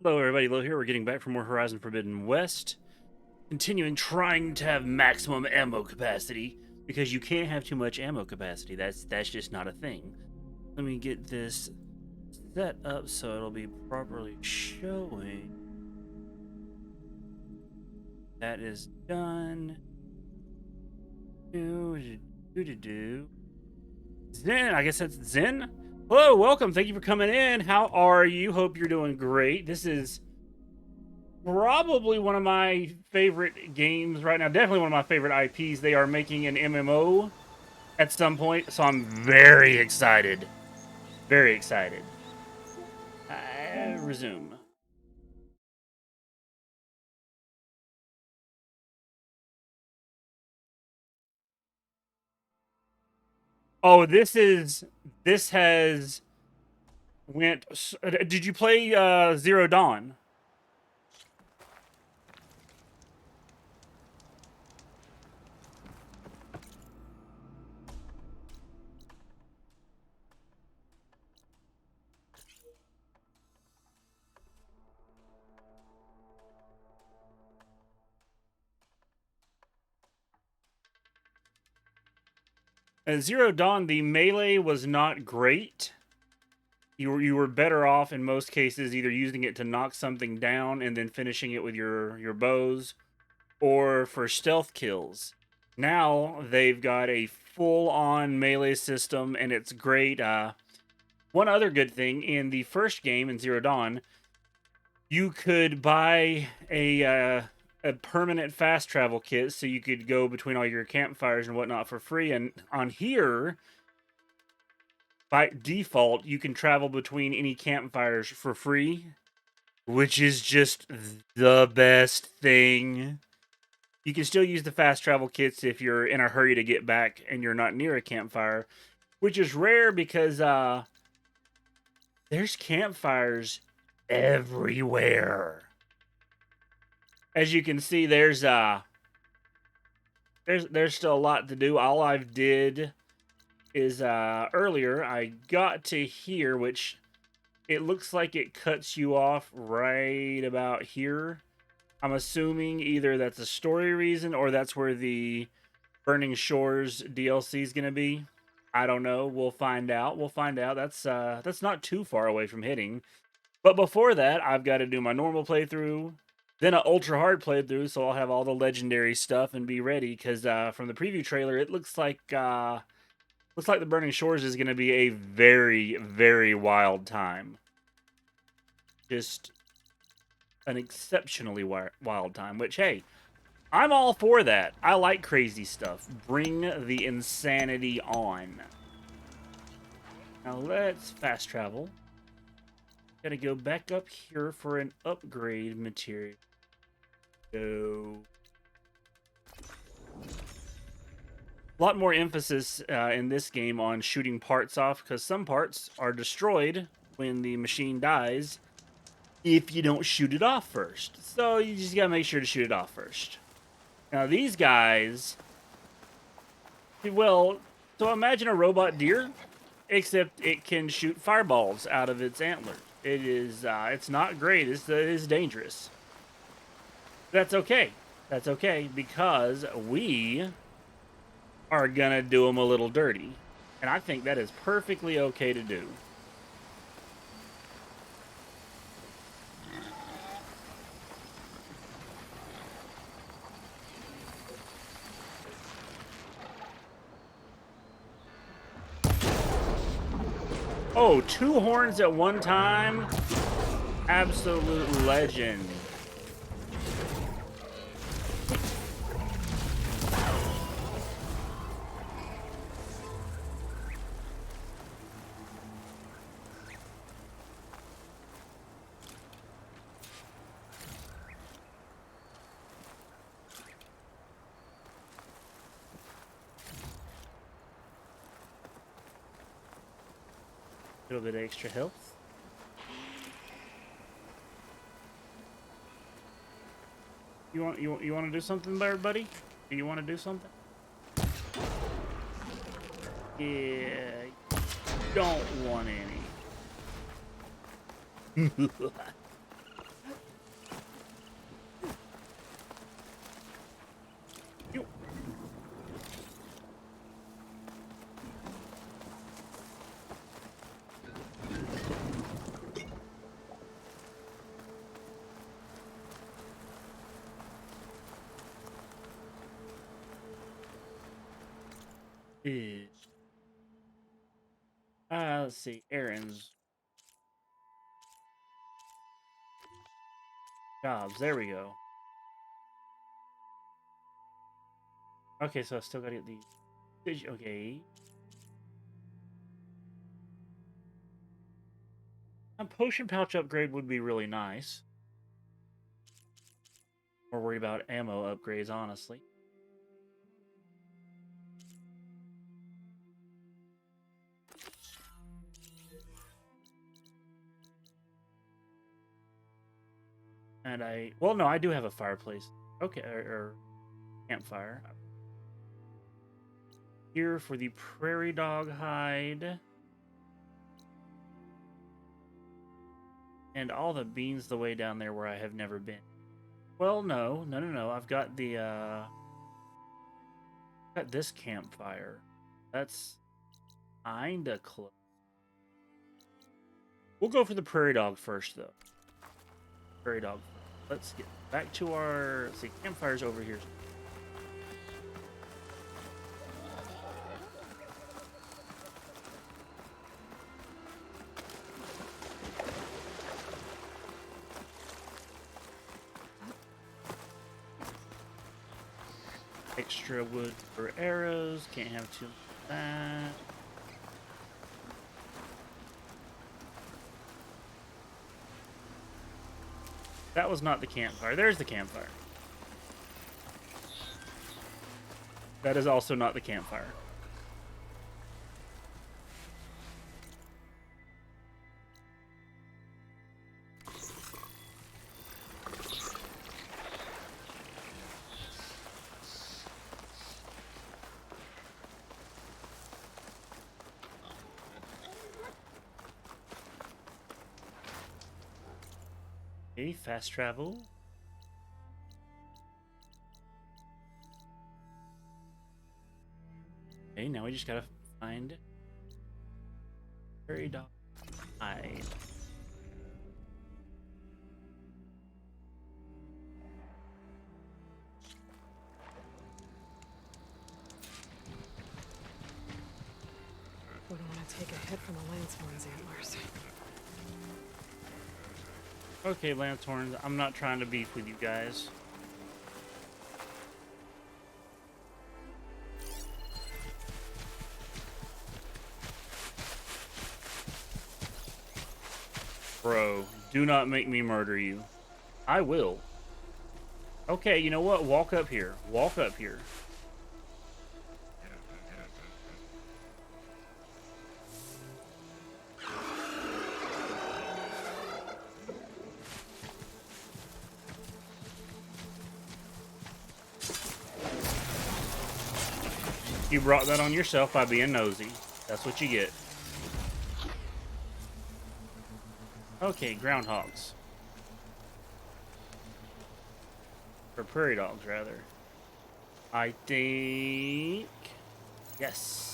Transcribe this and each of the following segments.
Hello everybody, Lo here. We're getting back from more Horizon Forbidden West. Continuing trying to have maximum ammo capacity, because you can't have too much ammo capacity. That's just not a thing. Let me get this set up so it'll be properly showing. That is done. Zen, I guess that's Zen. Hello, welcome. Thank you for coming in. How are you? Hope you're doing great. This is probably one of my favorite games right now. Definitely one of my favorite IPs. They are making an MMO at some point, so I'm very excited. Very excited. Resume. Oh, this has went. Did you play Zero Dawn? Zero Dawn, the melee was not great. You were better off in most cases either using it to knock something down and then finishing it with your bows, or for stealth kills. Now they've got a full-on melee system, and it's great. One other good thing, in the first game in Zero Dawn, you could buy a permanent fast travel kit, so you could go between all your campfires and whatnot for free. And on here, by default, you can travel between any campfires for free, which is just the best thing. You can still use the fast travel kits if you're in a hurry to get back and you're not near a campfire, which is rare because there's campfires everywhere. As you can see, there's still a lot to do. All I've did is earlier I got to here, which it looks like it cuts you off right about here. I'm assuming either that's a story reason or that's where the Burning Shores DLC is going to be. I don't know. We'll find out. We'll find out. That's not too far away from hitting. But before that, I've got to do my normal playthrough, then an ultra hard playthrough, so I'll have all the legendary stuff and be ready. Because from the preview trailer, it looks like the Burning Shores is going to be a very, very wild time. Just an exceptionally wild time. Which, hey, I'm all for that. I like crazy stuff. Bring the insanity on. Now let's fast travel. Gotta go back up here for an upgrade material. So, a lot more emphasis in this game on shooting parts off, because some parts are destroyed when the machine dies if you don't shoot it off first. So you just gotta make sure to shoot it off first. Now these guys, well, so imagine a robot deer, except it can shoot fireballs out of its antlers. It is, it's not great. It is dangerous. That's okay. That's okay, because we are gonna do them a little dirty. And I think that is perfectly okay to do. Oh, 2 horns at one time? Absolute legend. A little bit of extra health. You want to do something there, buddy? Do you want to do something? Yeah, don't want any. is let's see, errands, jobs. There we go. Okay, so I still gotta get the okay. A potion pouch upgrade would be really nice. More worried about ammo upgrades, honestly. And well, no, I do have a fireplace. Okay, or campfire. Here for the prairie dog hide. And all the beans the way down there where I have never been. Well, no. I've got got this campfire. That's kinda close. We'll go for the prairie dog first, though. Prairie dog. Let's get back to our. Let's see, campfire's over here. Extra wood for arrows. Can't have too much of that. That was not the campfire. There's the campfire. That is also not the campfire. Okay, fast travel. Okay, now we just gotta find prairie dog hide. Wouldn't want to take a hit from the Lancehorn's antlers. Okay, Lanthorns, I'm not trying to beef with you guys. Bro, do not make me murder you. I will. Okay, you know what? Walk up here. Walk up here. You brought that on yourself by being nosy. That's what you get. Okay, groundhogs. Or prairie dogs, rather. I think... Yes.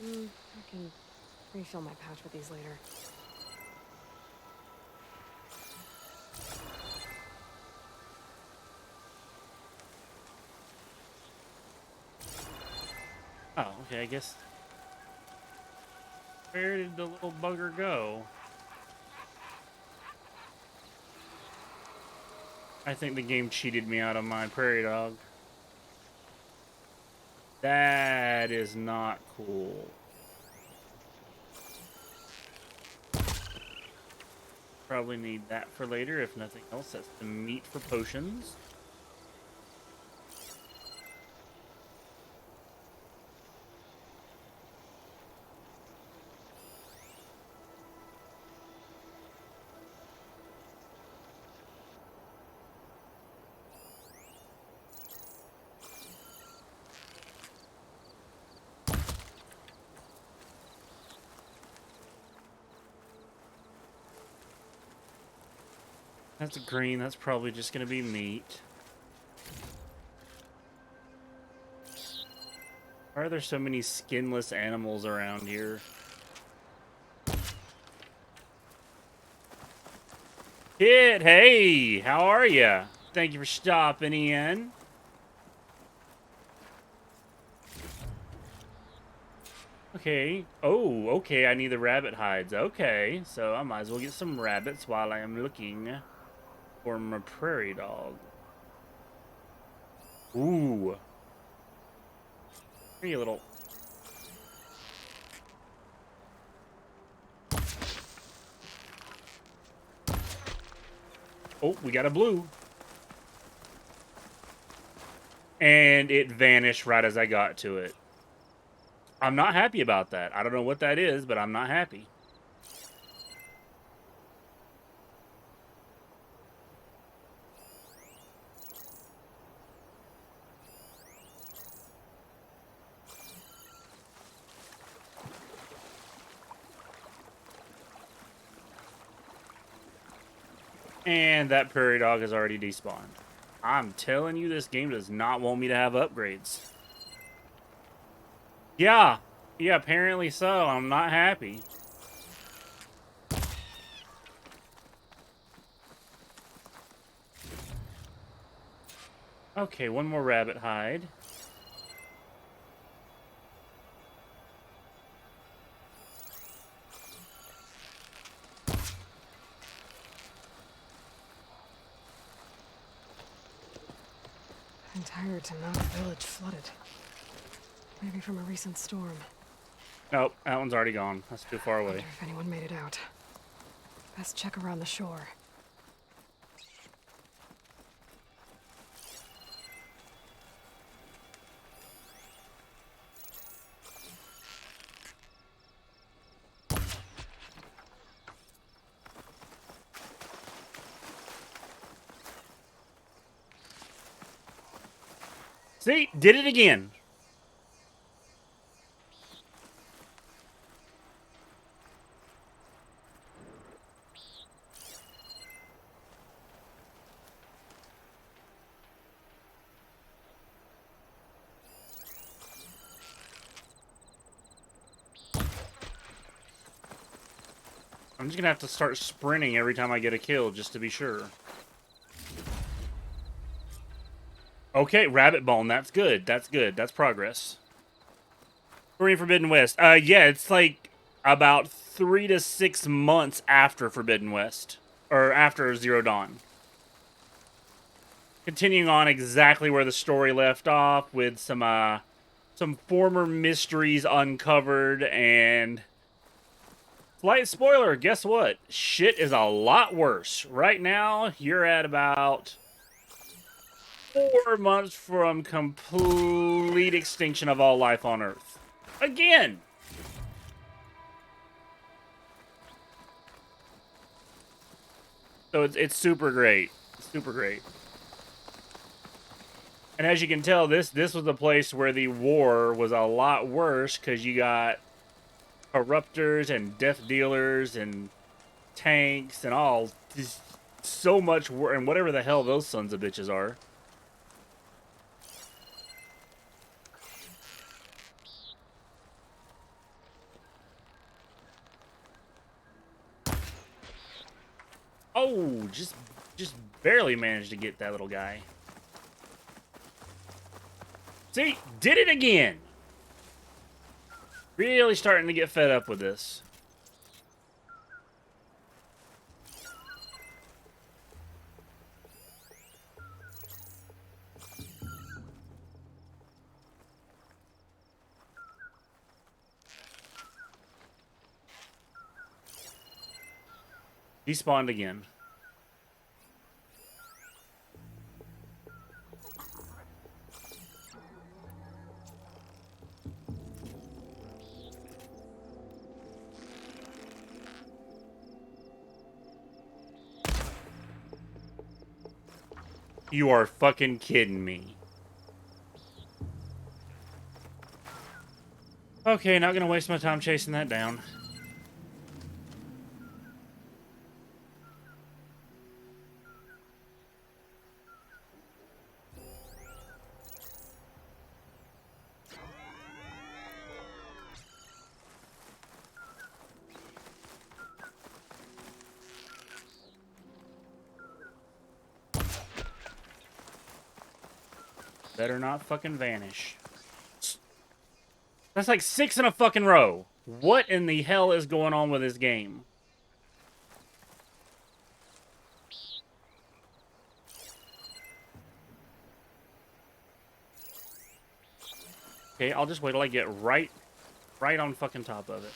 I can refill my pouch with these later. Oh, okay, I guess... Where did the little bugger go? I think the game cheated me out of my prairie dog. That is not cool. Probably need that for later, if nothing else. That's the meat for potions. That's green. That's probably just going to be meat. Why are there so many skinless animals around here? Kid, hey, how are ya? Thank you for stopping in. Okay. Oh, okay, I need the rabbit hides. Okay, so I might as well get some rabbits while I am looking for my prairie dog. Ooh. Here, you little... Oh, we got a blue. And it vanished right as I got to it. I'm not happy about that. I don't know what that is, but I'm not happy. And that prairie dog has already despawned. I'm telling you, this game does not want me to have upgrades. Yeah. Yeah, apparently so. I'm not happy. Okay, one more rabbit hide. Entire Tanaka village flooded. Maybe from a recent storm. Nope, that one's already gone. That's too far away. Wonder if anyone made it out. Best check around the shore. See, did it again. I'm just gonna have to start sprinting every time I get a kill just to be sure. Okay, rabbit bone. That's good. That's good. That's progress. We're in Forbidden West. Yeah, it's like about 3 to 6 months after Forbidden West. Or after Zero Dawn. Continuing on exactly where the story left off with some former mysteries uncovered, and slight spoiler, guess what? Shit is a lot worse. Right now, you're at about 4 months from complete extinction of all life on Earth. Again! So it's super great. Super great. And as you can tell, this was a place where the war was a lot worse because you got corruptors and death dealers and tanks and all. Just so much war, and whatever the hell those sons of bitches are. Oh, just barely managed to get that little guy. See, did it again. Really starting to get fed up with this. Despawned again. You are fucking kidding me. Okay, not gonna waste my time chasing that down. Better not fucking vanish. That's like 6 in a fucking row. What in the hell is going on with this game? Okay, I'll just wait till I get right on fucking top of it.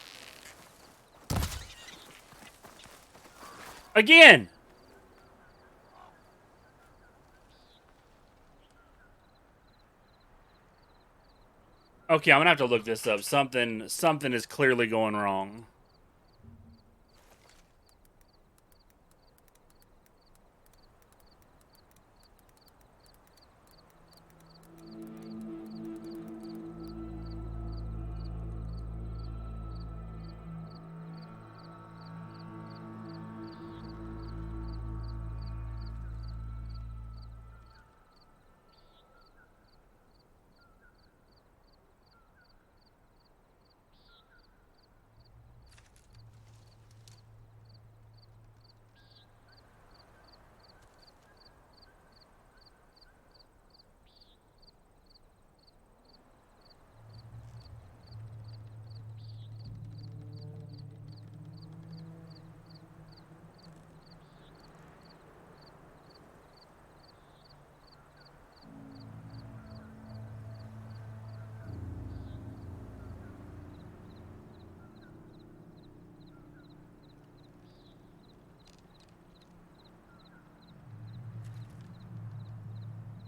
Again! Okay, I'm gonna have to look this up. Something is clearly going wrong.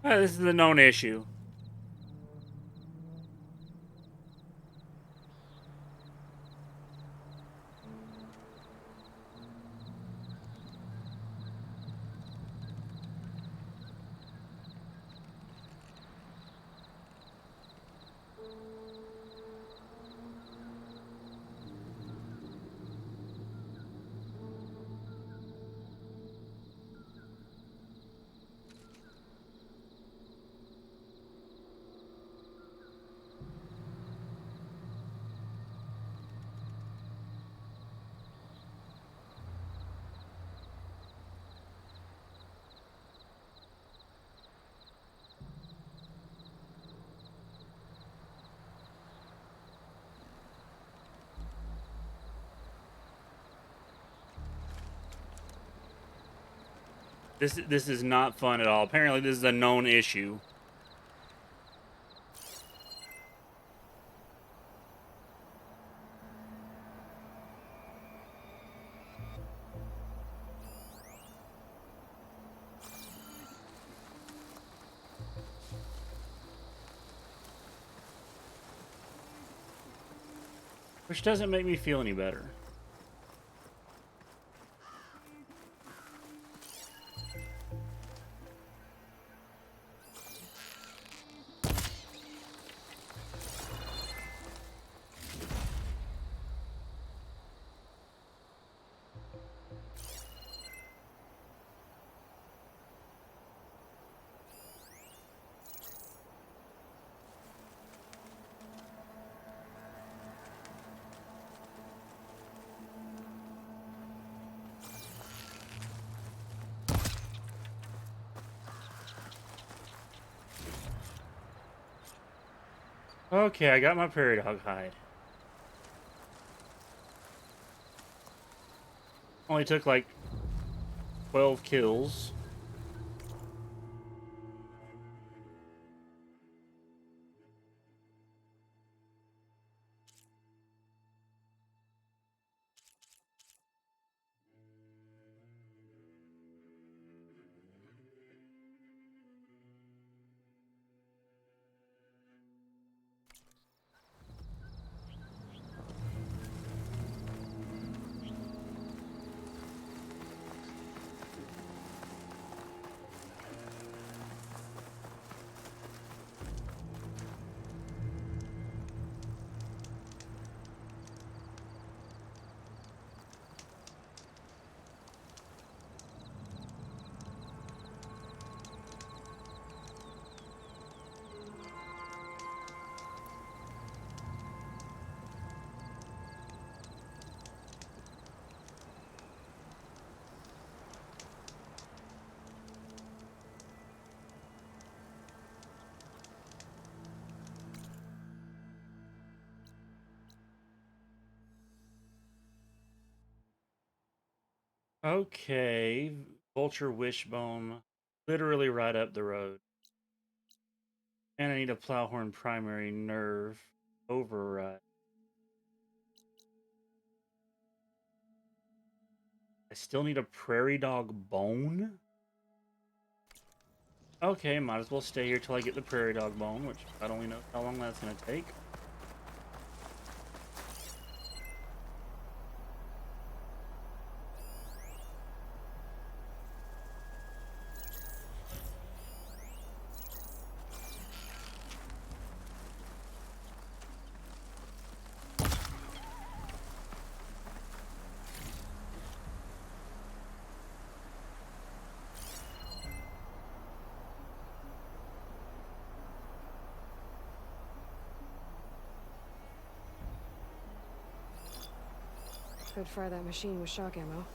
This is a known issue. This is not fun at all. Apparently, this is a known issue. Which doesn't make me feel any better. Okay, I got my prairie dog hide. Only took like 12 kills. Okay, Vulture Wishbone, literally right up the road. And I need a Plowhorn Primary Nerve override. I still need a Prairie Dog Bone? Okay, might as well stay here till I get the Prairie Dog Bone, which God only knows how long that's going to take. Could fry that machine with shock ammo.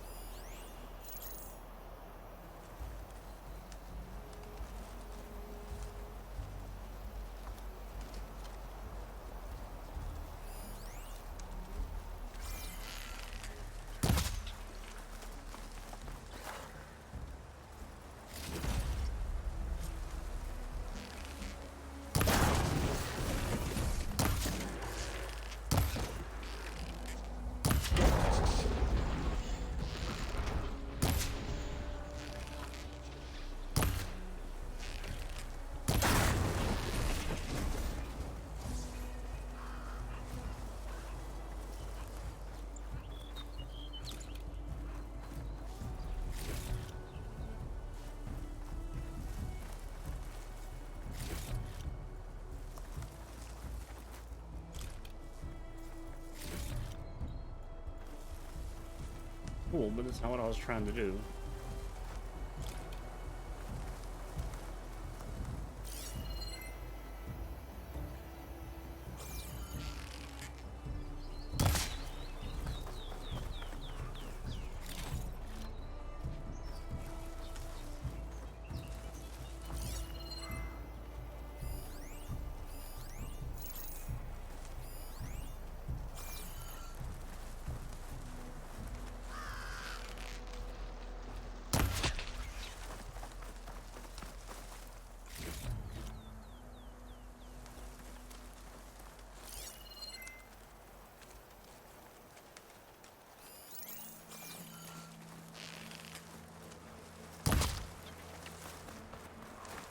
Cool, but that's not what I was trying to do.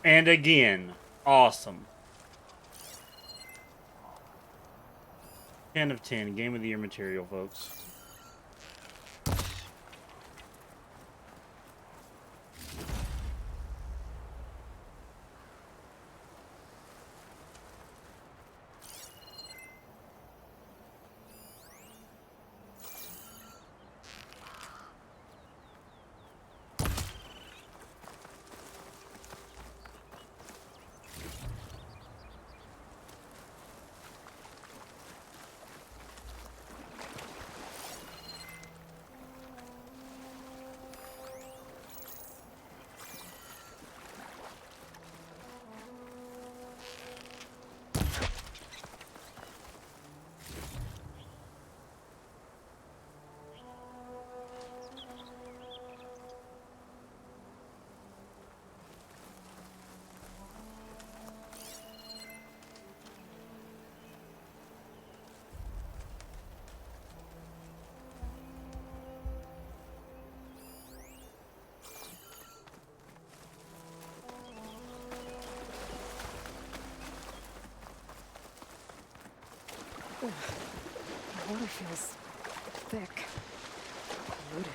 And again, awesome. 10 of 10, Game of the Year material, folks. Ugh. The water feels thick. Polluted.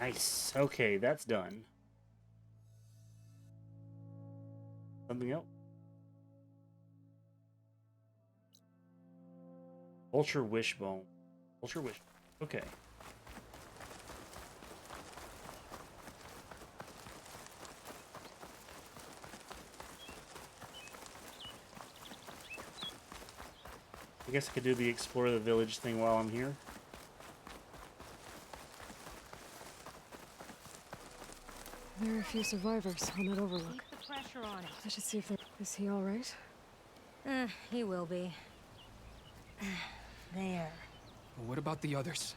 Nice. Okay, that's done. Something else? Ultra Wishbone. Ultra Wish. Okay. I guess I could do the explore the village thing while I'm here. There are a few survivors on that overlook. Keep the pressure on it. I should see if they're... Is he all right? He will be. There. What about the others?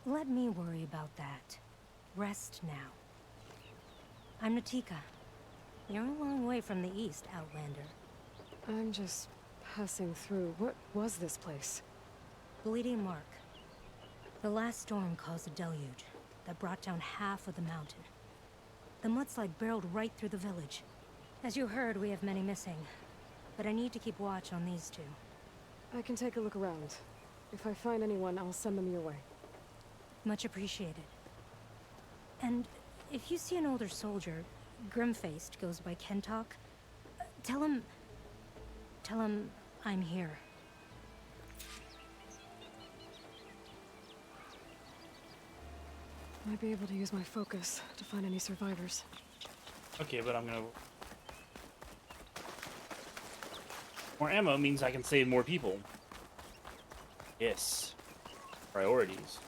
Let me worry about that. Rest now. I'm Natika. You're a long way from the east, Outlander. I'm just passing through. What was this place? Bleeding Mark. The last storm caused a deluge that brought down half of the mountain. The mudslide barreled right through the village. As you heard, we have many missing. But I need to keep watch on these two. I can take a look around. If I find anyone, I'll send them your way. Much appreciated. And if you see an older soldier, grim-faced, goes by Kentok, tell him I'm here. Might be able to use my focus to find any survivors. Okay, but I'm gonna... More ammo means I can save more people. Yes. Priorities.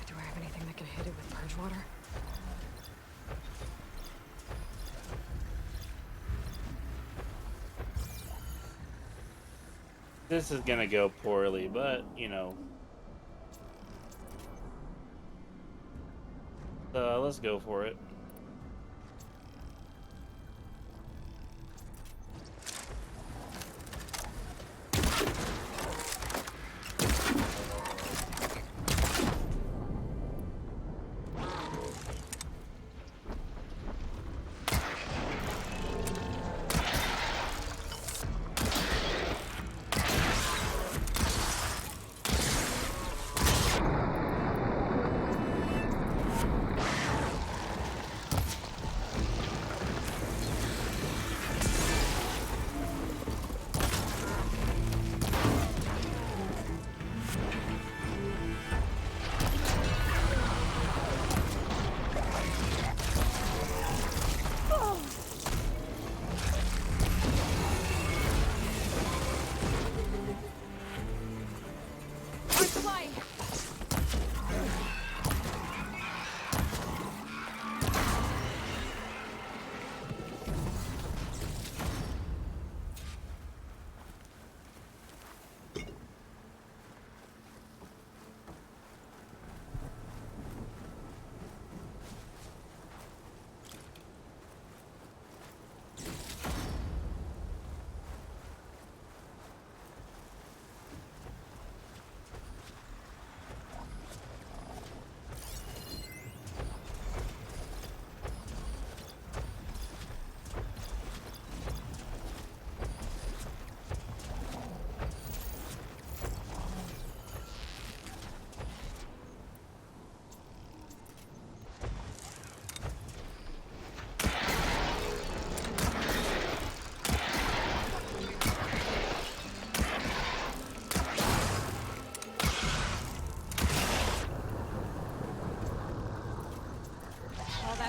Do I have anything that can hit it with purge water? This is gonna go poorly, but, you know. Let's go for it.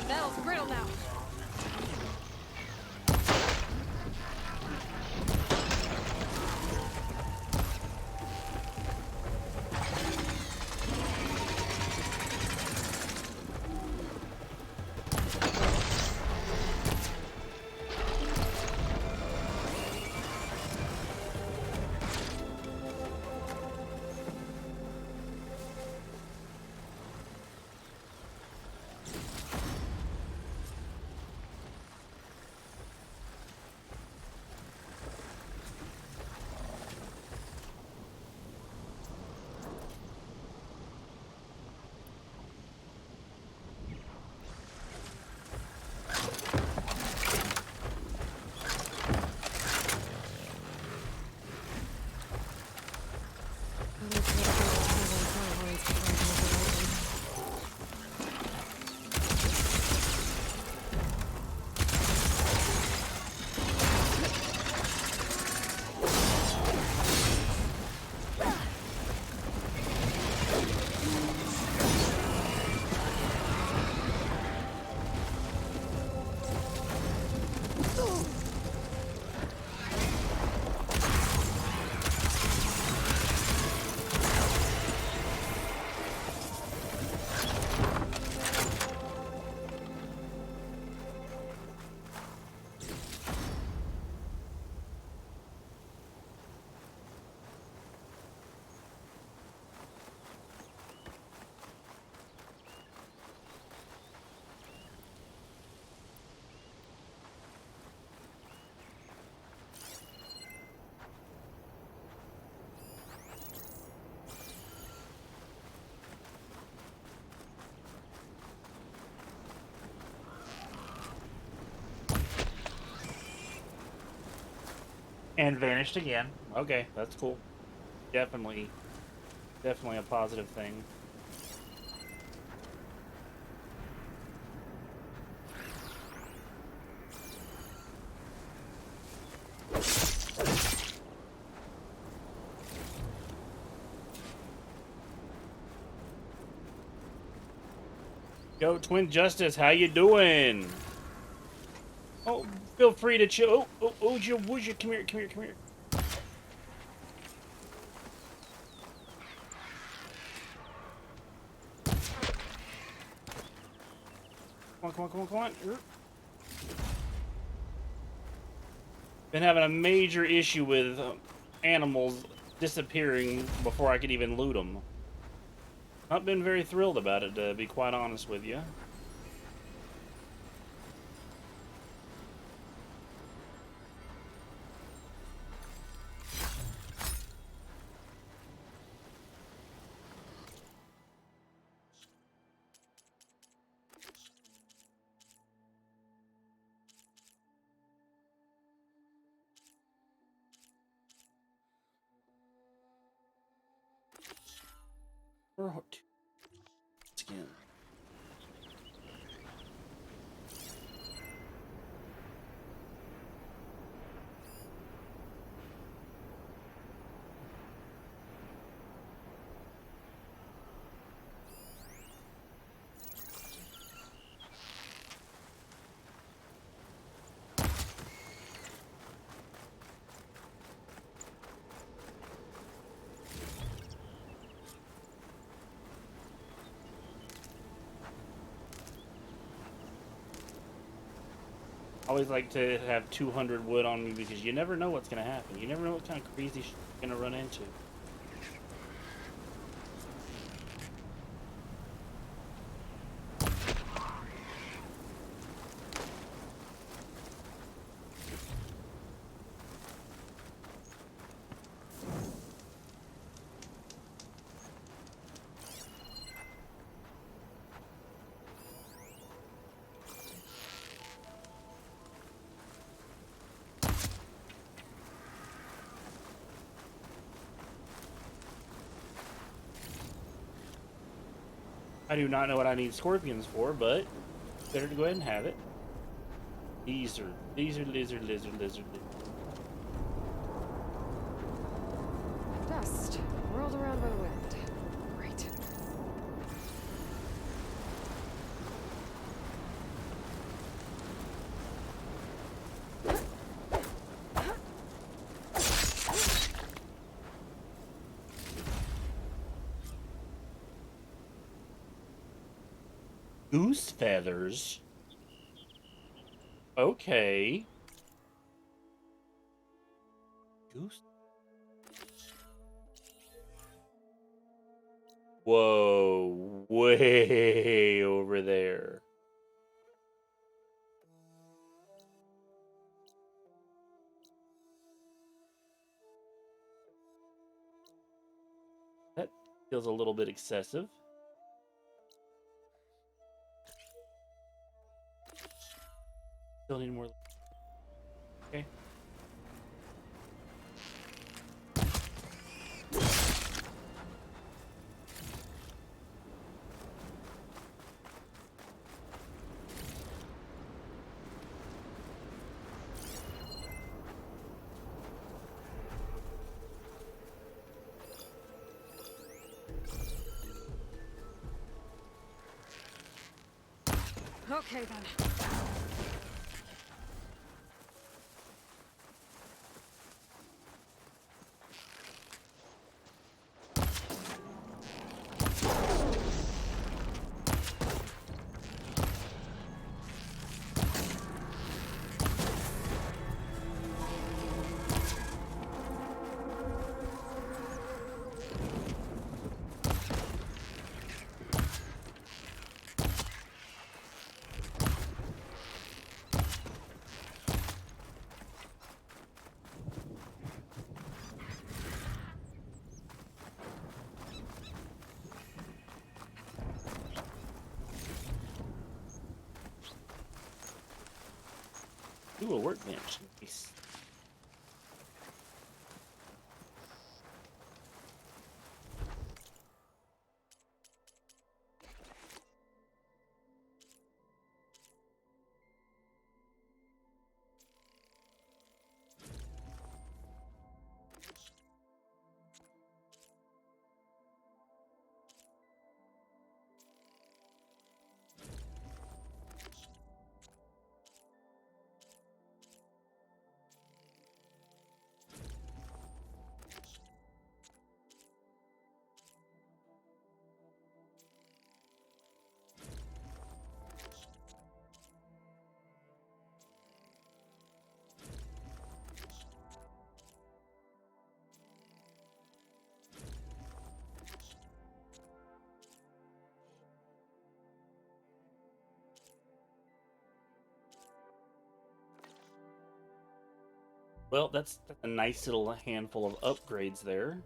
Bell's brittle now. And vanished again. Okay, that's cool. Definitely a positive thing. Yo, Twin Justice, how you doing? Oh, feel free to chill. Oh, Wooja, come here. Come on. Been having a major issue with animals disappearing before I could even loot them. Not been very thrilled about it, to be quite honest with you. Skin. I always like to have 200 wood on me because you never know what's going to happen. You never know what kind of crazy shit you're going to run into. I do not know what I need scorpions for, but better to go ahead and have it. These are lizard. Dust whirled around by the wind. Great. Goose feathers. Okay. Goose. Whoa, way over there. That feels a little bit excessive. Still need more. Okay. Okay then. Ooh, a workbench. Nice. Well, that's a nice little handful of upgrades there.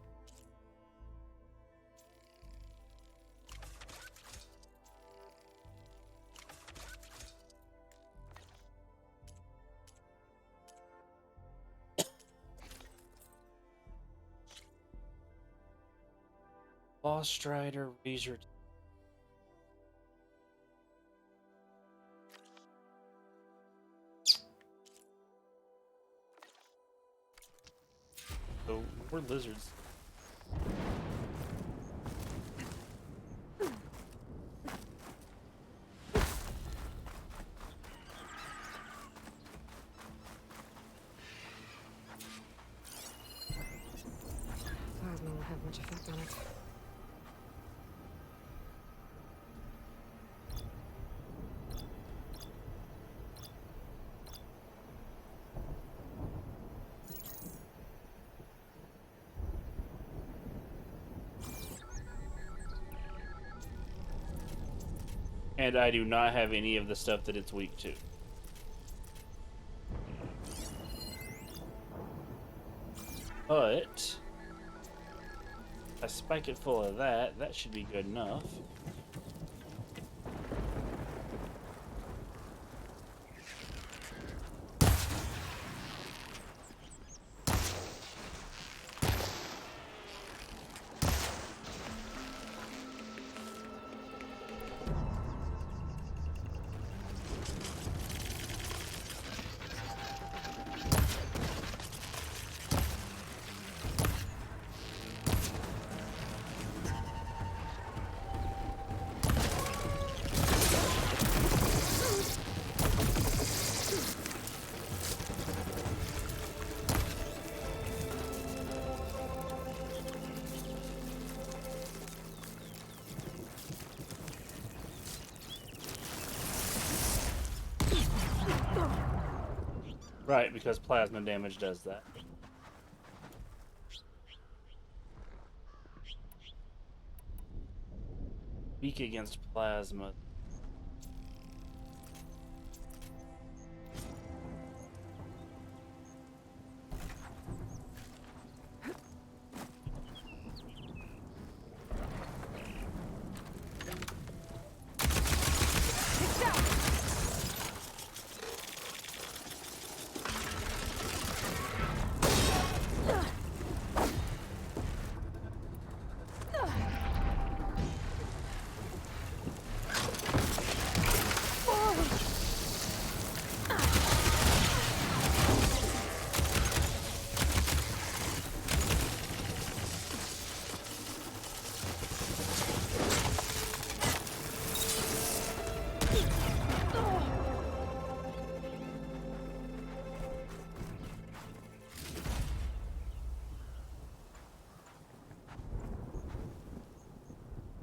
Boss Strider, Razor. So, we're lizards. Plasma won't have much effect on it. And I do not have any of the stuff that it's weak to. But I spike it full of that. That should be good enough. Right, because plasma damage does that. Weak against plasma.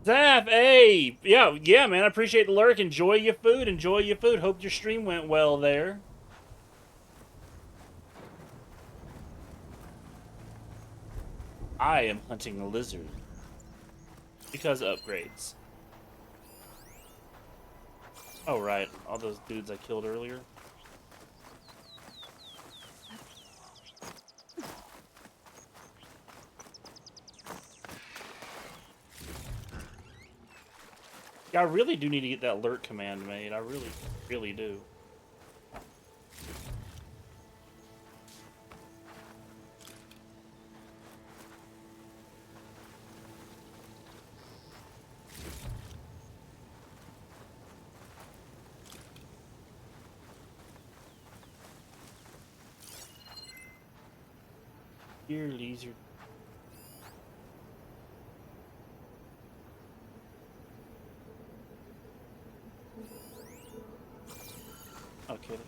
Zaf, hey! Yeah, man, I appreciate the lurk. Enjoy your food. Enjoy your food. Hope your stream went well there. I am hunting a lizard. Because upgrades. Oh, right. All those dudes I killed earlier. Yeah, I really do need to get that alert command made. I really, really do. Here, laser. Okay.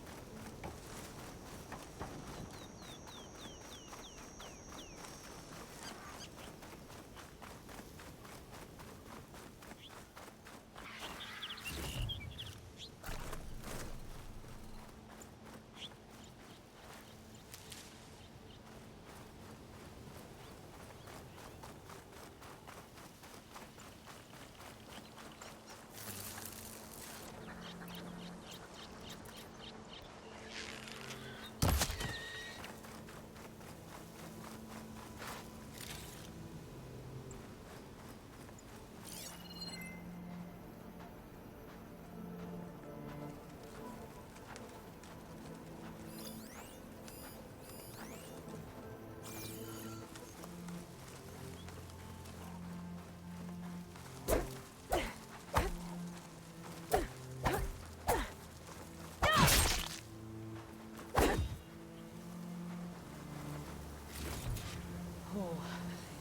Oh,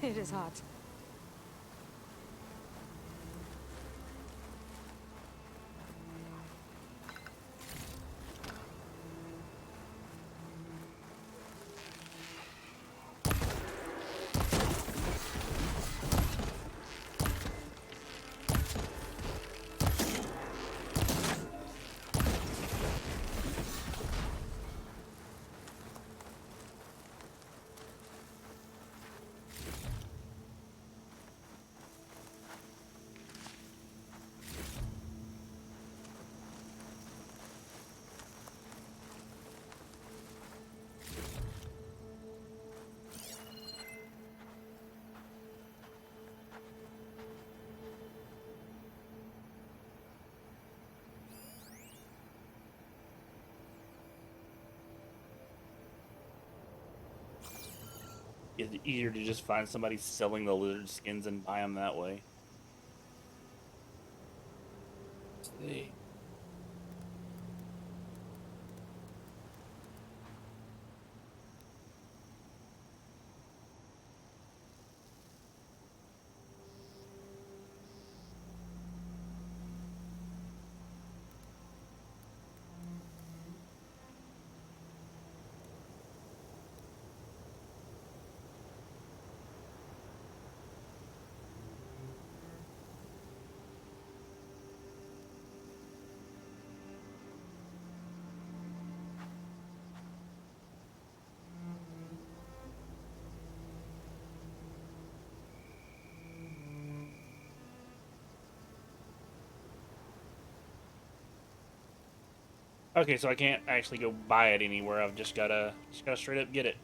it is hot. It's easier to just find somebody selling the lizard skins and buy them that way. See. Okay, so I can't actually go buy it anywhere. I've just gotta straight up get it.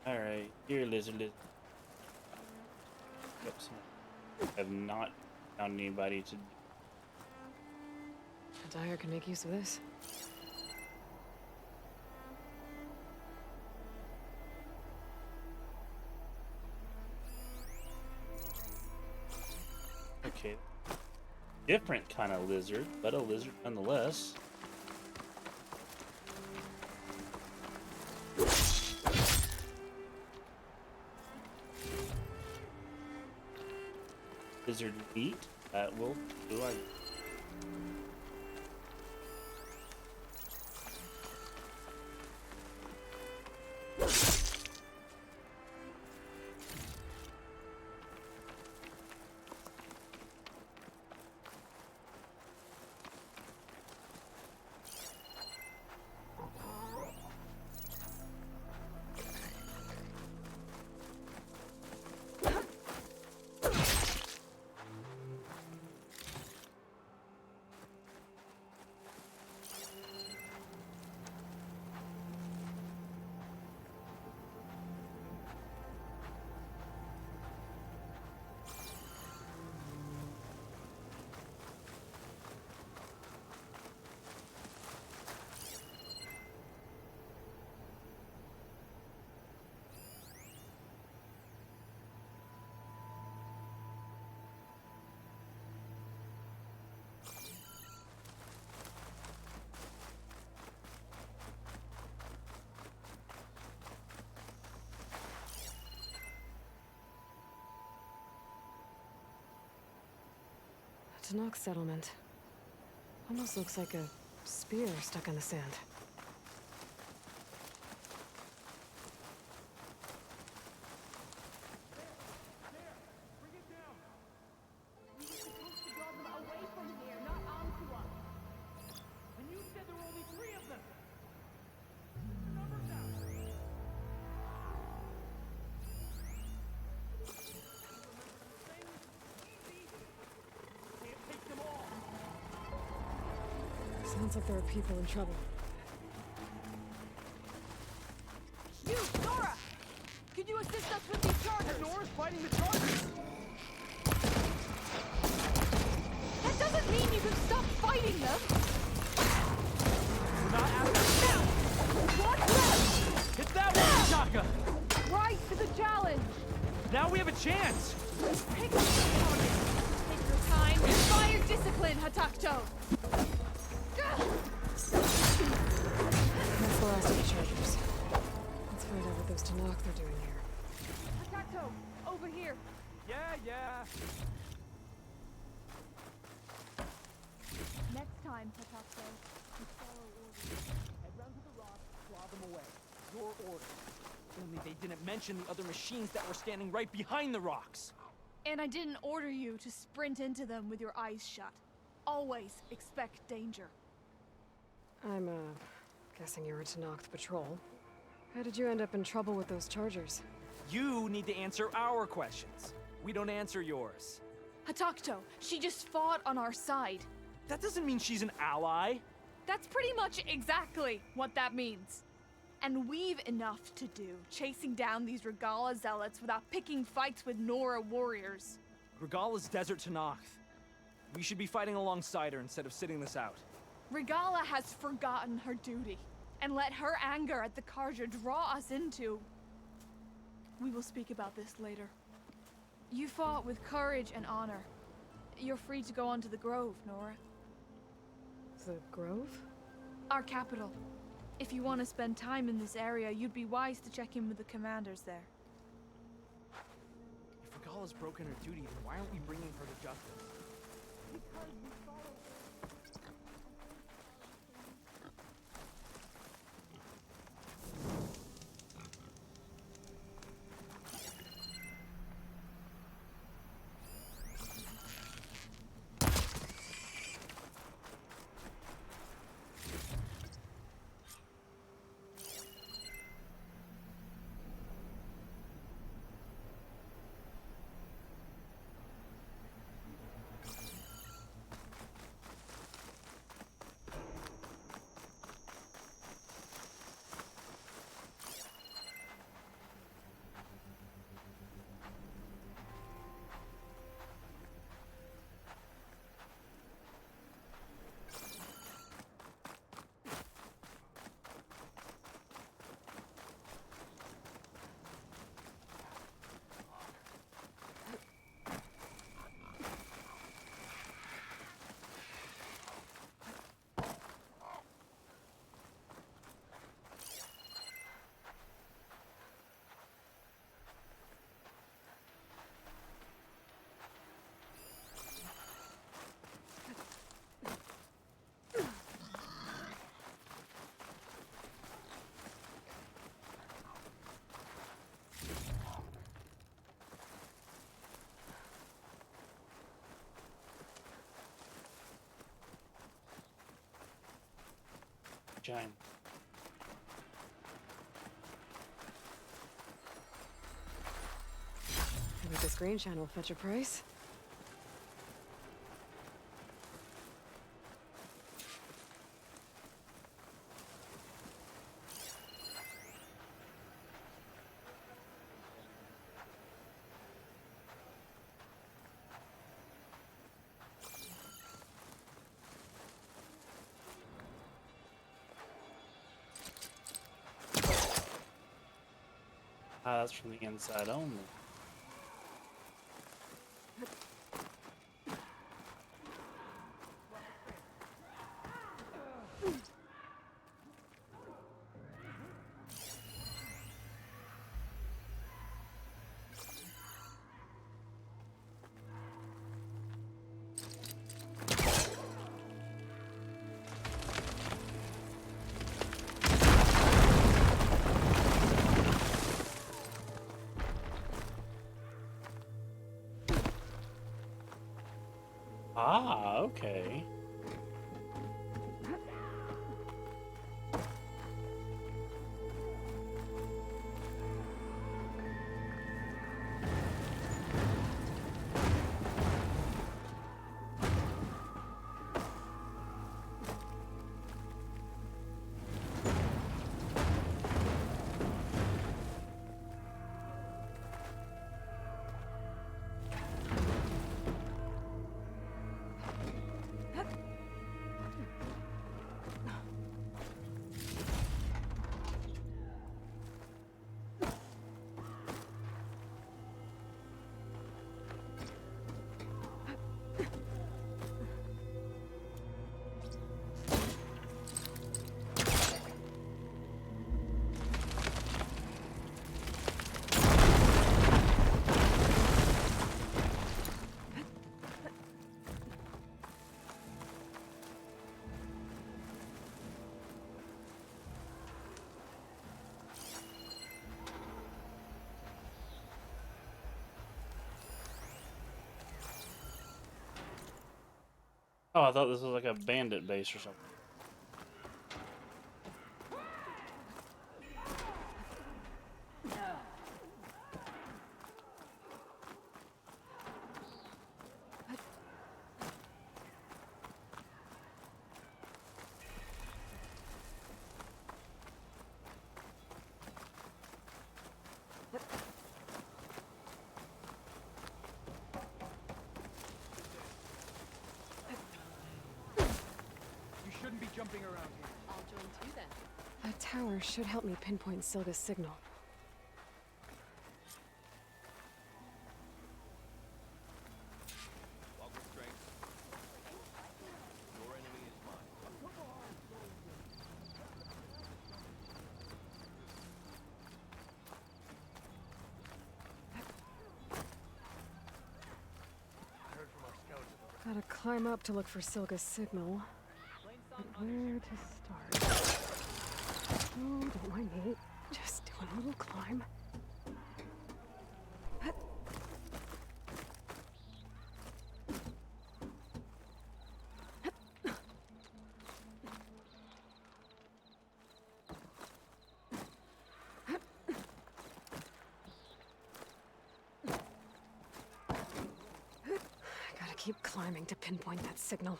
Alright, here, lizard. Yep, have not found anybody to. Dyer can make use of this. Okay. Different kind of lizard, but a lizard nonetheless. Lizard meat, that will do. Tenok settlement. Almost looks like a spear stuck in the sand. Sounds like there are people in trouble. You, Nora! Could you assist us with these chargers? Nora's fighting the chargers! That doesn't mean you can stop fighting them! We're not out of it Now! What's left? Hit that one, Taka! Right to the challenge! Now we have a chance! Pick up the target. Take your time. Inspire discipline, Hatakto! That's the last of the chargers. Let's find out what those Tenok they're doing here. Hatakto, over here. Yeah. Next time, Hatakto, you follow orders. Head round to the rock, claw them away. Your order. Only they didn't mention the other machines that were standing right behind the rocks. And I didn't order you to sprint into them with your eyes shut. Always expect danger. I'm, guessing you were Tenok the patrol. How did you end up in trouble with those chargers? You need to answer our questions. We don't answer yours. Hatakto, she just fought on our side. That doesn't mean she's an ally. That's pretty much exactly what that means. And we've enough to do, chasing down these Regalla zealots without picking fights with Nora warriors. Regala's desert to Noct. We should be fighting alongside her instead of sitting this out. Regalla has forgotten her duty, and let her anger at the Carja draw us into... We will speak about this later. You fought with courage and honor. you're free to go on to the Grove, Nora. The Grove? Our capital. If you want to spend time in this area, you'd be wise to check in with the commanders there. If Regala's broken her duty, then why aren't we bringing her to justice? Giant. Maybe this green shine will fetch a price. Ah, that's from the inside only. Ah, okay. Oh, I thought this was like a bandit base or something. You shouldn't be jumping around here. I'll join too then. That tower should help me pinpoint Silga's signal. Local strength Gotta climb up to look for Silga's signal. But where to start? Oh, don't mind me. Just doing a little climb. Gotta keep climbing to pinpoint that signal.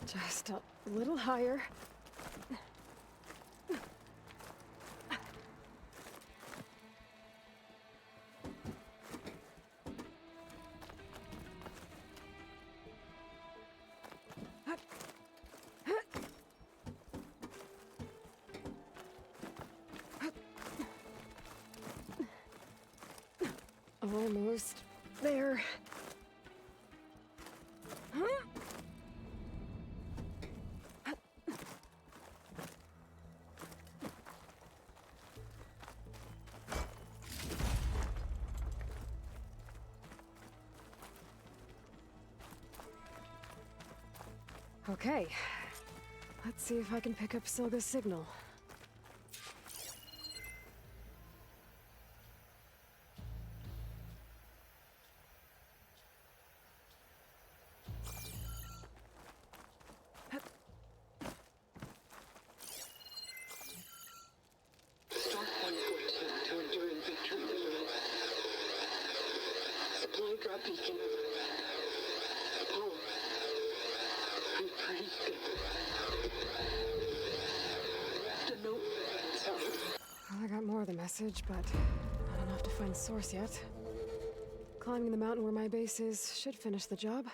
Just a little higher. Almost there. Okay. Let's see if I can pick up Silga's signal. Start 114 to enduring victory. Supply drop beacon. Apollo. I'm pretty good. The note. Well, I got more of the message, but not enough to find source yet. Climbing the mountain where my base is should finish the job.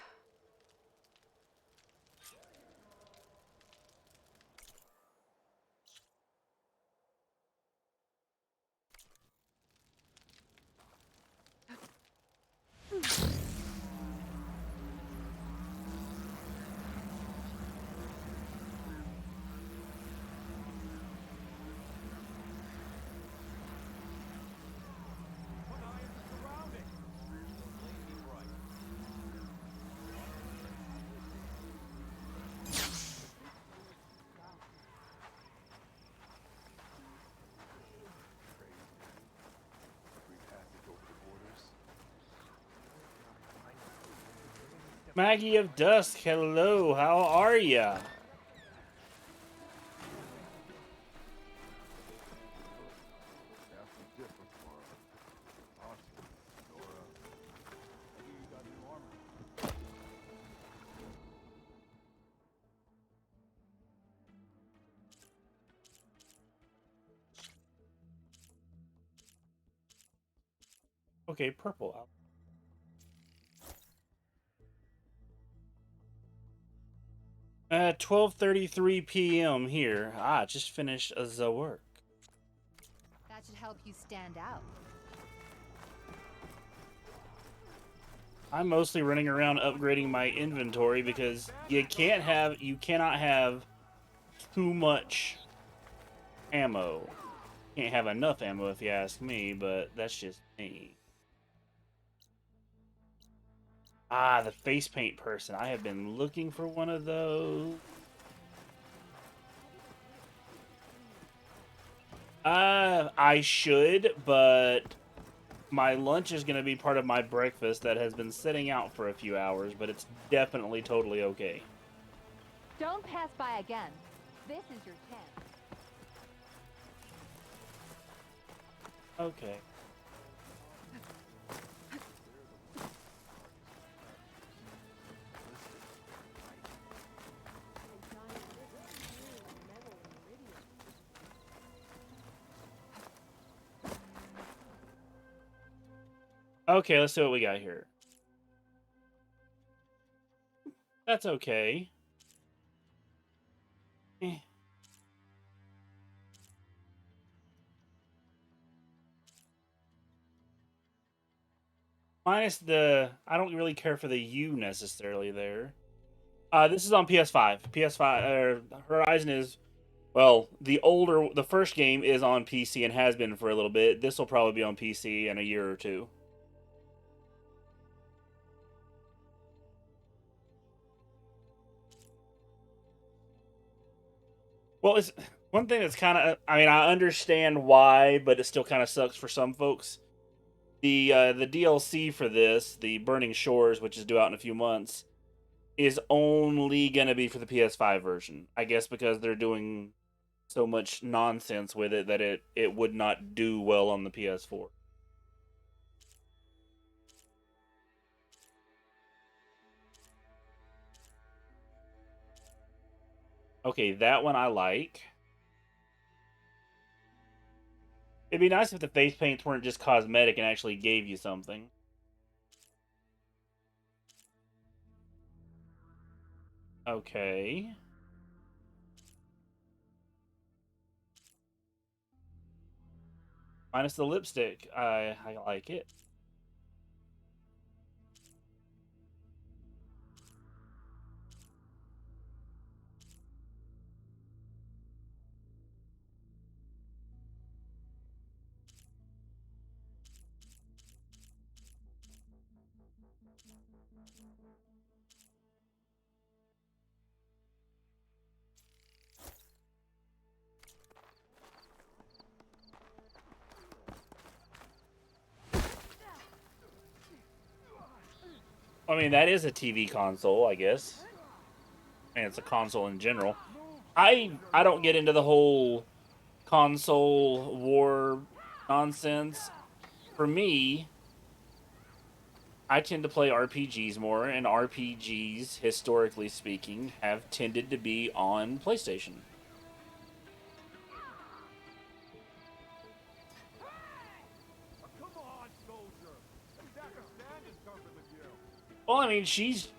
Maggie of Dusk, hello, how are ya? Okay, purple. 12:33 p.m. here. Just finished the work. That should help you stand out. I'm mostly running around upgrading my inventory because you cannot have too much ammo. Can't have enough ammo if you ask me, but that's just me. The face paint person. I have been looking for one of those. I should, but my lunch is going to be part of my breakfast that has been sitting out for a few hours, but it's definitely totally okay. Don't pass by again. This is your chance. Okay. Okay, let's see what we got here. That's okay. Minus the... I don't really care for the U necessarily there. This is on PS5. PS5 Horizon is, well, the first game is on PC and has been for a little bit. This will probably be on PC in a year or two. Well, it's one thing that's kind of, I mean, I understand why, but it still kind of sucks for some folks. The DLC for this, the Burning Shores, which is due out in a few months, is only gonna be for the PS5 version. I guess because they're doing so much nonsense with it that it would not do well on the PS4. Okay, that one I like. It'd be nice if the face paints weren't just cosmetic and actually gave you something. Okay. Minus the lipstick. I like it. I mean, that is a TV console, I guess. And it's a console in general. I don't get into the whole console war nonsense. For me, I tend to play RPGs more, and RPGs, historically speaking, have tended to be on PlayStation. Well, I mean, she's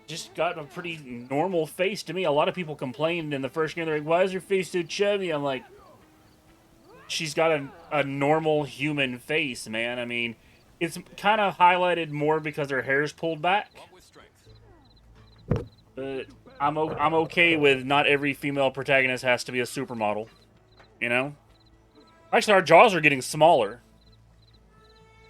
just got a pretty normal face to me. A lot of people complained in the first game. They're like, why is her face so chubby? I'm like, she's got a normal human face, man. I mean, it's kind of highlighted more because her hair's pulled back. But I'm okay with not every female protagonist has to be a supermodel. You know? Actually, our jaws are getting smaller.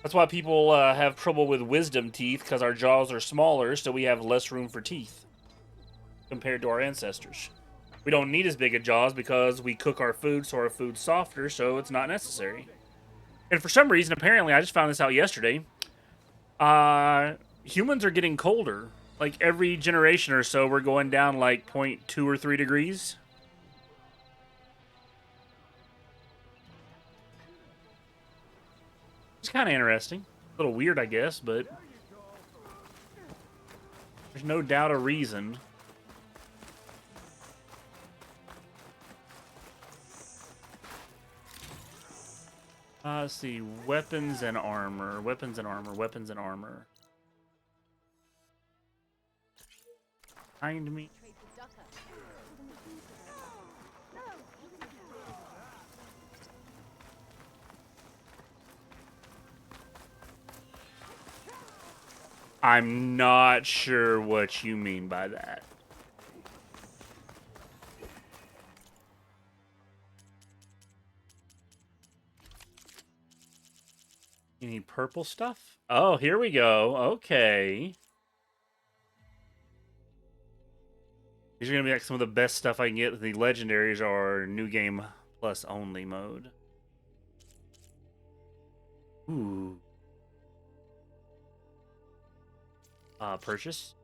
That's why people have trouble with wisdom teeth, because our jaws are smaller, so we have less room for teeth compared to our ancestors. We don't need as big a jaws because we cook our food, so our food's softer, so it's not necessary. And for some reason, apparently, I just found this out yesterday, humans are getting colder. Like, every generation or so, we're going down, like, 0.2 or 3 degrees. It's kind of interesting. A little weird, I guess, but there's no doubt a reason. Let's see. Weapons and armor. Weapons and armor. Weapons and armor. Behind me. I'm not sure what you mean by that. You need purple stuff? Oh, here we go. Okay. These are going to be like some of the best stuff I can get. The legendaries are new game plus only mode. Ooh. Purchase.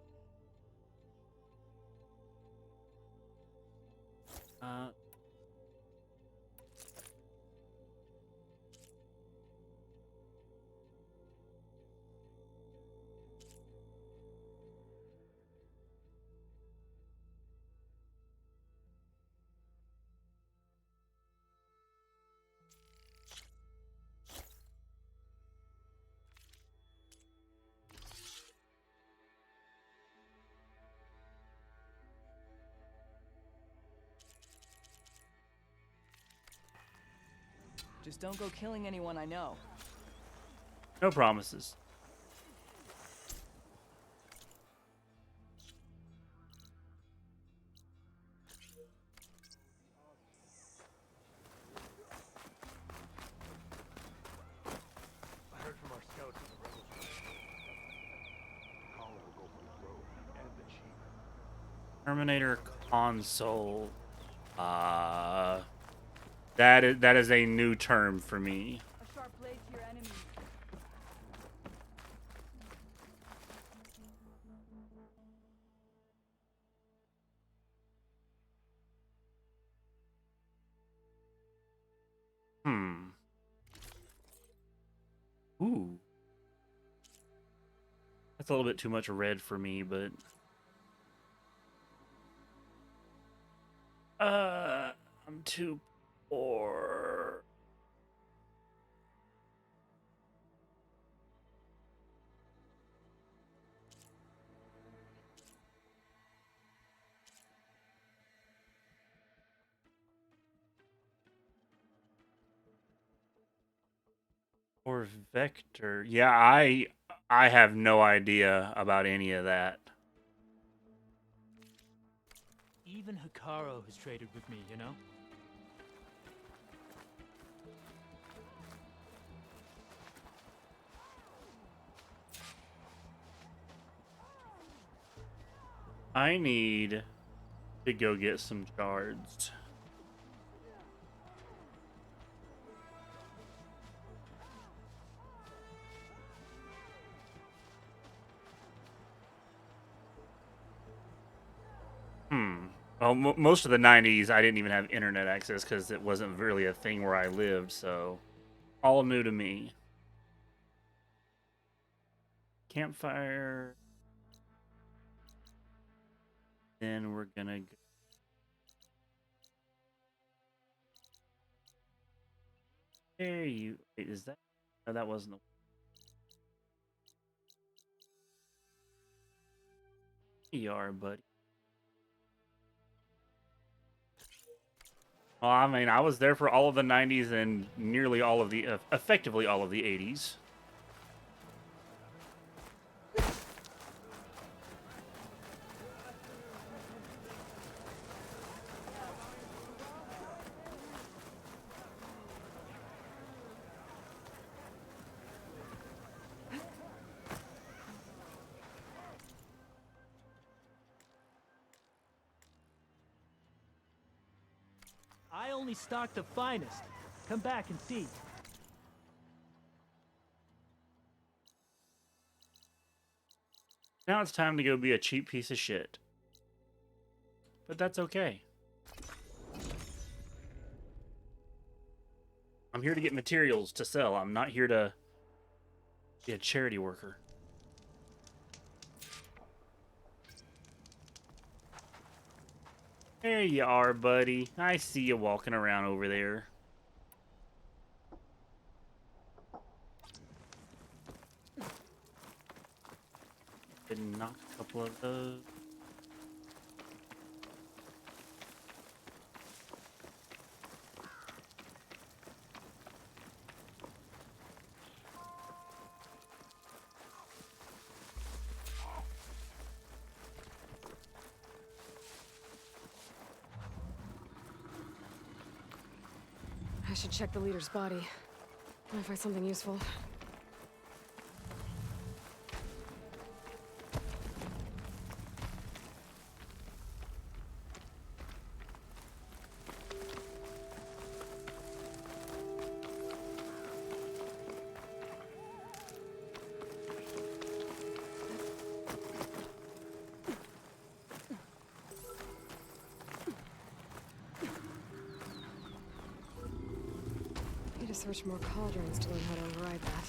Just don't go killing anyone I know. No promises. Terminator console. That is a new term for me. A sharp blade to your enemy. Ooh. That's a little bit too much red for me, but I'm too poor. Or Vector. Yeah, I have no idea about any of that. Even Hikaru has traded with me, you know? I need to go get some shards. Well, most of the 90s, I didn't even have internet access because it wasn't really a thing where I lived, so all new to me. Campfire. Then we're gonna go. There you. Wait, is that? No, that wasn't the. You are, buddy. Well, I mean, I was there for all of the 90s and nearly all of the, effectively all of the 80s. I only stock the finest. Come back and see. Now it's time to go be a cheap piece of shit. But that's okay. I'm here to get materials to sell. I'm not here to be a charity worker. There you are, buddy. I see you walking around over there. Did knock a couple of those. I should check the leader's body. Might find something useful. Need to search more cauldrons to learn how to override that.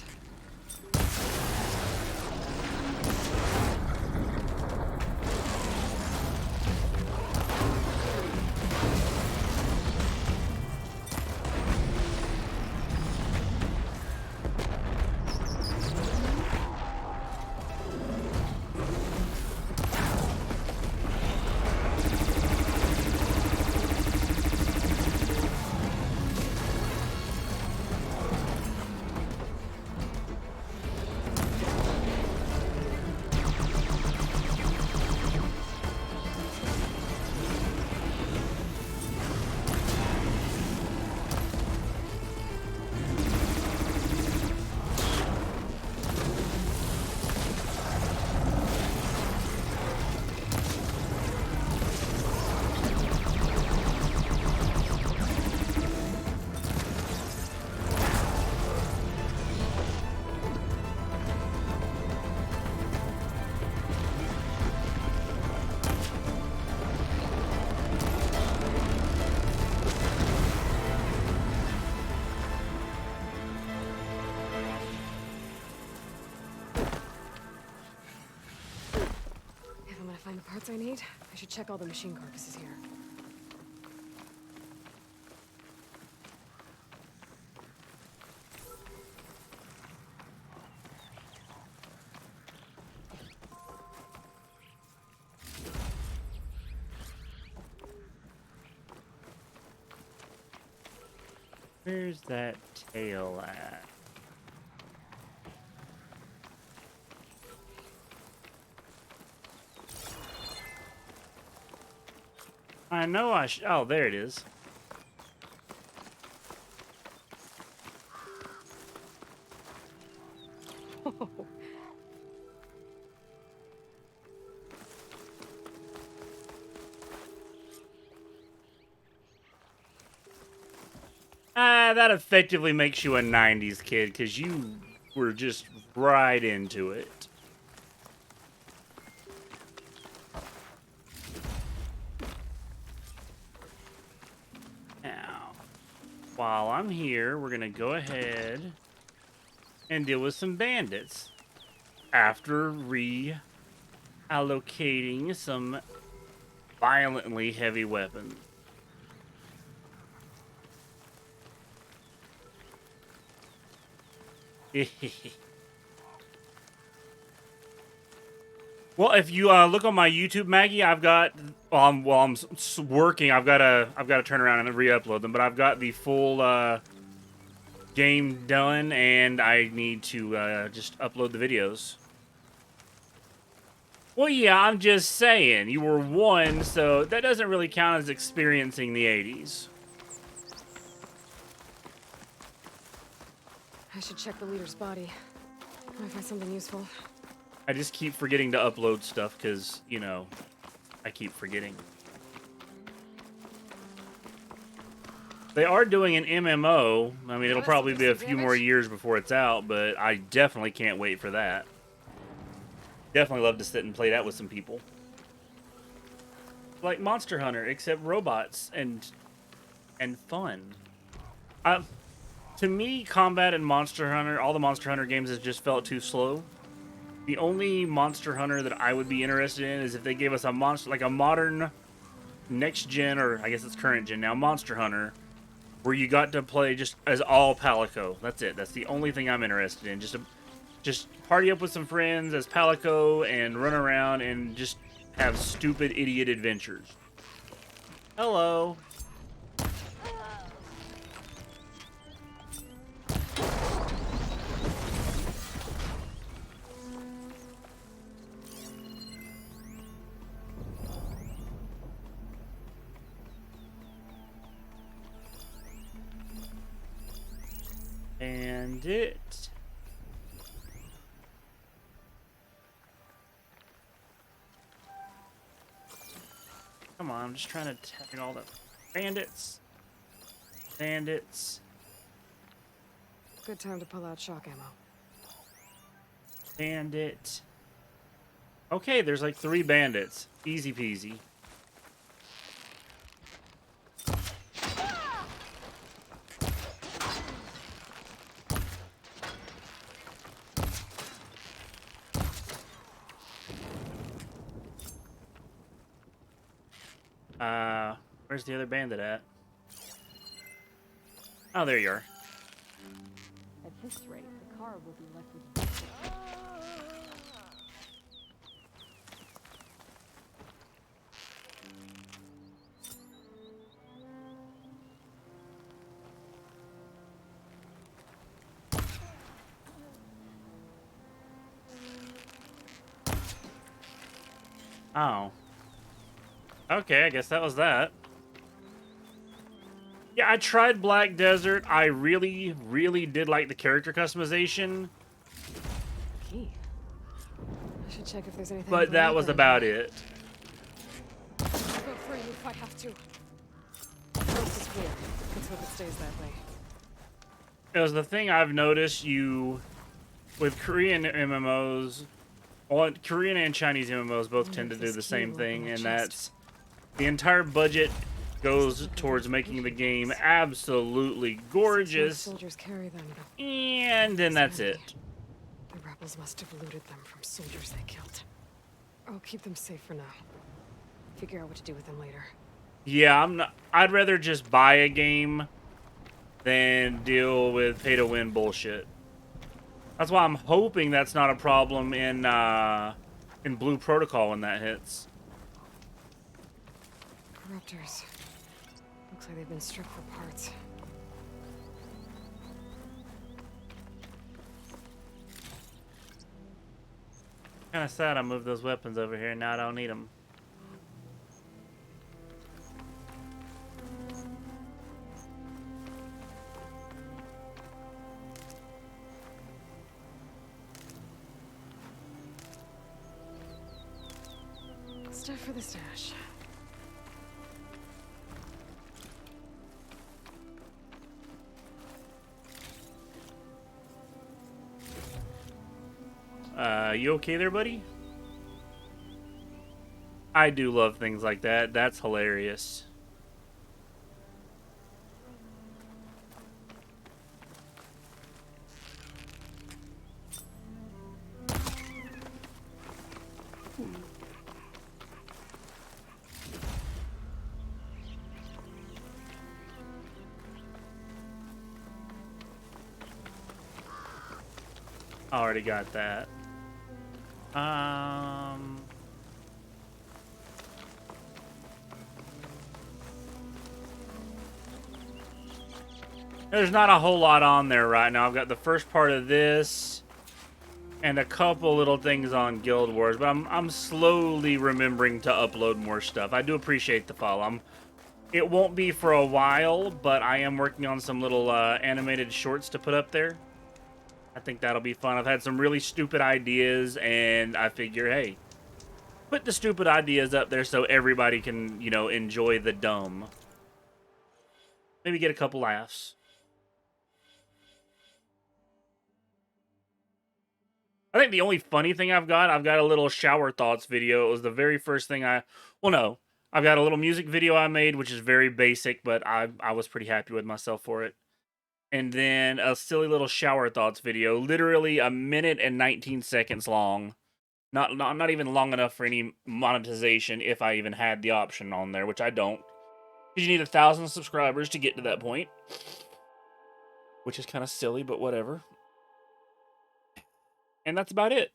Parts I need? I should check all the machine carcasses here. Where's that tail at? I know oh, there it is. That effectively makes you a 90s kid, because you were just right into it. Now, while I'm here, we're going to go ahead and deal with some bandits. After reallocating some violently heavy weapons. Well, if you look on my YouTube, Maggie, I've got while I'm working, I've got to turn around and re-upload them. But I've got the full game done, and I need to just upload the videos. Well, yeah, I'm just saying you were 1, so that doesn't really count as experiencing the 80s. I should check the leader's body. Might find something useful. I just keep forgetting to upload stuff because, you know, I keep forgetting. They are doing an MMO. I mean, it'll probably be a few more years before it's out, but I definitely can't wait for that. Definitely love to sit and play that with some people. Like Monster Hunter, except robots and fun. To me, combat in Monster Hunter, all the Monster Hunter games has just felt too slow. The only Monster Hunter that I would be interested in is if they gave us a like a modern next gen, or I guess it's current gen now, Monster Hunter, where you got to play just as all Palico. That's it. That's the only thing I'm interested in. Just party up with some friends as Palico and run around and just have stupid idiot adventures. Hello. Bandit. Come on, I'm just trying to tag all the bandits. Bandits. Good time to pull out shock ammo. Bandit. Okay, there's like 3 bandits. Easy peasy. Where's the other bandit at? Oh, there you are. At this rate, the car will be left with. Oh. Okay, I guess that was that. Yeah, I tried Black Desert. I really, really did like the character customization. Key. I should check if there's anything. But that was about it. I'll go free if I have to. This is weird. Let's hope it stays that way. Because the thing I've noticed with Korean MMOs, well, Korean and Chinese MMOs both tend to do the same thing, and that's the entire budget goes towards making the game absolutely gorgeous, Soldiers carry them, but and then that's it. the rebels must have looted them from soldiers they killed. I'll keep them safe for now. Figure out what to do with them later. Yeah, I'd rather just buy a game than deal with pay-to-win bullshit. That's why I'm hoping that's not a problem in Blue Protocol when that hits. Corruptors. Looks like they've been stripped for parts. Kind of sad I moved those weapons over here. Now I don't need them. Stuff for the stash. You okay there, buddy? I do love things like that. That's hilarious. Already got that. There's not a whole lot on there right now. I've got the first part of this and a couple little things on Guild Wars, but I'm slowly remembering to upload more stuff. I do appreciate the follow. It won't be for a while, but I am working on some little animated shorts to put up there. I think that'll be fun. I've had some really stupid ideas, and I figure, hey, put the stupid ideas up there so everybody can, you know, enjoy the dumb. Maybe get a couple laughs. I think the only funny thing I've got a little shower thoughts video. It was the very first thing I've got a little music video I made, which is very basic, but I was pretty happy with myself for it. And then a silly little shower thoughts video, literally 1 minute and 19 seconds long. Not even long enough for any monetization if I even had the option on there, which I don't. Because you need 1,000 subscribers to get to that point. Which is kind of silly, but whatever. And that's about it.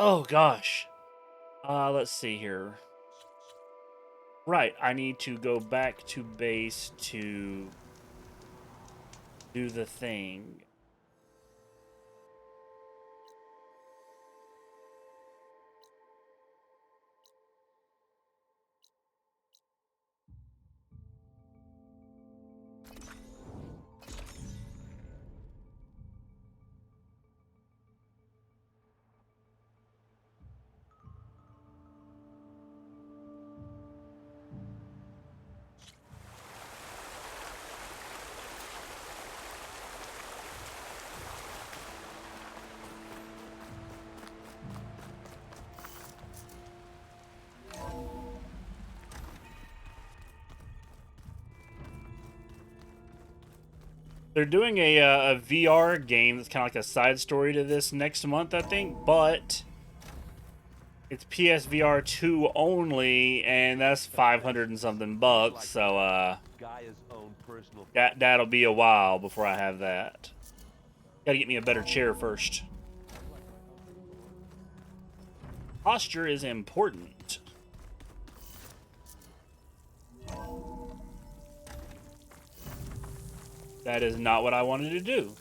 Oh gosh. Let's see here. Right, I need to go back to base to do the thing. They're doing a VR game that's kind of like a side story to this next month, I think, but it's PSVR 2 only, and that's 500 and something bucks, so that'll be a while before I have that. Gotta get me a better chair first. Posture is important. That is not what I wanted to do.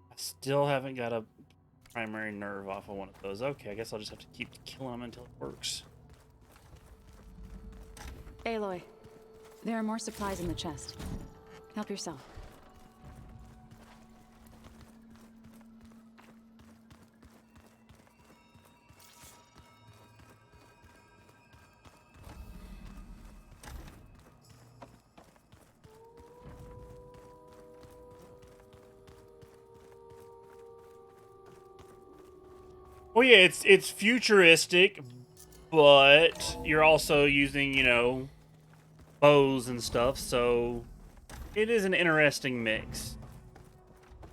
I still haven't got a primary nerve off of one of those. Okay, I guess I'll just have to keep killing them until it works. Aloy, there are more supplies in the chest. Help yourself. Well, yeah, it's futuristic, but you're also using, you know, bows and stuff, so it is an interesting mix.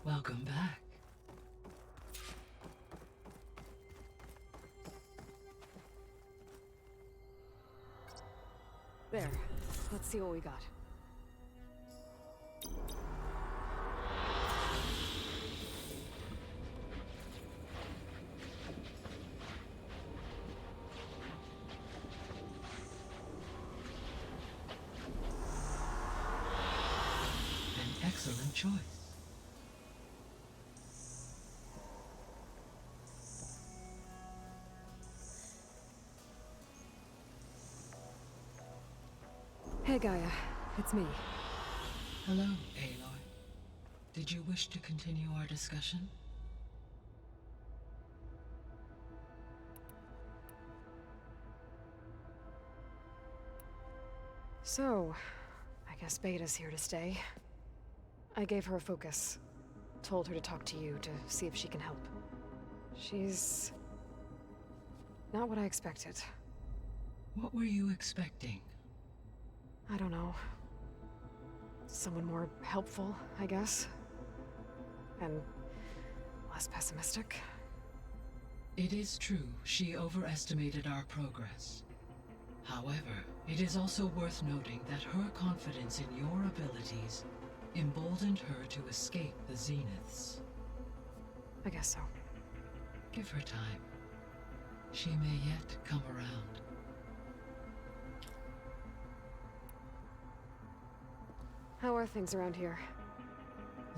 Welcome back. There. Let's see what we got. An excellent choice. Hey, Gaia. It's me. Hello, Aloy. Did you wish to continue our discussion? So, I guess Beta's here to stay. I gave her a focus. Told her to talk to you to see if she can help. She's not what I expected. What were you expecting? I don't know. Someone more helpful, I guess. And less pessimistic. It is true she overestimated our progress. However, it is also worth noting that her confidence in your abilities emboldened her to escape the Zeniths. I guess so. Give her time. She may yet come around. How are things around here?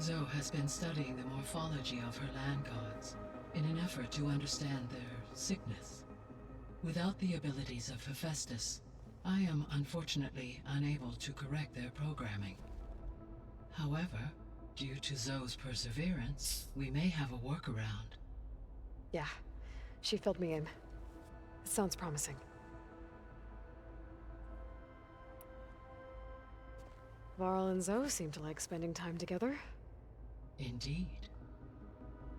Zoe has been studying the morphology of her land gods in an effort to understand their sickness. Without the abilities of Hephaestus, I am unfortunately unable to correct their programming. However, due to Zoe's perseverance, we may have a workaround. Yeah, she filled me in. It sounds promising. Varl and Zoe seem to like spending time together. Indeed.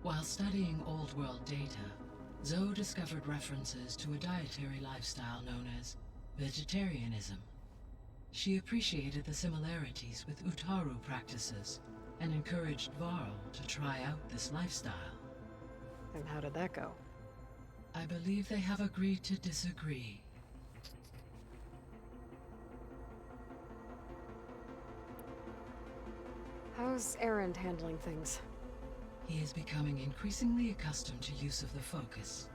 While studying old world data, Zoe discovered references to a dietary lifestyle known as vegetarianism. She appreciated the similarities with Utaru practices and encouraged Varl to try out this lifestyle. And how did that go? I believe they have agreed to disagree. How's Erend handling things? He is becoming increasingly accustomed to use of the focus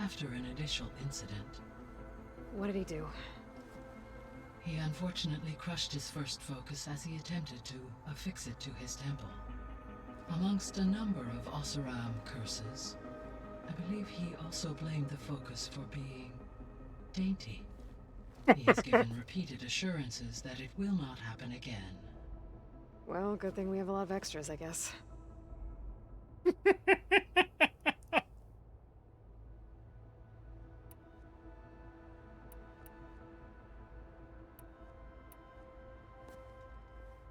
after an initial incident. What did he do? He unfortunately crushed his first focus as he attempted to affix it to his temple. Amongst a number of Oseram curses, I believe he also blamed the focus for being dainty. He has given repeated assurances that it will not happen again. Well, good thing we have a lot of extras, I guess.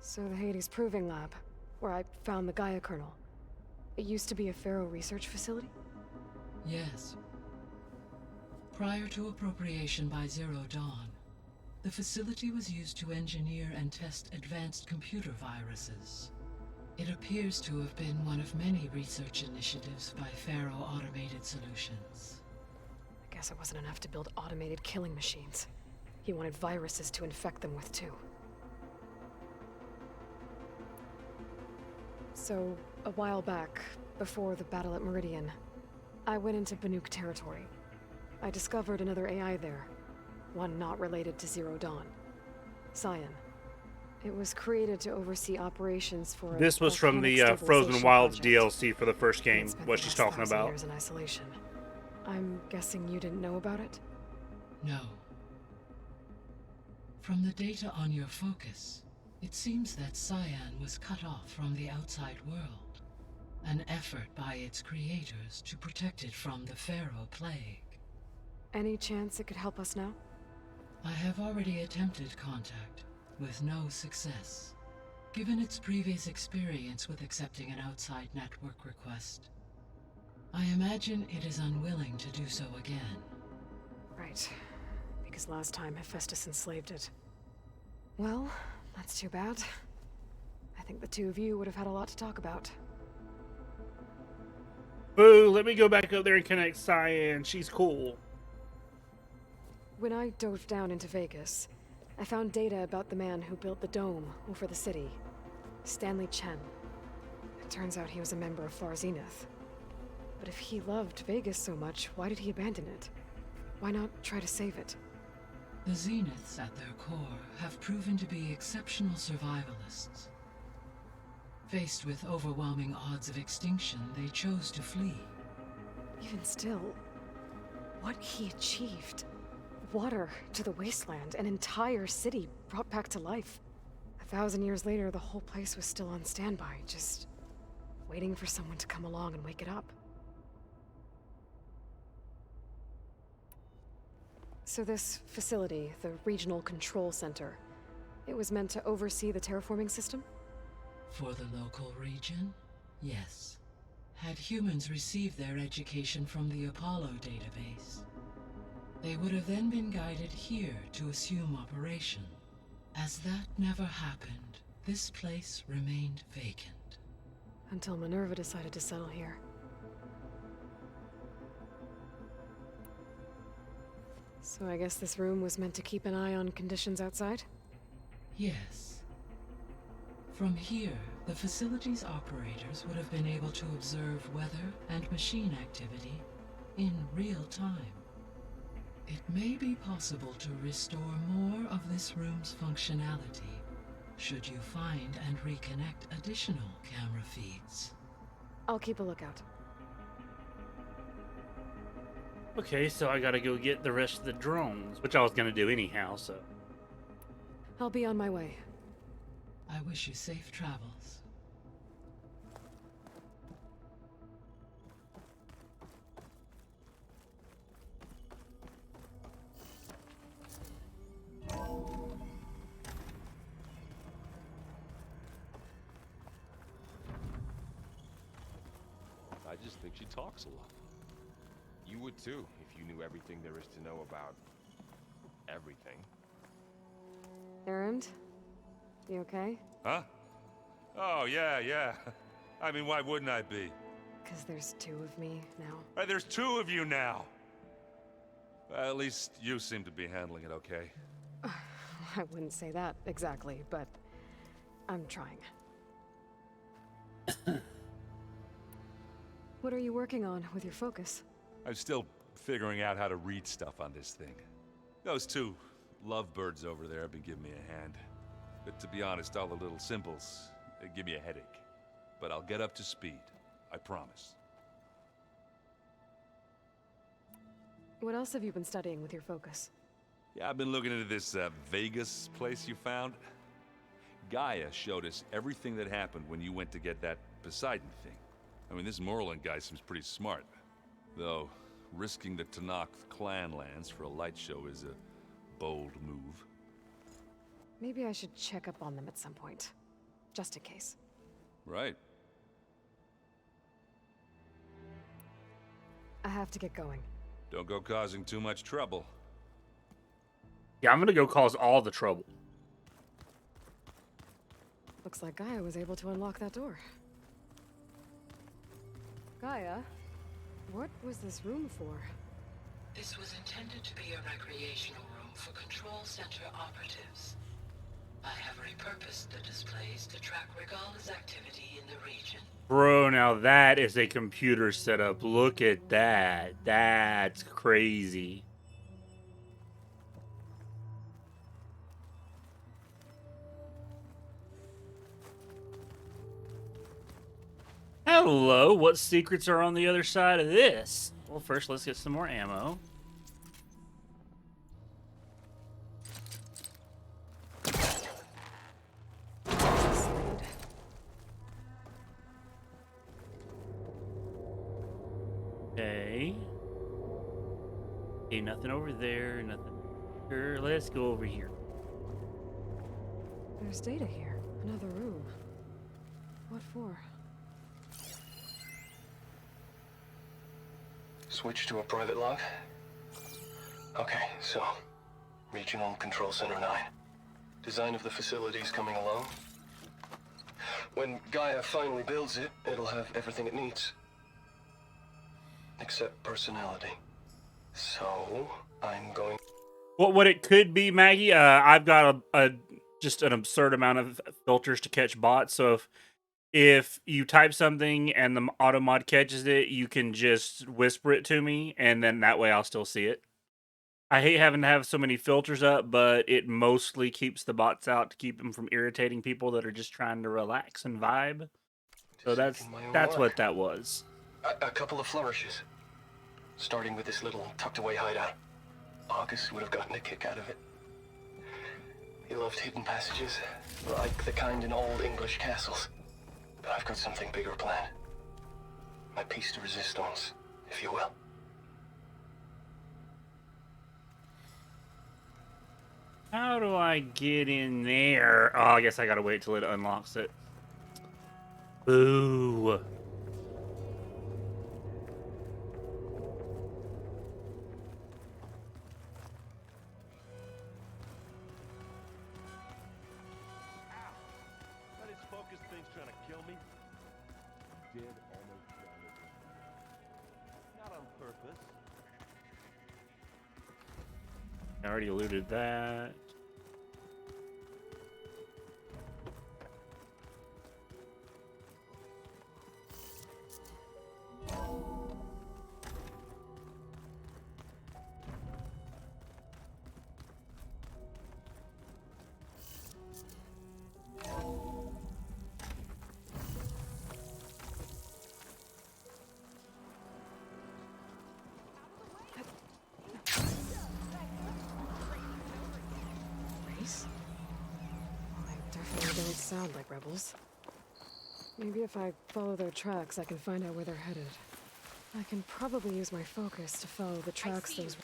So the Hades Proving Lab, where I found the Gaia kernel. It used to be a Pharaoh research facility? Yes. Prior to appropriation by Zero Dawn, the facility was used to engineer and test advanced computer viruses. It appears to have been one of many research initiatives by Pharaoh Automated Solutions. I guess it wasn't enough to build automated killing machines. He wanted viruses to infect them with, too. So, a while back, before the battle at Meridian, I went into Banuk territory. I discovered another AI there. One not related to Zero Dawn. Scion. It was created to oversee operations for a This was from the volcanic Frozen stabilization Wilds project. DLC for the first game, It spent what the she's last talking 1,000 about. years in isolation. I'm guessing you didn't know about it? No. From the data on your focus, it seems that Cyan was cut off from the outside world. An effort by its creators to protect it from the Pharaoh Plague. Any chance it could help us now? I have already attempted contact, with no success. Given its previous experience with accepting an outside network request, I imagine it is unwilling to do so again. Right. Because last time Hephaestus enslaved it. Well, that's too bad. I think the two of you would have had a lot to talk about. Boo, let me go back up there and connect Cyan. She's cool. When I dove down into Vegas, I found data about the man who built the dome over the city. Stanley Chen. It turns out he was a member of Far Zenith. But if he loved Vegas so much, why did he abandon it? Why not try to save it? The Zeniths at their core have proven to be exceptional survivalists. Faced with overwhelming odds of extinction, they chose to flee. Even still, what he achieved. Water to the wasteland, an entire city brought back to life. 1,000 years later, the whole place was still on standby, just waiting for someone to come along and wake it up. So this facility, the Regional Control Center, it was meant to oversee the terraforming system? For the local region, yes. Had humans received their education from the Apollo database, they would have then been guided here to assume operation. As that never happened, this place remained vacant. Until Minerva decided to settle here. So I guess this room was meant to keep an eye on conditions outside? Yes. From here, the facility's operators would have been able to observe weather and machine activity in real time. It may be possible to restore more of this room's functionality, should you find and reconnect additional camera feeds. I'll keep a lookout. Okay, so I gotta go get the rest of the drones, which I was gonna do anyhow, so. I'll be on my way. I wish you safe travels. I just think she talks a lot. You would too, if you knew everything there is to know about everything. Erend? You okay? Huh? Oh, yeah. I mean, why wouldn't I be? 'Cause there's two of me now. Hey, there's two of you now! Well, at least you seem to be handling it okay. I wouldn't say that exactly, but I'm trying. What are you working on with your focus? I'm still figuring out how to read stuff on this thing. Those two lovebirds over there have been giving me a hand. But to be honest, all the little symbols, they give me a headache. But I'll get up to speed. I promise. What else have you been studying with your focus? Yeah, I've been looking into this Vegas place you found. Gaia showed us everything that happened when you went to get that Poseidon thing. I mean, this Morlun guy seems pretty smart. Though, risking the Tenakth clan lands for a light show is a bold move. Maybe I should check up on them at some point. Just in case. Right. I have to get going. Don't go causing too much trouble. Yeah, I'm gonna go cause all the trouble. Looks like Gaia was able to unlock that door. Gaia? What was this room for? This was intended to be a recreational room for Control Center operatives. I have repurposed the displays to track Regala's activity in the region. Bro, now that is a computer setup. Look at that. That's crazy. Hello, what secrets are on the other side of this? Well, first let's get some more ammo. Okay, nothing over there, nothing. Sure, let's go over here. There's data here. Another room. What for? Switch to a private log? Okay, so... Regional Control Center 9. Design of the facility's coming along. When Gaia finally builds it, it'll have everything it needs. Except personality. So, I'm going... What it could be, Maggie, I've got a just an absurd amount of filters to catch bots, so if you type something and the automod catches it, you can just whisper it to me, and then that way I'll still see it. I hate having to have so many filters up, but it mostly keeps the bots out to keep them from irritating people that are just trying to relax and vibe. So that's what that was. A couple of flourishes. Starting with this little tucked-away hideout. August would have gotten a kick out of it. He loved hidden passages, like the kind in old English castles. But I've got something bigger planned. My piece de resistance, if you will. How do I get in there? Oh, I guess I gotta wait till it unlocks it. Boo. I already looted that. Sound like rebels. Maybe if I follow their tracks, I can find out where they're headed. I can probably use my focus to follow the tracks those...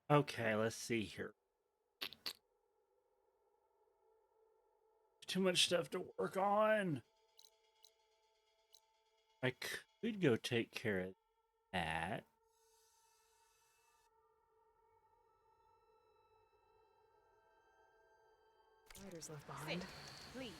Okay, let's see here. Too much stuff to work on. I could go take care of that. Left behind. Please.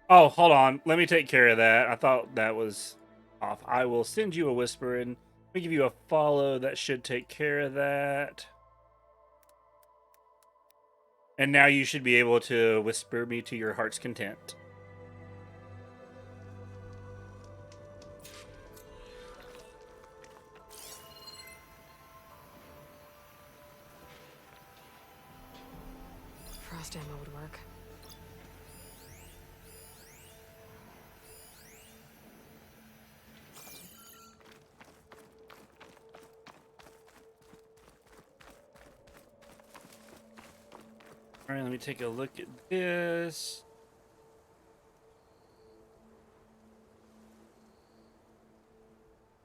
Oh, hold on. Let me take care of that. I thought that was off. I will send you a whisper and let me give you a follow. That should take care of that. And now you should be able to whisper me to your heart's content. Frost ammo would work. All right, let me take a look at this.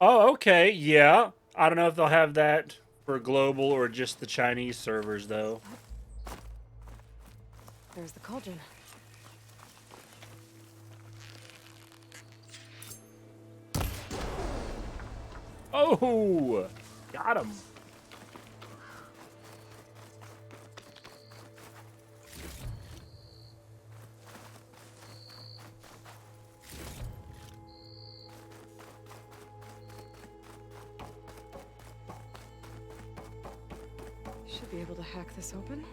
Oh, okay, yeah. I don't know if they'll have that for global or just the Chinese servers, though. There's the cauldron. Oh! Got him. Should be able to hack this open.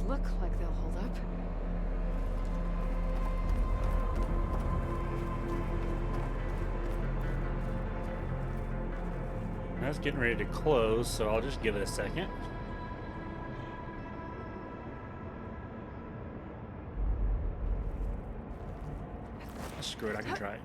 Look like they'll hold up. That's getting ready to close, so I'll just give it a second. Screw it, I can try it.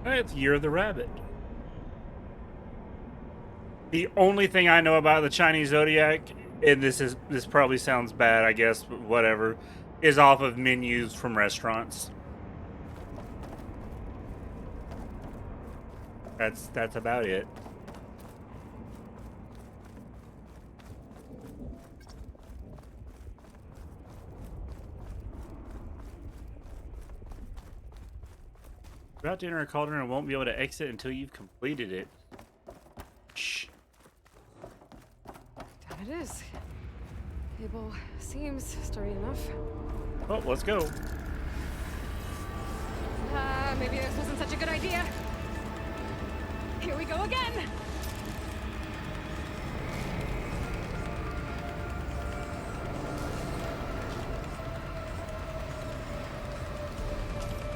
It's Year of the Rabbit. The only thing I know about the Chinese Zodiac, and this probably sounds bad, I guess, but whatever, is off of menus from restaurants. That's about it. About to enter a cauldron and won't be able to exit until you've completed it. Shh. Down it is. Cable seems sturdy enough. Well, let's go. Maybe this wasn't such a good idea. Here we go again!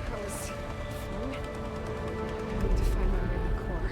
That was fun. I need to find my way to the core.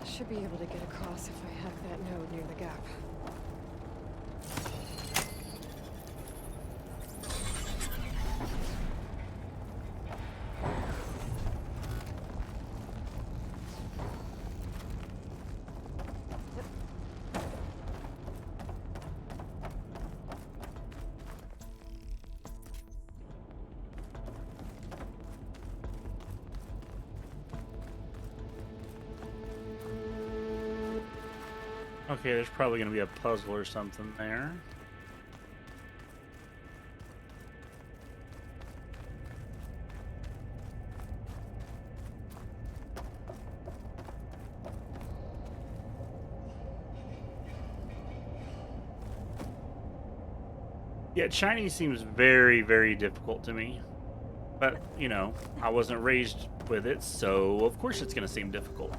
Should be able to get across if I have that node near the gap. Okay, there's probably going to be a puzzle or something there. Yeah, Chinese seems very, very difficult to me. But, you know, I wasn't raised with it, so of course it's going to seem difficult.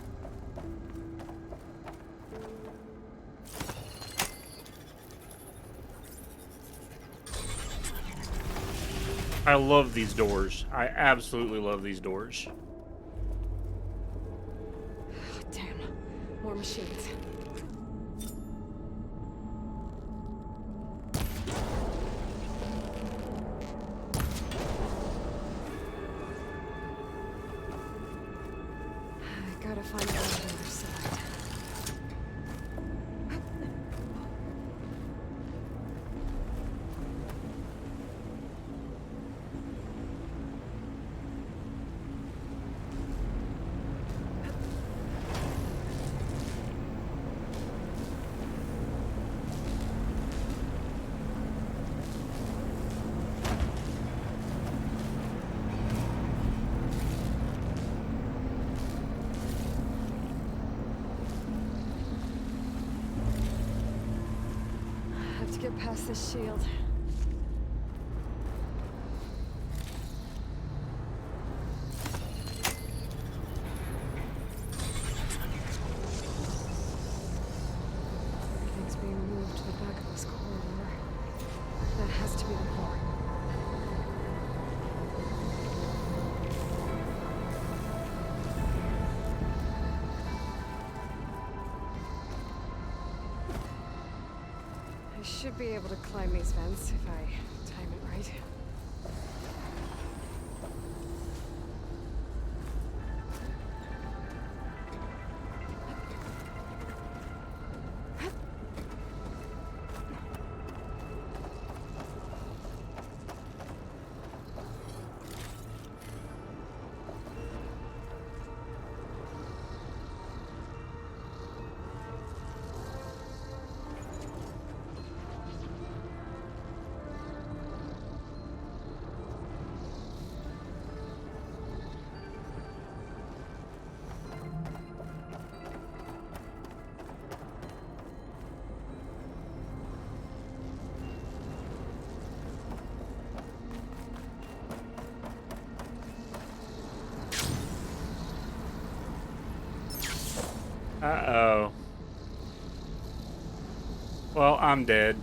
I love these doors. I absolutely love these doors. Damn. More machines. I gotta find out on the other side. get past this shield. Everything's being moved to the back of this corridor. That has to be the core. I should be able to climb these vents if I time it right. Uh-oh. Well, I'm dead.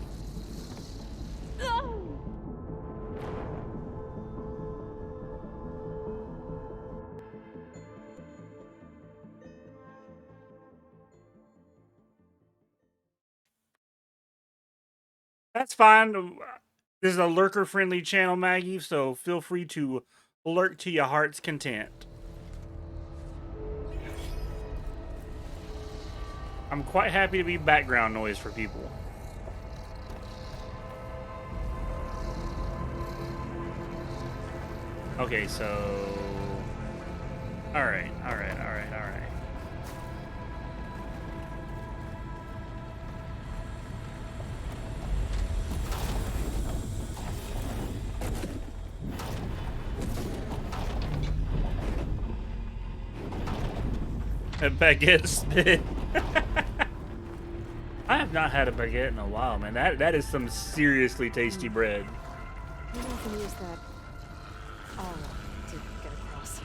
That's fine. This is a lurker-friendly channel, Maggie, so feel free to lurk to your heart's content. I'm quite happy to be background noise for people. Okay, so... Alright. A baguette spit. I have not had a baguette in a while, man. That is some seriously tasty bread. Maybe I can use that aura to get across.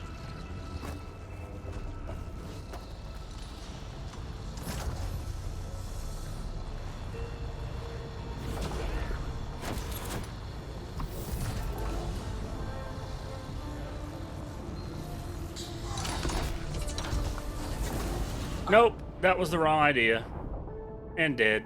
Nope, that was the wrong idea. And dead.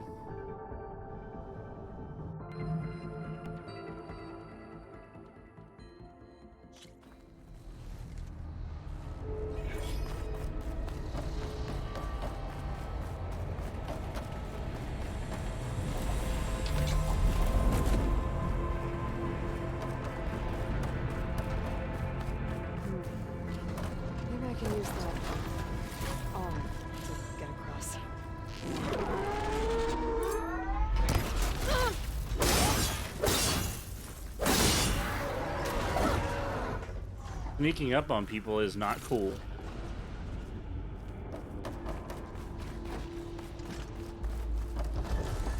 Maybe I can use that aura to get across. Sneaking up on people is not cool.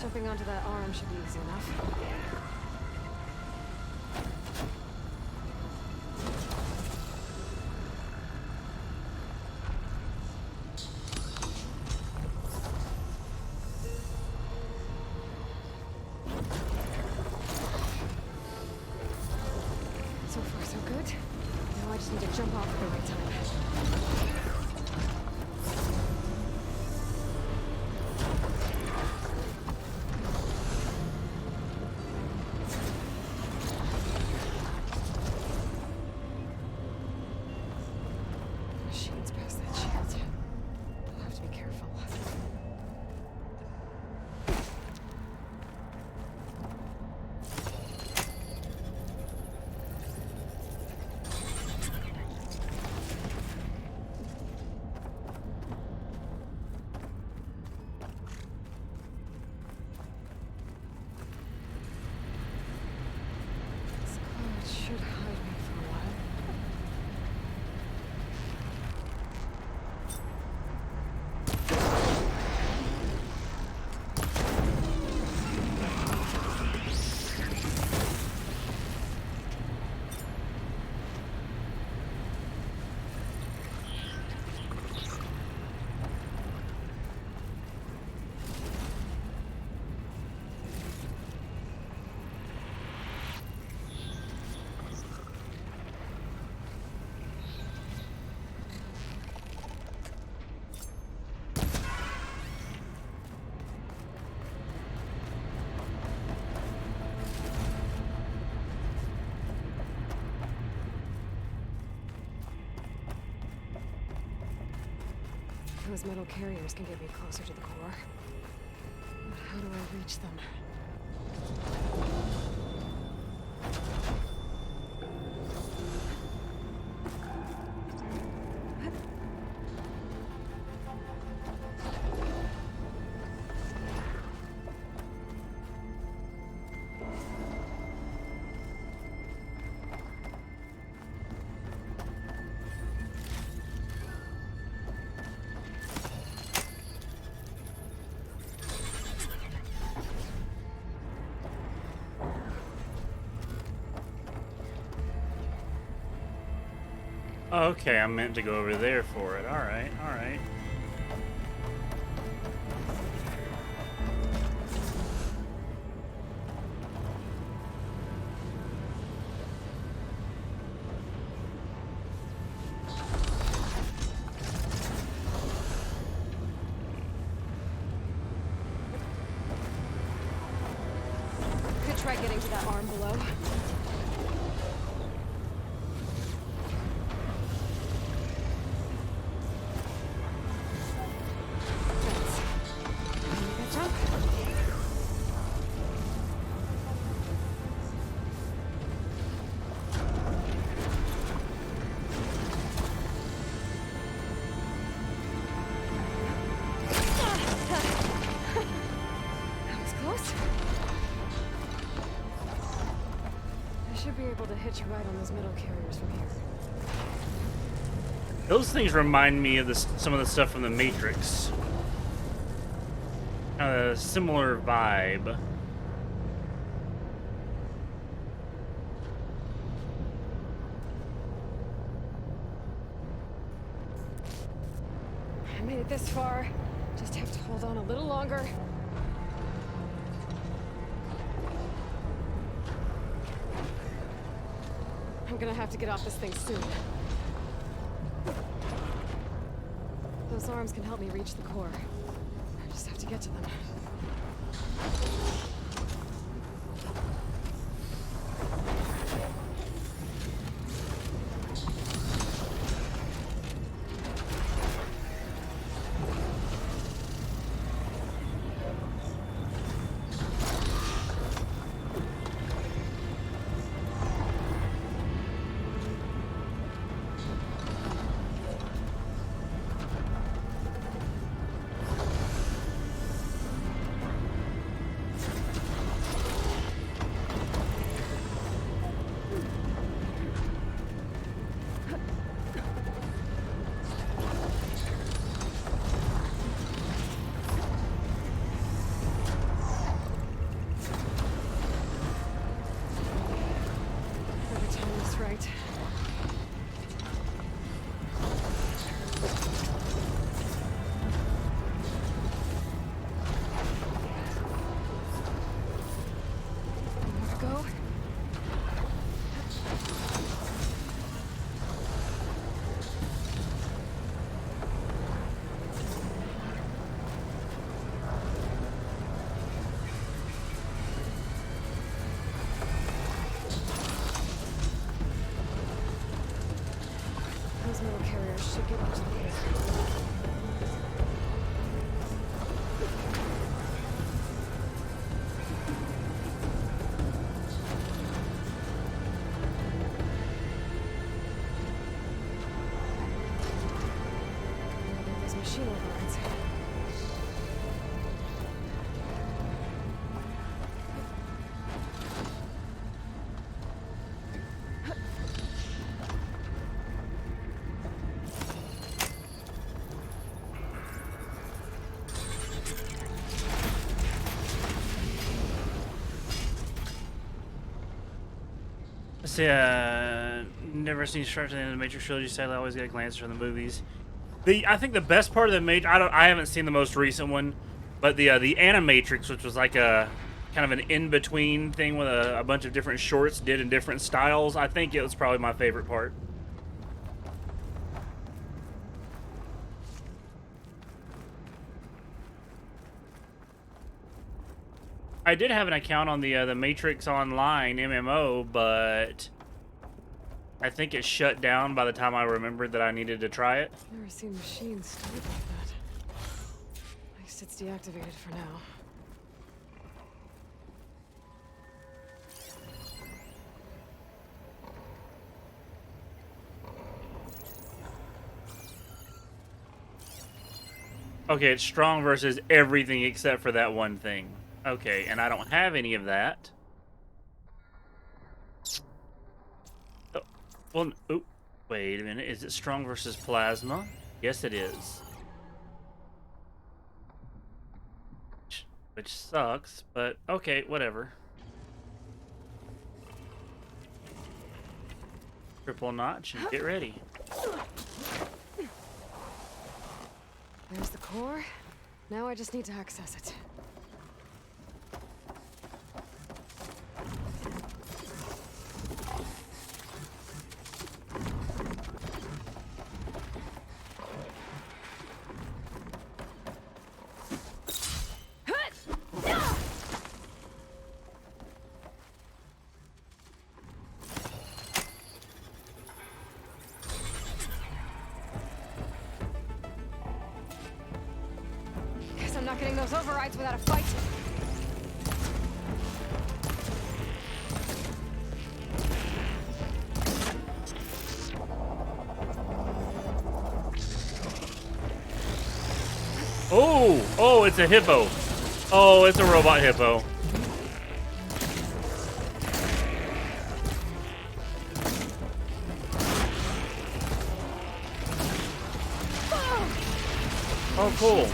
Jumping onto that arm should be easy enough. So far, so good. Now I just need to jump off at the right time. Machines past that shield. I'll have to be careful. This cloud should hide me for a while. Those metal carriers can get me closer to the core. But how do I reach them? Okay, I meant to go over there for it. Alright, alright. Could try getting to that arm below. Be able to hit you right on those metal carriers from here. Those things remind me of some of the stuff from the Matrix. A similar vibe. I made it this far. Just have to hold on a little longer. I'm gonna have to get off this thing soon. Those arms can help me reach the core. I just have to get to them. Right. Go. Those metal carriers should get into the core. Those machine overrides. See, never seen Shark Tank in the Matrix trilogy. Sadly, I always get a glance from the movies. I think the best part of the Matrix, I haven't seen the most recent one, but the Animatrix, which was like a kind of an in-between thing with a bunch of different shorts did in different styles. I think it was probably my favorite part. I did have an account on the Matrix Online MMO, but I think it shut down by the time I remembered that I needed to try it. Never seen machines started like that. Guess it's deactivated for now. Okay, it's strong versus everything except for that one thing. Okay, and I don't have any of that. Oh, well, oh, wait a minute. Is it strong versus plasma? Yes, it is. Which sucks, but okay, whatever. Triple notch and get ready. There's the core. Now I just need to access it. I'm not getting those overrides without a fight. Oh, it's a hippo. Oh, it's a robot hippo. Oh, cool.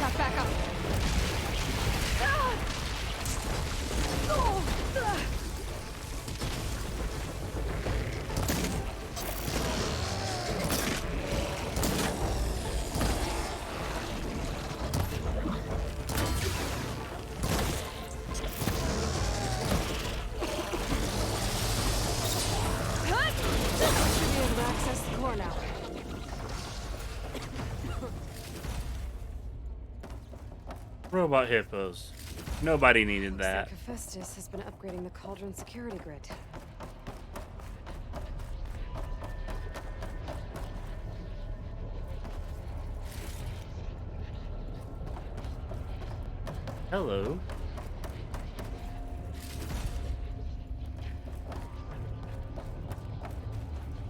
Robot hippos. Nobody needed that. Looks like Hephaestus has been upgrading the Cauldron security grid. Hello.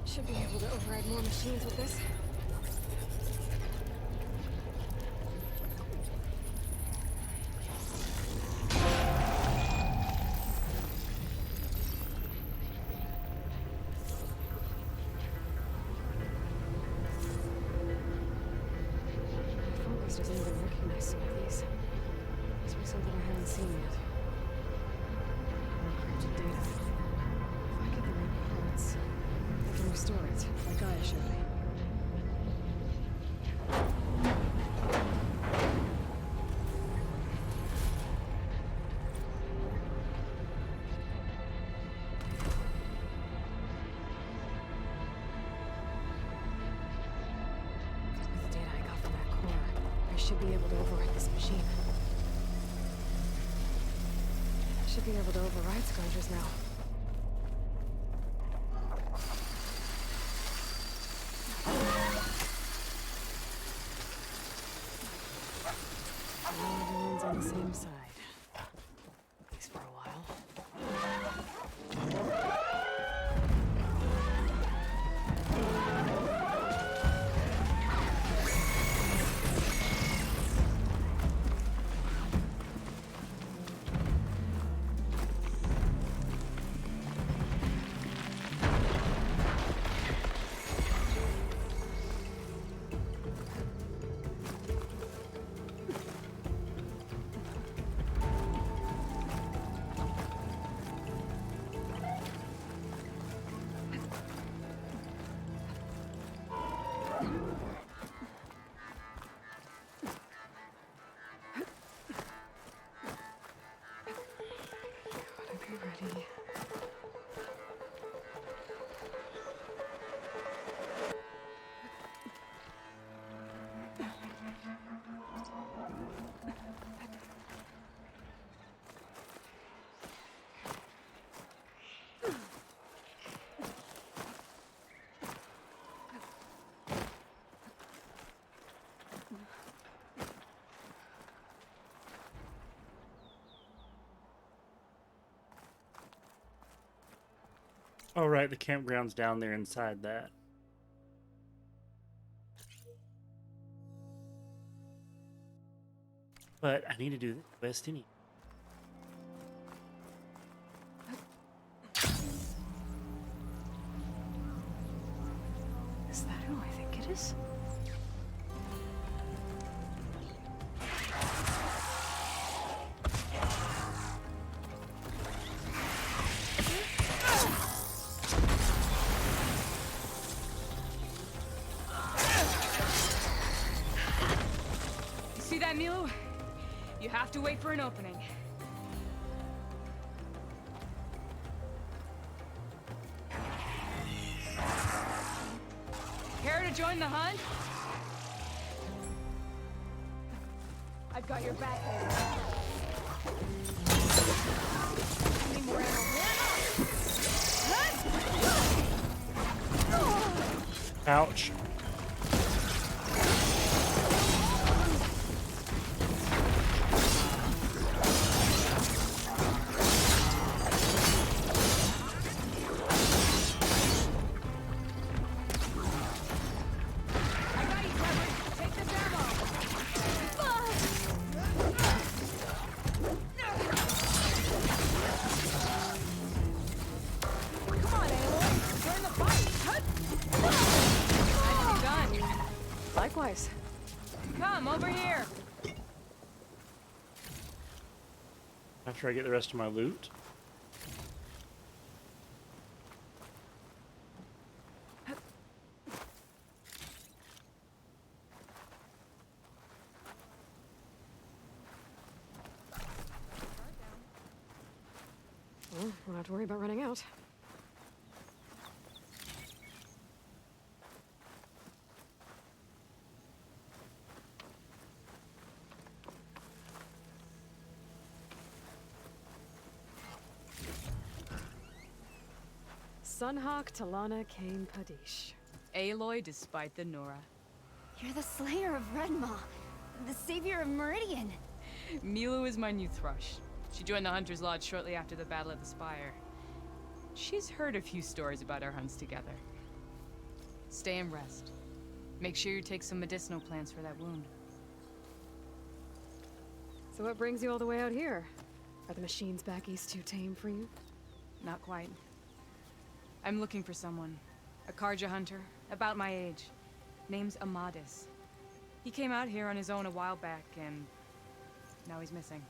Should be able to override more machines with this. Doesn't even recognize some of these. Must be something I haven't seen yet. Encrypted data. If I get the right parts, I can restore it, like Gaia showed me. Should be able to override this machine. I should be able to override Scourgers now. Everyone's on the same side. At least for a while. Oh, right, the campground's down there inside that. But I need to do the quest anyway. Is that who I think it is? You see that, Milu? You have to wait for an opening. Care to join the hunt? I've got your back. Need more ammo. Ouch. Likewise. Come over here. After I get the rest of my loot. Well, won't have to worry about running out. Sunhawk Talana Kane Padish. Aloy despite the Nora. You're the slayer of Redmaw, the savior of Meridian. Milu is my new thrush. She joined the Hunter's Lodge shortly after the Battle of the Spire. She's heard a few stories about our hunts together. Stay and rest. Make sure you take some medicinal plants for that wound. So what brings you all the way out here? Are the machines back east too tame for you? Not quite. I'm looking for someone. A Karja hunter, about my age. Name's Amadis. He came out here on his own a while back, and now he's missing.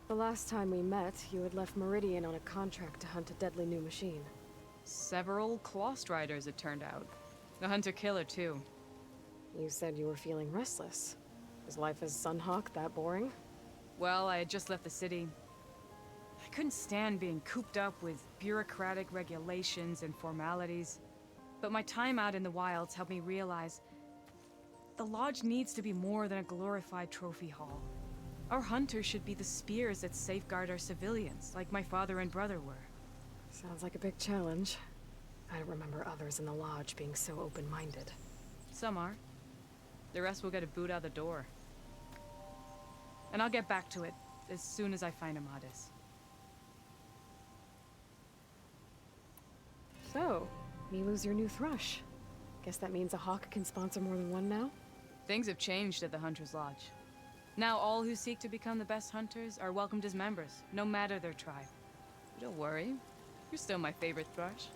The last time we met, you had left Meridian on a contract to hunt a deadly new machine. Several Clawstriders, it turned out. The hunter-killer, too. You said you were feeling restless. Was life as Sunhawk that boring? Well, I had just left the city. I couldn't stand being cooped up with bureaucratic regulations and formalities. But my time out in the wilds helped me realize the Lodge needs to be more than a glorified trophy hall. Our hunters should be the spears that safeguard our civilians, like my father and brother were. Sounds like a big challenge. I don't remember others in the Lodge being so open-minded. Some are. The rest will get a boot out the door. And I'll get back to it as soon as I find Amadis. So, Milu's your new thrush. Guess that means a hawk can sponsor more than one now? Things have changed at the Hunter's Lodge. Now all who seek to become the best hunters are welcomed as members, no matter their tribe. But don't worry, you're still my favorite thrush.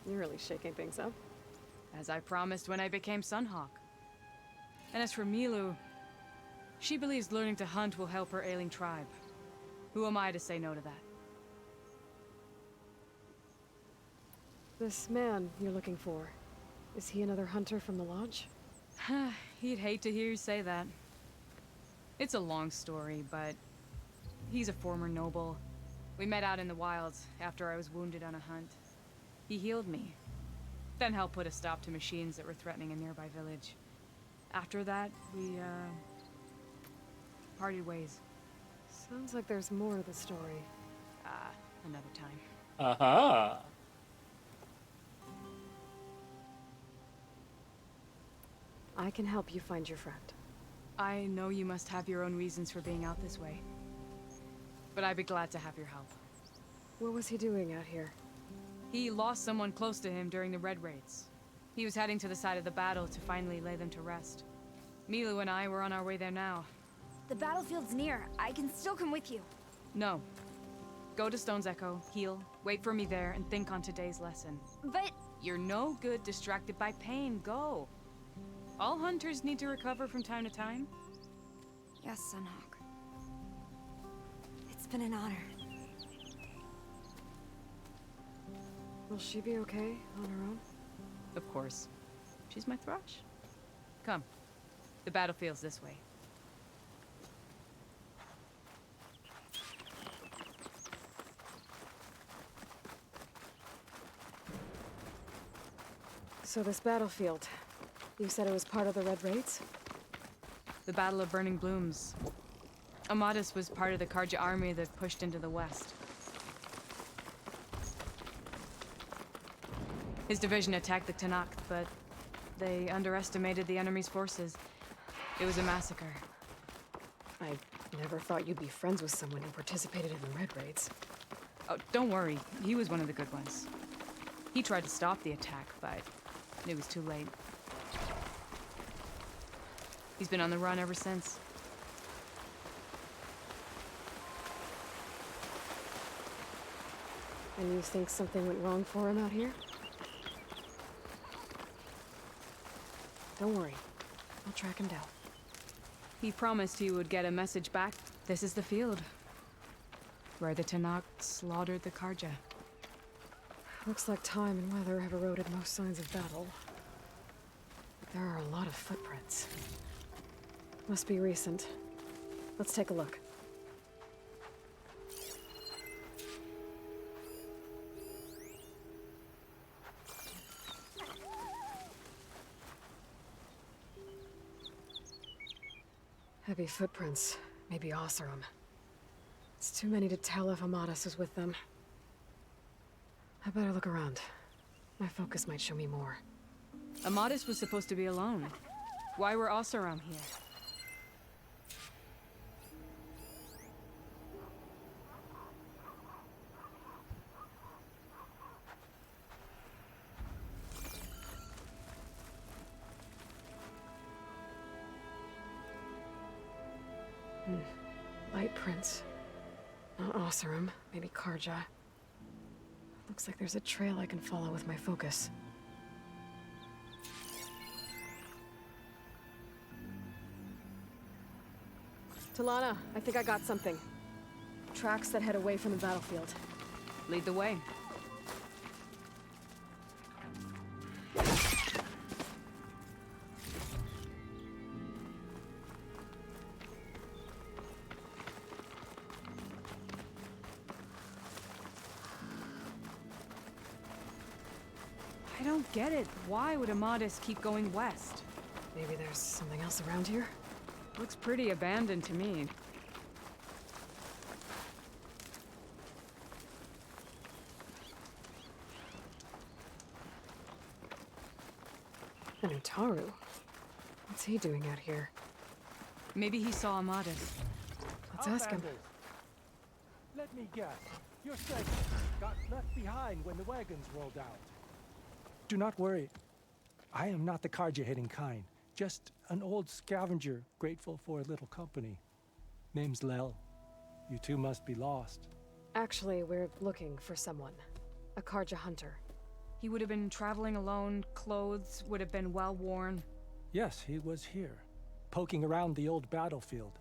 You're really shaking things up. As I promised when I became Sunhawk. And as for Milu, she believes learning to hunt will help her ailing tribe. Who am I to say no to that? This man you're looking for, is he another hunter from the Lodge? He'd hate to hear you say that. It's a long story, but he's a former noble. We met out in the wilds after I was wounded on a hunt. He healed me, then helped put a stop to machines that were threatening a nearby village. After that, we, parted ways. Sounds like there's more to the story. Another time. Aha! I can help you find your friend. I know you must have your own reasons for being out this way. but I'd be glad to have your help. What was he doing out here? He lost someone close to him during the Red Raids. He was heading to the side of the battle to finally lay them to rest. Milu and I were on our way there now. The battlefield's near. I can still come with you. No. Go to Stone's Echo, heal, wait for me there, and think on today's lesson. But... You're no good distracted by pain. Go. All hunters need to recover from time to time. Yes, Sunhawk. It's been an honor. Will she be okay on her own? Of course. She's my thrush. Come. The battlefield's this way. So this battlefield, you said it was part of the Red Raids? The Battle of Burning Blooms. Amatus was part of the Karja army that pushed into the west. His division attacked the Tenakth, but they underestimated the enemy's forces. It was a massacre. I never thought you'd be friends with someone who participated in the Red Raids. Oh, don't worry. He was one of the good ones. He tried to stop the attack, but it was too late. He's been on the run ever since. And you think something went wrong for him out here? Don't worry. I'll track him down. He promised he would get a message back. This is the field. Where the Tenakth slaughtered the Karja. Looks like time and weather have eroded most signs of battle. There are a lot of footprints. Must be recent. Let's take a look. Heavy footprints. Maybe Oseram. It's too many to tell if Amatus is with them. I better look around. My focus might show me more. Amatus was supposed to be alone. Why were Oseram here? Light prints. Not Oseram, maybe Karja. Looks like there's a trail I can follow with my focus. Talana, I think I got something. Tracks that head away from the battlefield. Lead the way. I don't get it. Why would Amatus keep going west? Maybe there's something else around here? Looks pretty abandoned to me. And Utaru. What's he doing out here? Maybe he saw Amatus. Let's ask him. Outlanders, let me guess. Your segment got left behind when the wagons rolled out. Do not worry. I am not the Karja-hating kind. Just an old scavenger grateful for a little company. Name's Lel. You two must be lost. Actually, we're looking for someone. A Karja hunter. He would have been traveling alone, clothes would have been well worn. Yes, he was here, poking around the old battlefield.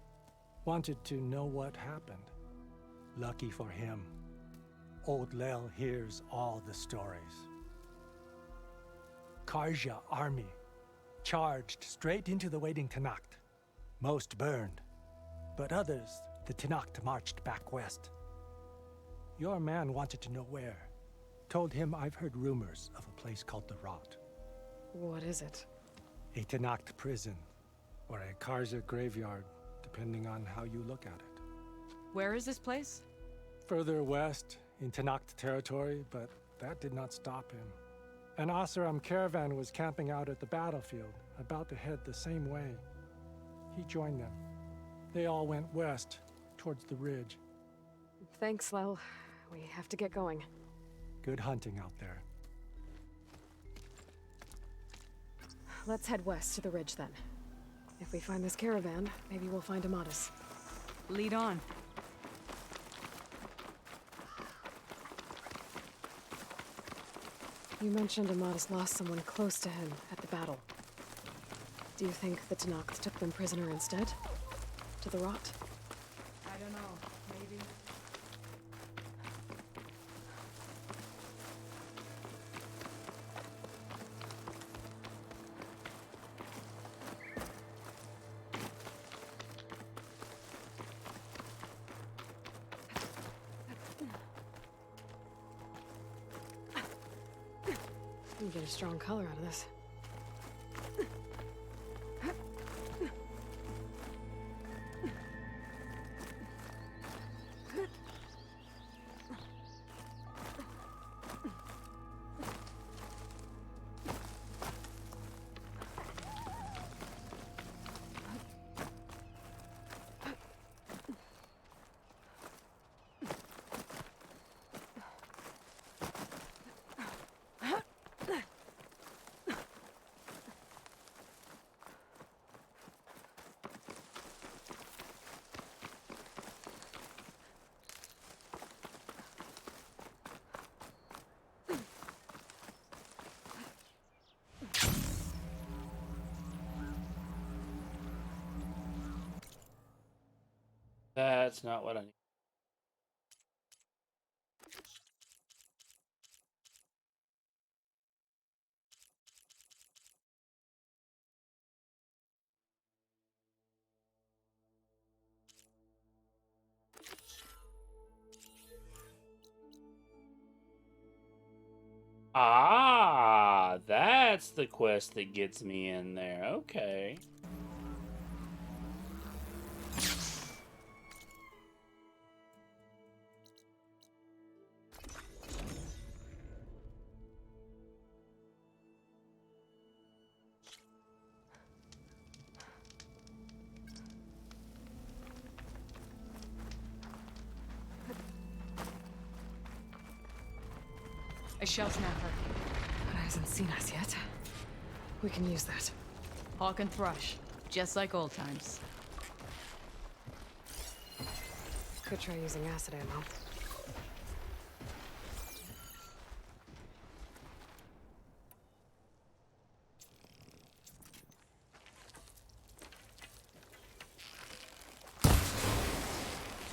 Wanted to know what happened. Lucky for him, old Lel hears all the stories. Karja army charged straight into the waiting Tenakth. Most burned, but others, the Tenakth marched back west. Your man wanted to know where. Told him I've heard rumors of a place called the Rot. What is it? A Tenakth prison, or a Karja graveyard, depending on how you look at it. Where is this place? Further west, in Tenakth territory, but that did not stop him. An Oseram caravan was camping out at the battlefield, about to head the same way. He joined them. They all went west, towards the ridge. Thanks, Lel. We have to get going. Good hunting out there. Let's head west to the ridge then. If we find this caravan, maybe we'll find Amatus. Lead on. You mentioned Amatus lost someone close to him at the battle. Do you think the Tenakth took them prisoner instead? To the rot? I don't know. Maybe. You get a strong color out of this. That's not what I need. Ah, that's the quest that gets me in there. Okay. A shell snapper. It hasn't seen us yet. We can use that. Hawk and Thrush. Just like old times. Could try using acid ammo.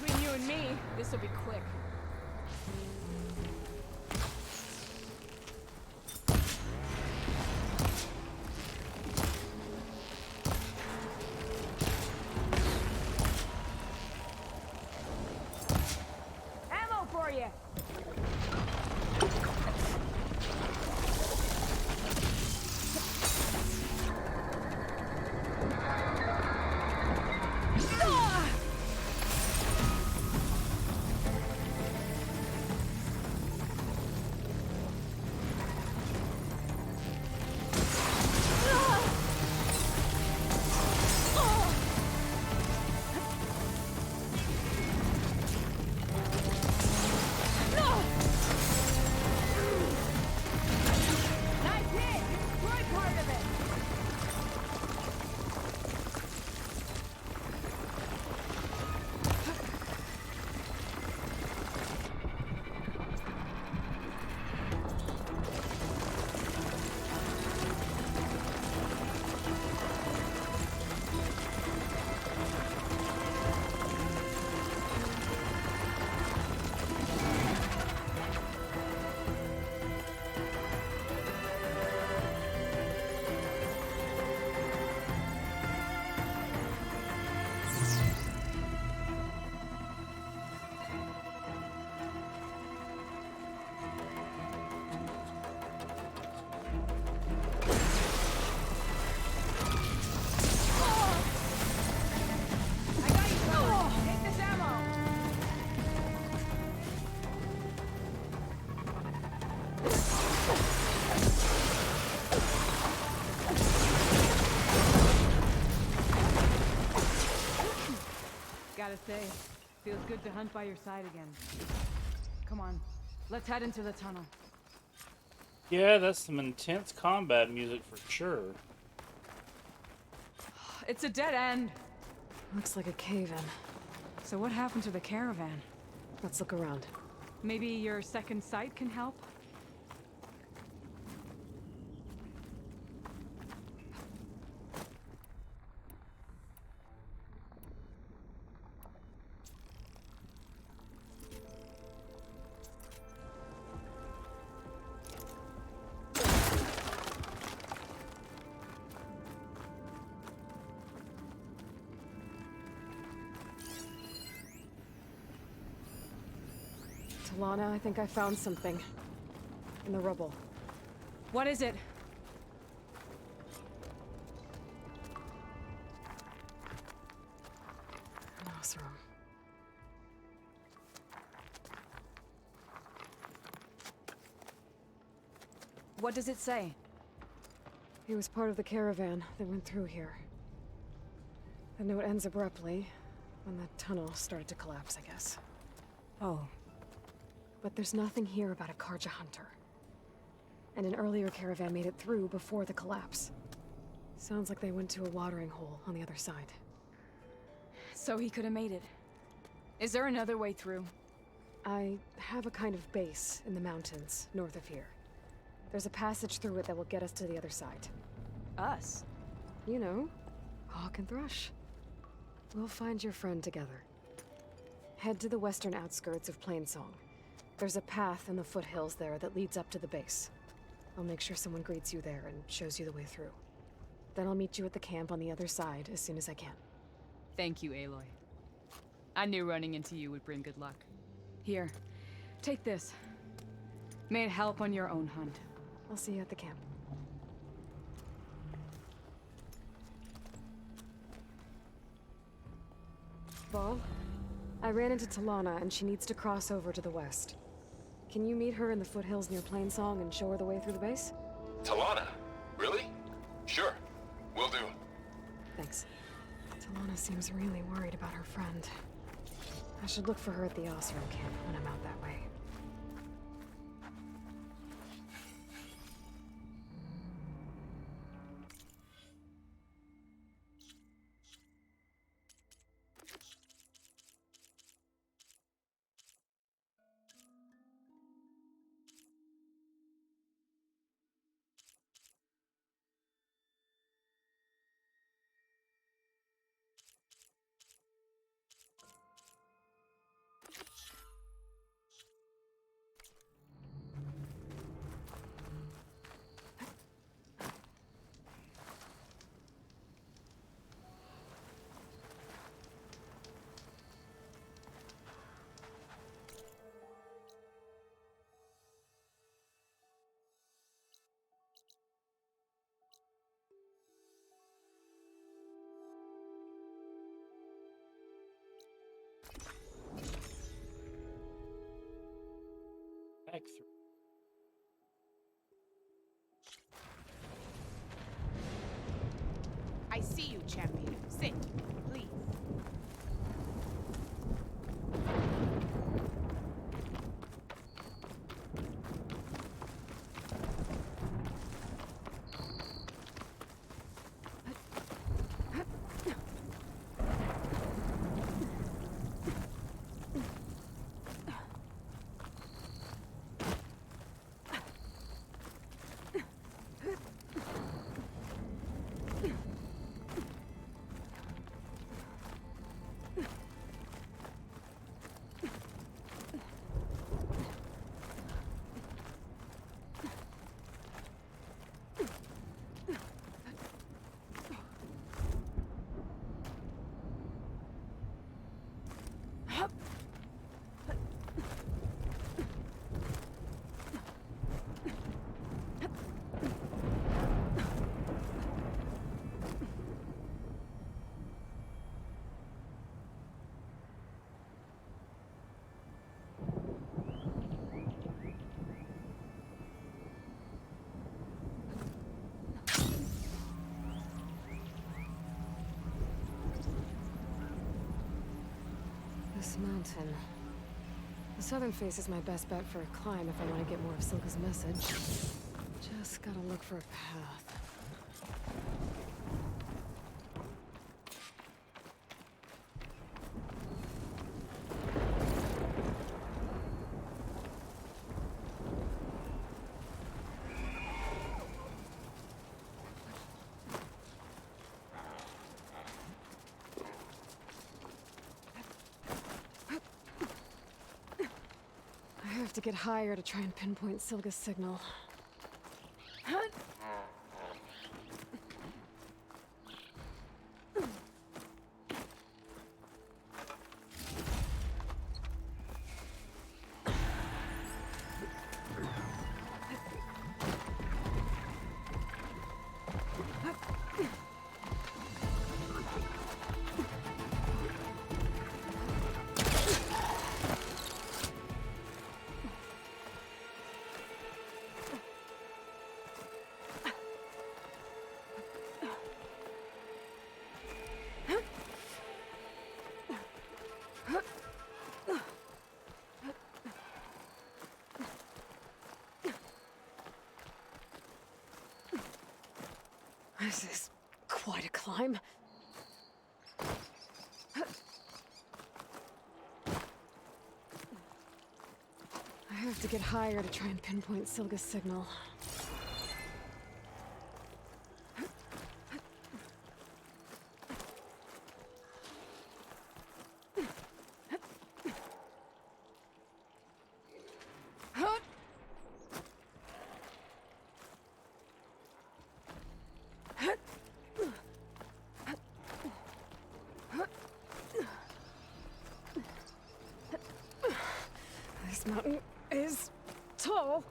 Between you and me, this will be quick. Ammo for you! Nice hit! Destroy part of it! I got you covered. Take this ammo. Gotta say, Feels good to hunt by your side again. Come on, let's head into the tunnel. Yeah, that's some intense combat music for sure. It's a dead end. Looks like a cave-in. So what happened to the caravan? Let's look around. Maybe your second sight can help? Talana, I think I found something. In the rubble. What is it? An Oseram. What does it say? He was part of the caravan that went through here. The note ends abruptly, when the tunnel started to collapse, I guess. Oh. But there's nothing here about a Karja hunter. And an earlier caravan made it through before the collapse. Sounds like they went to a watering hole on the other side. So he could have made it. Is there another way through? I have a kind of base in the mountains, north of here. There's a passage through it that will get us to the other side. Us? You know, Hawk and Thrush. We'll find your friend together. Head to the western outskirts of Plainsong. There's a path in the foothills there that leads up to the base. I'll make sure someone greets you there and shows you the way through. Then I'll meet you at the camp on the other side as soon as I can. Thank you, Aloy. I knew running into you would bring good luck. Here, take this. May it help on your own hunt. I'll see you at the camp. Vol, I ran into Talana and she needs to cross over to the west. Can you meet her in the foothills near Plainsong and show her the way through the base? Talana? Really? Sure. Will do. Thanks. Talana seems really worried about her friend. I should look for her at the Oseram camp when I'm out that way. Back through. I see you, champion. Sit, please. Silga's mountain. The southern face is my best bet for a climb if I want to get more of Silga's message. Just gotta look for a path. I have to get higher to try and pinpoint Silga's signal. This is quite a climb. I have to get higher to try and pinpoint Silga's signal. This mountain is tall.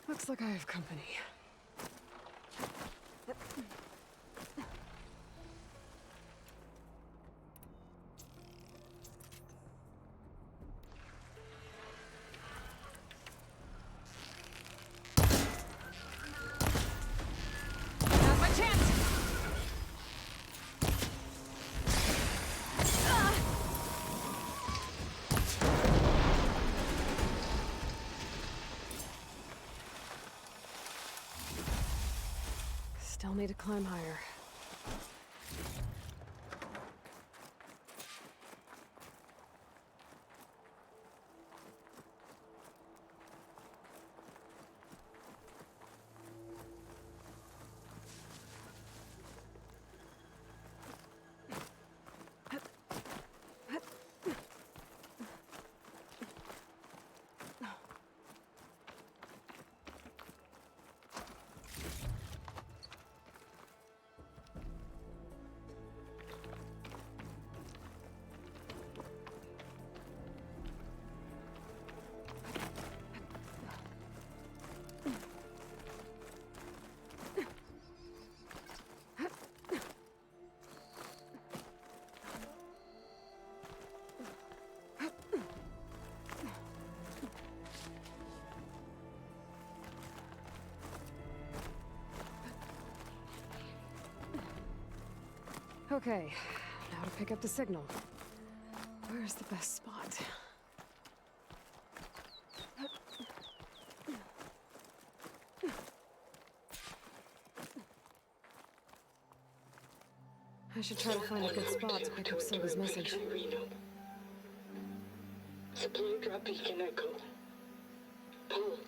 Looks like I have company. Now's my chance! Still need to climb higher. Okay, now to pick up the signal. Where's the best spot? I should try to find a good spot to pick up Silga's message. Supply drop beacon echo. Paul,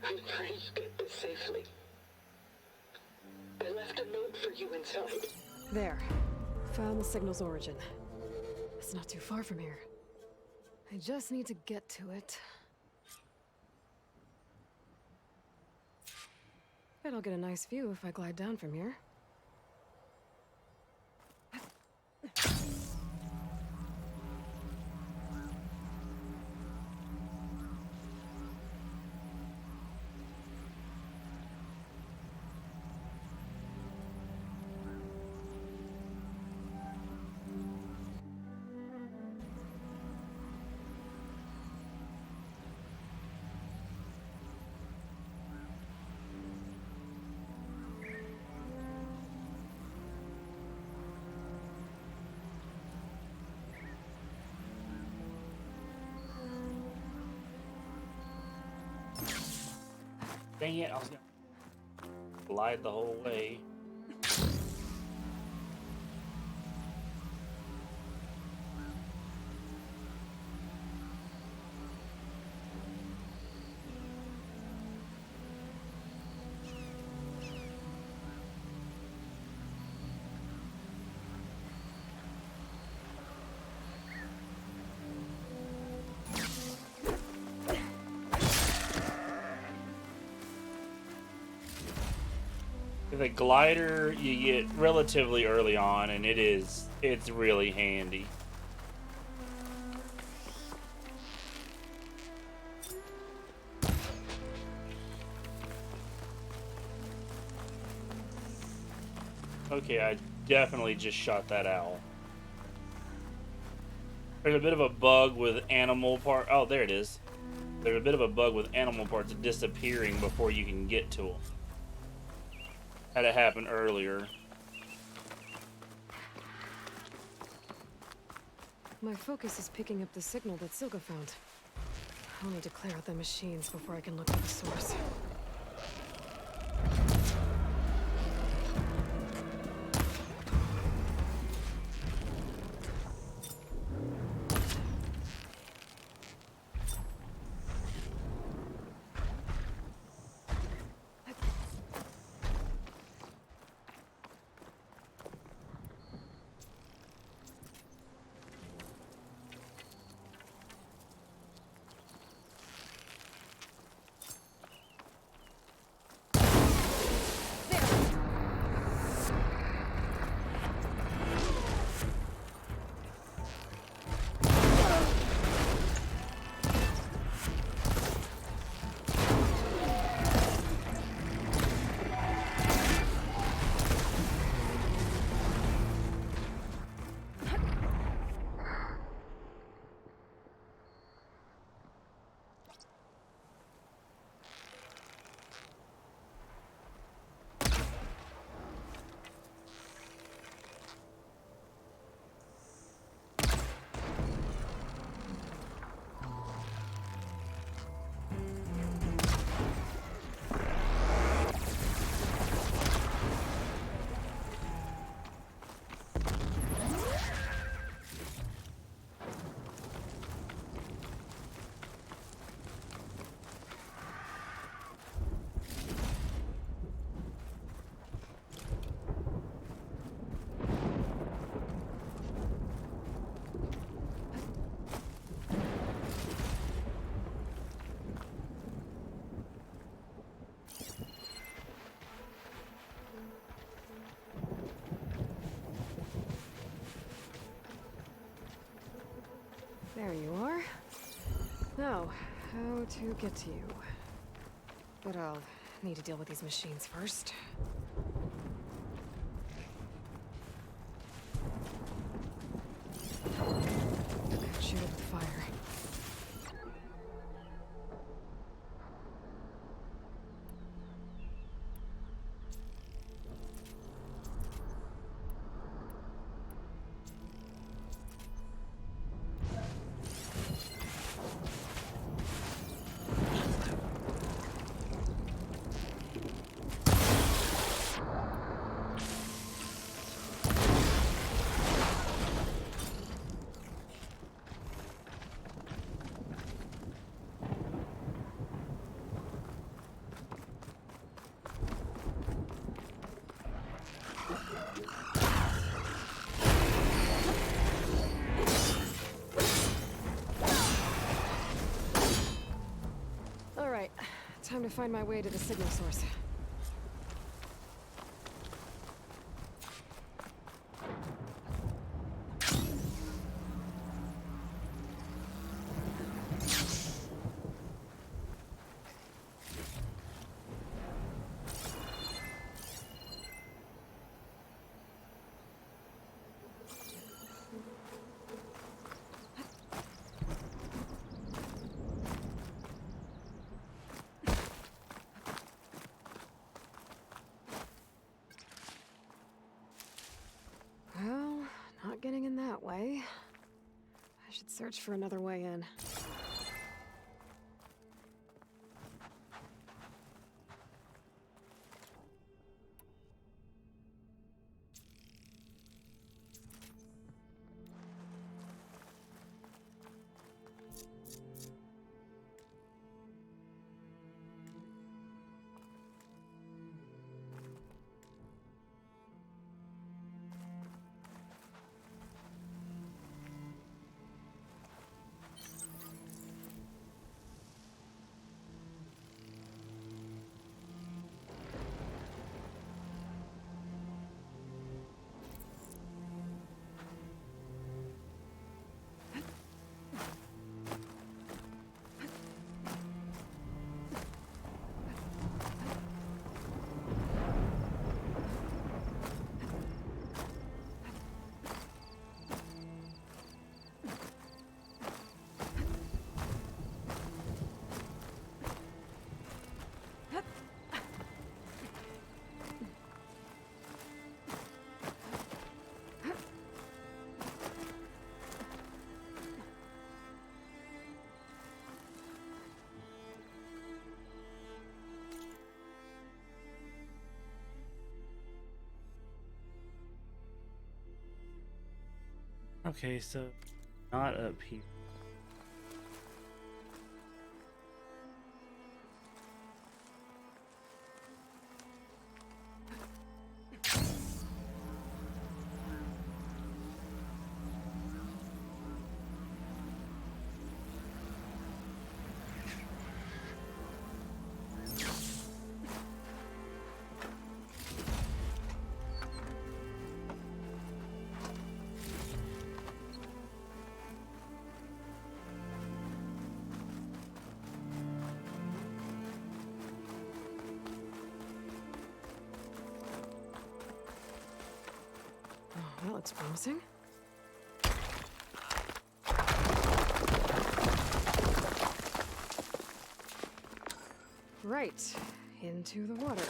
I'm trying to get this safely. I left a note for you inside. There. Found the signal's origin. It's not too far from here. I just need to get to it. Bet I'll get a nice view if I glide down from here. Dang it, I was gonna glide the whole way. The glider you get relatively early on, and it's really handy. Okay, I definitely just shot that owl. There's a bit of a bug with animal part. Oh, there it is. There's a bit of a bug with animal parts disappearing before you can get to them. Had it happen earlier. My focus is picking up the signal that Silga found. I'll need to clear out the machines before I can look for the source. There you are. Now, how to get to you. But I'll need to deal with these machines first. Shoot it with fire. Time to find my way to the signal source. Getting in that way. I should search for another way in. Okay, so not up here. Oh, that looks promising. Right, into the water.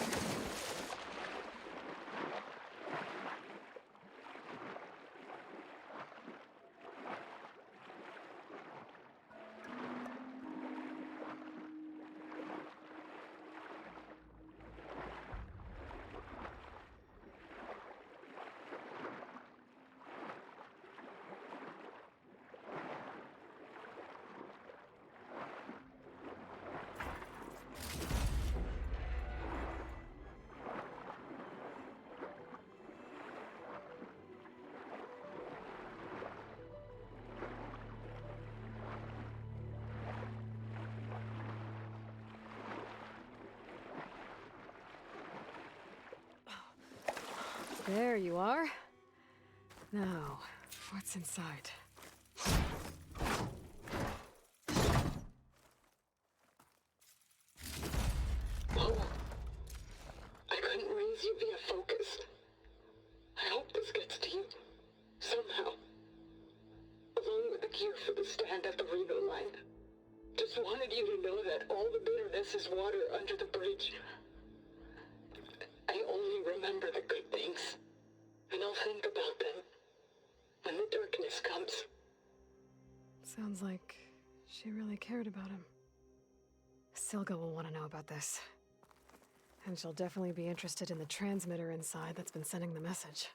There you are. Now, what's inside? Oh, I couldn't raise you via focus. I hope this gets to you, somehow. Along with the gear for the stand at the Reno line. Just wanted you to know that all the bitterness is water under the bridge. I only remember the good things, and I'll think about them when the darkness comes. Sounds like she really cared about him. Silga will want to know about this. And she'll definitely be interested in the transmitter inside that's been sending the message.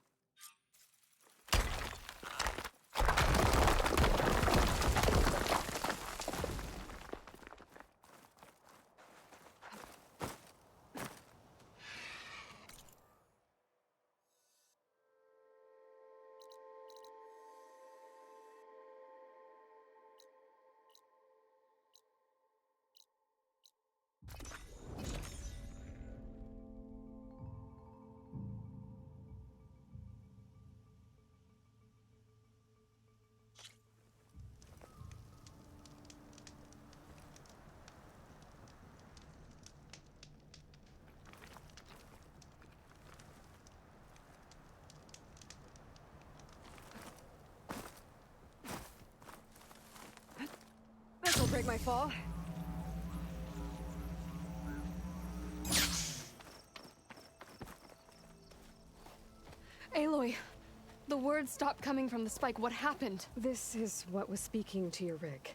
This'll break my fall. Aloy, the words stopped coming from the spike. What happened? This is what was speaking to your rig.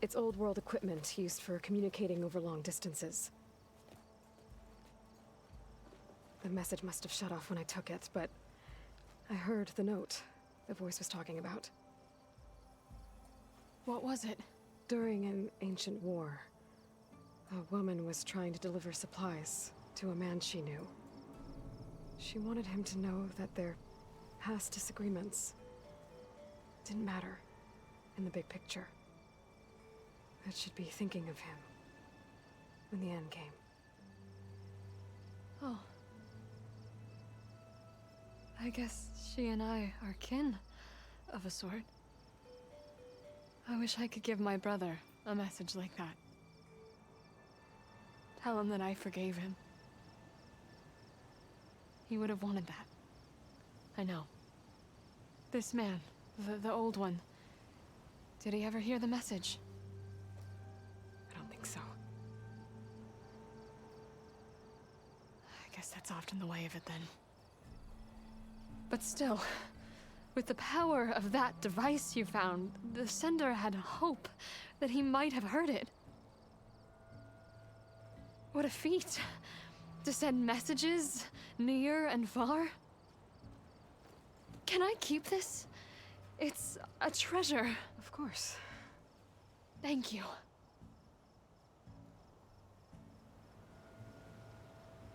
It's old world equipment used for communicating over long distances. The message must have shut off when I took it, but I heard the note the voice was talking about. What was it? During an ancient war, a woman was trying to deliver supplies to a man she knew. She wanted him to know that their past disagreements didn't matter in the big picture. That she'd be thinking of him when the end came. Oh. I guess she and I are kin, of a sort. I wish I could give my brother a message like that. Tell him that I forgave him. He would have wanted that. I know. This man, the old one, did he ever hear the message? I don't think so. I guess that's often the way of it then. But still, with the power of that device you found, the sender had hope that he might have heard it. What a feat! To send messages near and far. Can I keep this? It's a treasure. Of course. Thank you.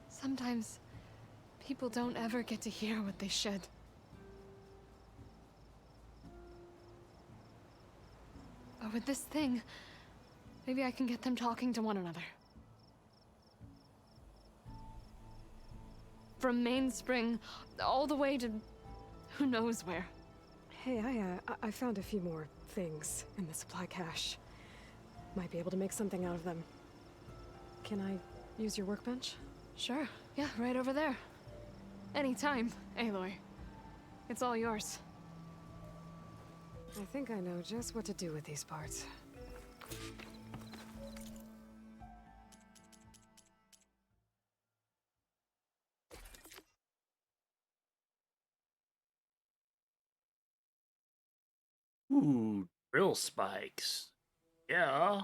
Sometimes people don't ever get to hear what they should. But with this thing, maybe I can get them talking to one another. From Mainspring all the way to who knows where. Hey, I found a few more things in the supply cache. Might be able to make something out of them. Can I use your workbench? Sure. Yeah, right over there. Anytime, Aloy. It's all yours. I think I know just what to do with these parts. Ooh, drill spikes. Yeah.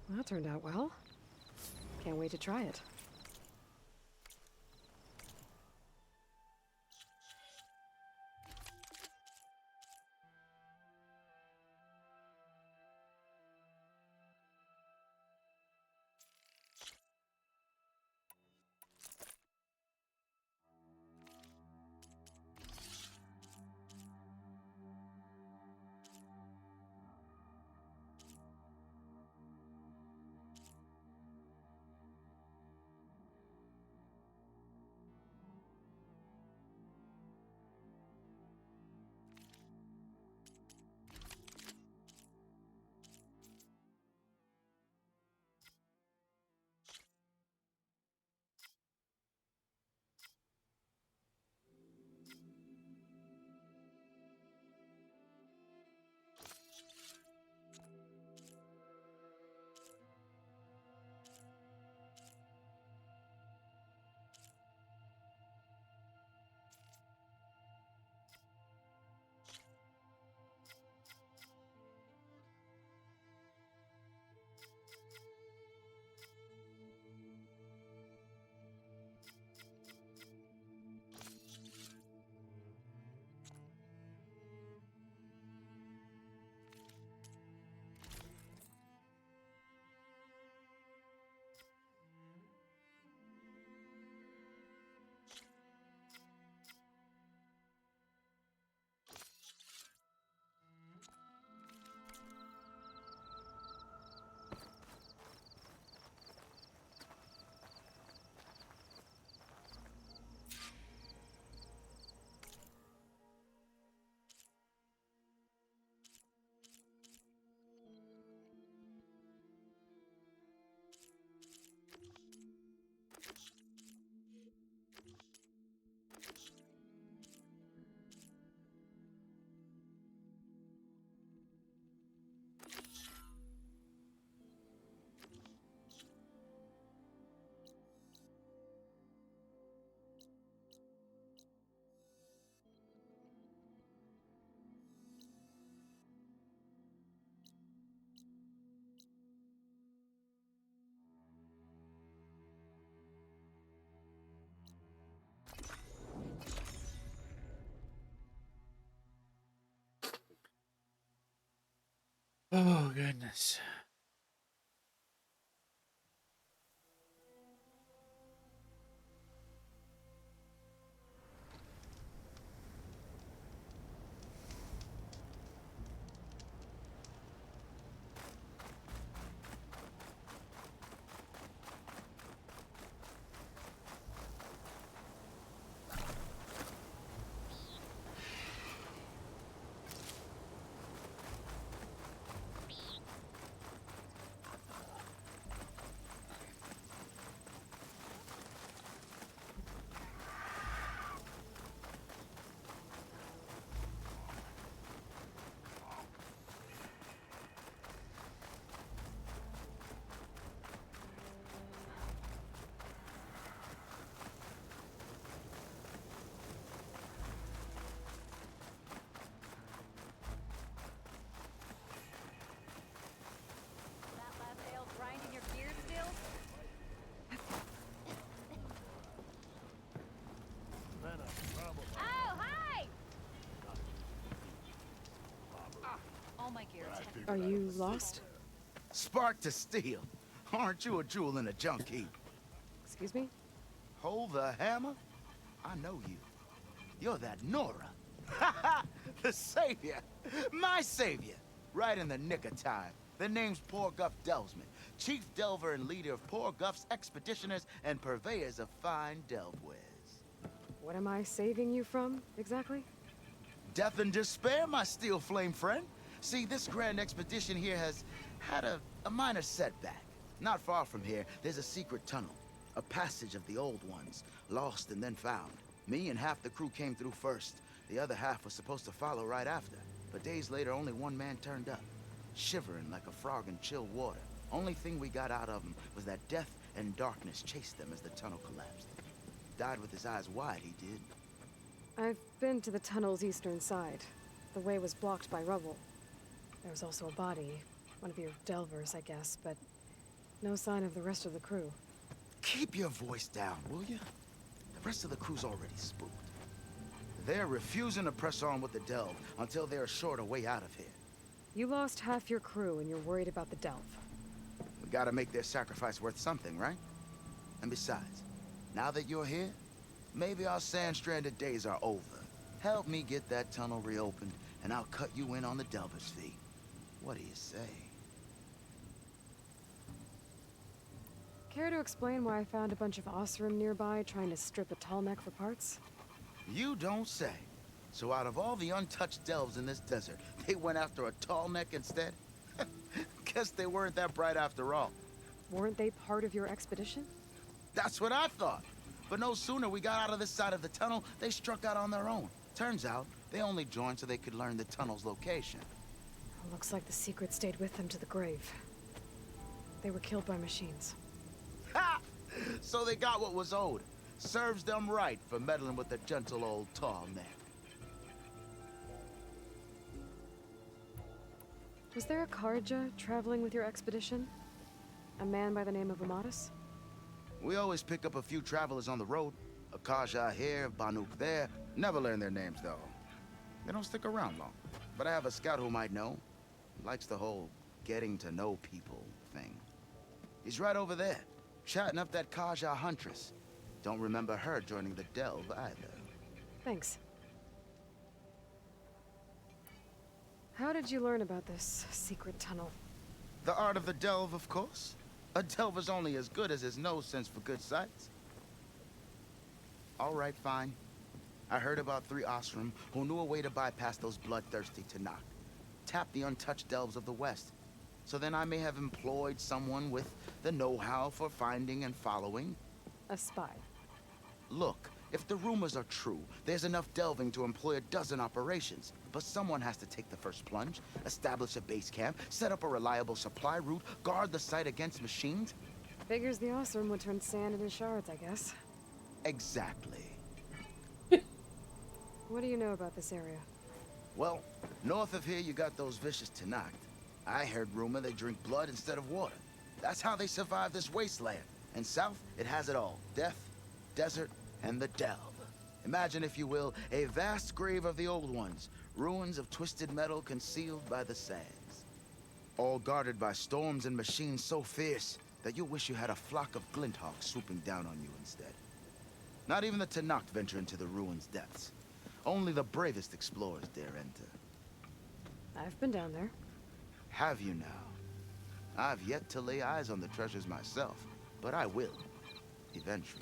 Well, that turned out well. Can't wait to try it. goodness. Are you lost? Spark to steel. Aren't you a jewel in a junk heap? Excuse me? Hold the hammer? I know you. You're that Nora. The savior. My savior. Right in the nick of time. The name's Poor Guff Delvesman, chief delver and leader of Poor Guff's expeditioners and purveyors of fine delve wares. What am I saving you from, exactly? Death and despair, my steel flame friend. See, this grand expedition here has had a minor setback. Not far from here, there's a secret tunnel. A passage of the old ones, lost and then found. Me and half the crew came through first. The other half was supposed to follow right after. But days later, only one man turned up. Shivering like a frog in chill water. Only thing we got out of him was that death and darkness chased them as the tunnel collapsed. Died with his eyes wide, he did. I've been to the tunnel's eastern side. The way was blocked by rubble. There was also a body. One of your delvers, I guess, but no sign of the rest of the crew. Keep your voice down, will you? The rest of the crew's already spooked. They're refusing to press on with the delve until they're assured a way out of here. You lost half your crew and you're worried about the delve. We gotta make their sacrifice worth something, right? And besides, now that you're here, maybe our sand-stranded days are over. Help me get that tunnel reopened, and I'll cut you in on the delver's fee. What do you say? Care to explain why I found a bunch of Osram nearby trying to strip a tall neck for parts? You don't say. So out of all the untouched delves in this desert, they went after a tall neck instead? Guess they weren't that bright after all. Weren't they part of your expedition? That's what I thought. But no sooner we got out of this side of the tunnel, they struck out on their own. Turns out, they only joined so they could learn the tunnel's location. Looks like the secret stayed with them to the grave. They were killed by machines. Ha! So they got what was owed. Serves them right for meddling with the gentle old tall neck. Was there a Karja traveling with your expedition? A man by the name of Amatus? We always pick up a few travelers on the road. A Karja here, Banuk there. Never learn their names, though. They don't stick around long. But I have a scout who might know. Likes the whole getting to know people thing. He's right over there, chatting up that Karja huntress. Don't remember her joining the delve either. Thanks. How did you learn about this secret tunnel? The art of the delve, of course. A delver's only as good as his nose sense for good sights. All right, fine. I heard about 3 Osram who knew a way to bypass those bloodthirsty Tanakh. Tap the untouched delves of the West. So then I may have employed someone with the know-how for finding and following. A spy. Look, if the rumors are true, there's enough delving to employ a dozen operations. But someone has to take the first plunge, establish a base camp, set up a reliable supply route, guard the site against machines. Figures the Osram would turn sand into shards, I guess. Exactly. What do you know about this area? Well, north of here you got those vicious Tanakh. I heard rumor they drink blood instead of water. That's how they survive this wasteland. And south, it has it all. Death, desert, and the delve. Imagine, if you will, a vast grave of the old ones. Ruins of twisted metal concealed by the sands. all guarded by storms and machines so fierce that you wish you had a flock of glinthawks swooping down on you instead. Not even the Tenakth venture into the ruins' depths. Only the bravest explorers dare enter. I've been down there. Have you now? I've yet to lay eyes on the treasures myself, but I will. Eventually.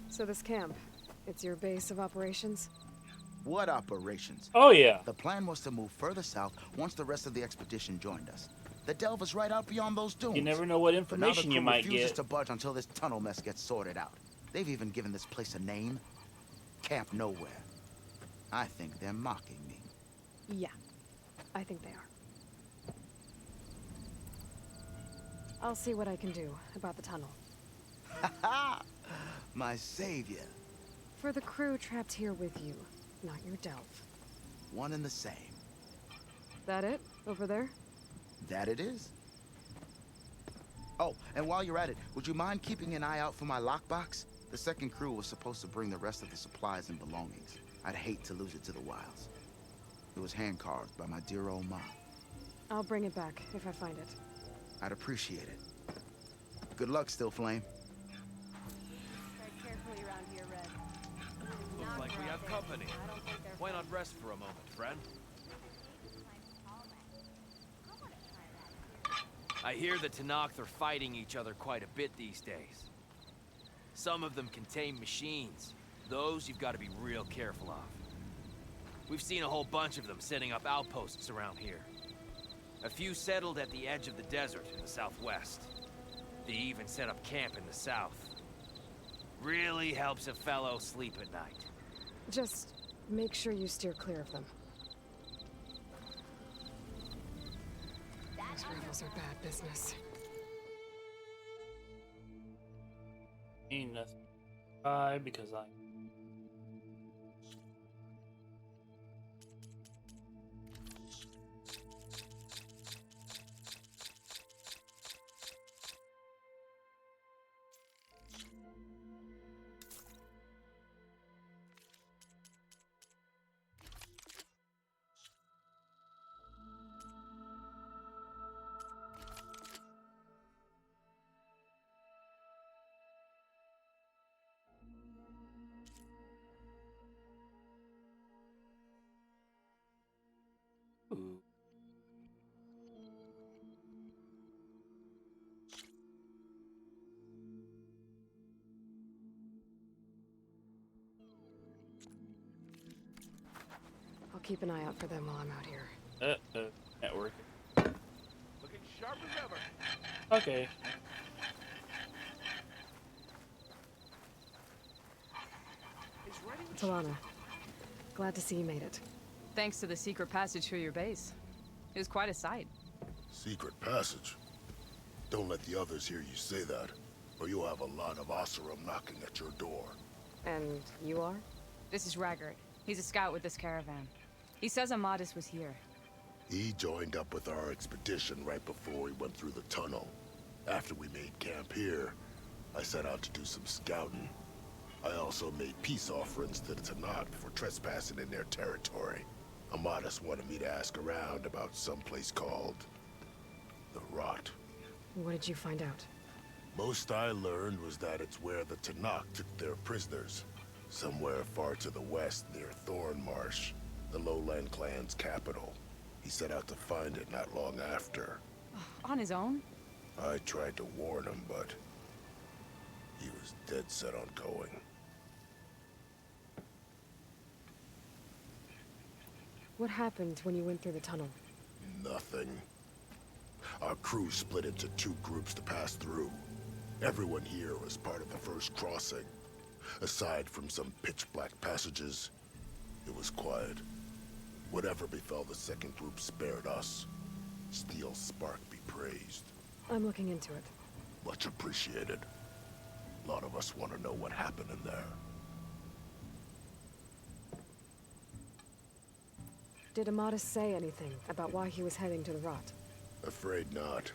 So this camp, it's your base of operations? What operations? Oh, yeah. The plan was to move further south once the rest of the expedition joined us. The delve is right out beyond those dunes. You never know what But now the information you crew might refuses get. to budge until this tunnel mess gets sorted out. They've even given this place a name. Camp Nowhere. I think they're mocking me. Yeah, I think they are. I'll see what I can do about the tunnel. My savior. For the crew trapped here with you, not your delve. One and the same. That it? Over there? That it is. Oh, and while you're at it, would you mind keeping an eye out for my lockbox? The second crew was supposed to bring the rest of the supplies and belongings. I'd hate to lose it to the wilds. It was hand-carved by my dear old mom. I'll bring it back if I find it. I'd appreciate it. Good luck, Still Flame. Tread carefully around here, Red. Looks like we have company. Why not rest for a moment, friend? I hear the Tenakth are fighting each other quite a bit these days. Some of them contain machines. Those you've got to be real careful of. We've seen a whole bunch of them setting up outposts around here. A few settled at the edge of the desert in the southwest. They even set up camp in the south. Really helps a fellow sleep at night. Just make sure you steer clear of them. These rebels are bad business. Ain't nothing. Why? Because I. Ooh. I'll keep an eye out for them while I'm out here. Network. Looking sharp as ever. Okay. Talana, glad to see you made it. Thanks to the secret passage through your base. It was quite a sight. Secret passage? Don't let the others hear you say that, or you'll have a lot of Oseram knocking at your door. And you are? This is Raggart. He's a scout with this caravan. He says Amadis was here. He joined up with our expedition right before we went through the tunnel. After we made camp here, I set out to do some scouting. I also made peace offerings to the Tenakth for trespassing in their territory. Amadis wanted me to ask around about some place called the Rot. What did you find out? Most I learned was that it's where the Tenakth took their prisoners. Somewhere far to the west near Thornmarsh, the Lowland clan's capital. He set out to find it not long after. On his own? I tried to warn him, but he was dead set on going. What happened when you went through the tunnel? Nothing. Our crew split into two groups to pass through. Everyone here was part of the first crossing. Aside from some pitch-black passages, it was quiet. Whatever befell the second group spared us. Steel Spark be praised. I'm looking into it. Much appreciated. A lot of us want to know what happened in there. Did Amadis say anything about why he was heading to the Rot? Afraid not.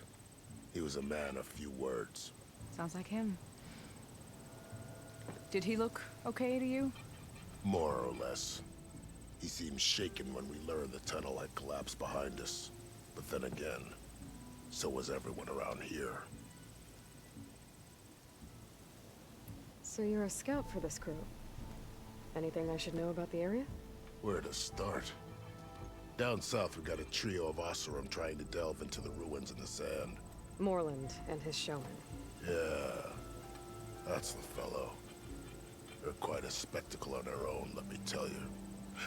He was a man of few words. Sounds like him. Did he look okay to you? More or less. He seemed shaken when we learned the tunnel had collapsed behind us. But then again, so was everyone around here. So you're a scout for this crew. Anything I should know about the area? Where to start? Down south, we got a trio of Oseram trying to delve into the ruins in the sand. Moreland and his showman. Yeah, that's the fellow. They're quite a spectacle on their own, let me tell you.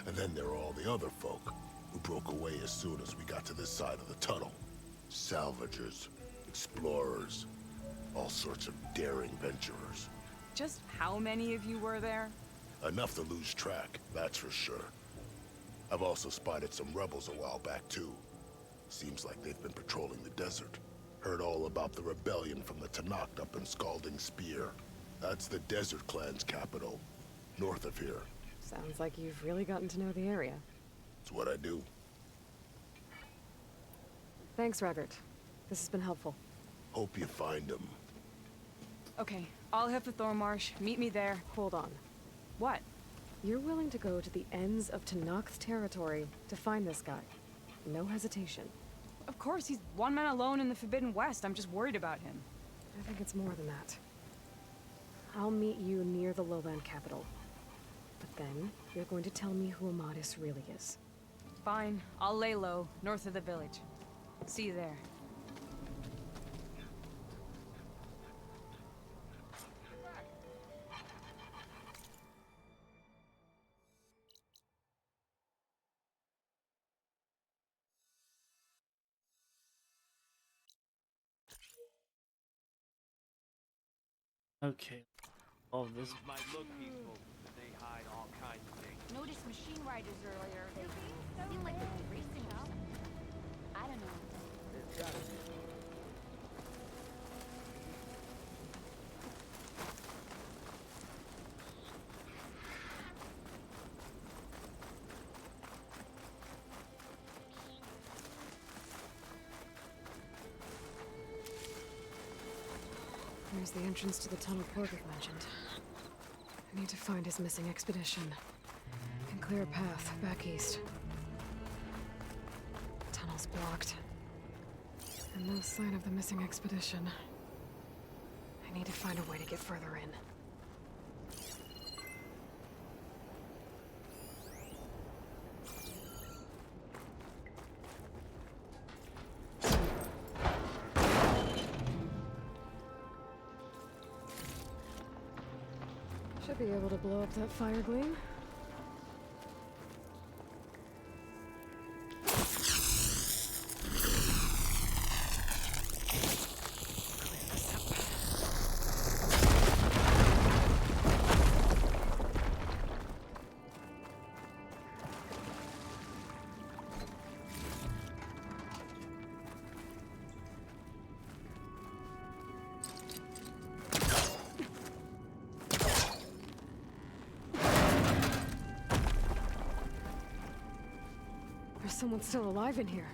And then there are all the other folk, who broke away as soon as we got to this side of the tunnel. Salvagers, explorers, all sorts of daring venturers. Just how many of you were there? Enough to lose track, that's for sure. I've also spotted some rebels a while back, too. Seems like they've been patrolling the desert. Heard all about the rebellion from the Tenakth up in Scalding Spear. That's the Desert Clan's capital, north of here. Sounds like you've really gotten to know the area. It's what I do. Thanks, Raggart. This has been helpful. Hope you find him. Okay, I'll head for Thornmarsh. Meet me there. Hold on. What? You're willing to go to the ends of Tenakth territory to find this guy. No hesitation. Of course, he's one man alone in the Forbidden West. I'm just worried about him. I think it's more than that. I'll meet you near the lowland capital. But then, you're going to tell me who Amadis really is. Fine. I'll lay low, north of the village. See you there. Okay. All this. These might look peaceful, but they hide all kinds of things. Noticed machine riders earlier. They seem like they're racing up. I don't know. There's gotta be. There's the entrance to the tunnel Porter mentioned. I need to find his missing expedition. And clear a path back east. The tunnel's blocked. And no sign of the missing expedition. I need to find a way to get further in. Should be able to blow up that fire gleam. There's someone still alive in here.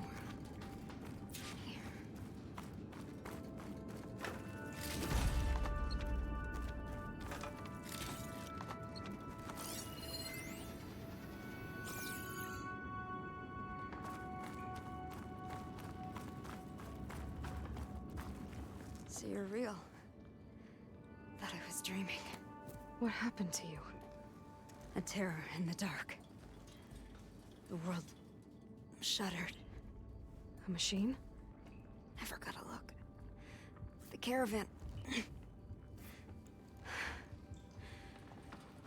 So you're real. Thought I was dreaming. What happened to you? A terror in the dark. The world shuddered. A machine? Never got a look. The caravan.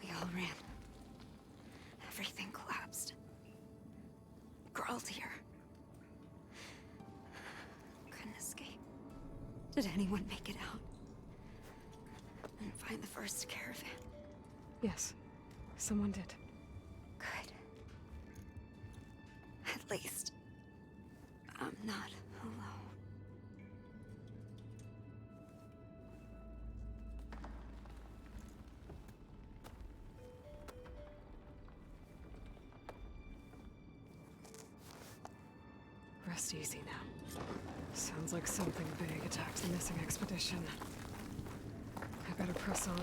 We all ran. Everything collapsed. Crawled here. Couldn't escape. Did anyone make it out? And find the first caravan? Yes, someone did. Good. At least, I'm not alone. Rest easy now. Sounds like something big attacked the missing expedition. I better press on.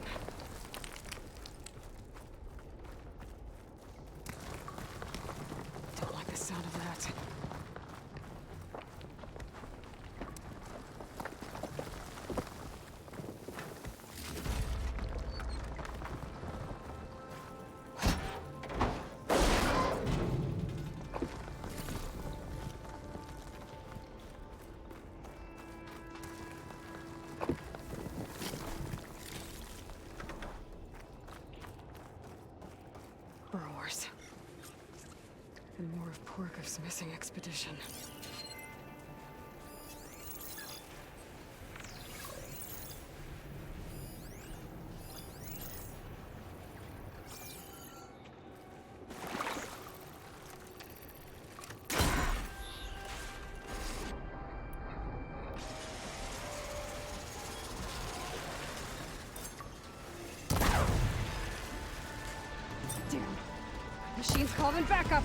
sound of that. Burrowers. And more of Porkov's missing expedition. Damn. Machine's calling backup.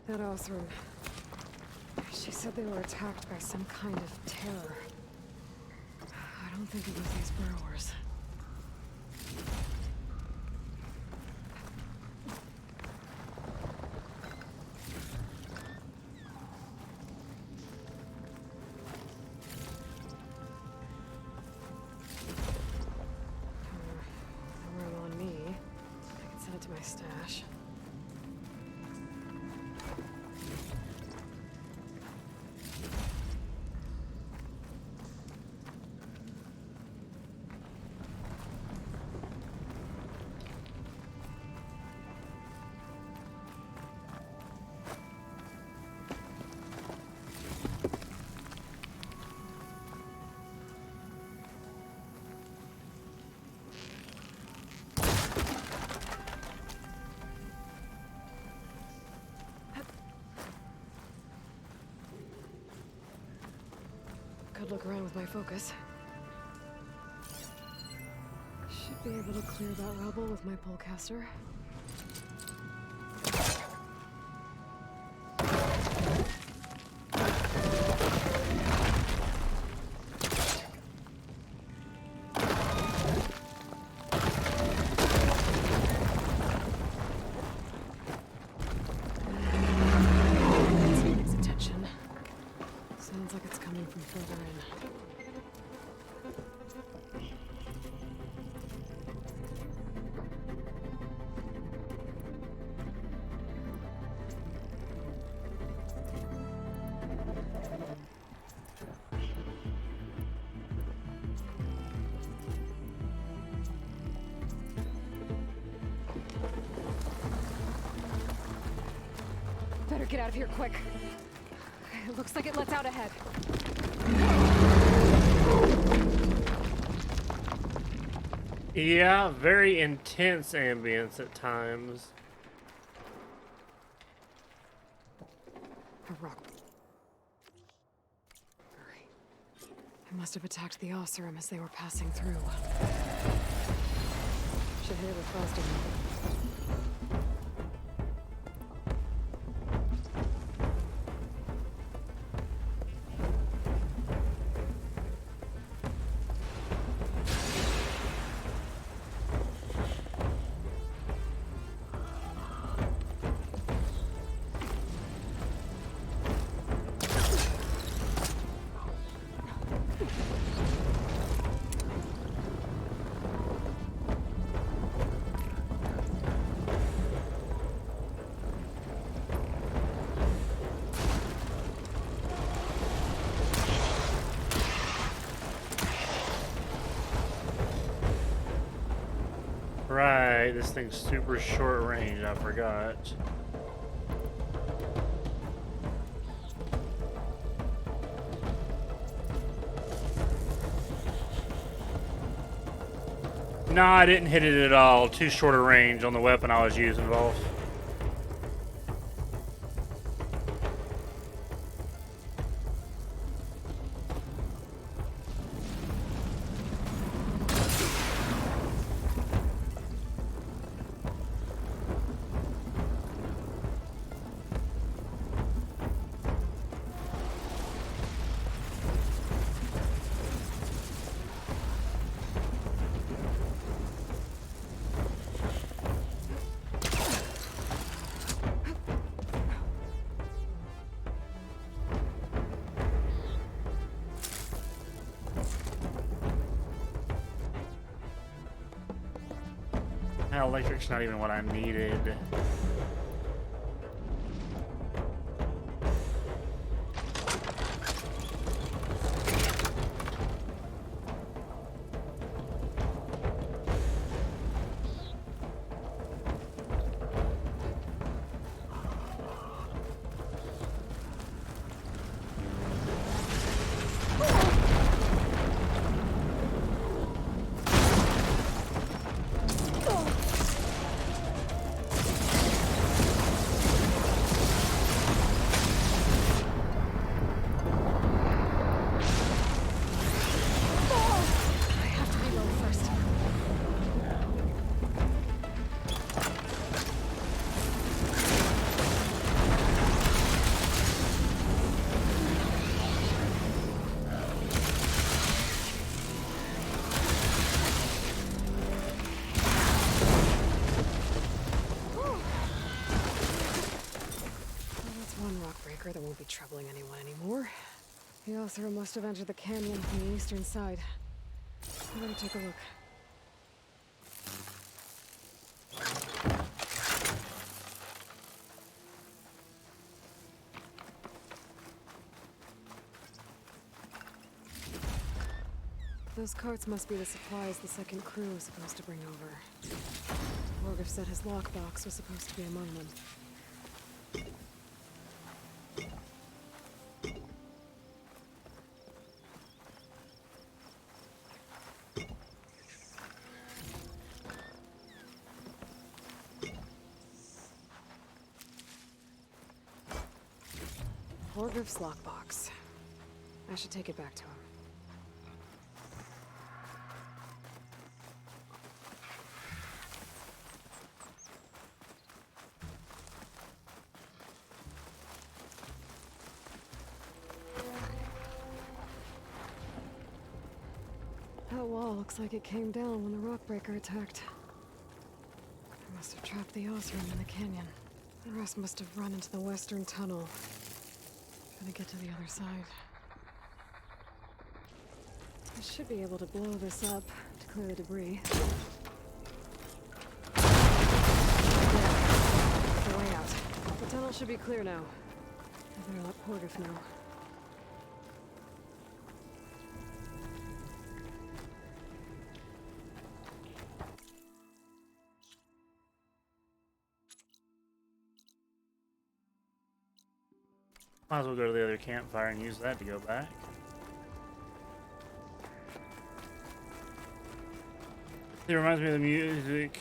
That Othram. She said they were attacked by some kind of terror. I don't think it was these burrowers. The room on me. I can send it to my stash. Could look around with my focus. Should be able to clear that rubble with my polecaster. Sounds like it's coming from further in. Better get out of here quick. It looks like it lets out ahead. Yeah, very intense ambience at times. A rock. They must have attacked the Oseram as they were passing through. Should hit it with frosting. Right, this thing's super short range, I forgot. No, I didn't hit it at all. Too short a range on the weapon I was using, Wolf. Hell, electric's not even what I needed. That won't be troubling anyone anymore. The Othra must have entered the canyon from the eastern side. I better take a look. Those carts must be the supplies the second crew was supposed to bring over. Morgov said his lockbox was supposed to be among them. Morgov's lockbox. I should take it back to him. That wall looks like it came down when the Rockbreaker attacked. I must have trapped the Osram in the canyon. The rest must have run into the western tunnel. Gonna get to the other side. I should be able to blow this up to clear the debris. There. The way out. The tunnel should be clear now. I better let Morgov know. Might as well go to the other campfire and use that to go back. It reminds me of the music.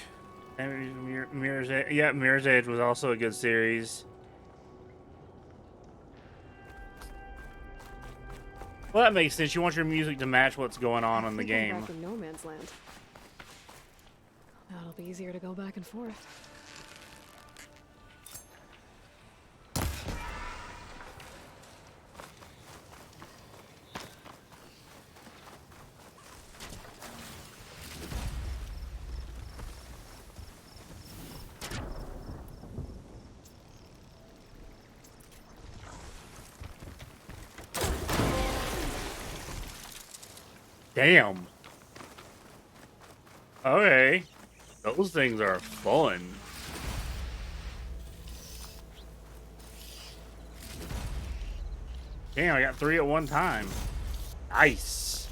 Mirror's Edge. Yeah, Mirror's Edge was also a good series. Well, that makes sense. You want your music to match what's going on in the game. Back in No Man's Land. That'll be easier to go back and forth. Damn. Okay. Those things are fun. Damn, I got 3 at one time. Nice.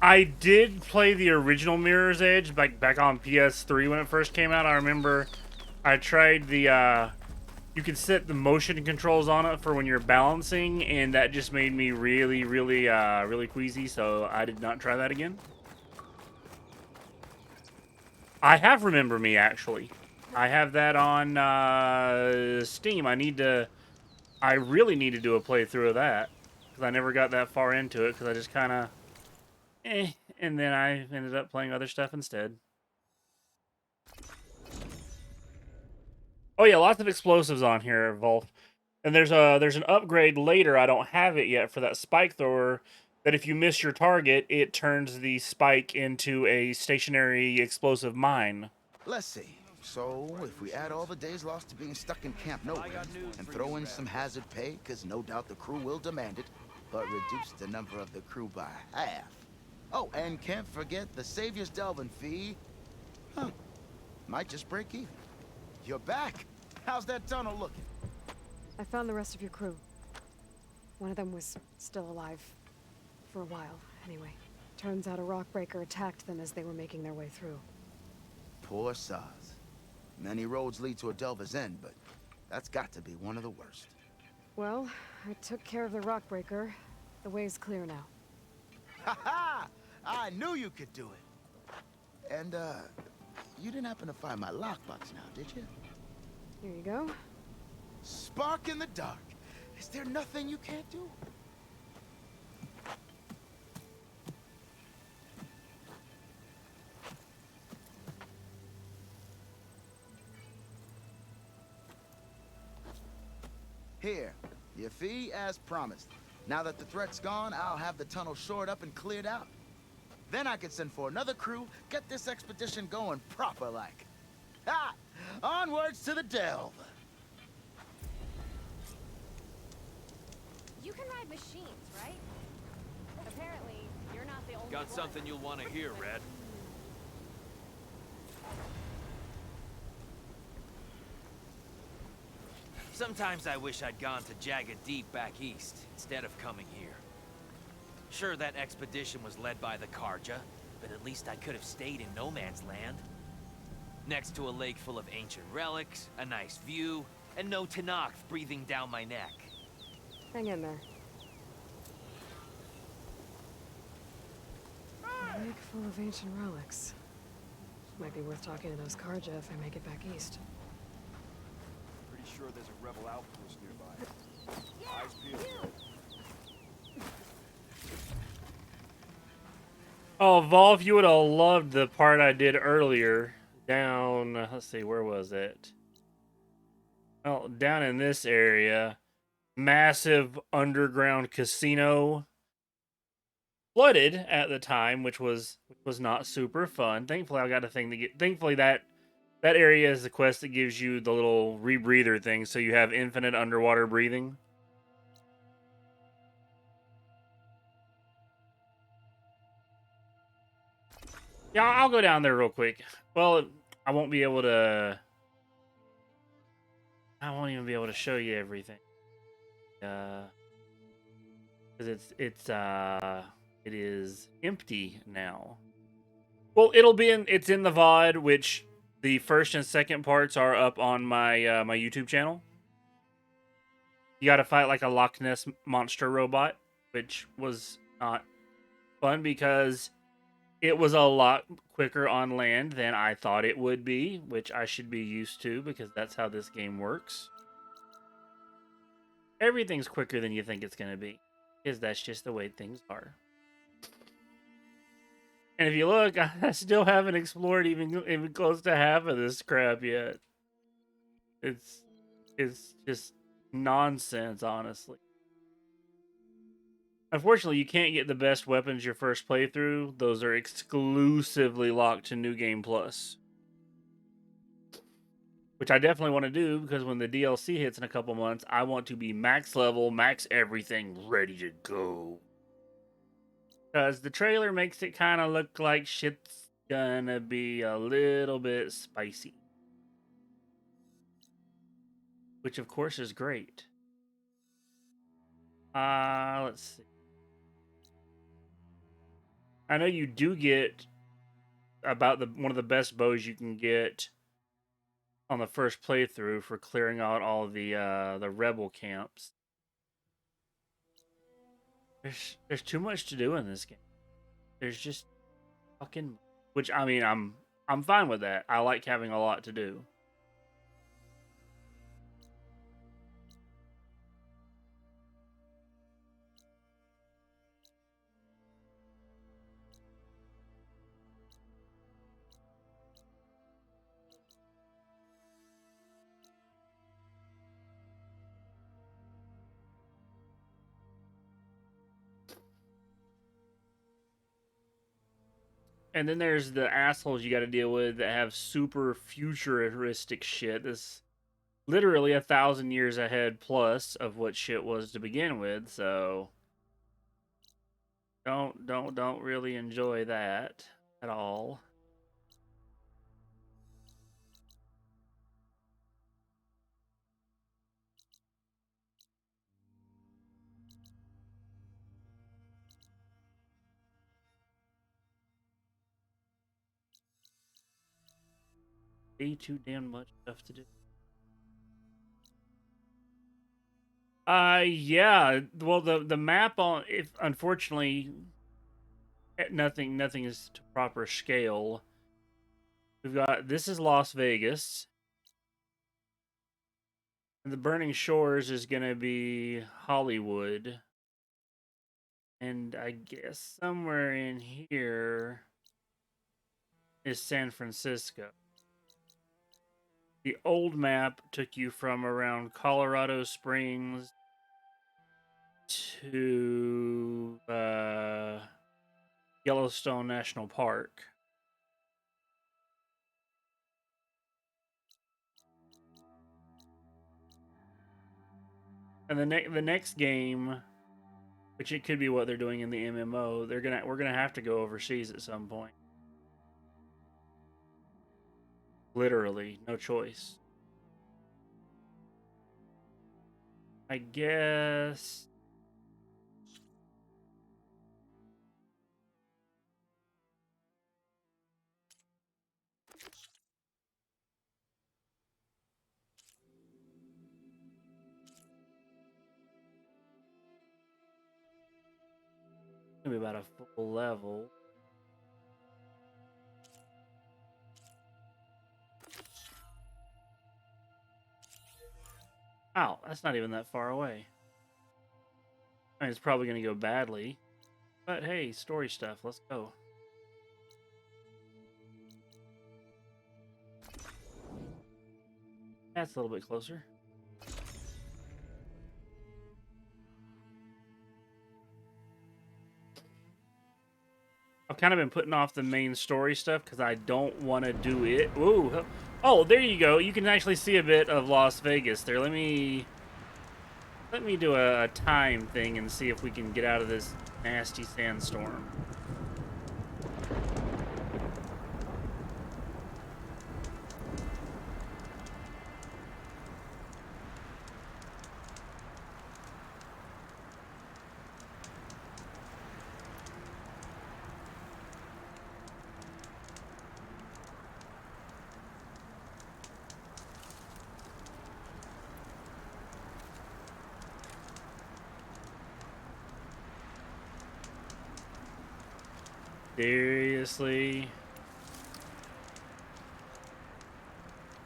I did play the original Mirror's Edge back on PS3 when it first came out. I remember I tried the you could set the motion controls on it for when you're balancing, and that just made me really queasy, so I did not try that again. I have Remember Me, actually. I have that on Steam. I really need to do a playthrough of that, because I never got that far into it, because I just kind of and then I ended up playing other stuff instead. Oh yeah, lots of explosives on here, Volf. And there's an upgrade later, I don't have it yet, for that spike thrower, that if you miss your target, it turns the spike into a stationary explosive mine. Let's see. So, if we add all the days lost to being stuck in Camp Nowhere, and throw in some hazard pay, because no doubt the crew will demand it, but reduced the number of the crew by half. Oh, and can't forget the Savior's Delvin fee. Huh. Might just break even. You're back. How's that tunnel looking? I found the rest of your crew. One of them was still alive. For a while, anyway. Turns out a rockbreaker attacked them as they were making their way through. Poor Saz. Many roads lead to a Delver's End, but that's got to be one of the worst. Well, I took care of the rockbreaker. The way's clear now. Ha ha! I knew you could do it. And, you didn't happen to find my lockbox now, did you? Here you go. Spark in the dark. Is there nothing you can't do? Here, your fee as promised. Now that the threat's gone, I'll have the tunnel shored up and cleared out. Then I can send for another crew, get this expedition going proper like. Ha! Onwards to the Delve! You can ride machines, right? Apparently, you're not the only Got something you'll want to hear, Red. Sometimes I wish I'd gone to Jagged Deep back east, instead of coming here. Sure, that expedition was led by the Carja, but at least I could have stayed in no man's land. Next to a lake full of ancient relics, a nice view, and no Tenakth breathing down my neck. Hang in there. A lake full of ancient relics. Might be worth talking to those Carja if I make it back east. Pretty sure there's a rebel outpost nearby. Eyes peeled. Oh, Volv, you would have loved the part I did earlier. Down, let's see, where was it? Well, down in this area. Massive underground casino. Flooded at the time, which was not super fun. Thankfully, I got a thing to get. Thankfully, that area is the quest that gives you the little rebreather thing, so you have infinite underwater breathing. Yeah, I'll go down there real quick. Well, I won't be able to. I won't even be able to show you everything. Because it is empty now. Well, it's in the VOD, which the first and second parts are up on my my YouTube channel. You got to fight like a Loch Ness monster robot, which was not fun because it was a lot quicker on land than I thought it would be, which I should be used to because that's how this game works. Everything's quicker than you think it's going to be because that's just the way things are. And if you look, I still haven't explored even close to half of this crap yet. It's just nonsense, honestly. Unfortunately, you can't get the best weapons your first playthrough. Those are exclusively locked to New Game Plus. Which I definitely want to do because when the DLC hits in a couple months, I want to be max level, max everything, ready to go. Because the trailer makes it kind of look like shit's gonna be a little bit spicy. Which, of course, is great. Let's see. I know you do get about one of the best bows you can get on the first playthrough for clearing out all of the rebel camps. There's too much to do in this game. There's just fucking, which I mean I'm fine with that. I like having a lot to do. And then there's the assholes you got to deal with that have super futuristic shit. This literally 1,000 years ahead plus of what shit was to begin with. So Don't really enjoy that at all. Way too damn much stuff to do. Yeah. Well, the map on, if unfortunately nothing is to proper scale. We've got, this is Las Vegas. And the Burning Shores is gonna be Hollywood. And I guess somewhere in here is San Francisco. The old map took you from around Colorado Springs to Yellowstone National Park. And the next game, which it could be what they're doing in the MMO, we're gonna have to go overseas at some point. Literally, no choice. I guess. Maybe about a full level. Ow, that's not even that far away. I mean, it's probably going to go badly. But hey, story stuff. Let's go. That's a little bit closer. I've kind of been putting off the main story stuff because I don't want to do it. Ooh. Oh, there you go. You can actually see a bit of Las Vegas there. Let me do a time thing and see if we can get out of this nasty sandstorm. Seriously?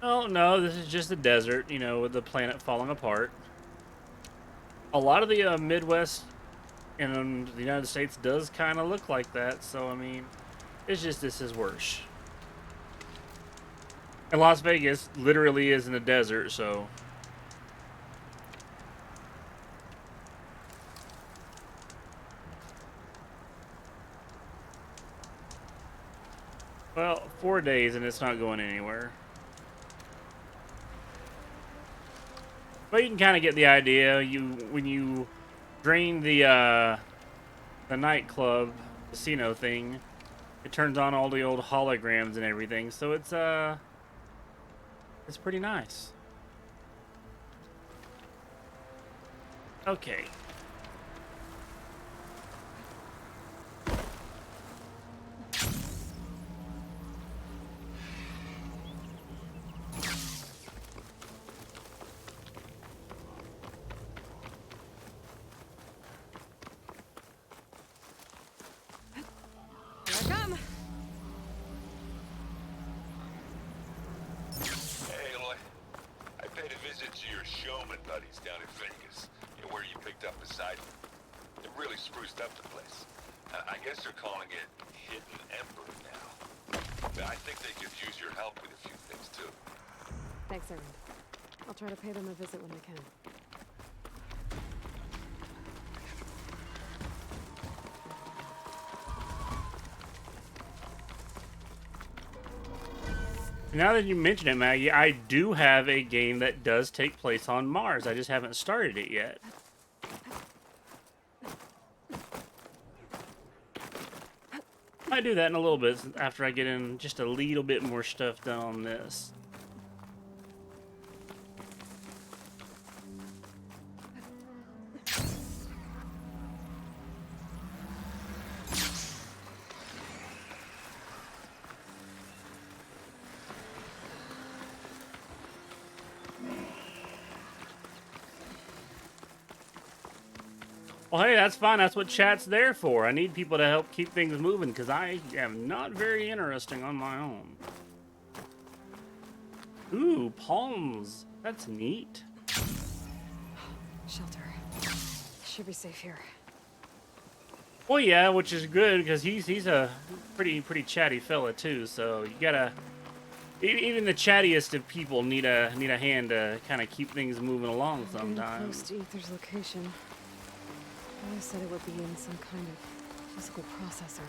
Oh, no, this is just a desert, you know, with the planet falling apart. A lot of the Midwest in the United States does kind of look like that, so, I mean, it's just this is worse. And Las Vegas literally is in a desert, so... Well, 4 days and it's not going anywhere. But you can kind of get the idea. When you drain the nightclub casino thing, it turns on all the old holograms and everything. So it's pretty nice. Okay. Thanks, Erend. I'll try to pay them a visit when I can. Now that you mention it, Maggie, I do have a game that does take place on Mars. I just haven't started it yet. Might do that in a little bit after I get in just a little bit more stuff done on this. Well, hey, that's fine. That's what chat's there for. I need people to help keep things moving because I am not very interesting on my own. Ooh, palms. That's neat. Shelter. Should be safe here. Well, yeah, which is good because he's a pretty chatty fella too. So you gotta. Even the chattiest of people need a hand to kind of keep things moving along sometimes. Close to Aether's location. I said it would be in some kind of physical processor.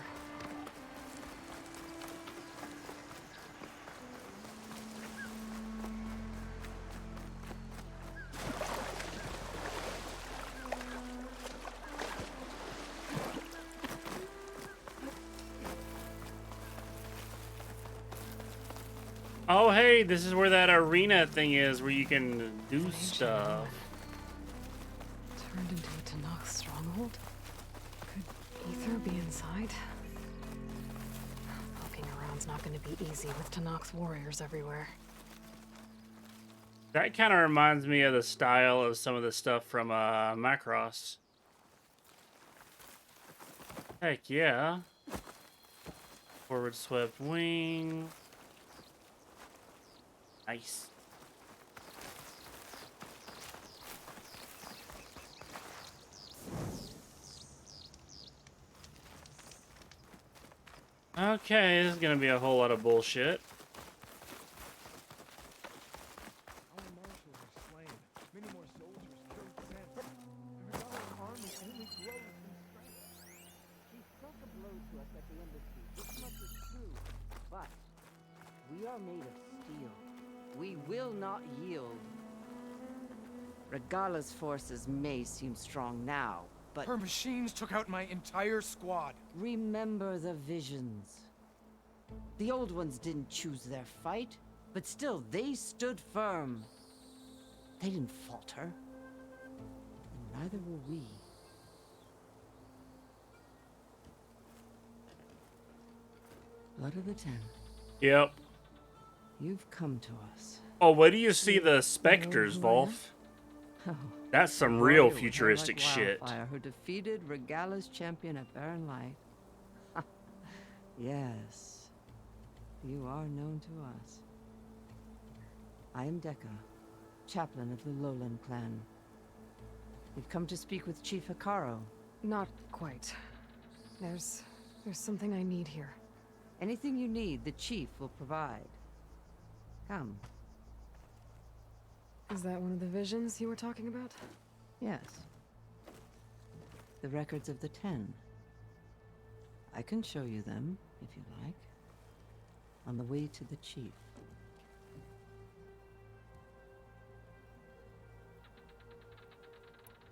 Oh, hey, this is where that arena thing is, where you can do stuff. Turned into a Tenakth stronghold? Could Aether be inside? Poking around's not going to be easy with Tenakth's warriors everywhere. That kind of reminds me of the style of some of the stuff from Macross. Heck yeah. Forward swept wing. Nice. Okay, this is gonna be a whole lot of bullshit. Our marshals are slain. Many more soldiers killed since. The Regalla's army only grows in strength. He struck a blow to us at the embassy. This much is true. But we are made of steel. We will not yield. Regalla's forces may seem strong now, but her machines took out my entire squad. Remember the visions. The old ones didn't choose their fight, but still they stood firm. They didn't falter. And neither will we. Blood of the Ten. Yep. You've come to us. Oh, where do you see the specters, Volf? Oh, That's some real futuristic shit. Who defeated Regalla's champion at Barren Light. Yes, you are known to us. I am Dekka, chaplain of the Lowland clan. We've come to speak with Chief Hekarro. Not quite. There's something I need here. Anything you need, the chief will provide. Come. Is that one of the visions you were talking about? Yes. The records of the Ten. I can show you them, if you like. On the way to the chief.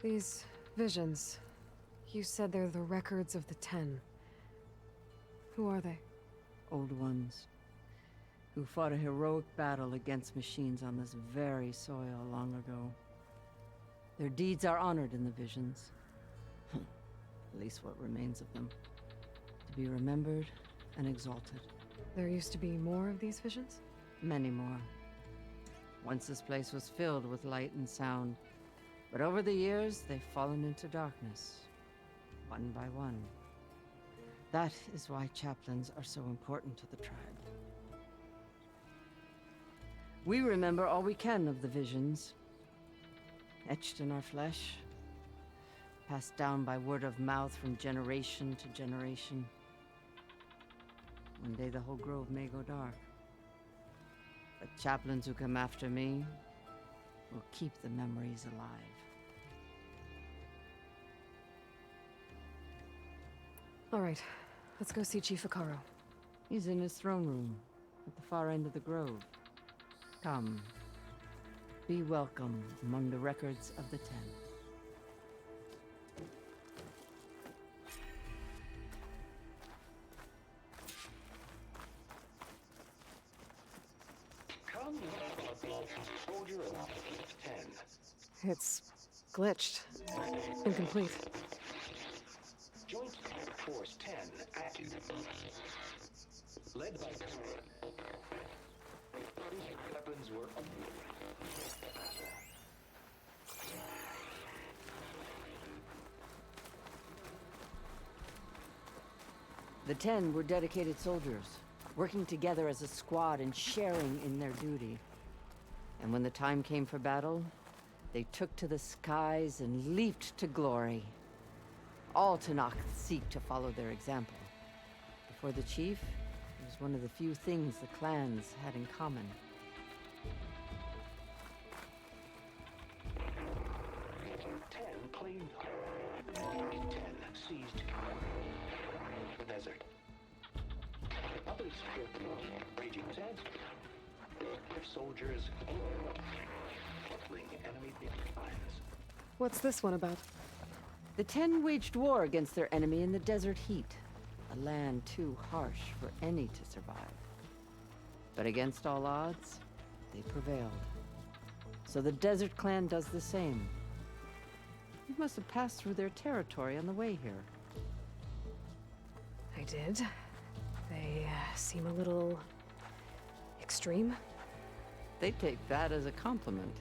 These visions. You said they're the records of the Ten. Who are they? Old ones. Who fought a heroic battle against machines on this very soil long ago. Their deeds are honored in the visions. At least what remains of them. To be remembered and exalted. There used to be more of these visions? Many more. Once this place was filled with light and sound. But over the years, they've fallen into darkness. One by one. That is why chaplains are so important to the tribe. We remember all we can of the visions. Etched in our flesh. Passed down by word of mouth from generation to generation. One day the whole grove may go dark. But chaplains who come after me will keep the memories alive. All right, let's go see Chief Hekarro. He's in his throne room, at the far end of the grove. Come. Be welcome among the records of the Ten. It's glitched. Incomplete. Joint Force 10 active. Led by weapons were The 10 were dedicated soldiers, working together as a squad and sharing in their duty. And when the time came for battle, they took to the skies and leaped to glory. All Tenakth seek to follow their example. Before the chief, it was one of the few things the clans had in common. Claimed 10 seized the desert. Others feared the raging sands. Their soldiers fling enemy lines. What's this one about? The 10 waged war against their enemy in the desert heat, a land too harsh for any to survive. But against all odds, they prevailed. So the Desert Clan does the same. You must have passed through their territory on the way here. I did. They seem a little extreme. They take that as a compliment.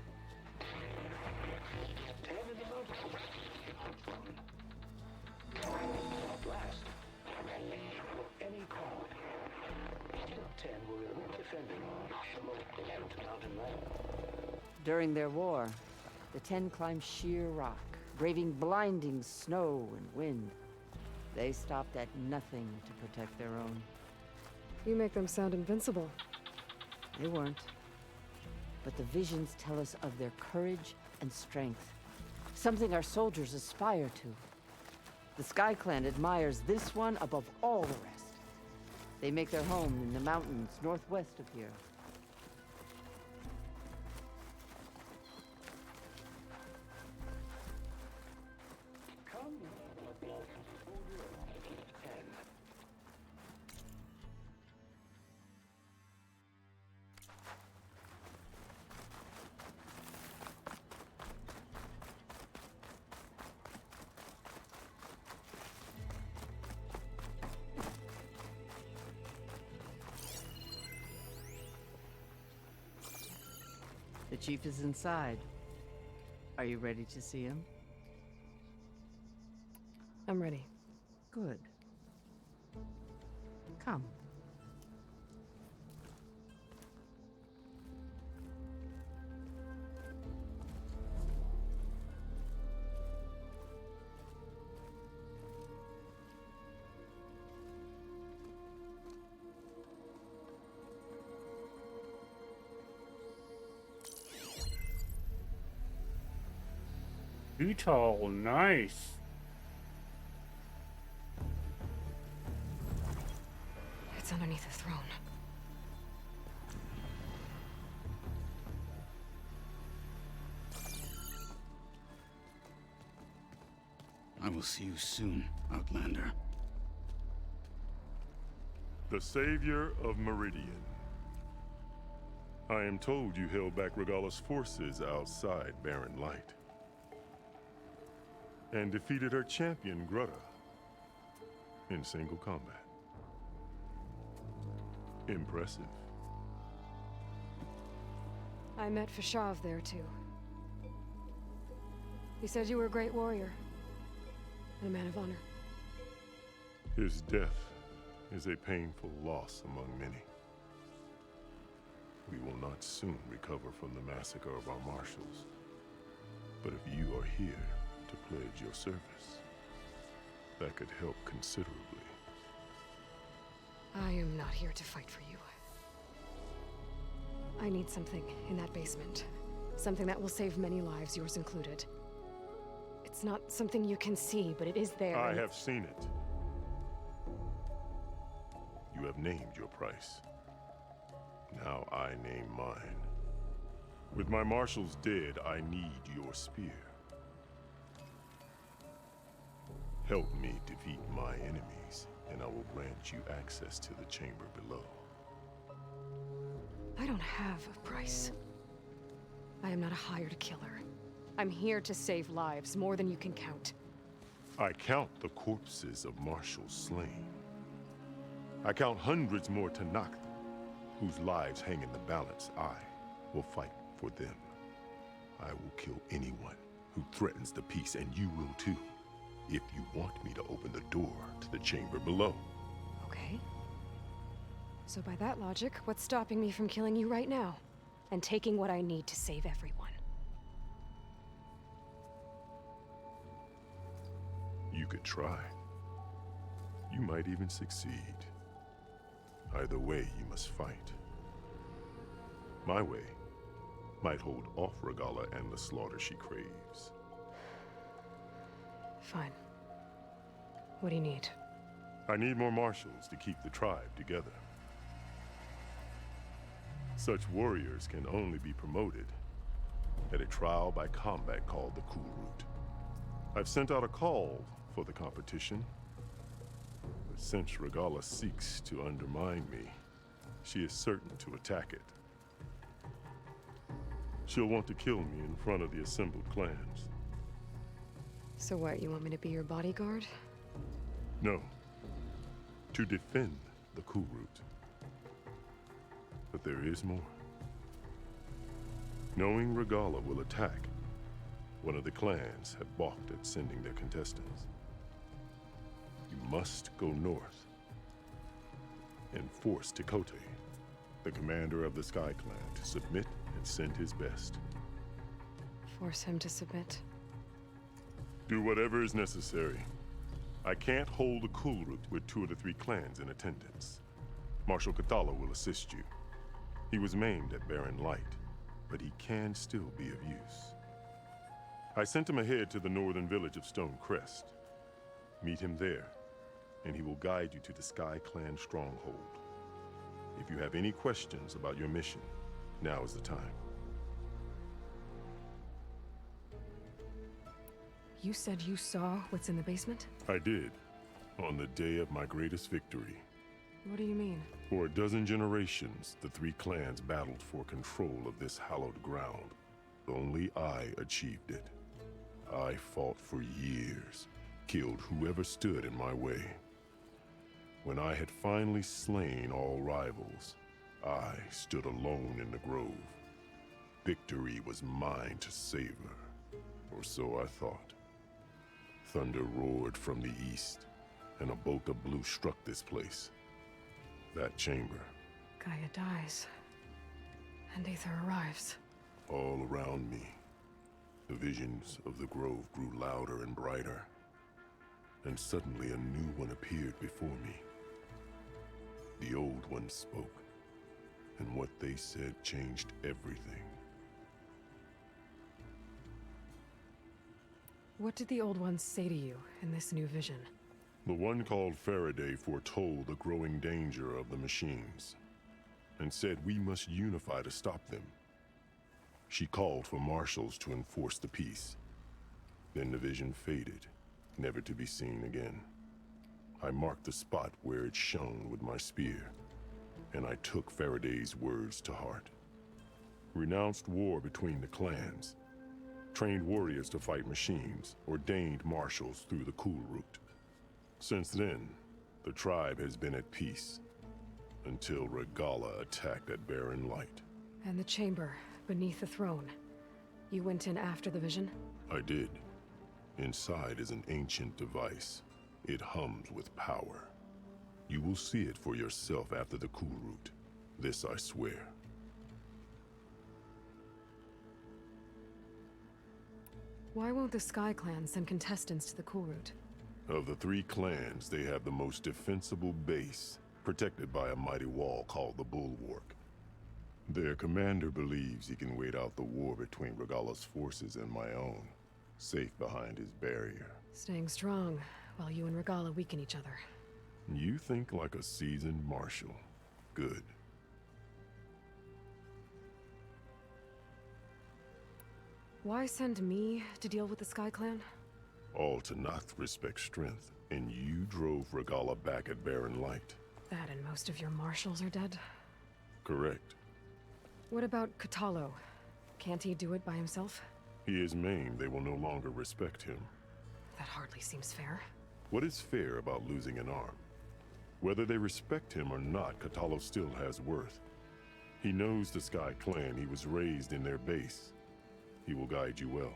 At last, for any call, 10 were defending the mountain land. During their war, the 10 climbed sheer rock, braving blinding snow and wind. They stopped at nothing to protect their own. You make them sound invincible. They weren't. But the visions tell us of their courage and strength, something our soldiers aspire to. The Sky Clan admires this one above all the rest. They make their home in the mountains northwest of here. The chief is inside. Are you ready to see him? I'm ready. Good. Come. Utah, nice. It's underneath the throne. I will see you soon, Outlander. The savior of Meridian. I am told you held back Regalla's forces outside Barren Light. And defeated her champion, Grutta, in single combat. Impressive. I met Fashav there, too. He said you were a great warrior. And a man of honor. His death is a painful loss among many. We will not soon recover from the massacre of our marshals. But if you are here to pledge your service, that could help considerably. I am not here to fight for you. I need something in that basement. Something that will save many lives, yours included. It's not something you can see, but it is there. I have seen it. You have named your price. Now I name mine. With my marshals dead, I need your spear. Help me defeat my enemies, and I will grant you access to the chamber below. I don't have a price. I am not a hired killer. I'm here to save lives, more than you can count. I count the corpses of marshals slain. I count hundreds more Tenakth, whose lives hang in the balance. I will fight for them. I will kill anyone who threatens the peace, and you will too, if you want me to open the door to the chamber below. Okay. So by that logic, what's stopping me from killing you right now? And taking what I need to save everyone? You could try. You might even succeed. Either way, you must fight. My way might hold off Regalla and the slaughter she craves. Fine. What do you need? I need more marshals to keep the tribe together. Such warriors can only be promoted at a trial by combat called the Kulrut. I've sent out a call for the competition, but since Regalla seeks to undermine me, she is certain to attack it. She'll want to kill me in front of the assembled clans. So what, you want me to be your bodyguard? No, to defend the Kulrut. But there is more. Knowing Regalla will attack, one of the clans have balked at sending their contestants. You must go north and force Tekotteh, the commander of the Sky Clan, to submit and send his best. Force him to submit? Do whatever is necessary. I can't hold the Kulrut with 2 of the 3 clans in attendance. Marshal Kotallo will assist you. He was maimed at Barren Light, but he can still be of use. I sent him ahead to the northern village of Stone Crest. Meet him there, and he will guide you to the Sky Clan stronghold. If you have any questions about your mission, now is the time. You said you saw what's in the basement? I did, on the day of my greatest victory. What do you mean? For a dozen generations, the 3 clans battled for control of this hallowed ground. Only I achieved it. I fought for years, killed whoever stood in my way. When I had finally slain all rivals, I stood alone in the grove. Victory was mine to savor, or so I thought. Thunder roared from the east, and a bolt of blue struck this place. That chamber. Gaia dies, and Aether arrives. All around me, the visions of the grove grew louder and brighter, and suddenly a new one appeared before me. The old one spoke, and what they said changed everything. What did the old ones say to you in this new vision? The one called Faraday foretold the growing danger of the machines, and said we must unify to stop them. She called for marshals to enforce the peace. Then the vision faded, never to be seen again. I marked the spot where it shone with my spear, and I took Faraday's words to heart. Renounced war between the clans, trained warriors to fight machines, ordained marshals through the Kulrut. Since then, the tribe has been at peace, until Regalla attacked at Barren Light. And the chamber, beneath the throne. You went in after the vision? I did. Inside is an ancient device. It hums with power. You will see it for yourself after the Kulrut. This I swear. Why won't the Sky Clan send contestants to the Kulrut? Of the 3 clans, they have the most defensible base, protected by a mighty wall called the Bulwark. Their commander believes he can wait out the war between Regalla's forces and my own, safe behind his barrier. Staying strong, while you and Regalla weaken each other. You think like a seasoned marshal. Good. Why send me to deal with the Sky Clan? All Tenakth respect strength, and you drove Regalla back at Barren Light. That and most of your marshals are dead? Correct. What about Kotallo? Can't he do it by himself? He is maimed, they will no longer respect him. That hardly seems fair. What is fair about losing an arm? Whether they respect him or not, Kotallo still has worth. He knows the Sky Clan. He was raised in their base. He will guide you well.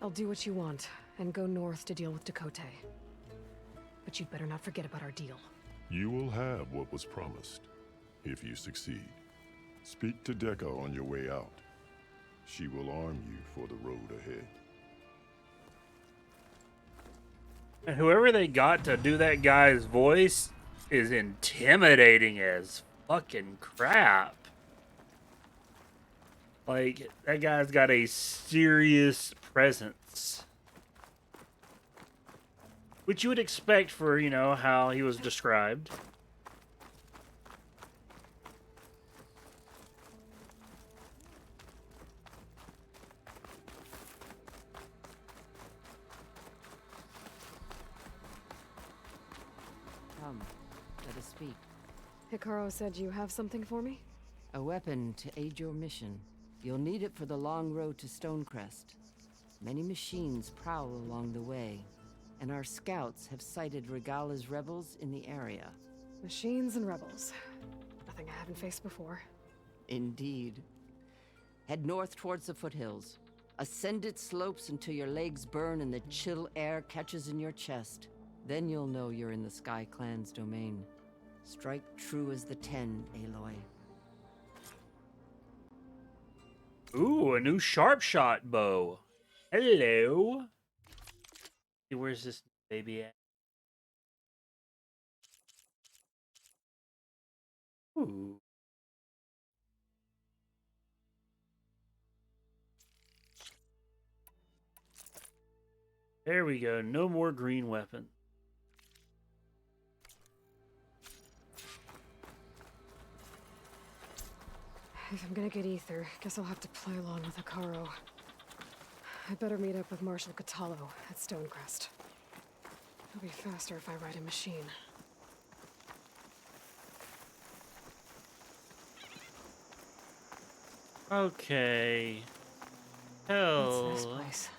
I'll do what you want, and go north to deal with Dakota. But you'd better not forget about our deal. You will have what was promised, if you succeed. Speak to Dekka on your way out. She will arm you for the road ahead. And whoever they got to do that guy's voice is intimidating as fucking crap. Like, that guy's got a serious presence. Which you would expect for, you know, how he was described. Come, let us speak. Hikaru said you have something for me? A weapon to aid your mission. You'll need it for the long road to Stonecrest. Many machines prowl along the way, and our scouts have sighted Regala's rebels in the area. Machines and rebels. Nothing I haven't faced before. Indeed. Head north towards the foothills. Ascend its slopes until your legs burn and the chill air catches in your chest. Then you'll know you're in the Sky Clan's domain. Strike true as the 10, Aloy. Ooh, a new sharp shot bow. Hello. Hey, where's this baby at? Ooh. There we go. No more green weapon. If I'm gonna get ether, guess I'll have to play along with Hikaru. I better meet up with Marshal Kotallo at Stonecrest. It'll be faster if I ride a machine. Okay. Hell. What's this place?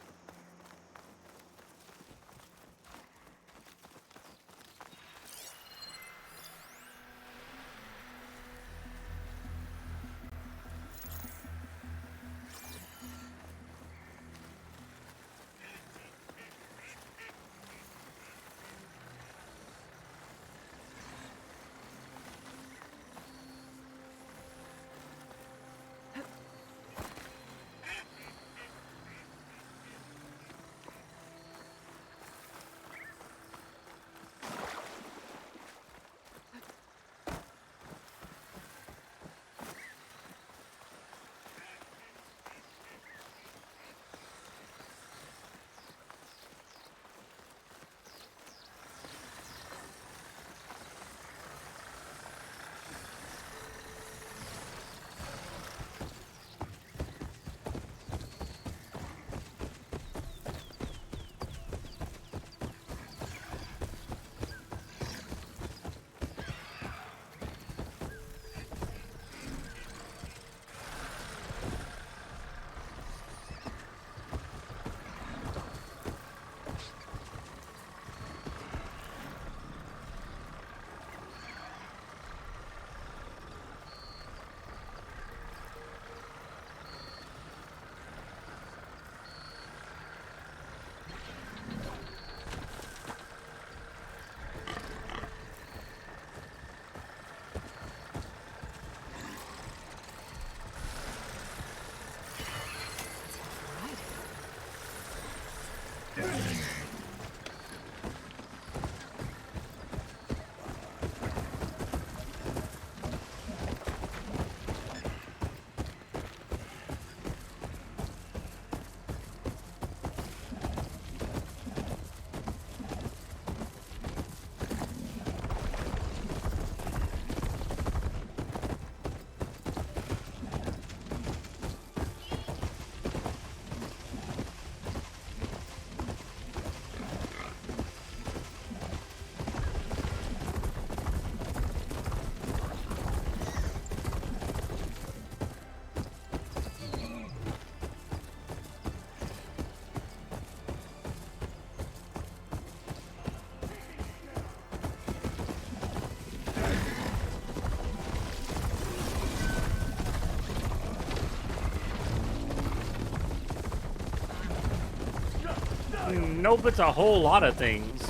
Nope, it's a whole lot of things.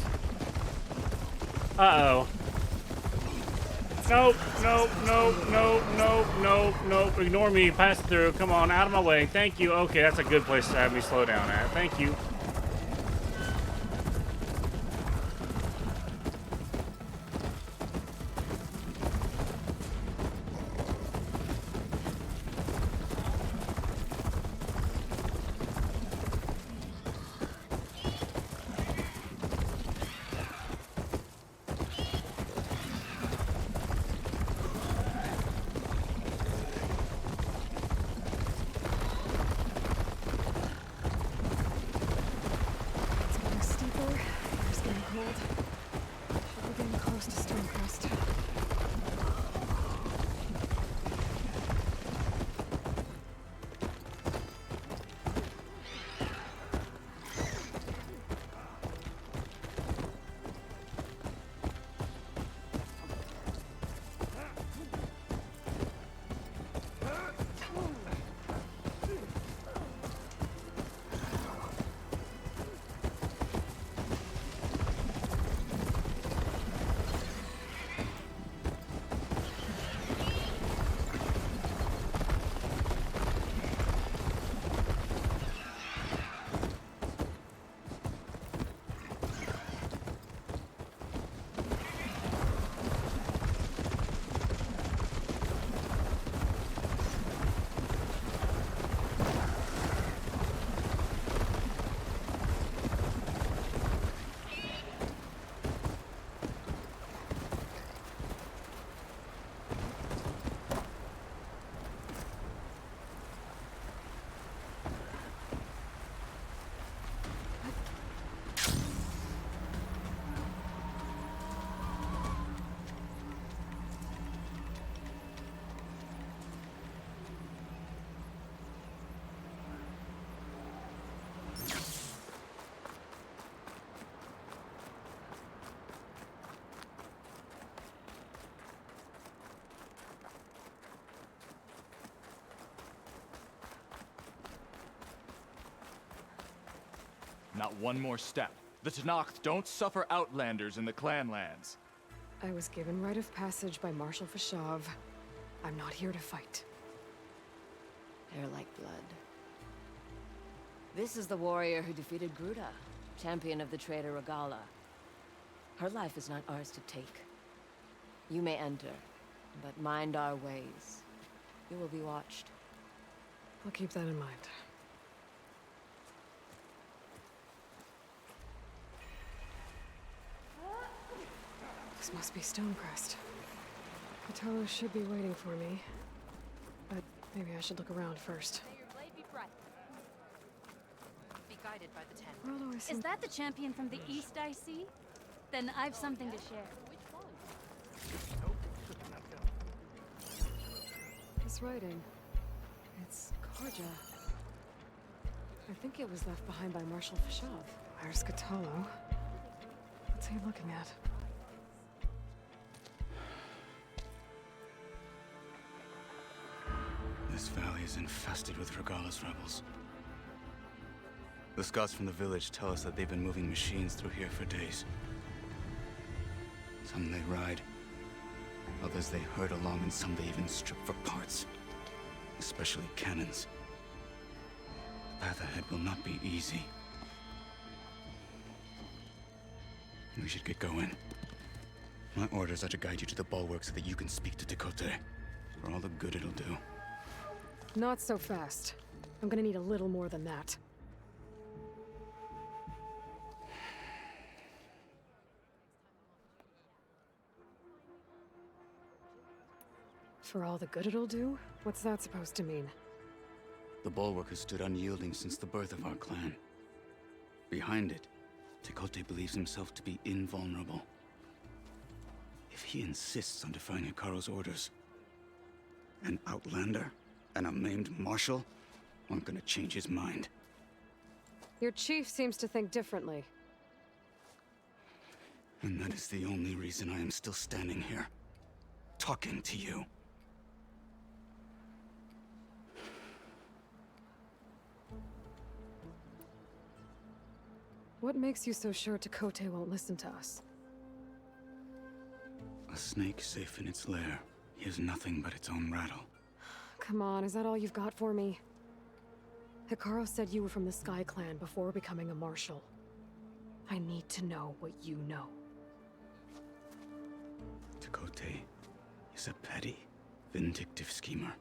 Uh-oh. Nope, nope, nope, nope, nope, nope, nope. Ignore me, pass through. Come on, out of my way. Thank you. Okay, that's a good place to have me slow down at. Thank you. Not one more step. The Tenakth don't suffer outlanders in the clan lands. I was given rite of passage by Marshal Fashav. I'm not here to fight. They're like blood. This is the warrior who defeated Gruda, champion of the traitor Regala. Her life is not ours to take. You may enter, but mind our ways. You will be watched. I'll keep that in mind. This must be Stonecrest. Kotallo should be waiting for me. But maybe I should look around first. May your blade be bright. Be guided by the Ten. Rollo is Is that the champion from the east I see? Then I've something to share. His writing. It's Karja. I think it was left behind by Marshal Fashav. There's Kotallo. What's he looking at? This valley is infested with Regala's rebels. The scouts from the village tell us that they've been moving machines through here for days. Some they ride, others they herd along, and some they even strip for parts. Especially cannons. The path ahead will not be easy. We should get going. My orders are to guide you to the bulwark so that you can speak to Tekotteh. For all the good it'll do. Not so fast. I'm gonna need a little more than that. For all the good it'll do? What's that supposed to mean? The bulwark has stood unyielding since the birth of our clan. Behind it, Tekotteh believes himself to be invulnerable. If he insists on defying Hekarro's orders, an outlander and a maimed marshal aren't gonna change his mind. Your chief seems to think differently. And that is the only reason I am still standing here, talking to you. What makes you so sure Tekote won't listen to us? A snake safe in its lair hears nothing but its own rattle. Come on, is that all you've got for me? Hikaru said you were from the Sky Clan before becoming a marshal. I need to know what you know. Tekote is a petty, vindictive schemer.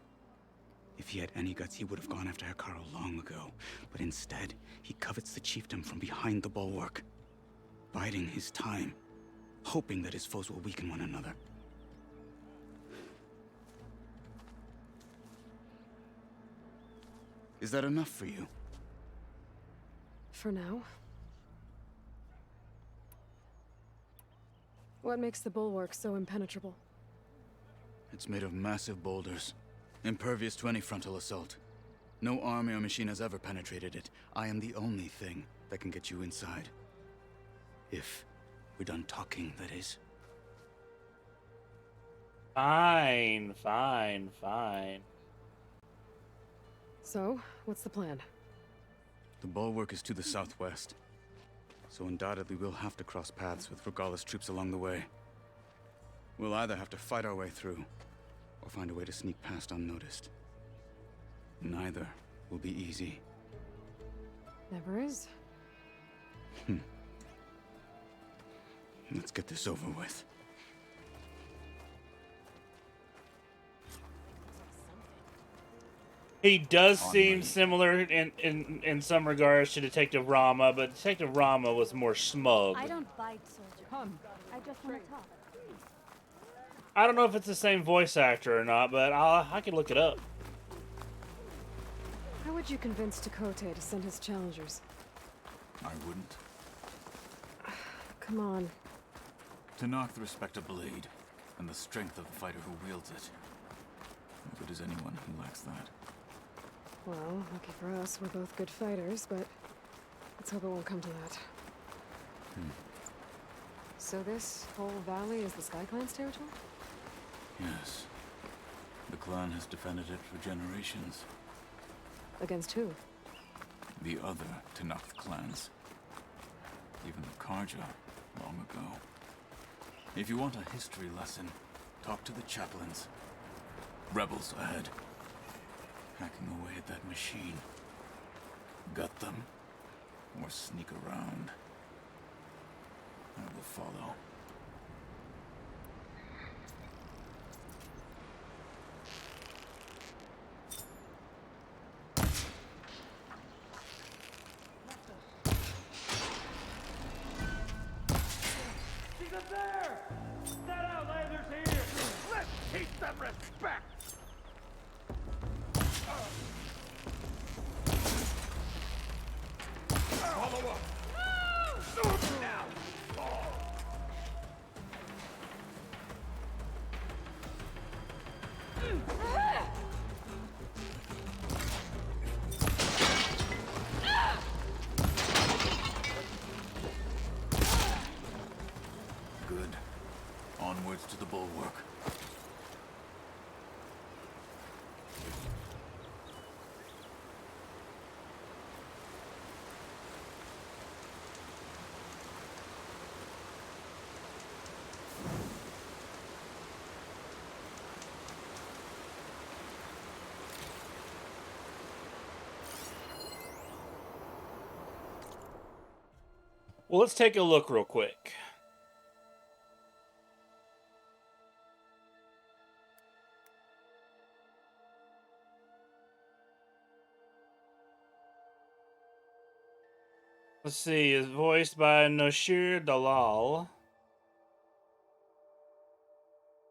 If he had any guts, he would have gone after Hikaru long ago. But instead, he covets the chiefdom from behind the bulwark, biding his time, hoping that his foes will weaken one another. Is that enough for you? For now. What makes the bulwark so impenetrable? It's made of massive boulders, impervious to any frontal assault. No army or machine has ever penetrated it. I am the only thing that can get you inside. If we're done talking, that is. Fine, fine, fine. So, what's the plan? The bulwark is to the southwest, so undoubtedly we'll have to cross paths with Regala's troops along the way. We'll either have to fight our way through, or find a way to sneak past unnoticed. Neither will be easy. Never is. Let's get this over with. He does seem similar in some regards to Detective Rama, but Detective Rama was more smug. I don't bite, soldier. Come. I just want to talk. I don't know if it's the same voice actor or not, but I can look it up. How would you convince Tekote to send his challengers? I wouldn't. Come on. Tenakth respect a blade, and the strength of the fighter who wields it. As good as anyone who lacks that. Well, lucky for us, we're both good fighters, but let's hope it won't come to that. So this whole valley is the Sky Clan's territory? Yes. The clan has defended it for generations. Against who? The other Tenakth clans. Even the Carja, long ago. If you want a history lesson, talk to the chaplains. Rebels ahead. Hacking away at that machine. Gut them, or sneak around. I will follow. She's up there! That outlander's here! Let's teach them respect! Follow up! Now! Good. Onwards to the bulwark. Well, let's take a look real quick. Let's see, it's voiced by Noshir Dalal.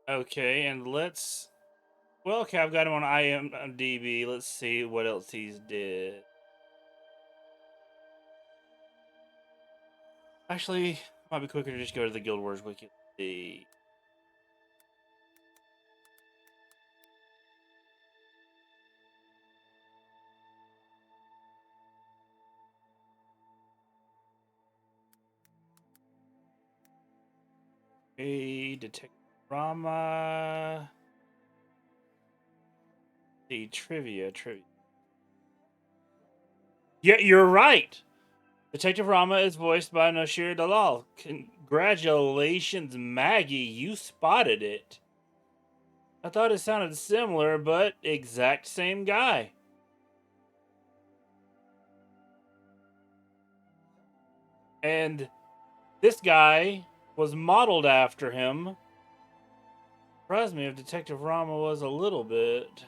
Okay, and let's... Well, okay, I've got him on IMDb. Let's see what else he's did. Actually, it might be quicker to just go to the Guild Wars wiki. See. Okay, Detective Rama. The trivia. Yeah, you're right. Detective Rama is voiced by Noshir Dalal. Congratulations, Maggie. You spotted it. I thought it sounded similar, but exact same guy. And this guy was modeled after him. Surprised me if Detective Rama was a little bit.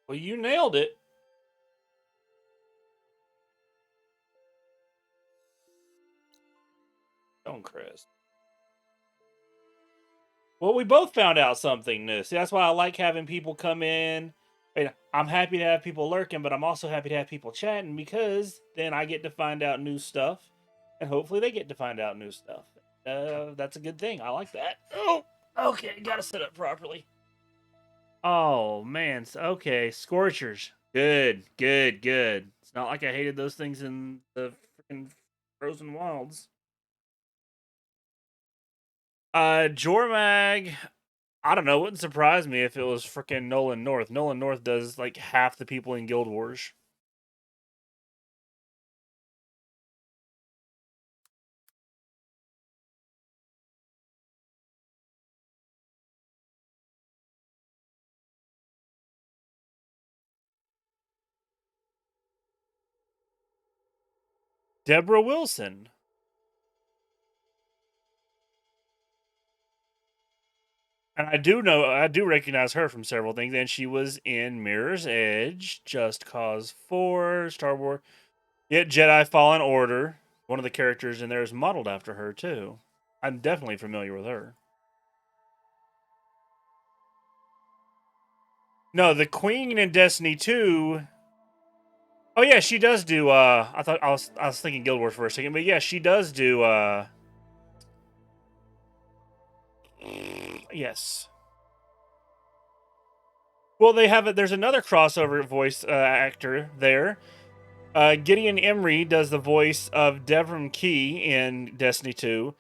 Well, you nailed it. Don't, Chris. Well, we both found out something new. See, that's why I like having people come in. And I'm happy to have people lurking, but I'm also happy to have people chatting because then I get to find out new stuff, and hopefully they get to find out new stuff. That's a good thing. I like that. Oh, okay. Got to set up properly. Oh, man. Okay, Scorchers. Good. It's not like I hated those things in the freaking Frozen Wilds. Jormag, I don't know. Wouldn't surprise me if it was freaking Nolan North. Nolan North does like half the people in Guild Wars. Deborah Wilson. And I do recognize her from several things, and she was in Mirror's Edge, Just Cause 4, Star Wars. Yeah, Jedi Fallen Order. One of the characters in there is modeled after her, too. I'm definitely familiar with her. No, the Queen in Destiny 2... Oh, yeah, she does do, I was thinking Guild Wars for a second, but yeah, she does do, yes. Well, there's another crossover voice actor there. Gideon Emery does the voice of Devrim Key in Destiny 2,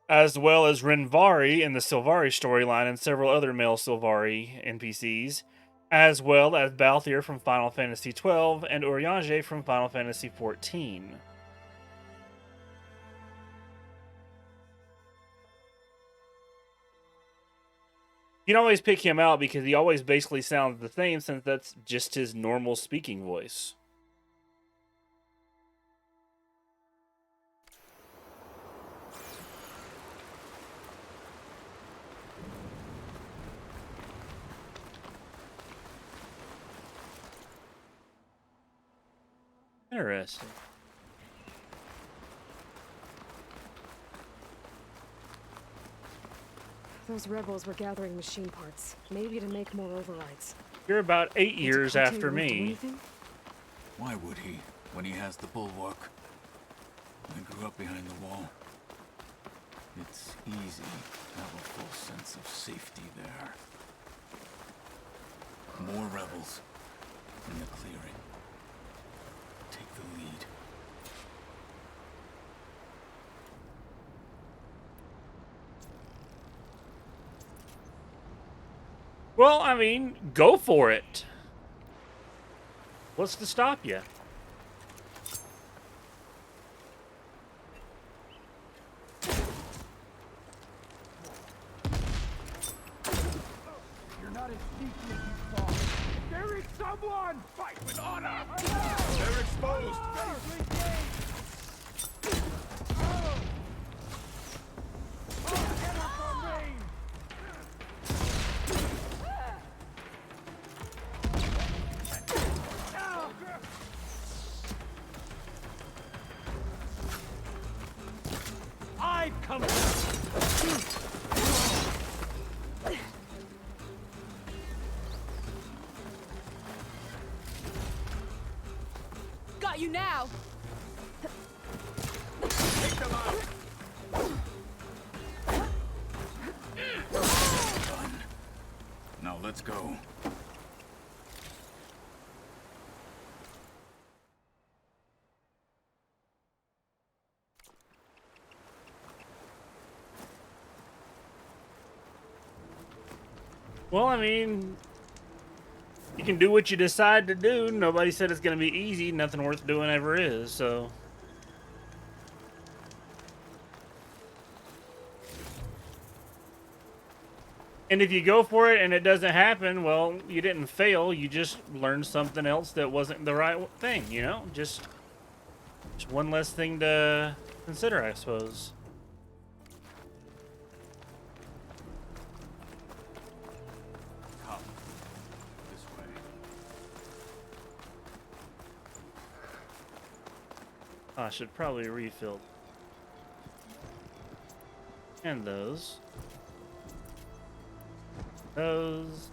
as well as Renvari in the Sylvari storyline and several other male Sylvari NPCs, as well as Balthier from Final Fantasy XII and Urianger from Final Fantasy XIV. You can always pick him out because he always basically sounds the same since that's just his normal speaking voice. Interesting. Those rebels were gathering machine parts, maybe to make more overrides. You're about 8 years Did after Cote do me. anything? Why would he, when he has the bulwark? I grew up behind the wall. It's easy to have a full sense of safety there. More rebels in the clearing. Take the lead. Well, I mean, go for it. What's to stop you? You're not as sneaky as you thought. There is someone! Fight with honor! They're exposed! I've come. got you now. Take them out. Done. Now let's go. Well, I mean, you can do what you decide to do. Nobody said it's going to be easy. Nothing worth doing ever is, so. And if you go for it and it doesn't happen, well, you didn't fail. You just learned something else that wasn't the right thing, you know? Just one less thing to consider, I suppose. Come. This way. I should probably refill. And those. Those.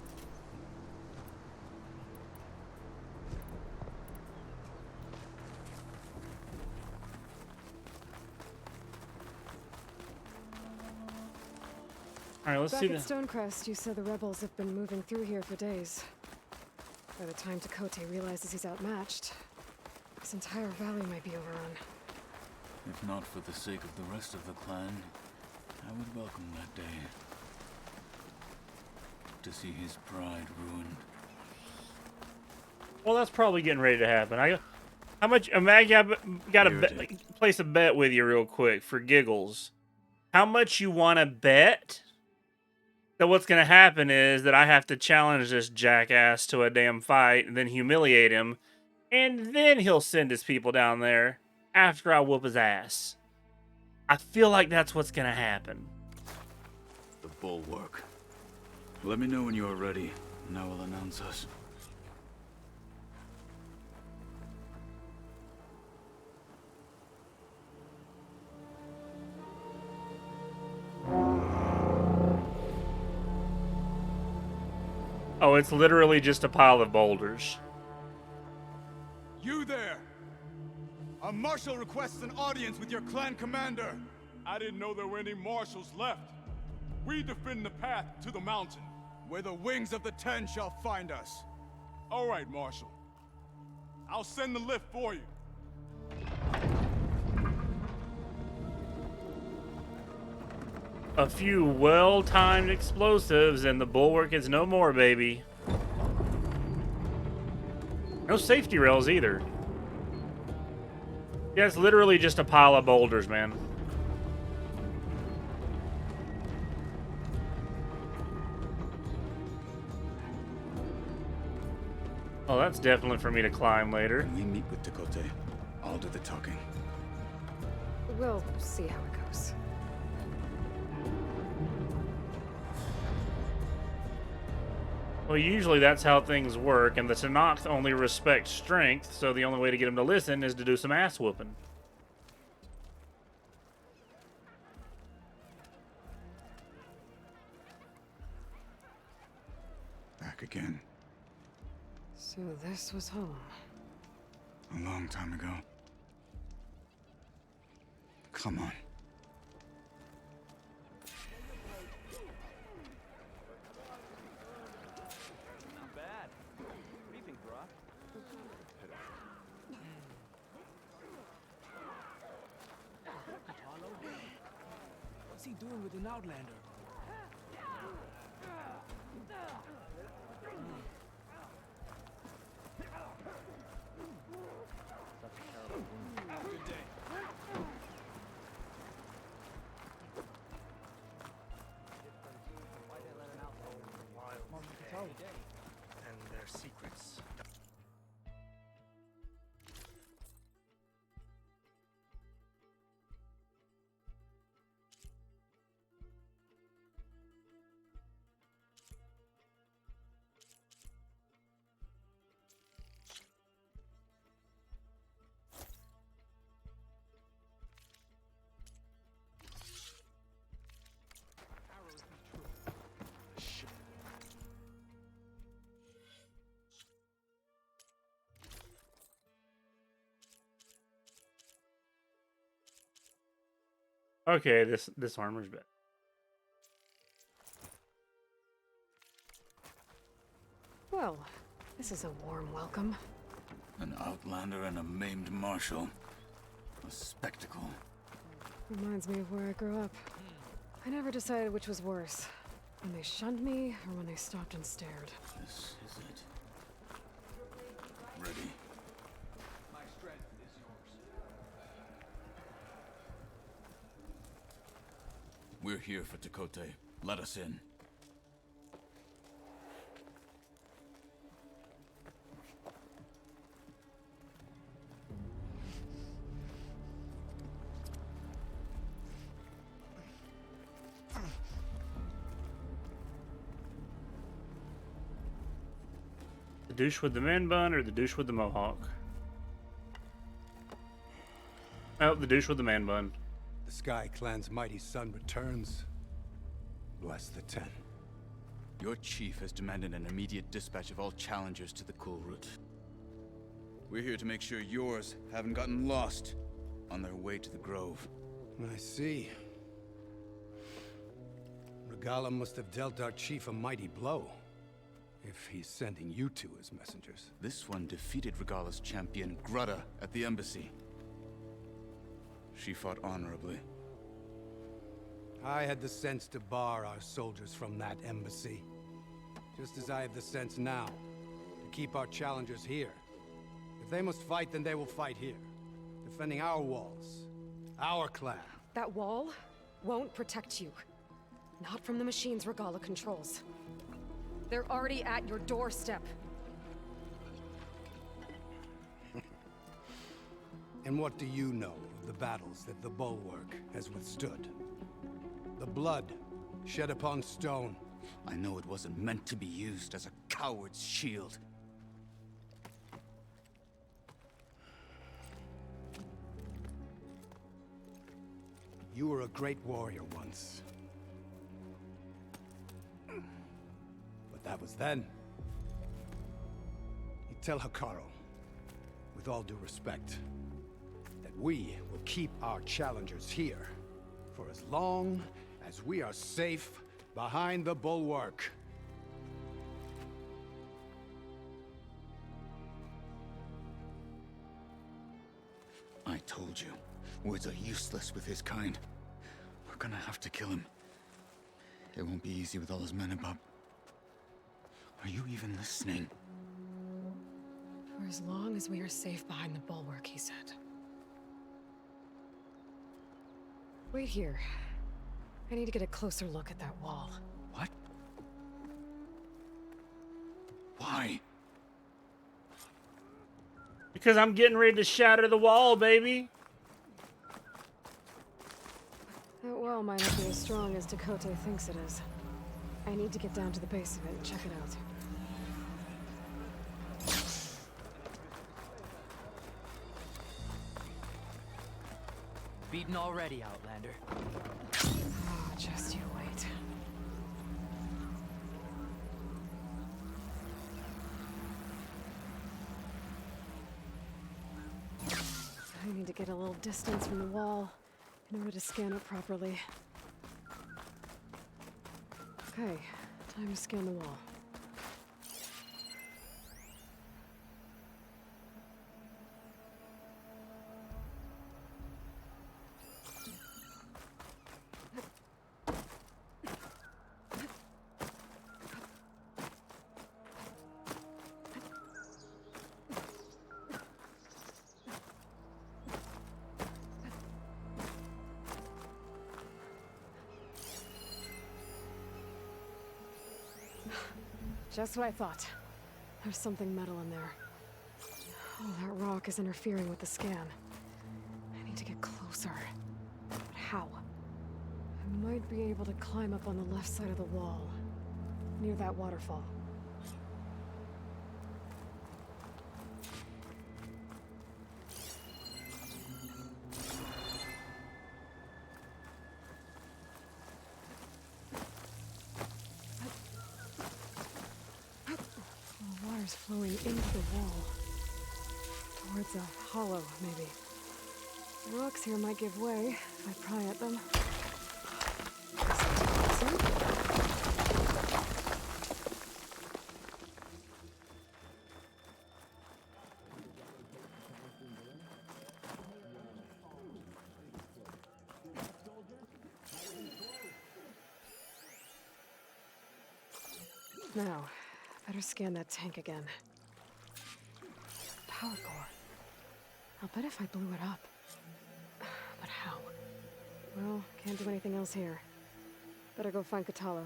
All right, let's see Back the. at Stonecrest, you said the rebels have been moving through here for days. By the time Tekote realizes he's outmatched, this entire valley might be overrun. If not for the sake of the rest of the clan, I would welcome that day. To see his pride ruined. Well, that's probably getting ready to happen. How much? Mag, got to place a bet with you real quick for giggles. How much you want to bet? So what's going to happen is that I have to challenge this jackass to a damn fight and then humiliate him, and then he'll send his people down there after I whoop his ass. I feel like that's what's going to happen. The bulwark. Let me know when you are ready, and I will announce us. Oh, it's literally just a pile of boulders. You there! A marshal requests an audience with your clan commander. I didn't know there were any marshals left. We defend the path to the mountain, where the wings of the Ten shall find us. All right, Marshal. I'll send the lift for you. A few well-timed explosives and the bulwark is no more, baby. No safety rails either. Yeah, it's literally just a pile of boulders, man. Oh, that's definitely for me to climb later. When we meet with Tekote, I'll do the talking. We'll see how it goes. Well, usually that's how things work, and the Tenakth only respect strength, so the only way to get them to listen is to do some ass whooping. Back again. So this was home. A long time ago. Come on. Not bad. What do you think, Brock? What's he doing with an Outlander? Good day. And their secrets. Okay, this armor's bad. Well, this is a warm welcome. An outlander and a maimed marshal. A spectacle. Reminds me of where I grew up. I never decided which was worse. When they shunned me, or when they stopped and stared. This is it. Ready. My strength is yours. We're here for Tekote. Let us in. The douche with the man bun or the douche with the mohawk? Oh, the douche with the man bun. The Sky Clan's mighty son returns. Bless the Ten. Your chief has demanded an immediate dispatch of all challengers to the Kulrut. We're here to make sure yours haven't gotten lost on their way to the Grove. I see. Regala must have dealt our chief a mighty blow, if he's sending you two as messengers. This one defeated Regala's champion, Grudda, at the embassy. She fought honorably. I had the sense to bar our soldiers from that embassy. Just as I have the sense now, to keep our challengers here. If they must fight, then they will fight here. Defending our walls. Our clan. That wall won't protect you. Not from the machines Regala controls. They're already at your doorstep. And what do you know of the battles that the Bulwark has withstood? The blood shed upon stone. I know it wasn't meant to be used as a coward's shield. You were a great warrior once. But that was then. You tell Hekarro, with all due respect, that we will keep our challengers here for as long as we are safe behind the Bulwark. I told you, words are useless with his kind. We're gonna have to kill him. It won't be easy with all his men about. Are you even listening? For as long as we are safe behind the Bulwark, he said. Wait here. I need to get a closer look at that wall. What? Why? Because I'm getting ready to shatter the wall, baby. That wall might not be as strong as Tekote thinks it is. I need to get down to the base of it and check it out. Beaten already, Outlander. Oh, just you wait. I need to get a little distance from the wall in order to scan it properly. Okay, time to scan the wall. Just what I thought. There's something metal in there. Oh, that rock is interfering with the scan. I need to get closer. But how? I might be able to climb up on the left side of the wall, near that waterfall. Flowing into the wall. Towards a hollow, maybe. The rocks here might give way if I pry at them. Now, better scan that tank again. Power core. I'll bet if I blew it up. But how? Well, can't do anything else here. Better go find Kotallo.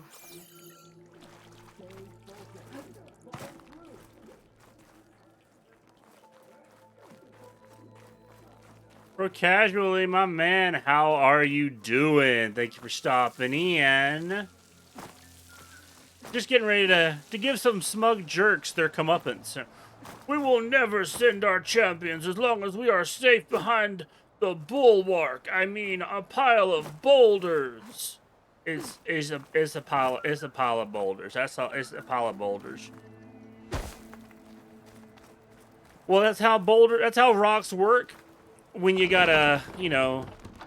Bro, casually, my man, how are you doing? Thank you for stopping in. Just getting ready to give some smug jerks their comeuppance. We will never send our champions as long as we are safe behind the bulwark. I mean, a pile of boulders. It's a pile of boulders. That's all. It's a pile of boulders. Well, that's how rocks work. When you got a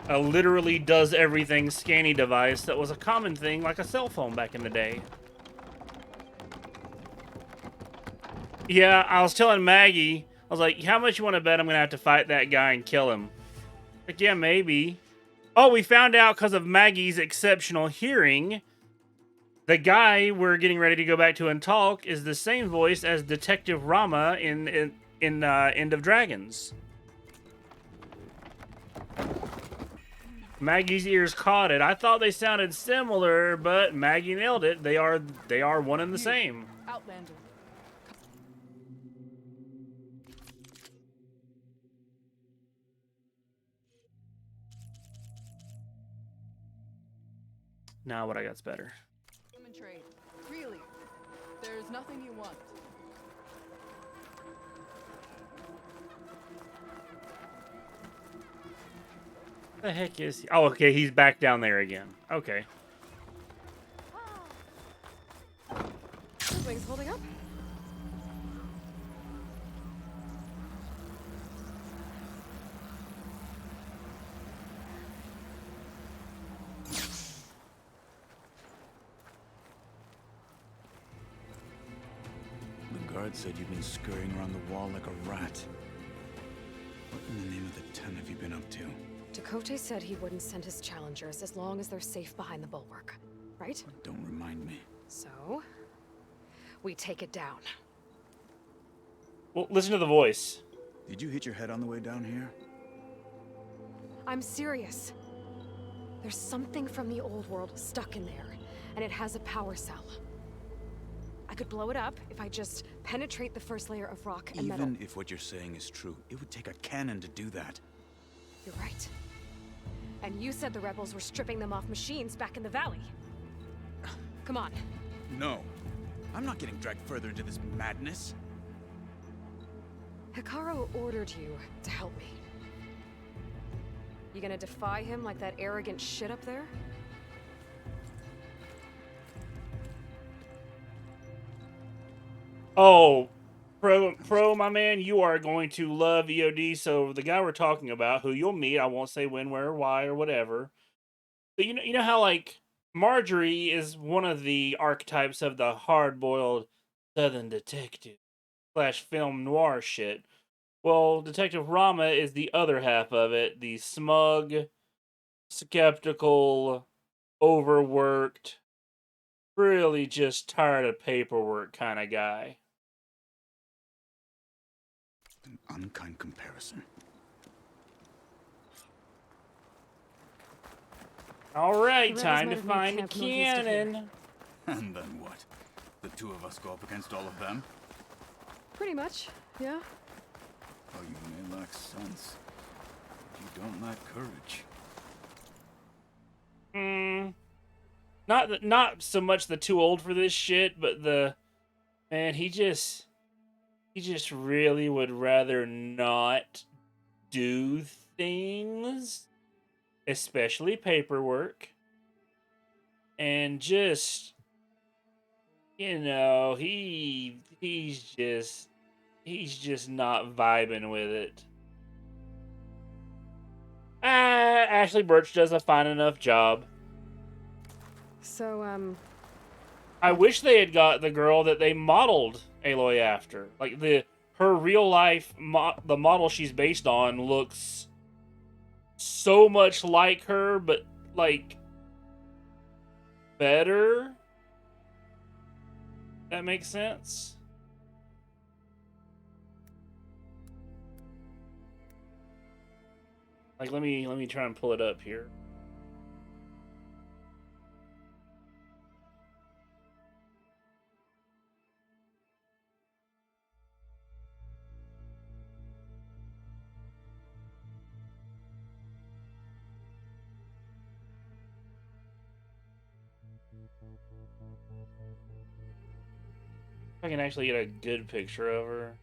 literally does everything scanny device that was a common thing, like a cell phone back in the day. Yeah, I was telling Maggie, I was like, how much you want to bet I'm going to have to fight that guy and kill him? Like, yeah, maybe. Oh, we found out because of Maggie's exceptional hearing, the guy we're getting ready to go back to and talk is the same voice as Detective Rama in End of Dragons. Maggie's ears caught it. I thought they sounded similar, but Maggie nailed it. They are one and the same. Outlander. Now what I got's better. Human trade. Really. There's nothing you want. The heck is he? Oh, okay, he's back down there again. Okay. His wings holding up? The guard said you've been scurrying around the wall like a rat. What in the name of the ten have you been up to? Tekote said he wouldn't send his challengers as long as they're safe behind the bulwark, right? Don't remind me. So, we take it down. Well, listen to the voice. Did you hit your head on the way down here? I'm serious. There's something from the old world stuck in there, and it has a power cell. I could blow it up if I just penetrate the first layer of rock and metal. Even if what you're saying is true, it would take a cannon to do that. You're right. And you said the rebels were stripping them off machines back in the valley. Come on. No. I'm not getting dragged further into this madness. Hekarro ordered you to help me. You gonna defy him like that arrogant shit up there? Oh, Pro, my man, you are going to love EOD. So the guy we're talking about, who you'll meet, I won't say when, where, why, or whatever. But you know how like Marjorie is one of the archetypes of the hard-boiled Southern detective / film noir shit. Well, Detective Rama is the other half of it, the smug, skeptical, overworked, really just tired of paperwork kind of guy. An unkind comparison. All right, The rebels time might to have made find a camp northeast of here. cannon. And then what? The two of us go up against all of them? Pretty much, yeah. Oh, you may lack sense. But you don't lack courage. Not so much the too old for this shit, but the man, he just really would rather not do things, especially paperwork, and just he's just not vibing with it. Ashley Birch does a fine enough job. So, I wish they had got the girl that they modeled Aloy after. Like her real life, the model she's based on looks so much like her, but like better. That makes sense. Like, let me try and pull it up here. If I can actually get a good picture of her.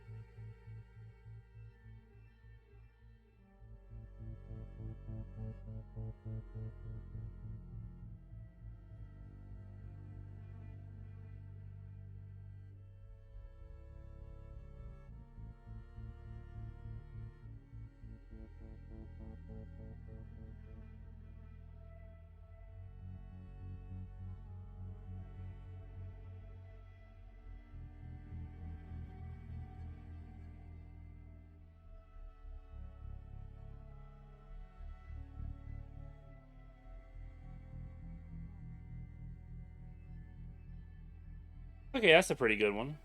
Okay, that's a pretty good one.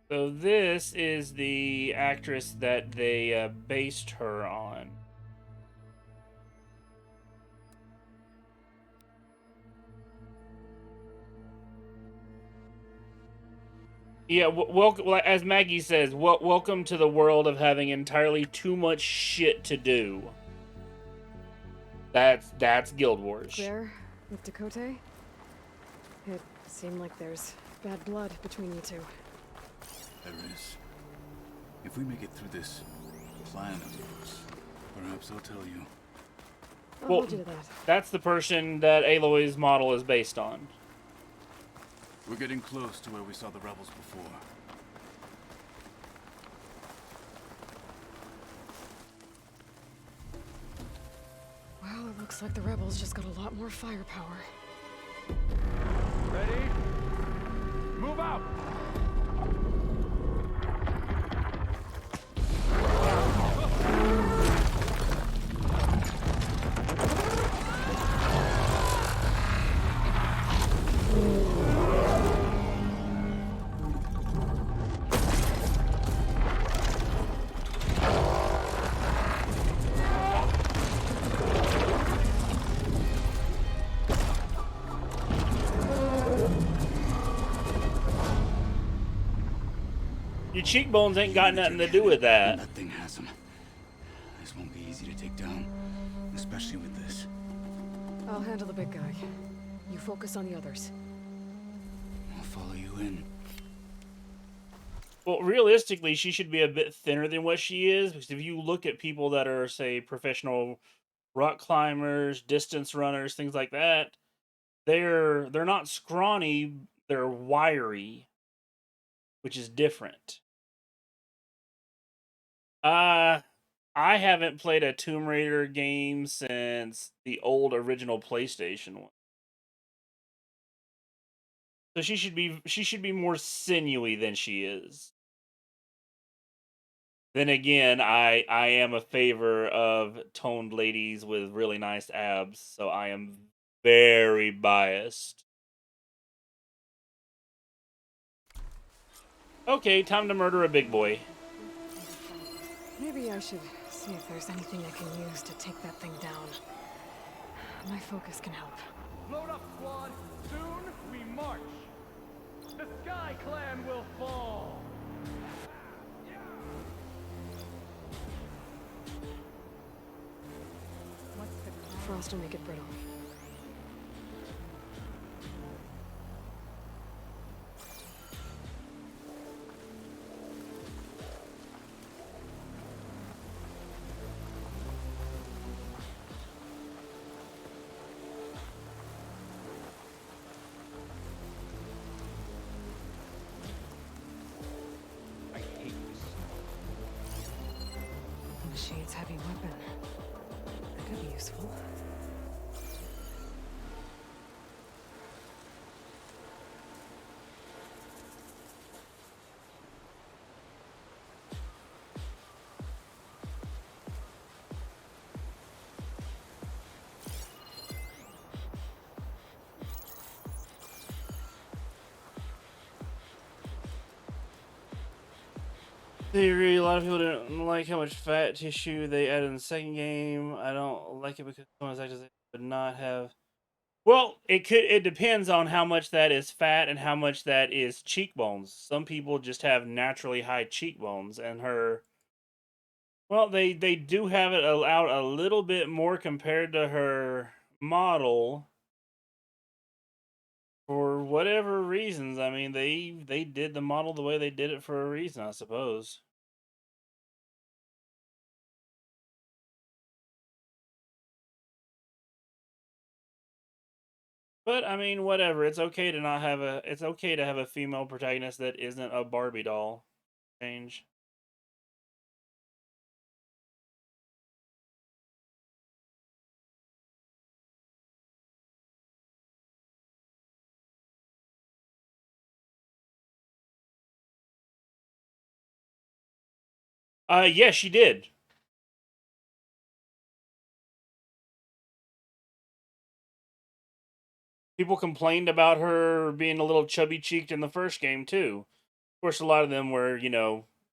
So this is the actress that they based her on. Yeah, welcome. As Maggie says, welcome to the world of having entirely too much shit to do. That's Guild Wars. Claire with Dakota? It seemed like there's bad blood between you two. There is. If we make it through this plan of yours, perhaps I'll tell you. I'll Well, hold you to that. that's the person that Aloy's model is based on. We're getting close to where we saw the rebels before. Well, it looks like the rebels just got a lot more firepower. Ready? Move out! Your cheekbones ain't got nothing to do with that. That thing has him. This won't be easy to take down, especially with this. I'll handle the big guy. You focus on the others. I'll follow you in. Well, realistically, she should be a bit thinner than what she is, because if you look at people that are, say, professional rock climbers, distance runners, things like that, they're not scrawny, they're wiry, which is different. I haven't played a Tomb Raider game since the old original PlayStation one. So she should be more sinewy than she is. Then again, I am a favor of toned ladies with really nice abs, so I am very biased. Okay, time to murder a big boy. Maybe I should see if there's anything I can use to take that thing down. My focus can help. Load up, squad. Soon we march. The Sky Clan will fall. Frost will make it brittle. I hate this. The machine's heavy weapon. That could be useful. They agree. A lot of people don't like how much fat tissue they added in the second game. I don't like it because some of those actors would not have. Well, it could. It depends on how much that is fat and how much that is cheekbones. Some people just have naturally high cheekbones, and her. Well, they do have it out a little bit more compared to her model. For whatever reasons, I mean, they did the model the way they did it for a reason, I suppose. But I mean, whatever. It's okay to not have a. It's okay to have a female protagonist that isn't a Barbie doll. Change. Yes, she did. People complained about her being a little chubby cheeked in the first game too. Of course, a lot of them were,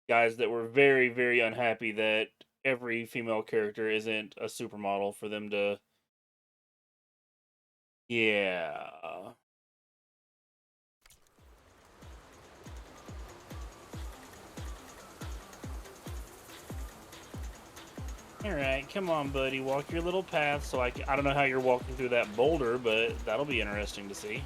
guys that were very, very unhappy that every female character isn't a supermodel for them to. Yeah. Alright, come on, buddy. Walk your little path so I don't know how you're walking through that boulder, but that'll be interesting to see.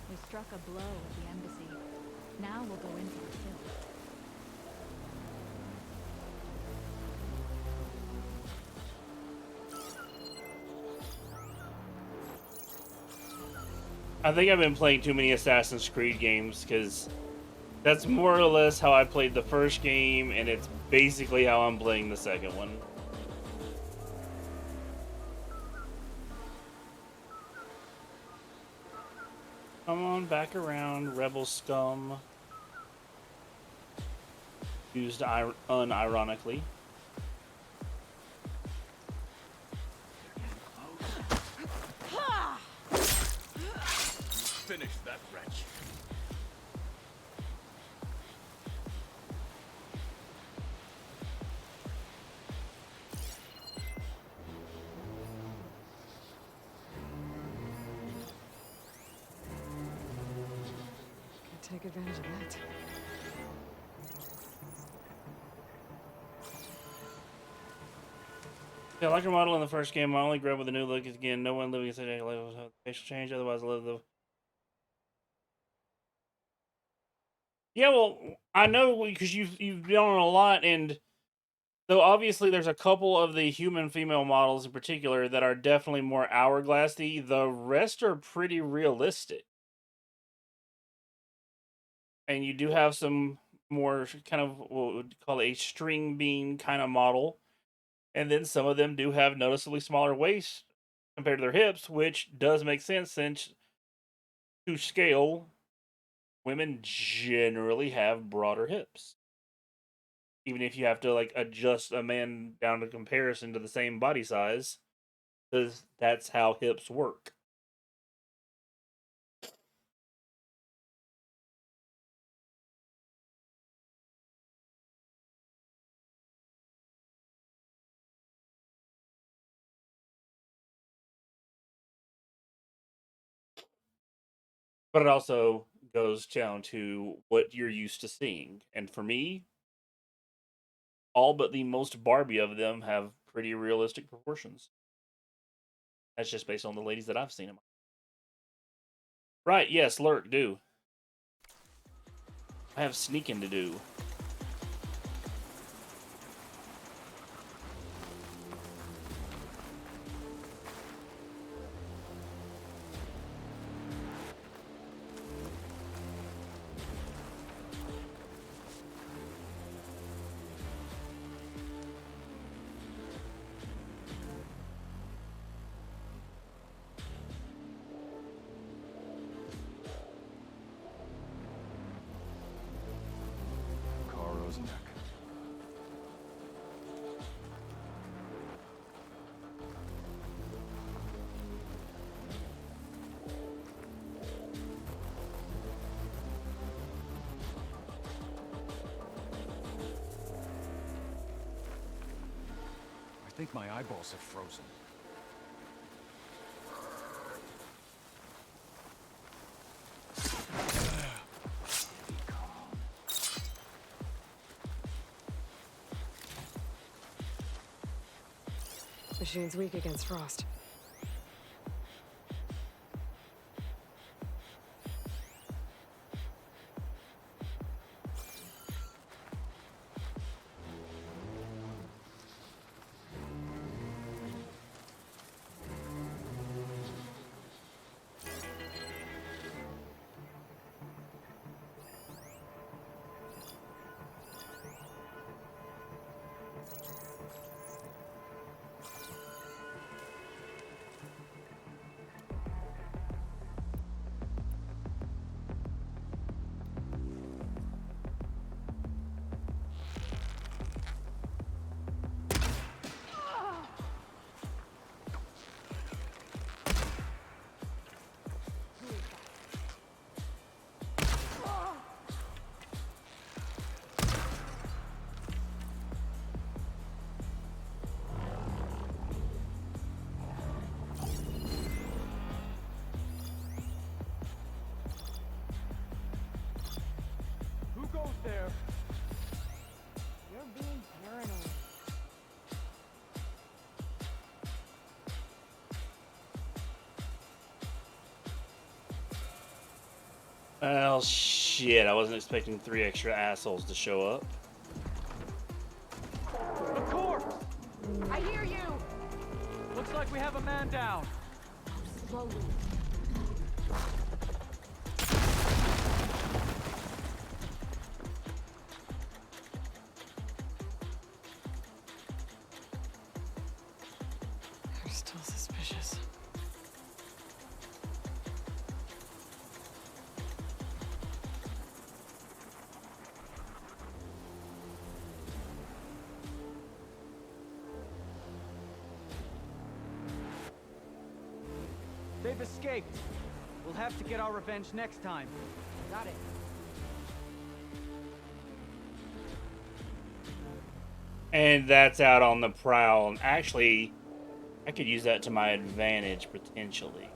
We struck a blow at the embassy. Now we'll go in for the kill. I think I've been playing too many Assassin's Creed games because that's more or less how I played the first game, and it's basically how I'm playing the second one. Come on back around, rebel scum. Used unironically. Finish that wretch. Can take advantage of that. Yeah, I like her model in the first game. My only grab with the new look is, again, no one living in such a level of facial change. Otherwise, I love the. Yeah, well, I know because you've been on a lot, and though obviously there's a couple of the human female models in particular that are definitely more hourglassy, the rest are pretty realistic. And you do have some more kind of what would call a string bean kind of model. And then some of them do have noticeably smaller waists compared to their hips, which does make sense since to scale, women generally have broader hips. Even if you have to like adjust a man down to comparison to the same body size, because that's how hips work. But it also goes down to what you're used to seeing. And for me, all but the most Barbie of them have pretty realistic proportions. That's just based on the ladies that I've seen them. Right, yes, lurk, do. I have sneaking to do. Rosenberg. I think my eyeballs have frozen. Machine's weak against frost. Goes there. You're being paranoid. Oh shit, I wasn't expecting 3 extra assholes to show up. The corpse! I hear you! Looks like we have a man down. Slowly. They're still suspicious. They've escaped. We'll have to get our revenge next time. Got it. And that's out on the prowl. And actually, I could use that to my advantage, potentially.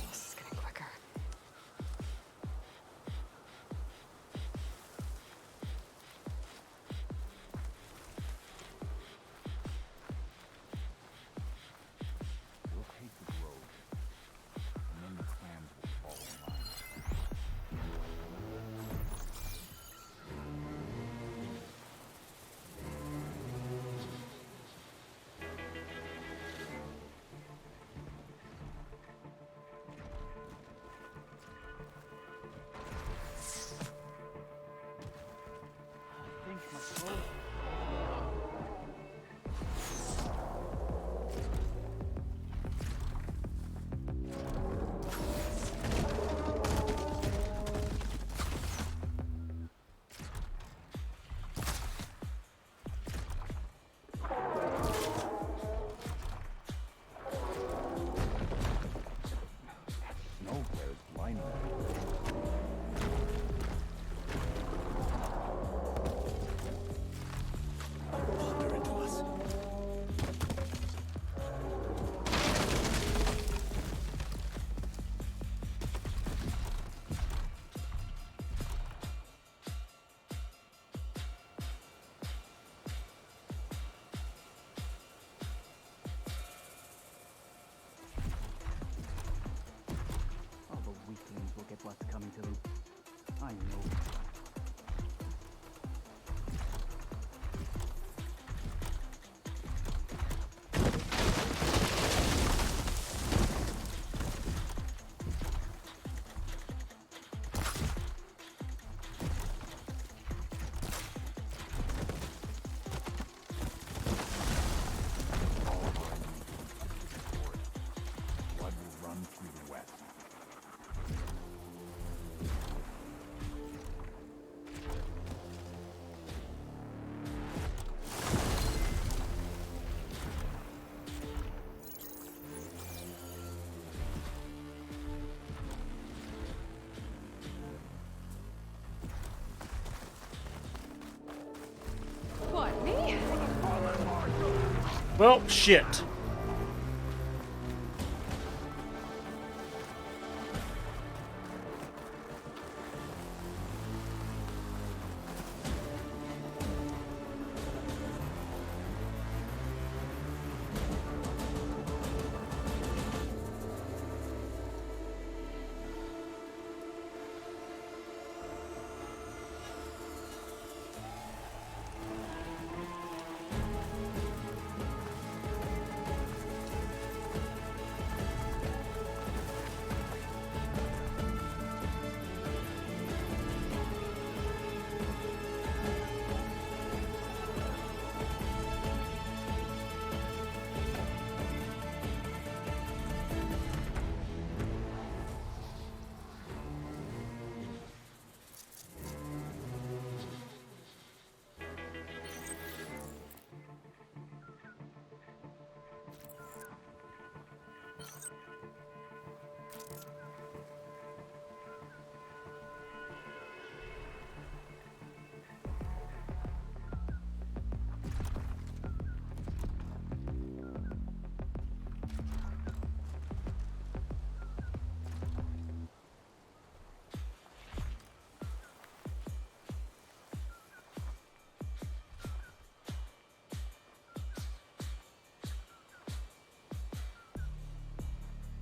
This is getting quicker. Locate the grove, and then the clans will fall in line. I think my soul. Nowhere is blind. Well, shit.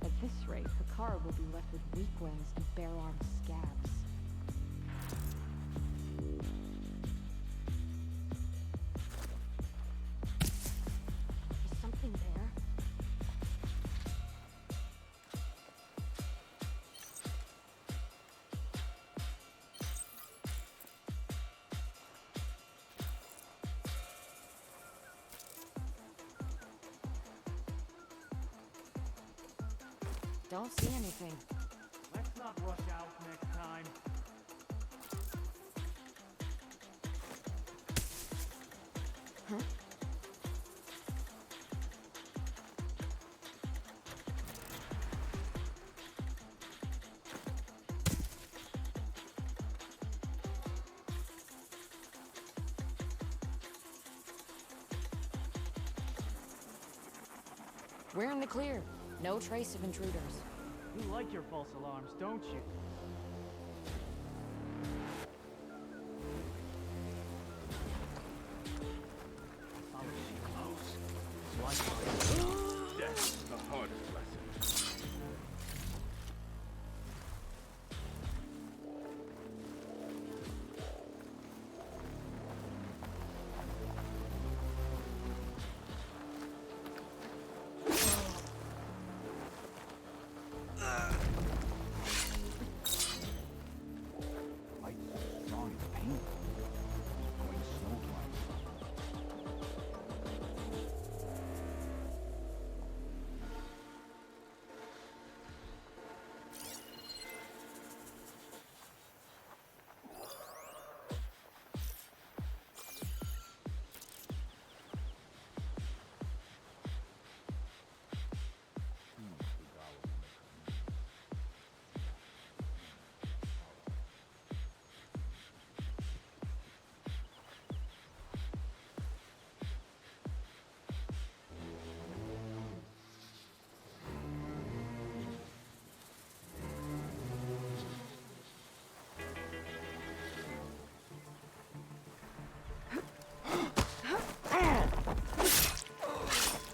At this rate, Hakara will be left with weak limbs and bare-armed scabs. Is something there? Don't see anything. Let's not rush out next time. Huh? We're in the clear. No trace of intruders. You like your false alarms, don't you? I'll she close. So I That's the hardest lesson.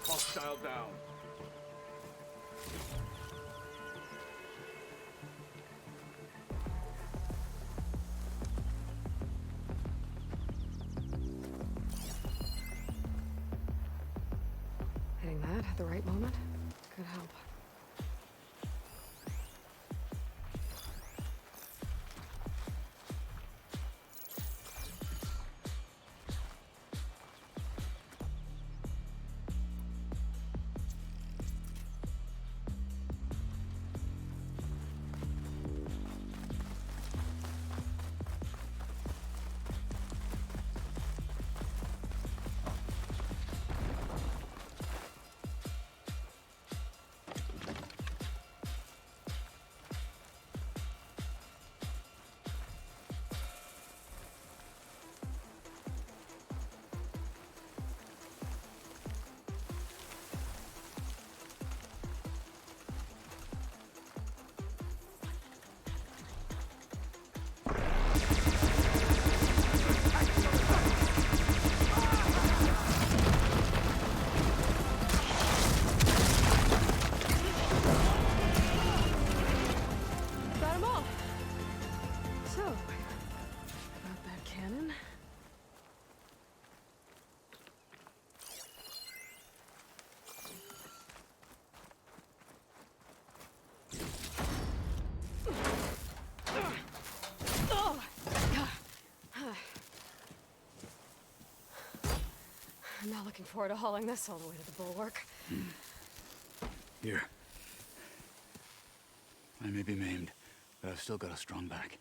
Hostile down. Hitting that at the right moment could help. I'm not looking forward to hauling this all the way to the bulwark. Here. I may be maimed, but I've still got a strong back.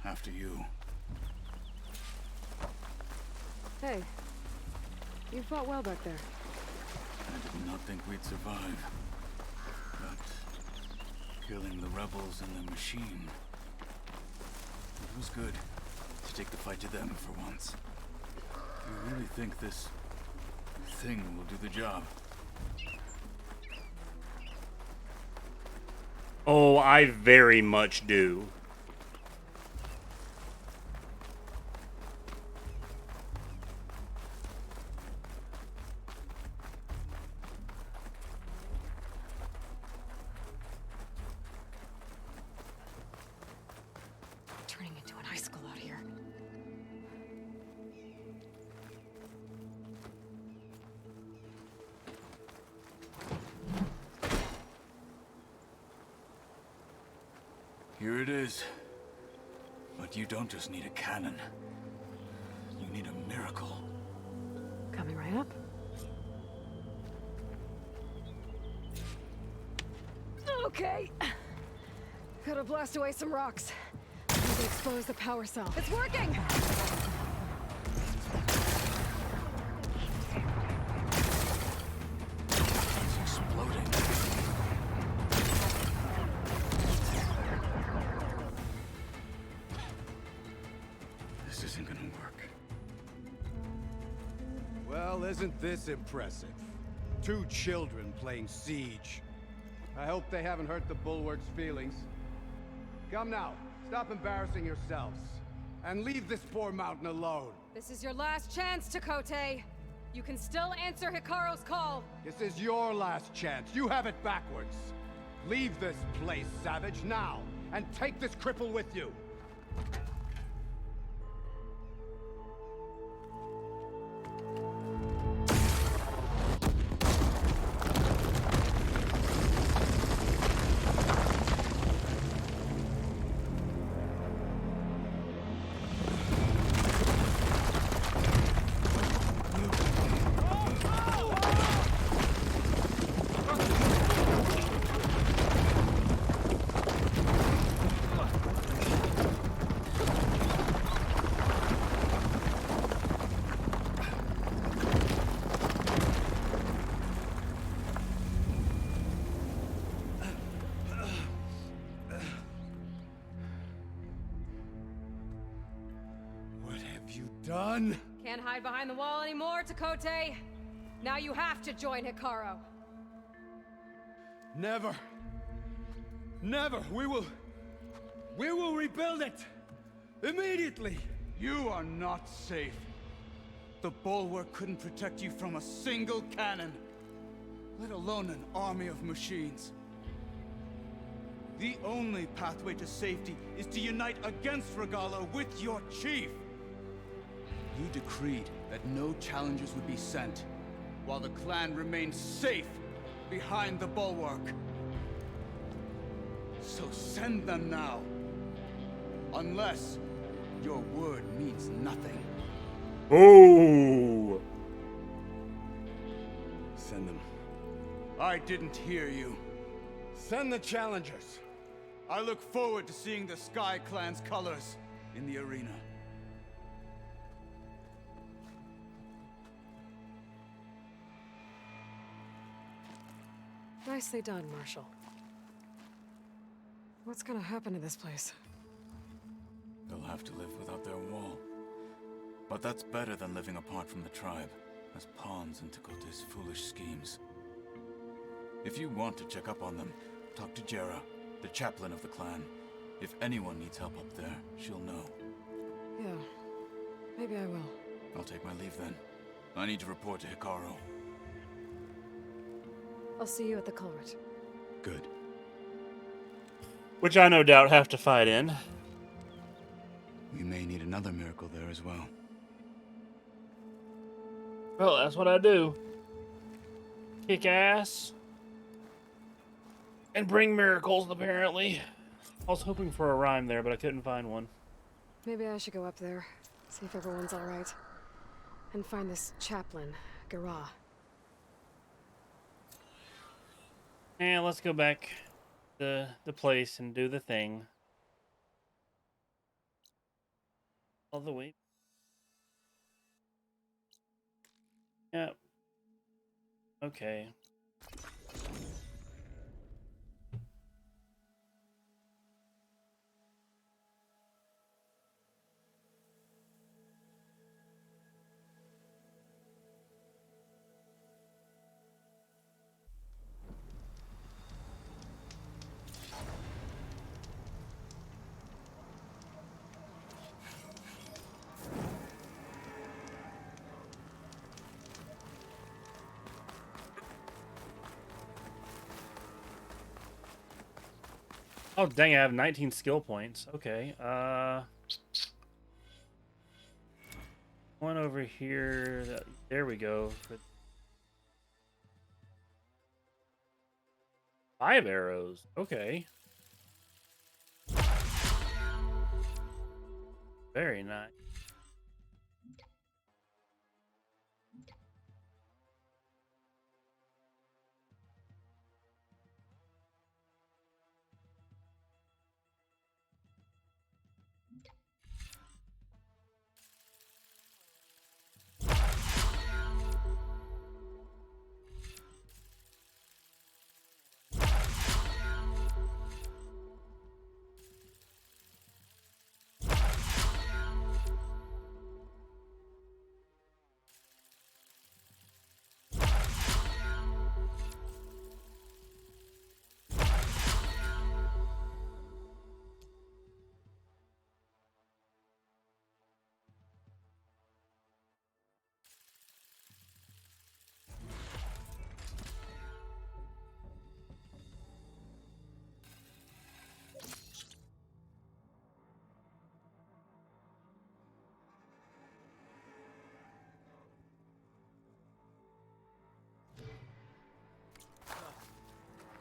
After you. Hey, you fought well back there. I did not think we'd survive. But killing the rebels and the machine, it was good to take the fight to them for once. You really think this thing will do the job? Oh, I very much do. Turning into an icicle out here. Here it is. But you don't just need a cannon. You need a miracle. Coming right up. Okay. Gotta blast away some rocks. Maybe expose the power cell. It's working! It's exploding. This isn't gonna work. Well, isn't this impressive? 2 children playing siege. I hope they haven't hurt the Bulwark's feelings. Come now, stop embarrassing yourselves. And leave this poor mountain alone. This is your last chance, Chakotay. You can still answer Hikaru's call. This is your last chance. You have it backwards. Leave this place, Savage, now. And take this cripple with you. Done? Can't hide behind the wall anymore, Chakotay. Now you have to join Hikaru. Never. Never. We will rebuild it. Immediately. You are not safe. The Bulwark couldn't protect you from a single cannon, let alone an army of machines. The only pathway to safety is to unite against Regalla with your chief. You decreed that no challengers would be sent, while the clan remained safe behind the Bulwark. So send them now. Unless your word means nothing. Oh! Send them. I didn't hear you. Send the challengers. I look forward to seeing the Sky Clan's colors in the arena. Nicely done, Marshal. What's gonna happen to this place? They'll have to live without their wall. But that's better than living apart from the tribe, as pawns in Chakotay's foolish schemes. If you want to check up on them, talk to Jera, the chaplain of the clan. If anyone needs help up there, she'll know. Yeah, maybe I will. I'll take my leave then. I need to report to Hikaru. I'll see you at the culvert. Good. Which I no doubt have to fight in. We may need another miracle there as well. Well, that's what I do. kick ass and bring miracles, apparently. I was hoping for a rhyme there, but I couldn't find one. Maybe I should go up there, see if everyone's alright. And find this chaplain, Garah. And let's go back to the place and do the thing. All the way. Yep. Okay. Oh, dang, I have 19 skill points. Okay. One over here. There we go. 5 arrows. Okay. Very nice.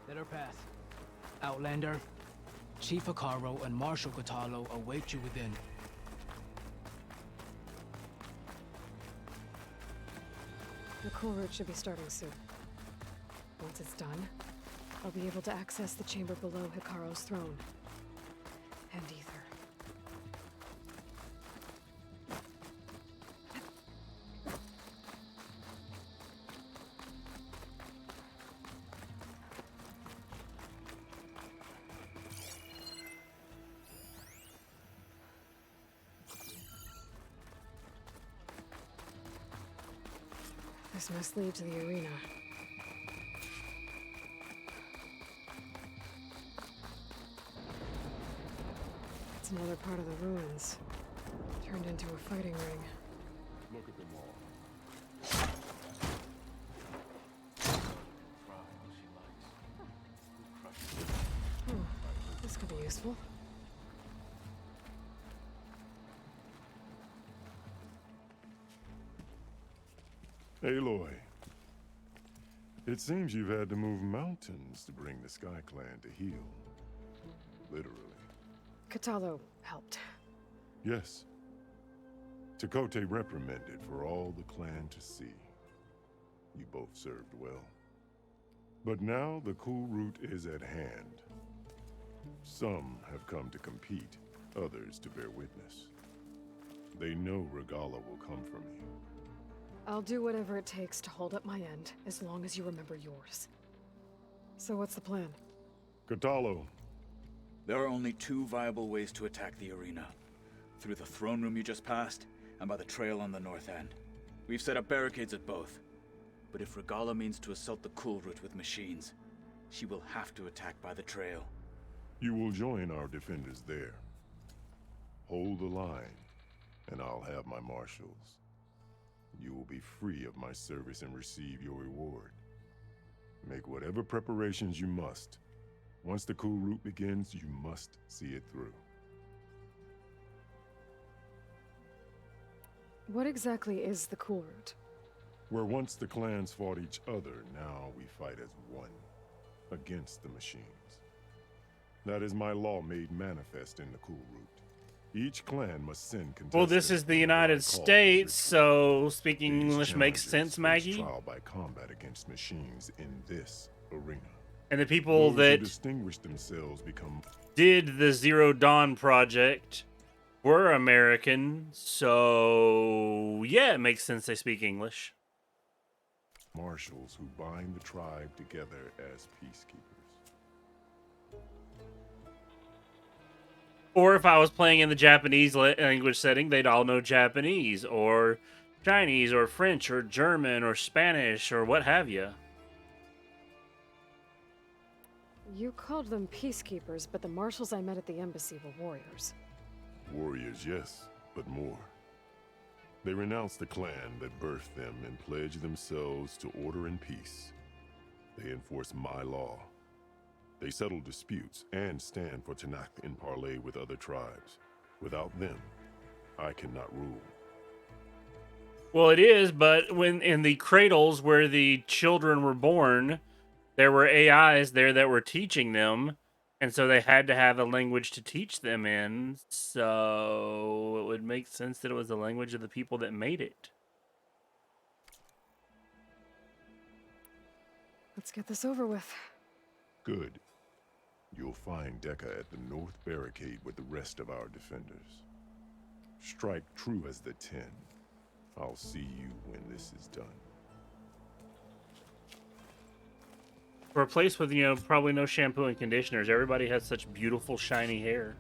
Let her pass. Outlander, Chief Hekarro and Marshal Kotallo await you within. The cool route should be starting soon. Once it's done, I'll be able to access the chamber below Hekarro's throne. And Ether. This must lead to the arena. It's another part of the ruins, turned into a fighting ring. Look at them all. This could be useful. Aloy, it seems you've had to move mountains to bring the Sky Clan to heel. Literally. Kotallo helped. Yes. Tekotteh reprimanded for all the clan to see. You both served well. But now the cool route is at hand. Some have come to compete, others to bear witness. They know Regalla will come for me. I'll do whatever it takes to hold up my end, as long as you remember yours. So what's the plan? Kotallo. There are only two viable ways to attack the arena. Through the throne room you just passed, and by the trail on the north end. We've set up barricades at both. But if Regalla means to assault the cool route with machines, she will have to attack by the trail. You will join our defenders there. Hold the line, and I'll have my marshals. You will be free of my service and receive your reward. Make whatever preparations you must. Once the cool route begins, you must see it through. What exactly is the cool route? Where once the clans fought each other, now we fight as one, against the machines. That is my law made manifest in the Cool Root. Each clan must send contestants. Well, this is the United States, so speaking English makes sense, Maggie. Trial by combat against machines in this arena. And the people Those that who distinguish themselves become did the Zero Dawn project were American, so yeah, it makes sense they speak English. marshals who bind the tribe together as peacekeepers. Or if I was playing in the Japanese language setting, they'd all know Japanese, or Chinese, or French, or German, or Spanish, or what have you. You called them peacekeepers, but the marshals I met at the embassy were warriors. Warriors, yes, but more. They renounce the clan that birthed them and pledge themselves to order and peace. They enforce my law. They settle disputes and stand for Tenakth in parley with other tribes. Without them, I cannot rule. Well, it is, but when in the cradles where the children were born, there were AIs there that were teaching them, and so they had to have a language to teach them in, so it would make sense that it was the language of the people that made it. Let's get this over with. Good. You'll find Dekka at the north barricade with the rest of our defenders. Strike true as the 10. I'll see you when this is done. For a place with, probably no shampoo and conditioners, everybody has such beautiful, shiny hair.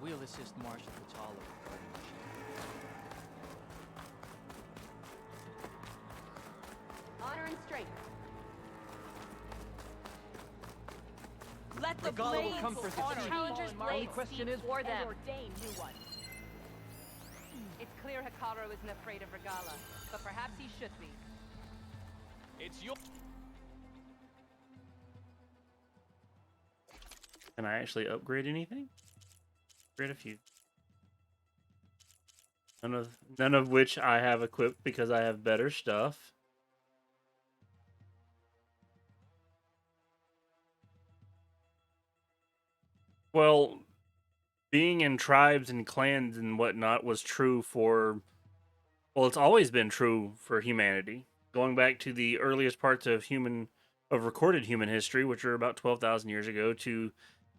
We'll assist Marshal Kotallo regarding the shield. Honor and strength. Let the Regalla will blades come for the honor. chief. Challengers' My only blades question speak is, for and them. ordain new ones. It's clear Hikaru isn't afraid of Regalla, but perhaps he should be. It's your... Can I actually upgrade anything? Upgrade a few. None of which I have equipped because I have better stuff. Well, being in tribes and clans and whatnot was true for... Well, it's always been true for humanity. Going back to the earliest parts of recorded human history, which are about 12,000 years ago, to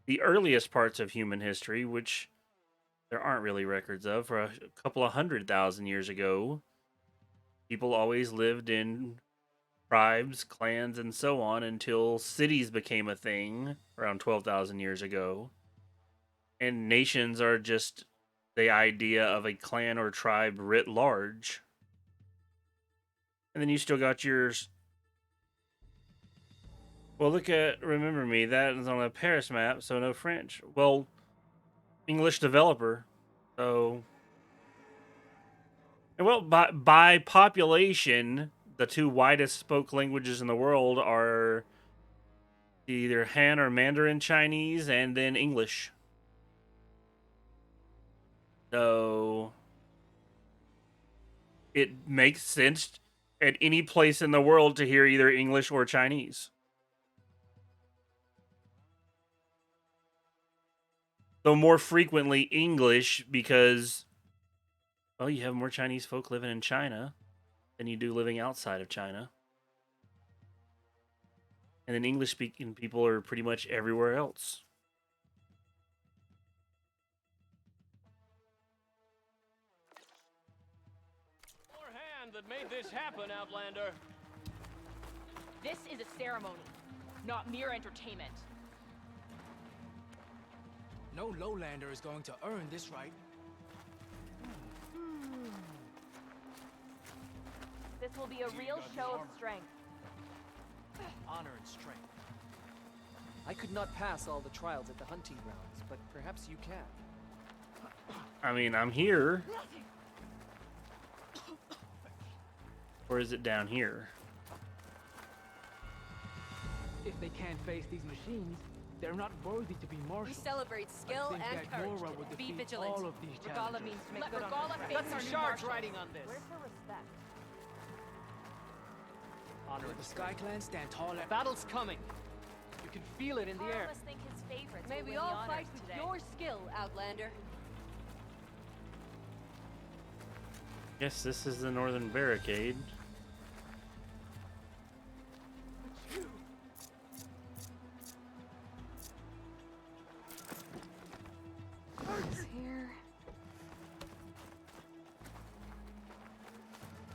the earliest parts of human history, which there aren't really records of, for a couple of 100,000 years ago. People always lived in tribes, clans, and so on until cities became a thing around 12,000 years ago. And nations are just the idea of a clan or tribe writ large. And then you still got yours. Well, remember me, that is on a Paris map, so no French. Well, English developer, so... And well, by population, the two widest spoke languages in the world are either Han or Mandarin Chinese, and then English. So it makes sense at any place in the world to hear either English or Chinese. Though more frequently English because, well, you have more Chinese folk living in China than you do living outside of China. And then English-speaking people are pretty much everywhere else. That made this happen, Outlander. This is a ceremony, not mere entertainment. No lowlander is going to earn this right. This will be a real show of strength. Honor and strength. I could not pass all the trials at the hunting grounds, but perhaps you can. I mean, I'm here. Or is it down here? If they can't face these machines, They're not worthy to be We marshals. celebrate skill I think and that courage. Nora would Be defeat vigilant. all of these Regala challenges. means to make Let good on Regala her face threat. Got our some new shards marshal. riding on this. Where's her respect? Honor The and Sky Clan stand tall at Battle's coming. You can feel it in the All air. of us think his favorites May will we win all the honors fight with today. your skill, Outlander. Guess this is the Northern Barricade. He's here.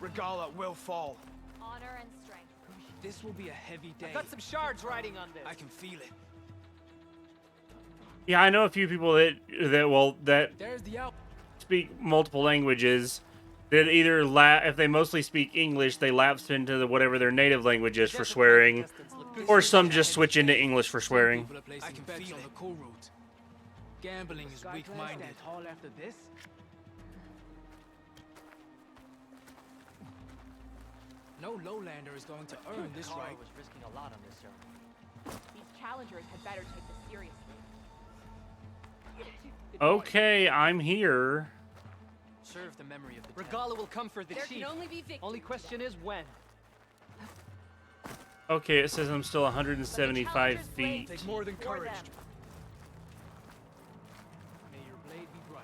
Regala will fall. Honor and strength. This will be a heavy day. I've got some shards riding on this. I can feel it. Yeah, I know a few people that There's the out. speak multiple languages. That either if they mostly speak English, they lapse into whatever their native language is for swearing, or some just switch into English for swearing. People are placing bets on the coal route. Gambling is weak-minded. Tall after this. No lowlander is going to earn this Kara right. was risking a lot on this journey. These challengers had better take this seriously. Okay, I'm here. Serve the memory of the Regala will come for the There chief. can only be victory. Only question is when. Okay, it says I'm still 175 feet. Take more than courage. May your blade be bright.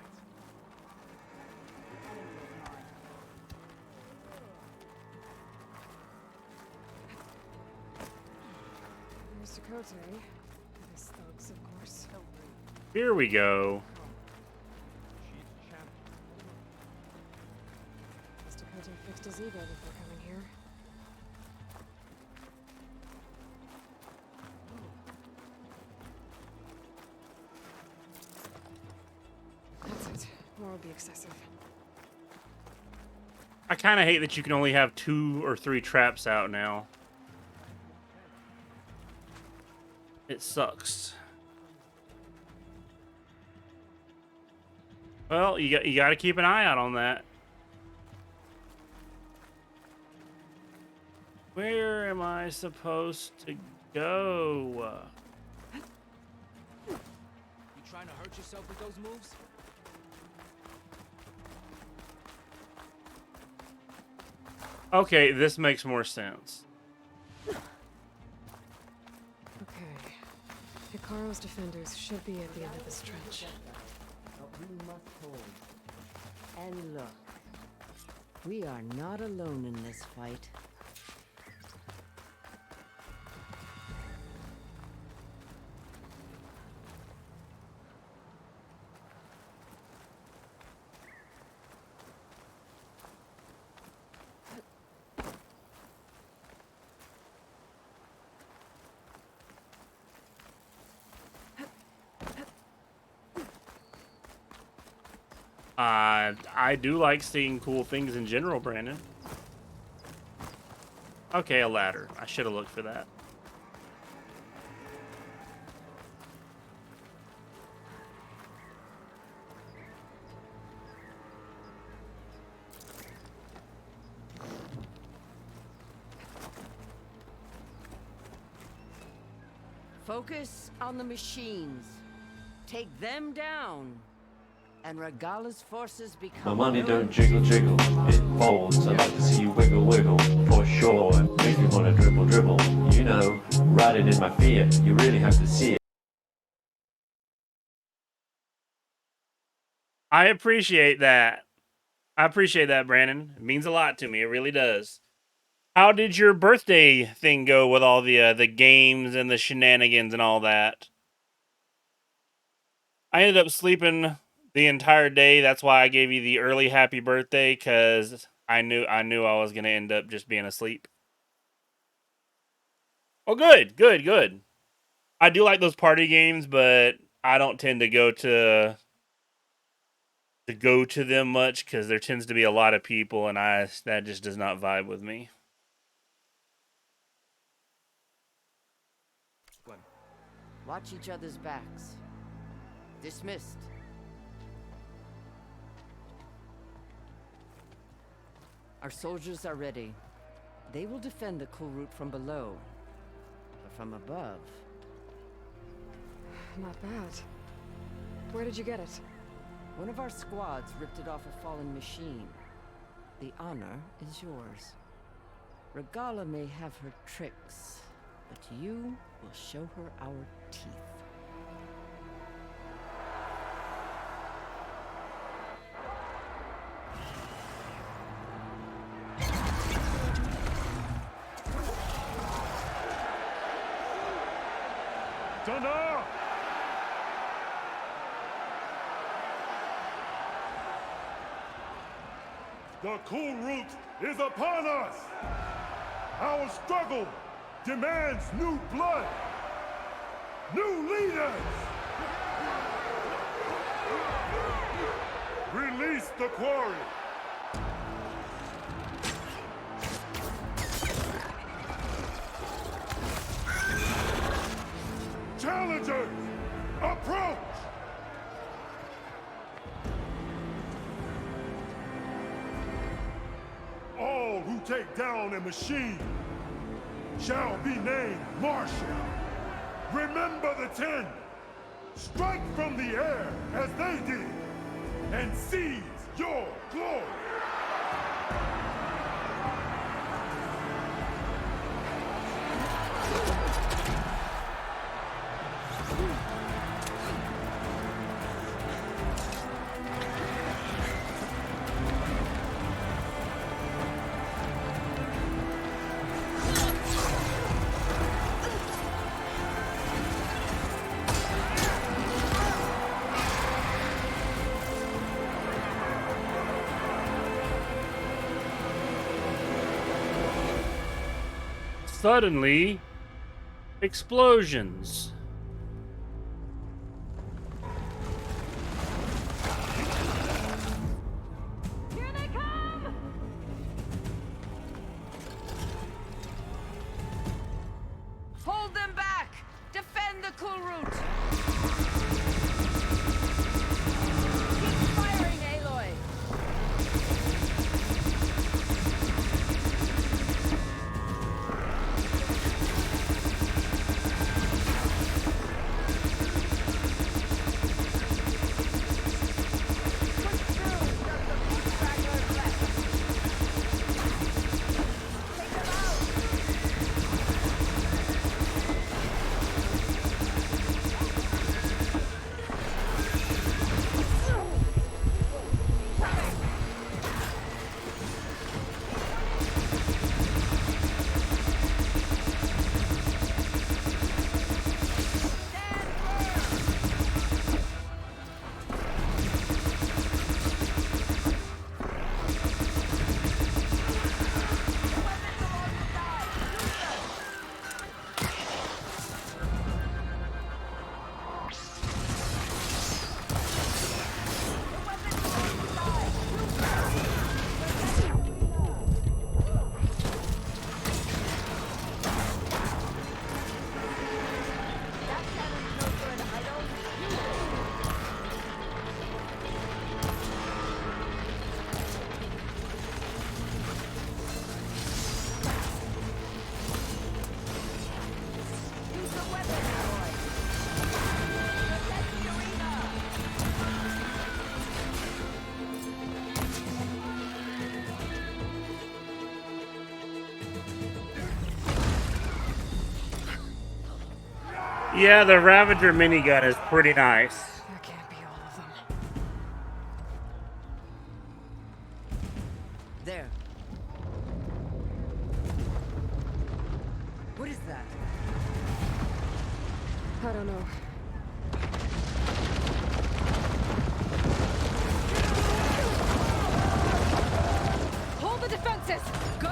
There's Dakota. His thugs, of course. Here we go. Guess Dakota fixed his ego before coming here. That's it. More would be excessive. I kind of hate that you can only have 2 or 3 traps out now. It sucks. Well, you got to keep an eye out on that. Where am I supposed to go? You trying to hurt yourself with those moves? Okay, this makes more sense. Okay. Hikaru's defenders should be at the end of this trench. But we must hold. And look, we are not alone in this fight. I do like seeing cool things in general, Brandon. Okay, a ladder. I should have looked for that. Focus on the machines. Take them down. And Regala's forces become... My money don't jiggle jiggle, it folds. I like to see you wiggle wiggle, for sure. Makes me wanna dribble dribble, you know, riding in my fear. You really have to see it. I appreciate that. I appreciate that, Brandon. It means a lot to me. It really does. How did your birthday thing go with all the games and the shenanigans and all that? I ended up sleeping the entire day. That's why I gave you the early happy birthday, because I knew I was gonna end up just being asleep. Oh, good, good, good. I do like those party games, but I don't tend to go to them much because there tends to be a lot of people, and that just does not vibe with me. Watch each other's backs. Dismissed. Our soldiers are ready. They will defend the coal route from below. But from above, Not bad. Where did you get it? One of our squads ripped it off a fallen machine. The honor is yours. Regala may have her tricks, but you will show her our teeth. Tana! The Kulrut is upon us! Our struggle demands new blood! New leaders! Release the quarry! Challengers, approach! All who take down a machine shall be named Marshal. Remember the 10. Strike from the air as they did, and seize your glory. Suddenly, explosions. Here they come! Hold them back! Defend the Kulrut! Keep firing, Aloy! Yeah, the Ravager minigun is pretty nice. That can't be all of them. There. What is that? I don't know. Hold the defenses! Go!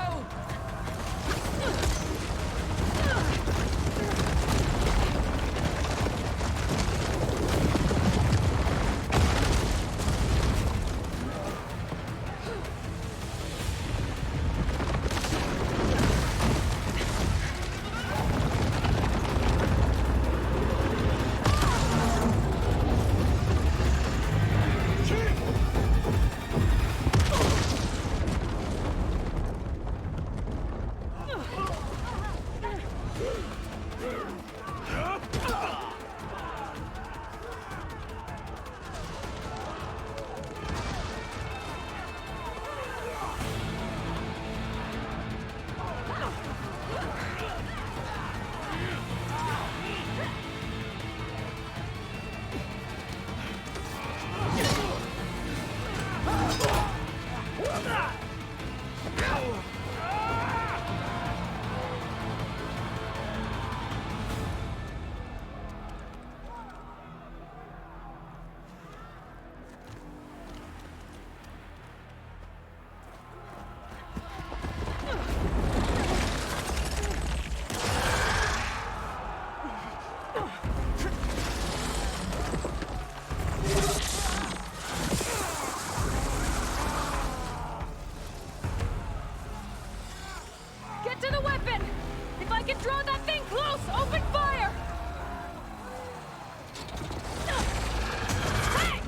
Get to the weapon! If I can draw that thing close, open fire! Hey!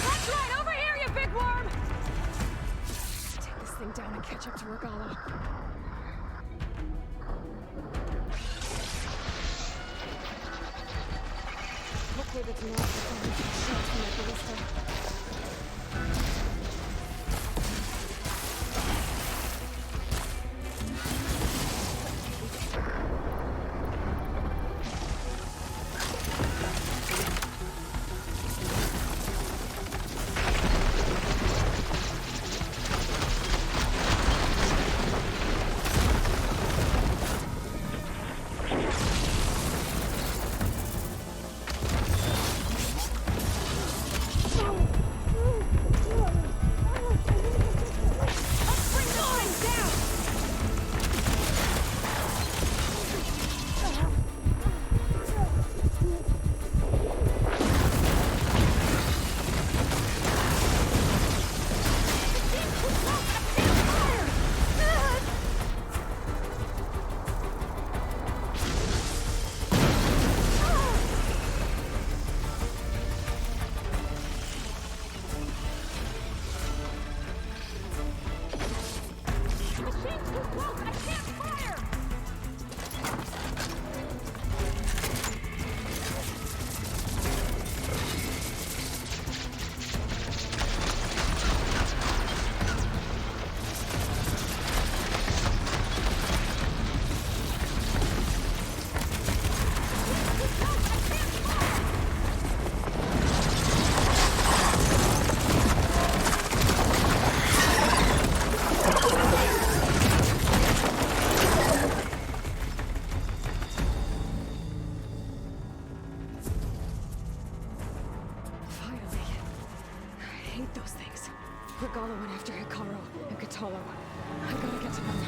That's right, over here, you big worm! Take this thing down and catch up to Regala. Hopefully that's not the shots from my ballista. Regala went after Hekarro and Kotallo. I gotta get to them.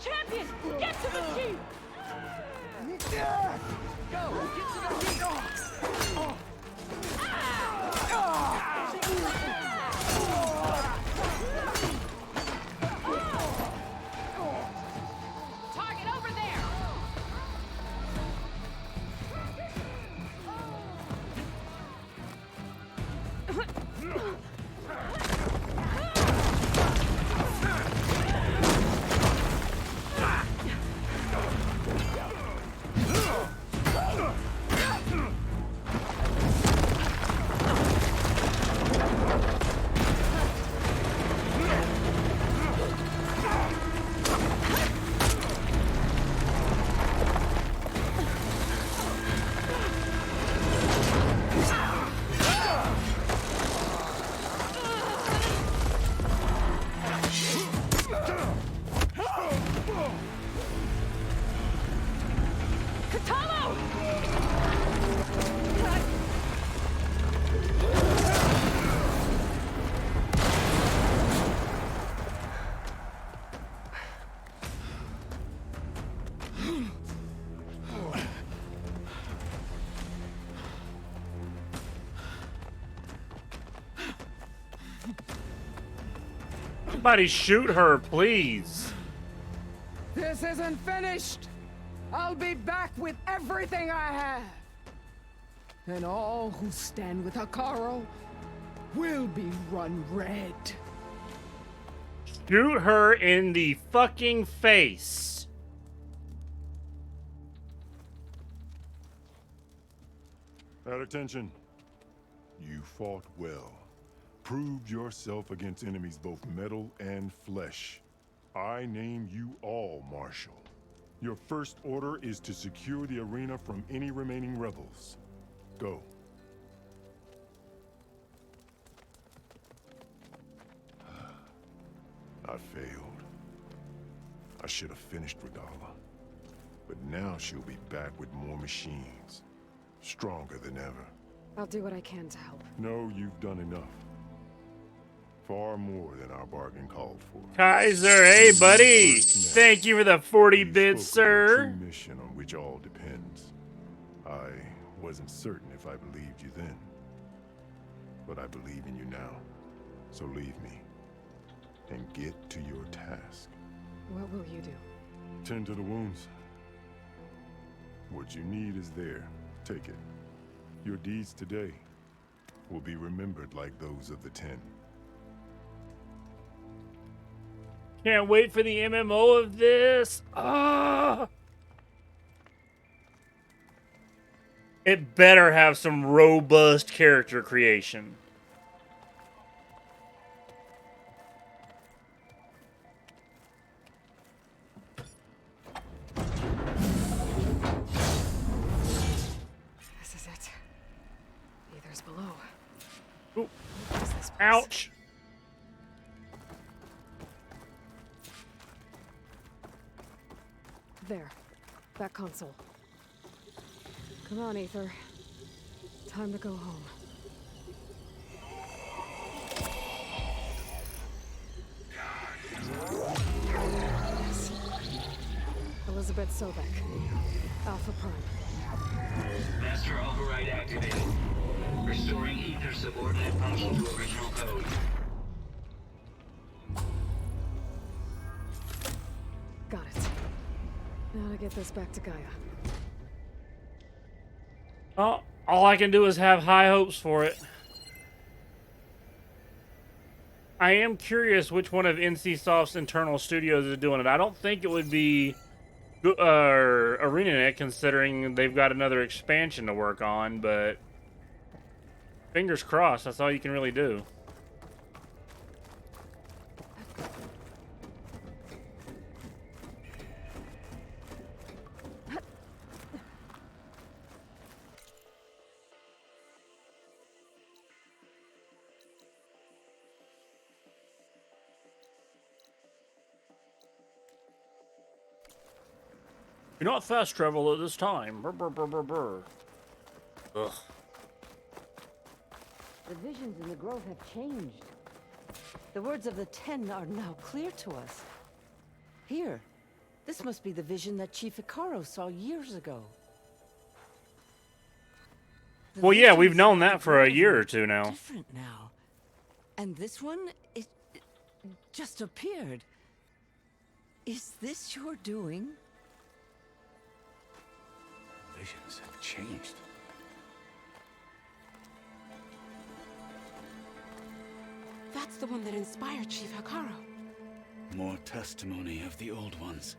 Champion, get to the chief! Go! Get to the chief! Target over there! Somebody shoot her, please. This isn't finished. I'll be back with everything I have. And all who stand with Hekarro will be run red. Shoot her in the fucking face. At attention. You fought well. Proved yourself against enemies both metal and flesh. I name you all Marshal. Your first order is to secure the arena from any remaining rebels. Go. I failed. I should have finished Regala. But now she'll be back with more machines. Stronger than ever. I'll do what I can to help. No, you've done enough. Far more than our bargain called for. Kaiser, hey buddy! Thank you for the 40 bits, sir. True mission on which all depends. I wasn't certain if I believed you then, but I believe in you now. So leave me and get to your task. What will you do? Tend to the wounds. What you need is there. Take it. Your deeds today will be remembered like those of the 10. Can't wait for the MMO of this. Ah! It better have some robust character creation. This is it. Aether's below. Ooh. What is this place? Ouch. There. That console. Come on, Aether. Time to go home. Yes. Elizabeth Sobek. Alpha Prime. Master override activated. Restoring Aether subordinate function to original code. Got it. Now to get this back to Gaia. Oh, all I can do is have high hopes for it. I am curious which one of NCSoft's internal studios is doing it. I don't think it would be ArenaNet, considering they've got another expansion to work on, but fingers crossed, that's all you can really do. Do not fast travel at this time. Brr, brr, brr, brr, brr. Ugh. The visions in the grove have changed. The words of the 10 are now clear to us. Here, this must be the vision that Chief Hekarro saw years ago. Well, yeah, we've known that for a year or two now. Different now. And this one, it just appeared. Is this your doing? Visions have changed. That's the one that inspired Chief Hekarro. More testimony of the old ones.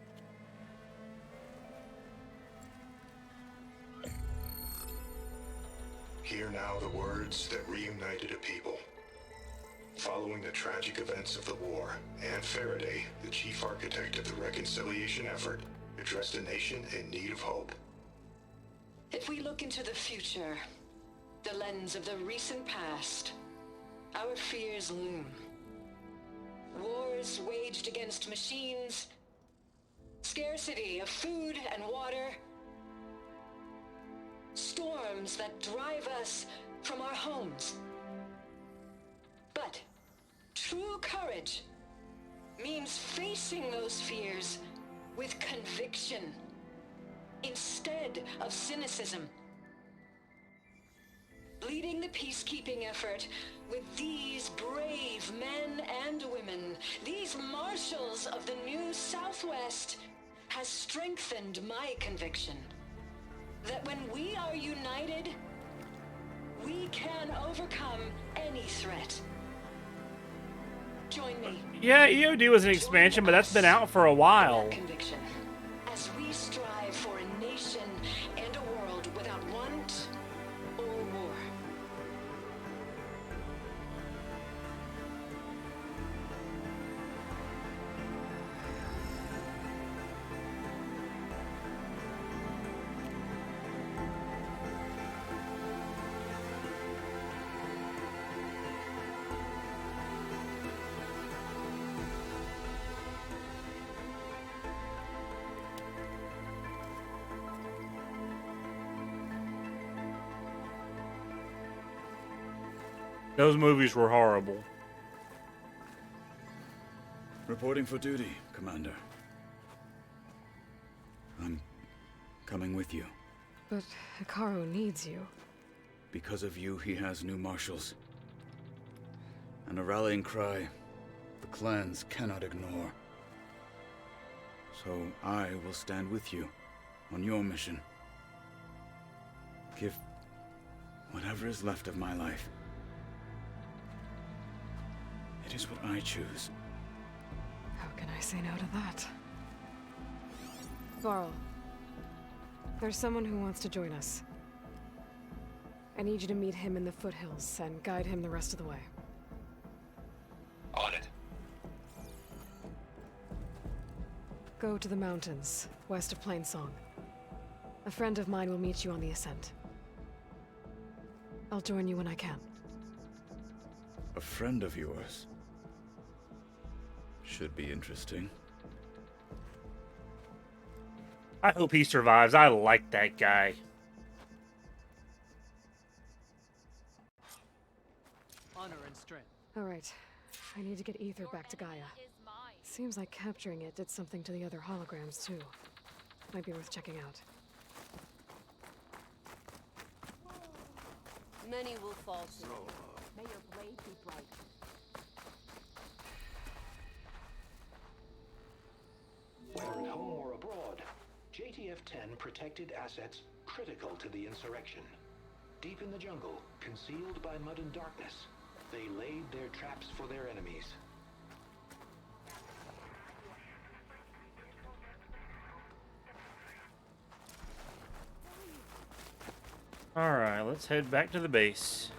Hear now the words that reunited a people. Following the tragic events of the war, Anne Faraday, the chief architect of the reconciliation effort, addressed a nation in need of hope. If we look into the future, the lens of the recent past, our fears loom. Wars waged against machines, scarcity of food and water, storms that drive us from our homes. But true courage means facing those fears with conviction instead of cynicism. Leading the peacekeeping effort with these brave men and women, these marshals of the new Southwest, has strengthened my conviction that when we are united, we can overcome any threat. Join me. Yeah, EOD was an expansion, but that's been out for a while. Conviction, as we strive for a nation and a world without want or Those movies were horrible. Reporting for duty, Commander. I'm coming with you. But Hekarro needs you. Because of you, he has new marshals. And a rallying cry the clans cannot ignore. So I will stand with you on your mission. Give whatever is left of my life. It is what I choose. How can I say no to that? Varl, there's someone who wants to join us. I need you to meet him in the foothills and guide him the rest of the way. On it. Go to the mountains, west of Plainsong. A friend of mine will meet you on the ascent. I'll join you when I can. A friend of yours? Should be interesting. I hope he survives. I like that guy. Honor and strength. All right. I need to get Ether back to Gaia. Seems like capturing it did something to the other holograms, too. Might be worth checking out. Many will fall soon. May your blade be bright. Whether at home or abroad, JTF-10 protected assets critical to the insurrection. Deep in the jungle, concealed by mud and darkness, they laid their traps for their enemies. Alright, let's head back to the base.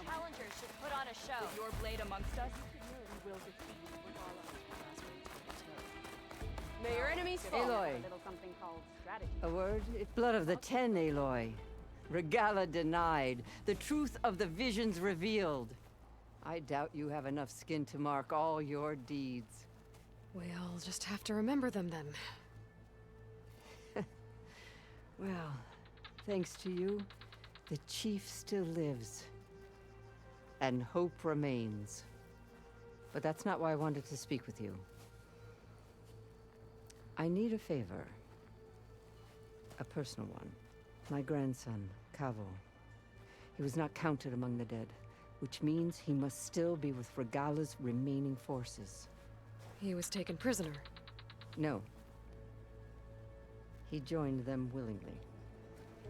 Challengers should put on a show. With your blade amongst us, we will defeat Regala. May your enemies fall. Aloy. A little something called strategy. A word? It's blood of the Ten, Aloy. Regala denied. The truth of the visions revealed. I doubt you have enough skin to mark all your deeds. We'll just have to remember them then. Well, thanks to you, the Chief still lives. And hope remains. But that's not why I wanted to speak with you. I need a favor. A personal one. My grandson, Kavo. He was not counted among the dead, which means he must still be with Regala's remaining forces. He was taken prisoner. No. He joined them willingly.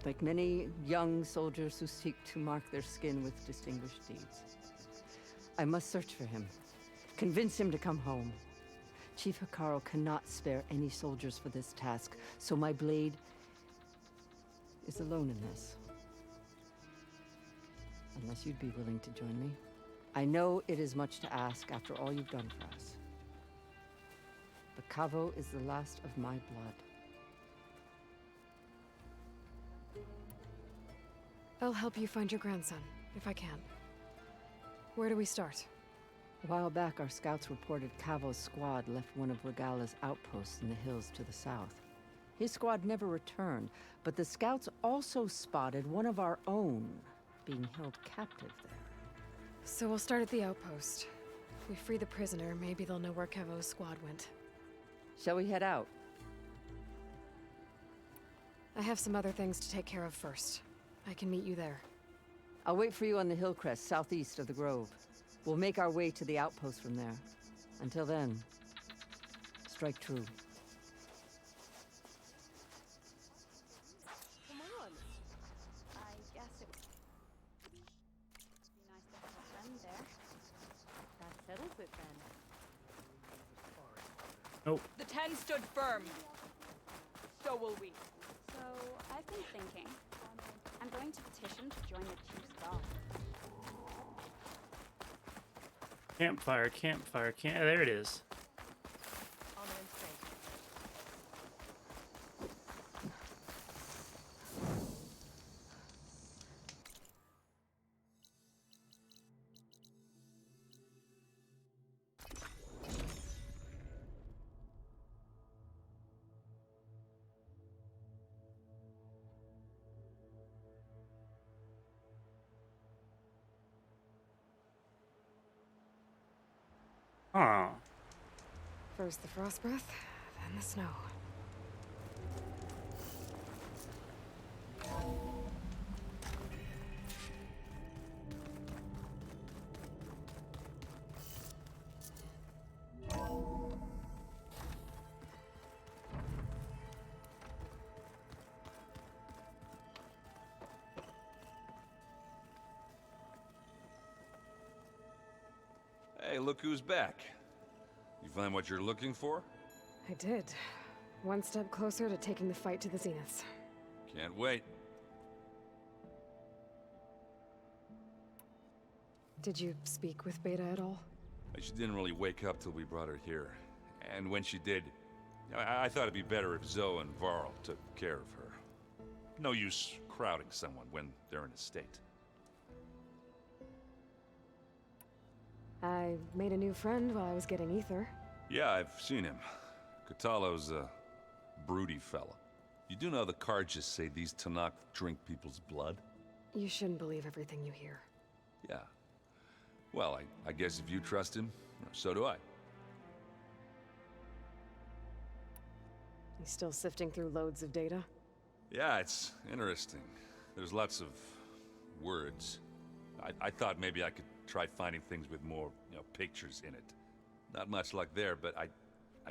Like many young soldiers who seek to mark their skin with distinguished deeds. I must search for him. Convince him to come home. Chief Hekarro cannot spare any soldiers for this task, so my blade is alone in this. Unless you'd be willing to join me. I know it is much to ask after all you've done for us. But Kavo is the last of my blood. I'll help you find your grandson, if I can. Where do we start? A while back, our scouts reported Kavo's squad left one of Regala's outposts in the hills to the south. His squad never returned, but the scouts also spotted one of our own being held captive there. So we'll start at the outpost. If we free the prisoner, maybe they'll know where Kavo's squad went. Shall we head out? I have some other things to take care of first. I can meet you there. I'll wait for you on the hill crest southeast of the grove. We'll make our way to the outpost from there. Until then, strike true. Come on. I guess it would be nice to have a friend there. That settles it then. Nope. The 10 stood firm. So will we. So, I've been thinking. I'm going to petition to join the Chief's Guard. Campfire, there it is. Honor and strength. Huh. First the frost breath, then the snow. Hey, look who's back. You find what you're looking for? I did. One step closer to taking the fight to the Zeniths. Can't wait. Did you speak with Beta at all? She didn't really wake up till we brought her here. And when she did, I thought it'd be better if Zoe and Varl took care of her. No use crowding someone when they're in a state. I made a new friend while I was getting ether. Yeah, I've seen him. Kotallo's a broody fella. You do know the cards just say these Tenakth drink people's blood? You shouldn't believe everything you hear. Yeah. Well, I guess if you trust him, so do I. You still sifting through loads of data? Yeah, it's interesting. There's lots of words. I thought maybe I could try finding things with more, pictures in it. Not much luck there, but I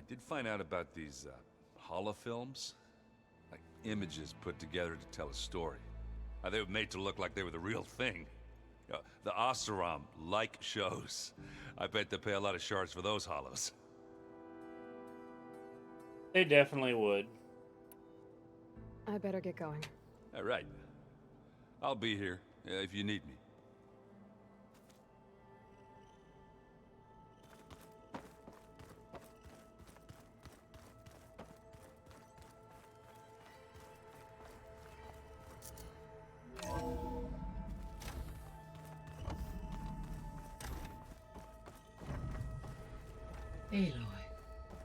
did find out about these holofilms. Like images put together to tell a story. They were made to look like they were the real thing. The Oseram like shows. I bet they pay a lot of shards for those hollows. They definitely would. I better get going. All right. I'll be here if you need me. Aloy,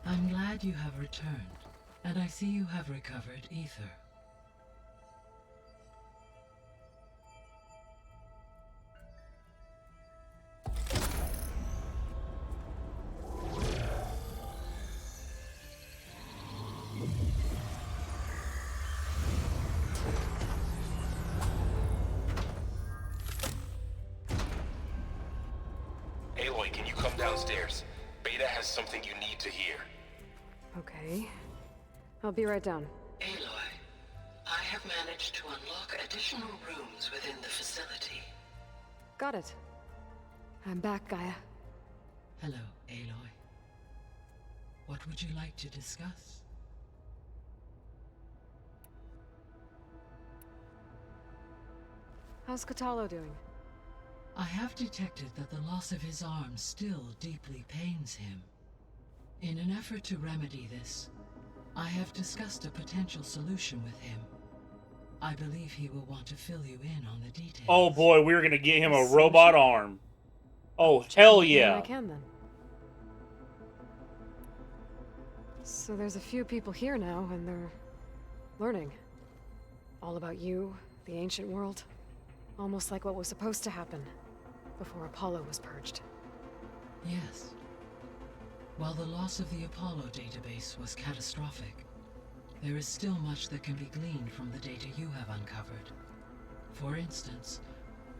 I'm glad you have returned, and I see you have recovered ether. Aloy, can you come downstairs? Beta has something you need to hear. Okay. I'll be right down. Aloy, I have managed to unlock additional rooms within the facility. Got it. I'm back, Gaia. Hello, Aloy. What would you like to discuss? How's Kotallo doing? I have detected that the loss of his arm still deeply pains him. In an effort to remedy this, I have discussed a potential solution with him. I believe he will want to fill you in on the details. Oh boy, we're gonna get him a robot arm. Oh, hell yeah. I can then. So there's a few people here now, and they're learning. All about you, the ancient world. Almost like what was supposed to happen before Apollo was purged. Yes. While the loss of the Apollo database was catastrophic, there is still much that can be gleaned from the data you have uncovered. For instance,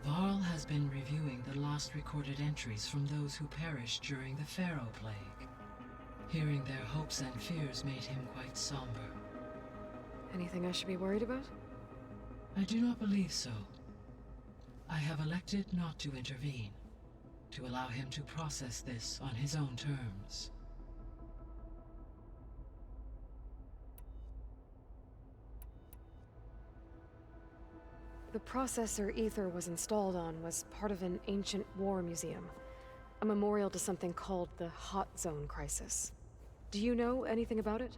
Varl has been reviewing the last recorded entries from those who perished during the Pharaoh Plague. Hearing their hopes and fears made him quite somber. Anything I should be worried about? I do not believe so. I have elected not to intervene, to allow him to process this on his own terms. The processor Ether was installed on was part of an ancient war museum, a memorial to something called the Hot Zone Crisis. Do you know anything about it?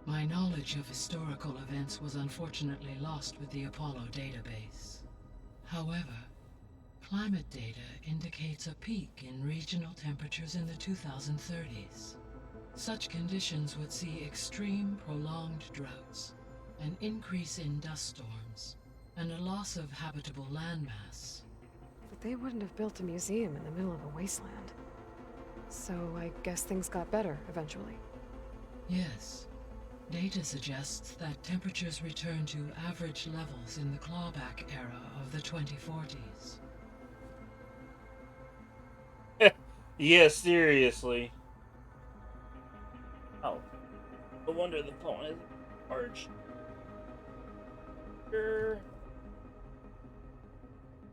My knowledge of historical events was unfortunately lost with the Apollo database. However, climate data indicates a peak in regional temperatures in the 2030s. Such conditions would see extreme, prolonged droughts, an increase in dust storms, and a loss of habitable landmass. But they wouldn't have built a museum in the middle of a wasteland. So I guess things got better eventually. Yes. Data suggests that temperatures returned to average levels in the clawback era of the 2040s. Yeah, seriously. Oh. No wonder the phone is charged.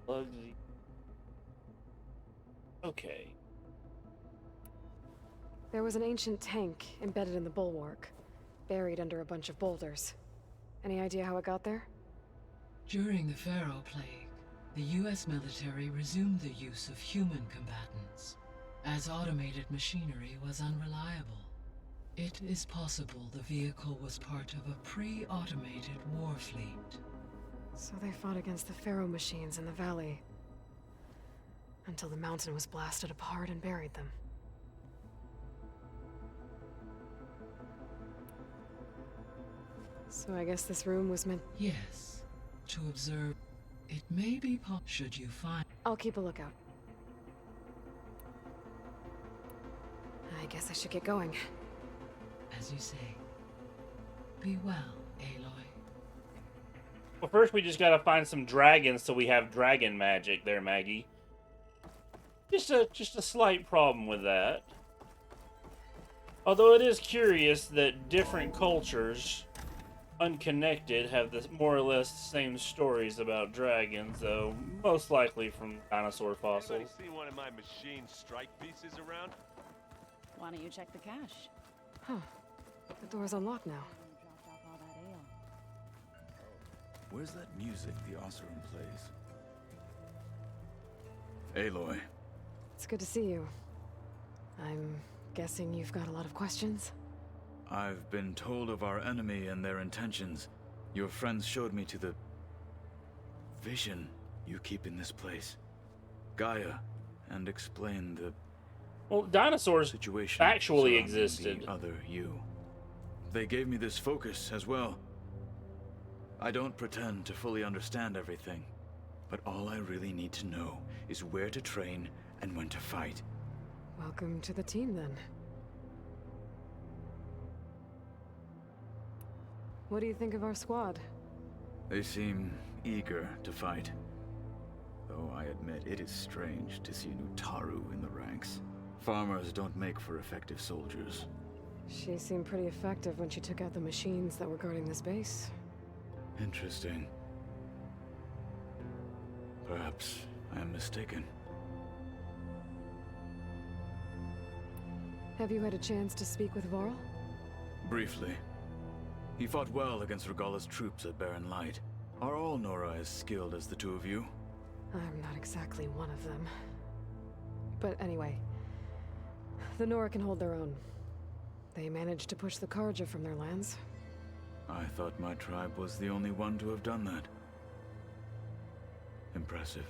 Plug the... Okay. There was an ancient tank embedded in the bulwark, buried under a bunch of boulders. Any idea how it got there? During the Pharaoh Plague, the US military resumed the use of human combatants, as automated machinery was unreliable. It is possible the vehicle was part of a pre-automated war fleet. So they fought against the Pharaoh machines in the valley, until the mountain was blasted apart and buried them. So I guess this room was meant... Yes, to observe. It may be should you find... I'll keep a lookout. I guess I should get going. As you say. Be well, Aloy. Well, first we just gotta find some dragons so we have dragon magic there, Maggie. Just a slight problem with that. Although it is curious that different cultures, unconnected, have the more or less the same stories about dragons, though most likely from dinosaur fossils. Anybody see one of my machine strike pieces around? Why don't you check the cache? Huh. The door's unlocked now. Where's that music the Oseram plays? Aloy. It's good to see you. I'm guessing you've got a lot of questions? I've been told of our enemy and their intentions. Your friends showed me to the vision you keep in this place. Gaia, and explained the dinosaurs situation actually surrounding existed. The other you. They gave me this focus as well. I don't pretend to fully understand everything, but all I really need to know is where to train and when to fight. Welcome to the team, then. What do you think of our squad? They seem eager to fight. Though I admit it is strange to see a new Taru in the ranks. Farmers don't make for effective soldiers. She seemed pretty effective when she took out the machines that were guarding this base. Interesting. Perhaps I am mistaken. Have you had a chance to speak with Varl? Briefly. He fought well against Regala's troops at Barren Light. Are all Nora as skilled as the two of you? I'm not exactly one of them. But anyway, the Nora can hold their own. They managed to push the Karja from their lands. I thought my tribe was the only one to have done that. Impressive.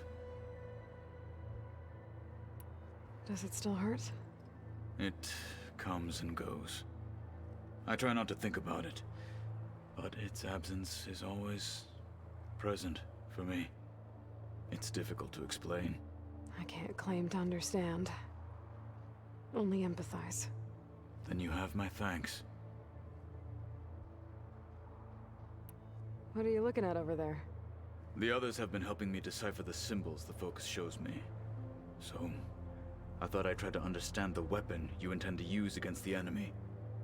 Does it still hurt? It comes and goes. I try not to think about it, but its absence is always present for me. It's difficult to explain. I can't claim to understand. Only empathize. Then you have my thanks. What are you looking at over there? The others have been helping me decipher the symbols the focus shows me. So, I thought I'd try to understand the weapon you intend to use against the enemy.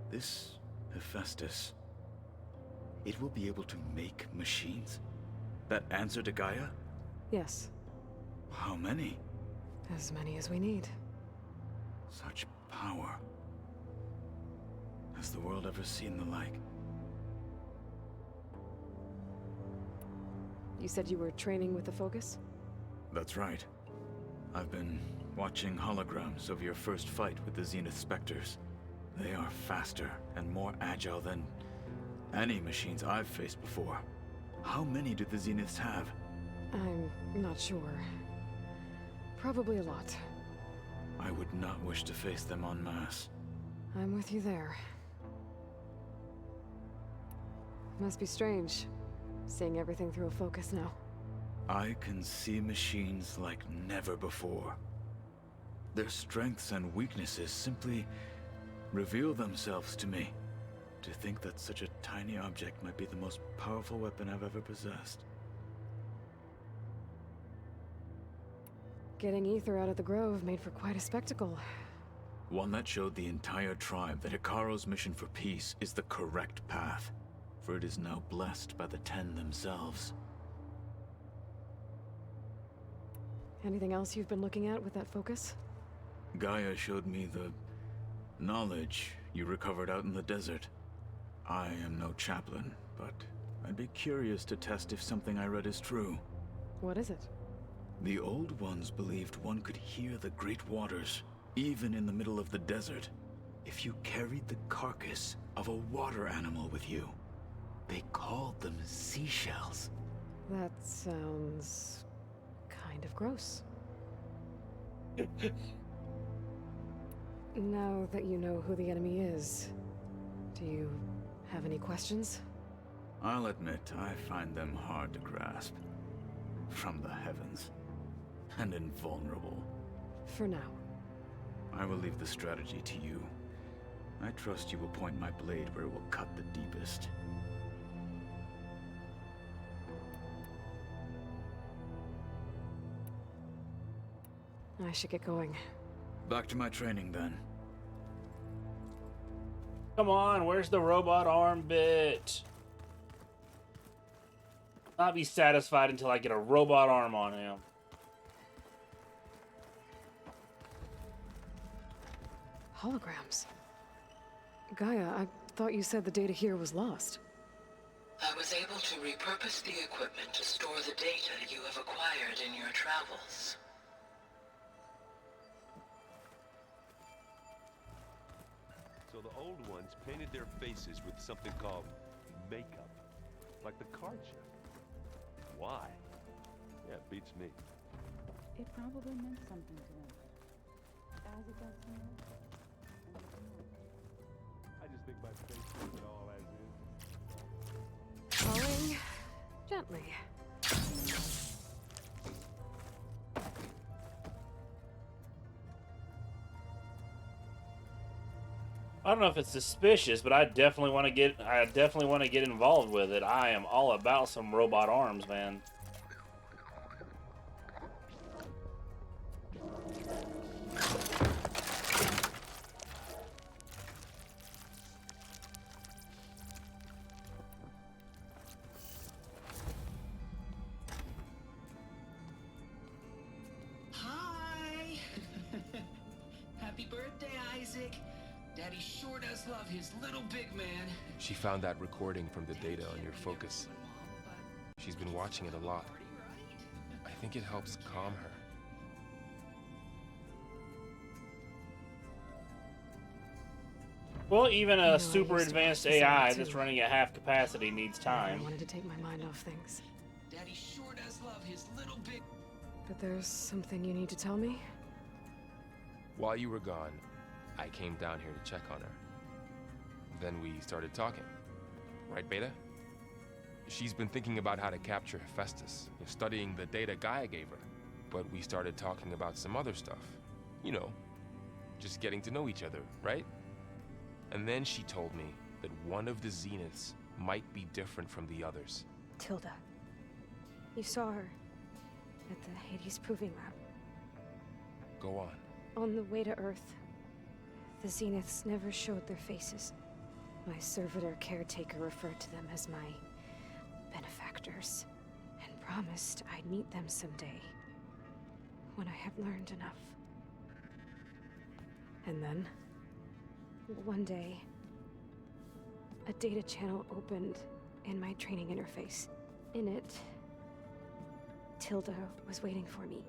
This Hephaestus, it will be able to make machines? That answer to Gaia? Yes. How many? As many as we need. Such power. Has the world ever seen the like? You said you were training with the Focus? That's right. I've been watching holograms of your first fight with the Zenith Spectres. They are faster and more agile than any machines I've faced before. How many do the Zeniths have? I'm not sure. Probably a lot. I would not wish to face them en masse. I'm with you there. Must be strange, seeing everything through a Focus now. I can see machines like never before. Their strengths and weaknesses simply reveal themselves to me. To think that such a tiny object might be the most powerful weapon I've ever possessed. Getting Ether out of the Grove made for quite a spectacle. One that showed the entire tribe that Hekarro's mission for peace is the correct path, for it is now blessed by the Ten themselves. Anything else you've been looking at with that focus? Gaia showed me the knowledge you recovered out in the desert. I am no chaplain, but I'd be curious to test if something I read is true. What is it? The Old Ones believed one could hear the great waters, even in the middle of the desert, if you carried the carcass of a water animal with you. They called them seashells. That sounds kind of gross. Now that you know who the enemy is, do you have any questions? I'll admit, I find them hard to grasp. From the heavens. And invulnerable. For now. I will leave the strategy to you. I trust you will point my blade where it will cut the deepest. I should get going. Back to my training, then. Come on, where's the robot arm bit? Not be satisfied until I get a robot arm on him. Holograms. Gaia, I thought you said the data here was lost. I was able to repurpose the equipment to store the data you have acquired in your travels. So the old ones painted their faces with something called makeup. Like the card chip. Why? Yeah, it beats me. It probably meant something to them. As it does to me. I just think my face says it all as is. Falling gently. I don't know if it's suspicious, but I definitely want to get involved with it. I am all about some robot arms, man. Hi! Happy birthday, Isaac! Daddy sure does love his little big man. She found that recording from the data on your focus. She's been watching it a lot. I think it helps calm her. Well, even a super advanced AI that's running at half capacity needs time. I wanted to take my mind off things. Daddy sure does love his little big... But there's something you need to tell me? While you were gone, I came down here to check on her. Then we started talking. Right, Beta? She's been thinking about how to capture Hephaestus, studying the data Gaia gave her. But we started talking about some other stuff. You know, just getting to know each other, right? And then she told me that one of the Zeniths might be different from the others. Tilda. You saw her at the Hades Proving Lab. Go on. On the way to Earth, the Zeniths never showed their faces. My servitor caretaker referred to them as my benefactors, and promised I'd meet them someday, when I had learned enough. And then, one day, a data channel opened in my training interface. In it, Tilda was waiting for me,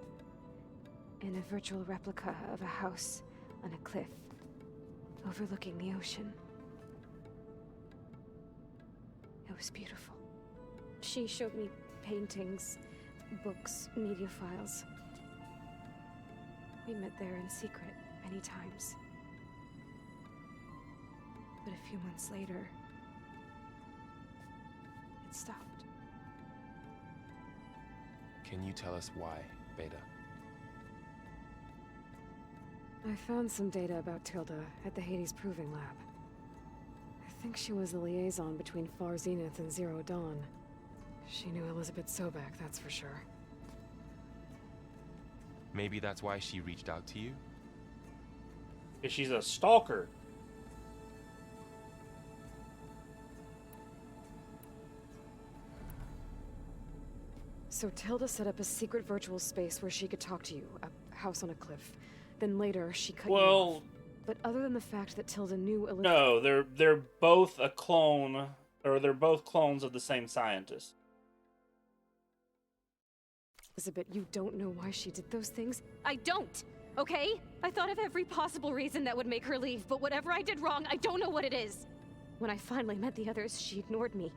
in a virtual replica of a house on a cliff, overlooking the ocean. It was beautiful. She showed me paintings, books, media files. We met there in secret many times. But a few months later, it stopped. Can you tell us why, Beta? I found some data about Tilda at the Hades Proving Lab. I think she was the liaison between Far Zenith and Zero Dawn. She knew Elizabeth Sobek, that's for sure. Maybe that's why she reached out to you? Because she's a stalker. So Tilda set up a secret virtual space where she could talk to you, a house on a cliff. Then later, she cut you off. But other than the fact that Tilda knew Elizabeth... No, they're both a clone, or they're both clones of the same scientist. Elizabeth, you don't know why she did those things? I don't, okay? I thought of every possible reason that would make her leave, but whatever I did wrong, I don't know what it is. When I finally met the others, she ignored me.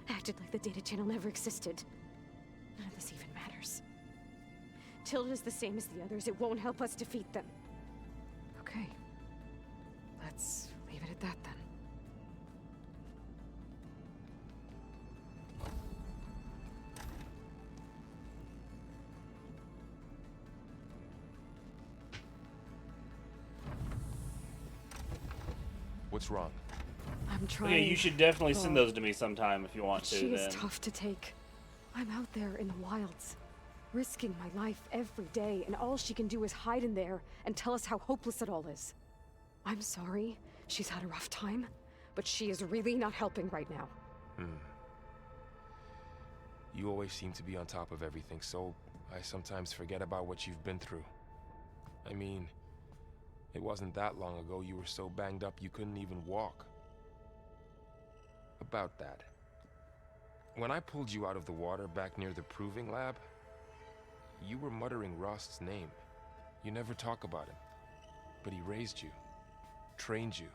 Acted like the data channel never existed. None of this even matters. Tilda's the same as the others. It won't help us defeat them. Okay. Let's leave it at that then. What's wrong? I'm trying. Yeah, you should definitely send those to me sometime if you want to. She then. is tough to take. I'm out there in the wilds, risking my life every day, and all she can do is hide in there and tell us how hopeless it all is. I'm sorry, she's had a rough time, but she is really not helping right now. You always seem to be on top of everything, so I sometimes forget about what you've been through. I mean, it wasn't that long ago you were so banged up you couldn't even walk. About that. When I pulled you out of the water back near the Proving Lab, you were muttering Rost's name. You never talk about him. But he raised you, trained you.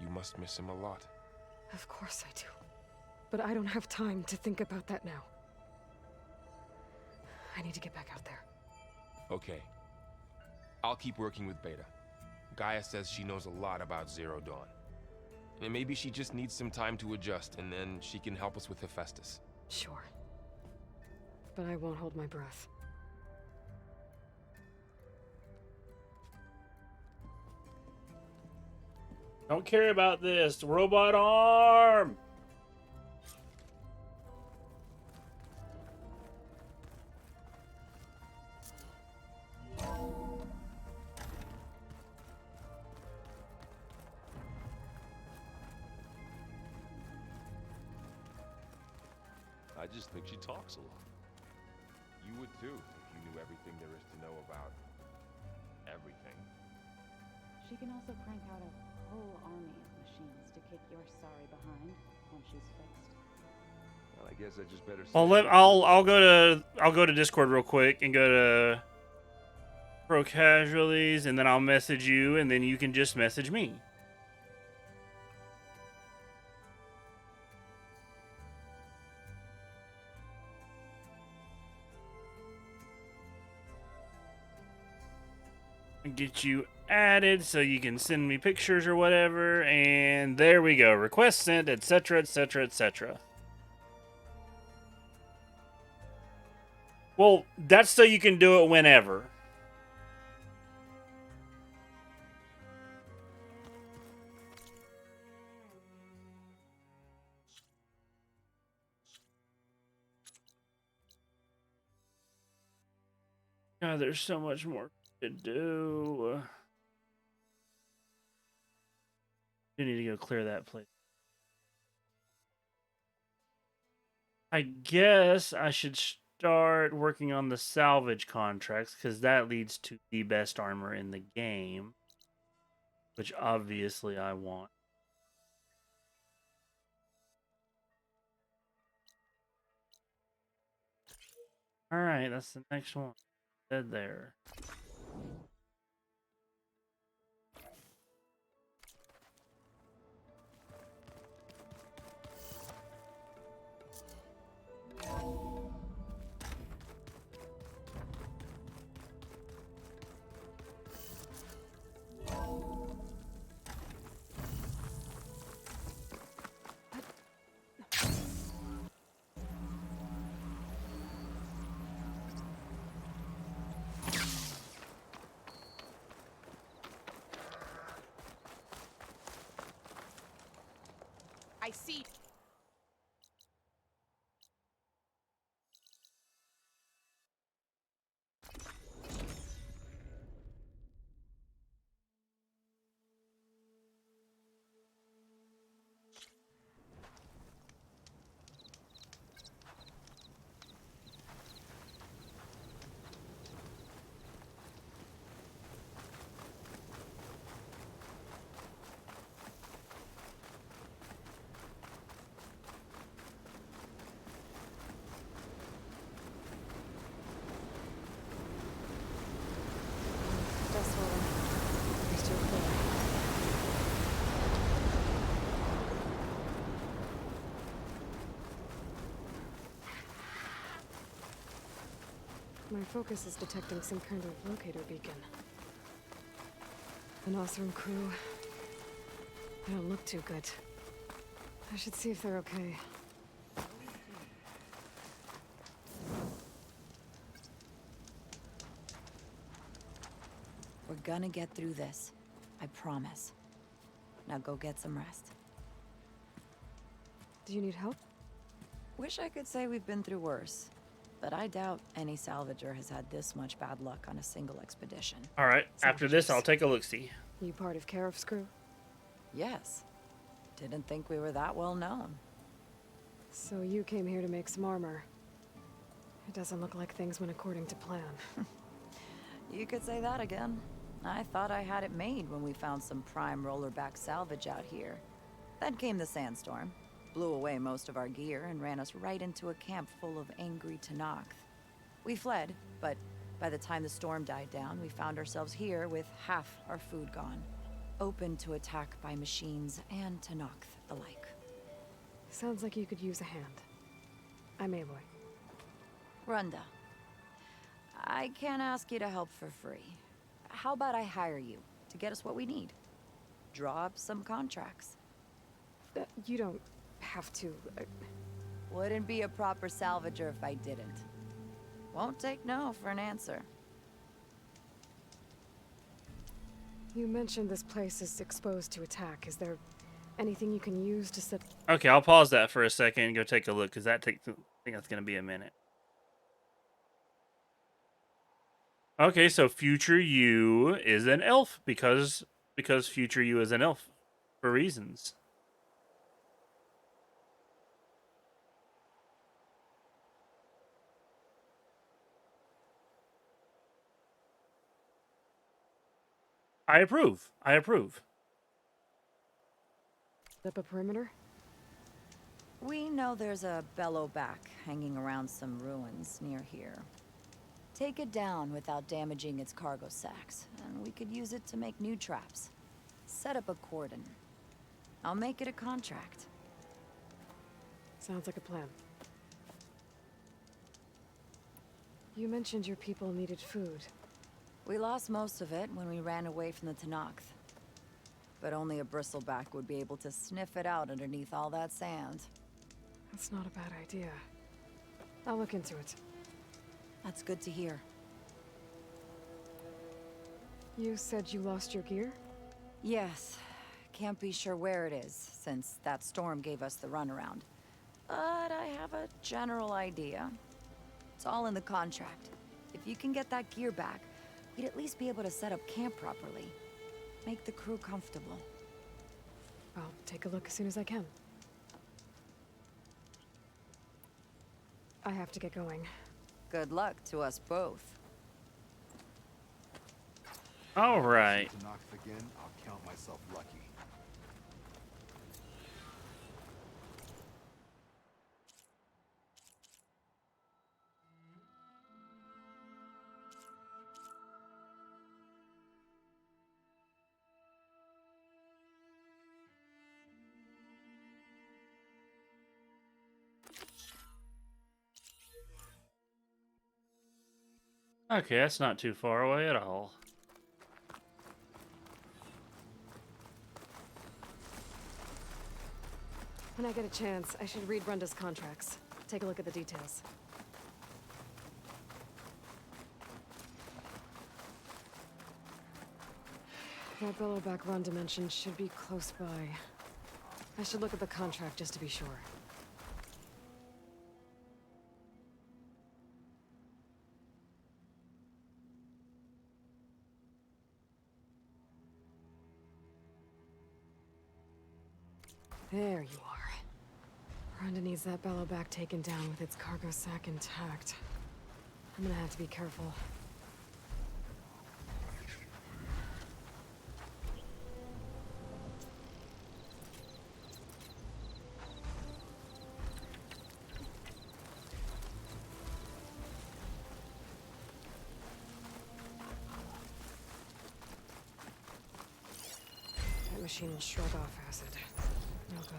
You must miss him a lot. Of course I do. But I don't have time to think about that now. I need to get back out there. Okay. I'll keep working with Beta. Gaia says she knows a lot about Zero Dawn. And maybe she just needs some time to adjust, and then she can help us with Hephaestus. Sure. But I won't hold my breath. Don't care about this. Robot arm! I just think she talks a lot. You would too, if you knew everything there is to know about everything. She can also crank out a whole army of machines to kick your sorry behind once she's fixed. Well, I guess I just better. Well, I'll go to Discord real quick and go to Pro Casualties, and then I'll message you, and then you can just message me. Get you added so you can send me pictures or whatever, and there we go. Request sent, etc., etc., etc. Well, that's so you can do it whenever. God, there's so much more to do. You need to go clear that place. I guess I should start working on the salvage contracts, because that leads to the best armor in the game, which obviously I want. Alright, that's the next one. Dead there. see. Dust rolling. You're still clear. My focus is detecting some kind of locator beacon. The Nosrim crew. They don't look too good. I should see if they're okay. We're gonna get through this. I promise. Now go get some rest. Do you need help? Wish I could say we've been through worse. But I doubt any salvager has had this much bad luck on a single expedition. All right. After this, I'll take a look-see. You part of Karif's crew? Yes. Didn't think we were that well known. So you came here to make some armor. It doesn't look like things went according to plan. You could say that again. I thought I had it made when we found some prime rollerback salvage out here. Then came the sandstorm, blew away most of our gear, and ran us right into a camp full of angry Tenakth. We fled, but by the time the storm died down, we found ourselves here with half our food gone, open to attack by machines and Tenakth alike. Sounds like you could use a hand. I'm Aloy. Runda. I can't ask you to help for free. How about I hire you to get us what we need? Draw up some contracts. You don't have to. Wouldn't be a proper salvager if I didn't. Won't take no for an answer. You mentioned this place is exposed to attack. Is there anything you can use to set... Okay, I'll pause that for a second and go take a look, because I think that's going to be a minute. Okay, so future you is an elf because future you is an elf for reasons. I approve. I approve. Up a perimeter? We know there's a bellowback hanging around some ruins near here. Take it down without damaging its cargo sacks, and we could use it to make new traps. Set up a cordon. I'll make it a contract. Sounds like a plan. You mentioned your people needed food. We lost most of it when we ran away from the Tenakth. But only a bristleback would be able to sniff it out underneath all that sand. That's not a bad idea. I'll look into it. That's good to hear. You said you lost your gear? Yes. Can't be sure where it is, since that storm gave us the runaround. But I have a general idea. It's all in the contract. If you can get that gear back, we'd at least be able to set up camp properly. Make the crew comfortable. I'll take a look as soon as I can. I have to get going. Good luck to us both. All right. To knock again, I'll count myself lucky. Okay, that's not too far away at all. When I get a chance, I should read Runda's contracts. Take a look at the details. That bellowback Runda mentioned should be close by. I should look at the contract just to be sure. There you are. Rhonda needs that Belloback taken down with its cargo sack intact. I'm gonna have to be careful. That machine will shrug off acid. No good.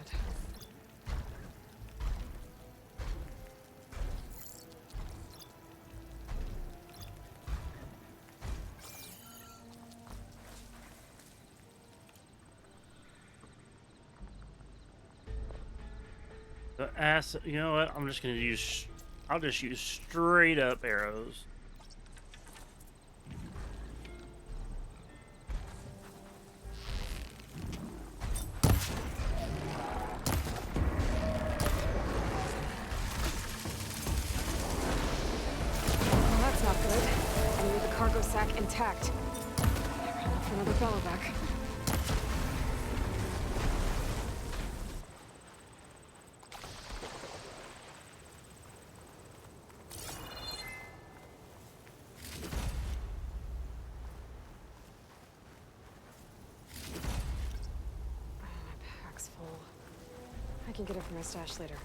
The acid, you know what? I'm just gonna use, I'll just use straight up arrows. Well, that's not good. I need the cargo sack intact. Ran off another Belloback. I can get it from my stash later.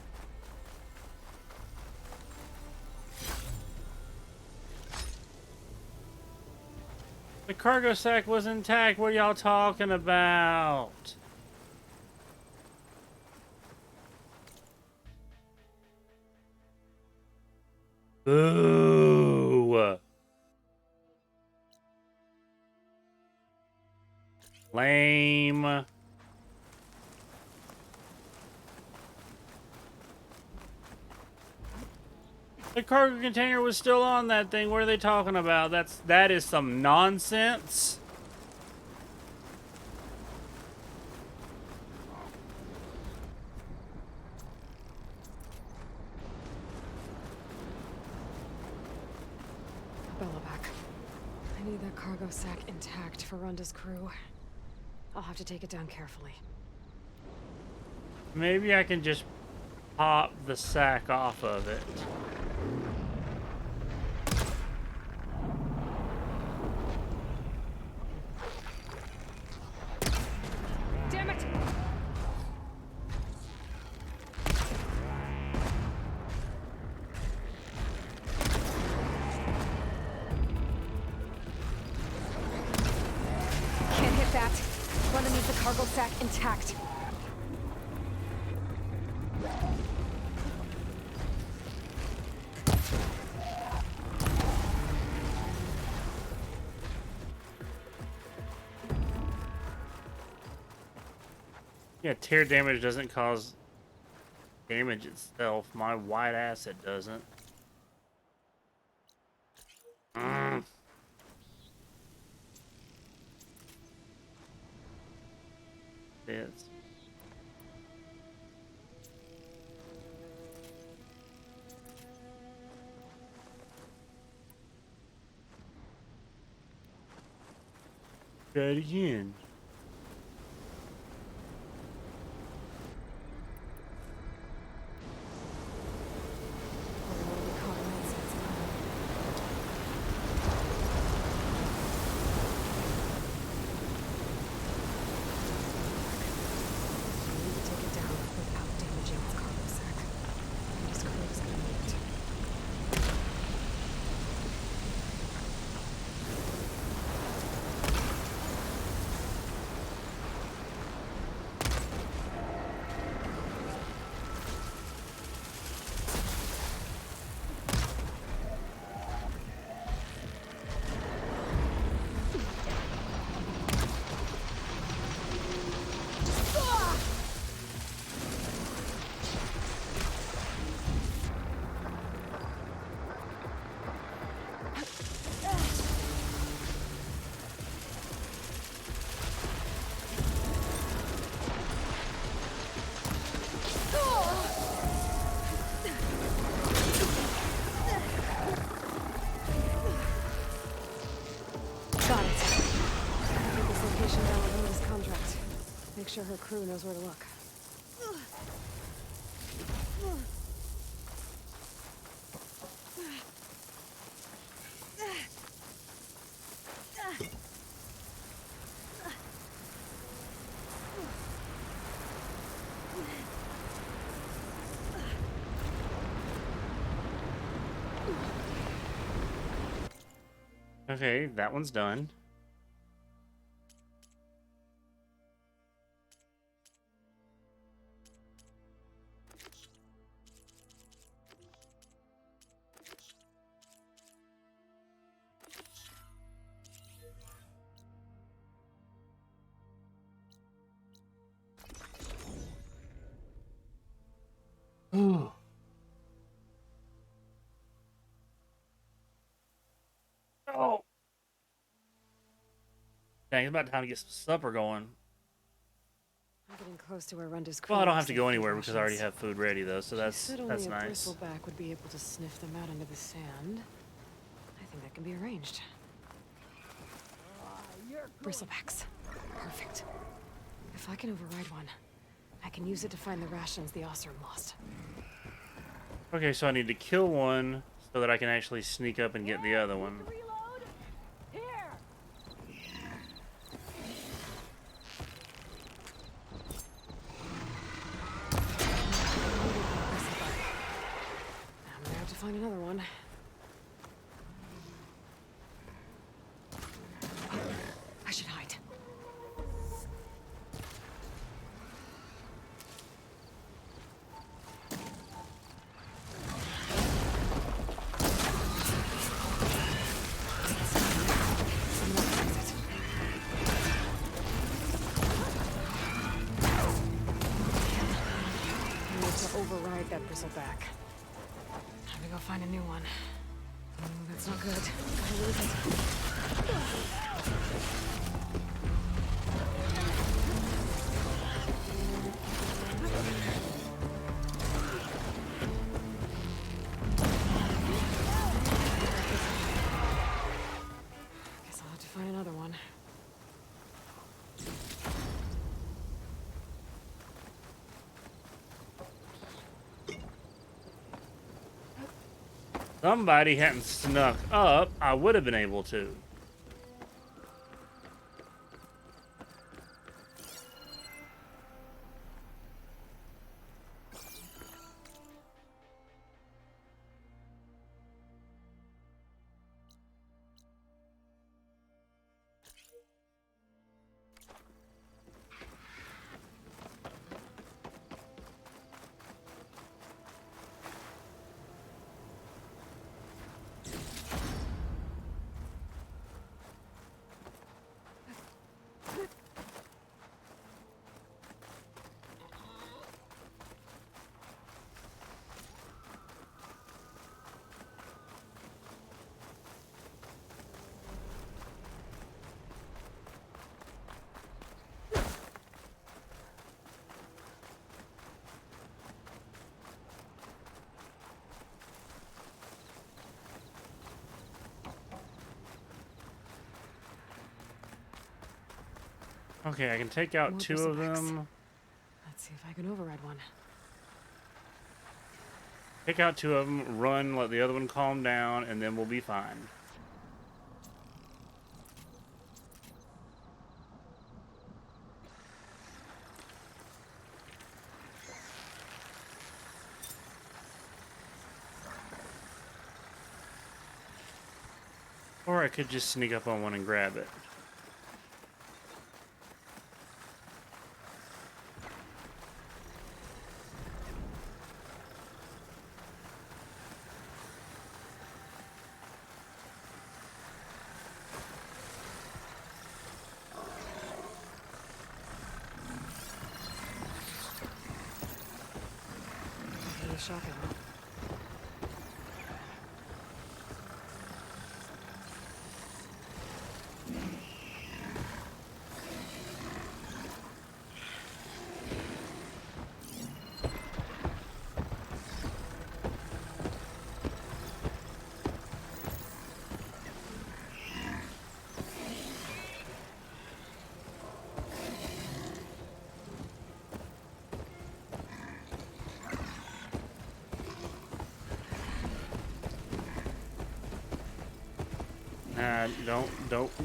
The cargo sack was intact. What are y'all talking about? Boo! Lame. The cargo container was still on that thing. What are they talking about? That is some nonsense. Belloback. I need that cargo sack intact for Rhonda's crew. I'll have to take it down carefully. Maybe I can just pop the sack off of it. Damn it! Can't hit that. Rhonda needs the cargo sack intact. Yeah, tear damage doesn't cause damage itself. My white acid doesn't. It's try it again. sure her crew knows where to look. Okay, that one's done. Ooh. Oh. Dang, it's about time to get some supper going. I'm getting close to where Runda's crew. Well, I don't have to go anywhere because I already have food ready though, so that's only nice. a bristleback would be able to sniff them out under the sand. I think that can be arranged. Bristlebacks. Perfect. If I can override one, I can use it to find the rations the Oseram lost. Okay, so I need to kill one so that I can actually sneak up and get the other one. I'm gonna have to find another one. I should hide. Override that bristleback. Time to go find a new one. Oh, that's not good. Gotta lose it. Guess I'll have to find another one. Somebody hadn't snuck up, I would have been able to. Okay, I can take out two of them. Let's see if I can override one. Take out two of them, run, let the other one calm down, and then we'll be fine. Or I could just sneak up on one and grab it. Shotgun.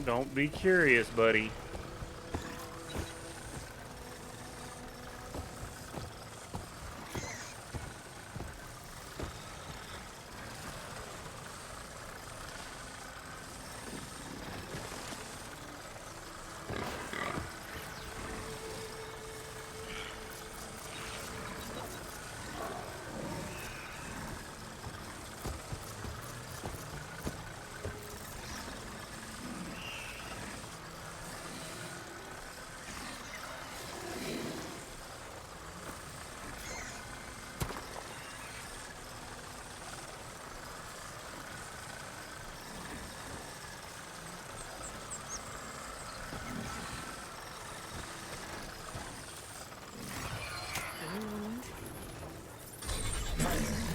Don't be curious, buddy.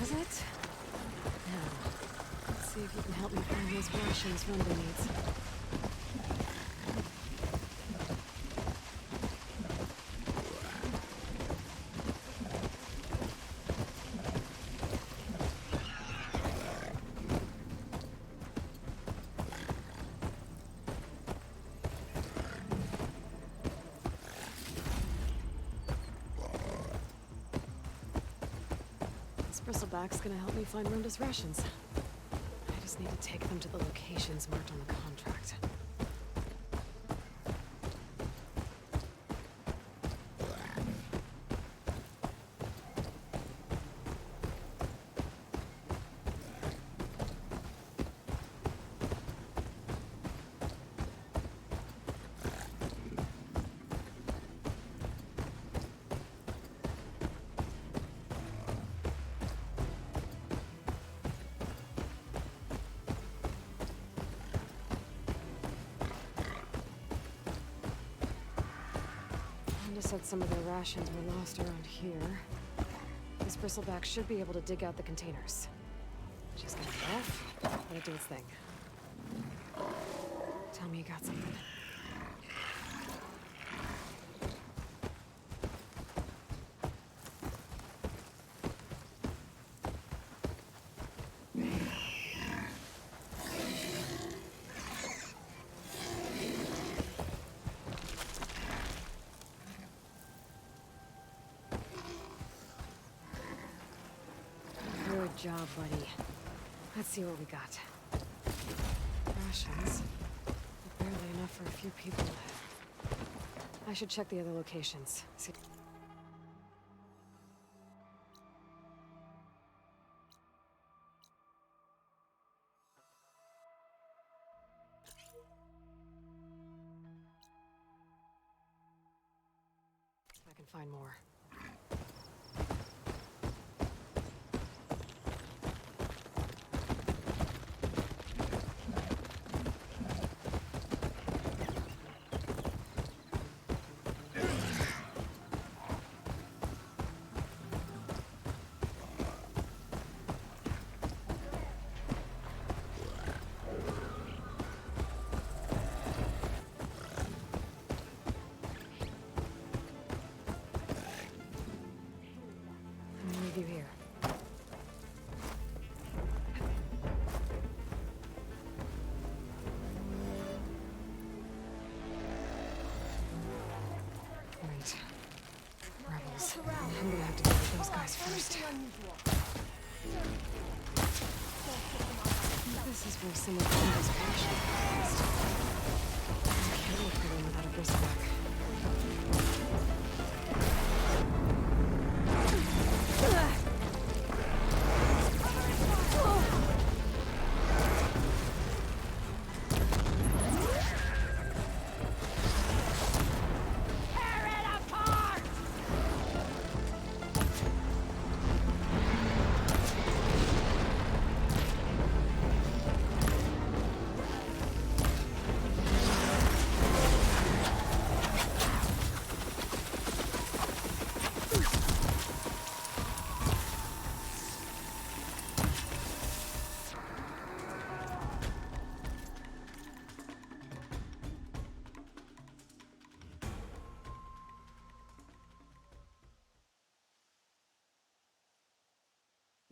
Is it? Now, let's see if you can help me find those rations Runda needs. Bristleback's gonna help me find Runda's rations. I just need to take them to the locations marked on the contract. Said some of their rations were lost around here. This Bristleback should be able to dig out the containers. Just gonna get off, let it do its thing. Tell me you got something. Good job, buddy. Let's see what we got. Rations. Barely enough for a few people. I should check the other locations. See. I can find more. You here. Right. Rebels. I'm gonna have to deal with those guys first. This is where someone found this passion. I can't look for them without a Bristleback.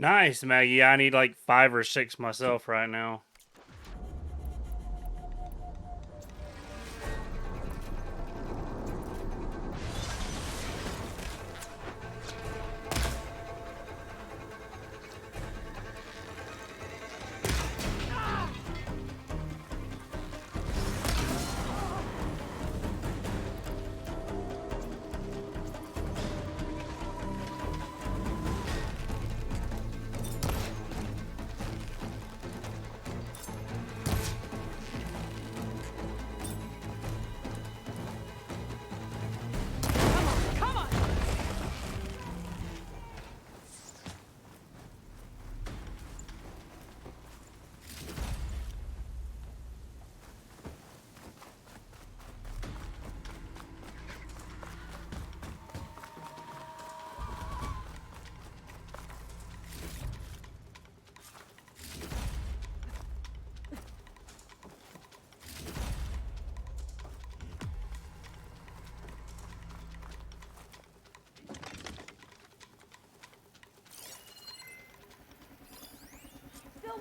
Nice, Maggie. I need like 5 or 6 myself right now.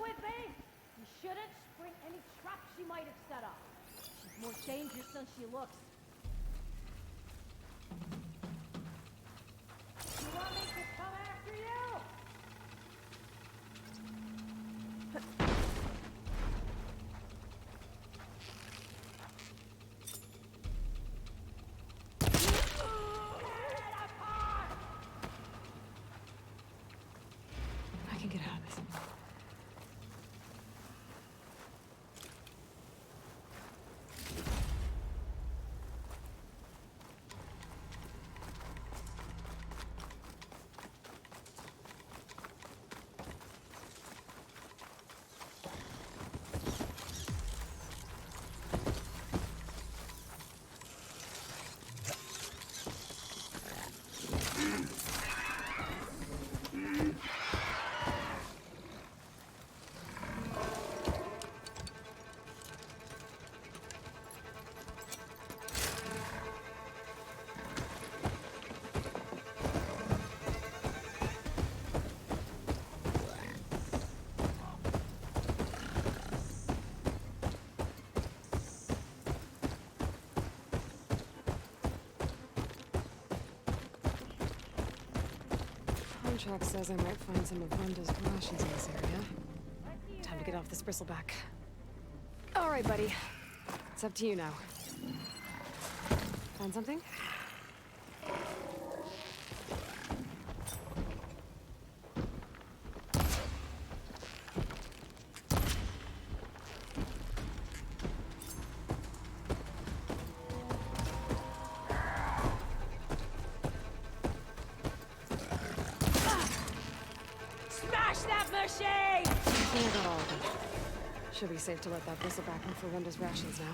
with me? You shouldn't spring any traps she might have set up. She's more dangerous than she looks. You want me to come after you? I can get out of this. Contract says I might find some of Rhonda's rations in this area. Time to get off this bristleback. All right, buddy. It's up to you now. Find something? Smash that machine! I think I got all of them. Should be safe to let that bristleback in for Rhonda's rations now.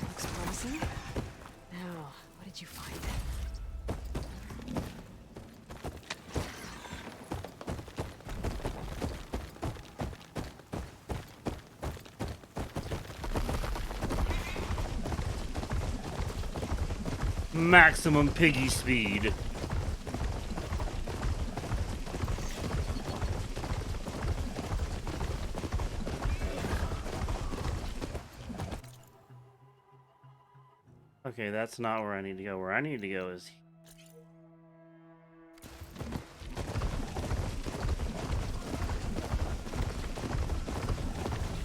Looks promising. Now, what did you find? Maximum piggy speed. Okay, that's not where I need to go. Where I need to go is...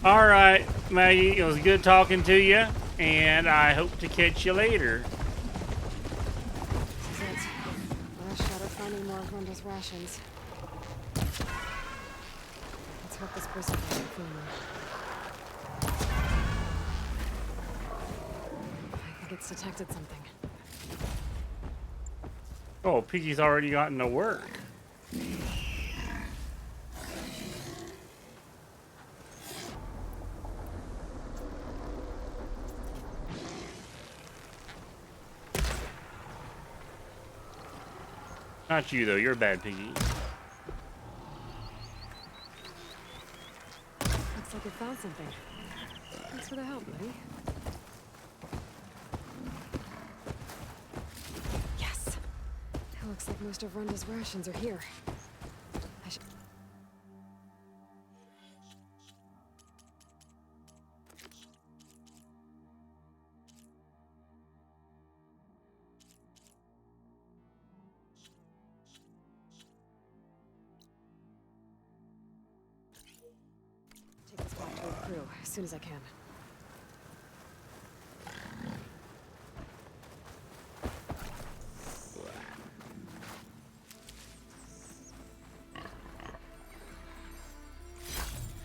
Alright, Maggie, it was good talking to you, and I hope to catch you later. This is it. Last shot at finding more of Rhonda's rations. Let's hope this bristleback can fool me. I think it's detected something. Oh, Piggy's already gotten to work. Not you, though. You're a bad Piggy. Looks like it found something. Thanks for the help, buddy. Yes! It looks like most of Rhonda's rations are here. I should... Take this back to the crew as soon as I can.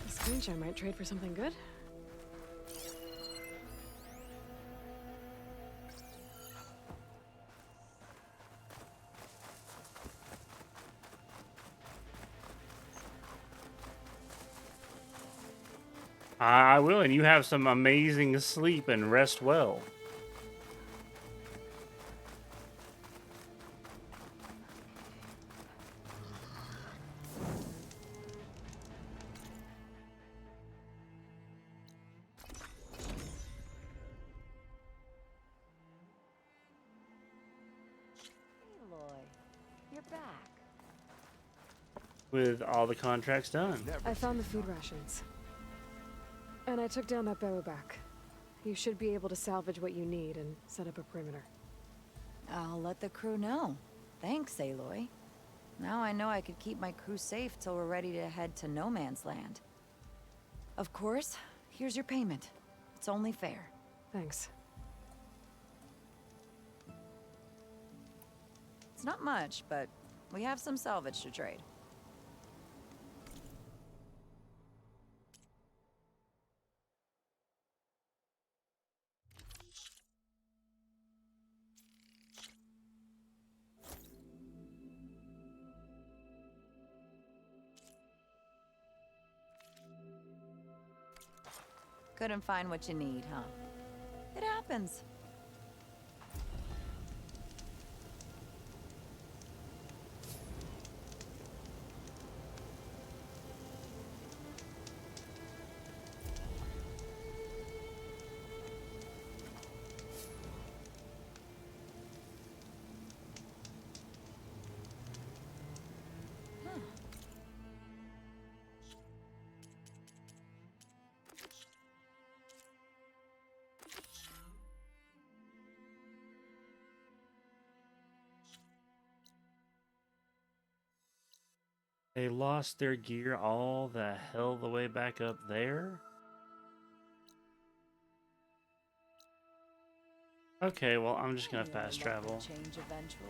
The screenshot might trade for something good. I will, and you have some amazing sleep and rest well. back. With all the contracts done. I found the food rations. And I took down that barrowback. You should be able to salvage what you need and set up a perimeter. I'll let the crew know. Thanks, Aloy. Now I know I could keep my crew safe till we're ready to head to No Man's Land. Of course, here's your payment. It's only fair. Thanks. It's not much, but we have some salvage to trade. Couldn't find what you need, huh? It happens. They lost their gear all the hell the way back up there? Okay, well, I'm just gonna fast travel. Change eventually.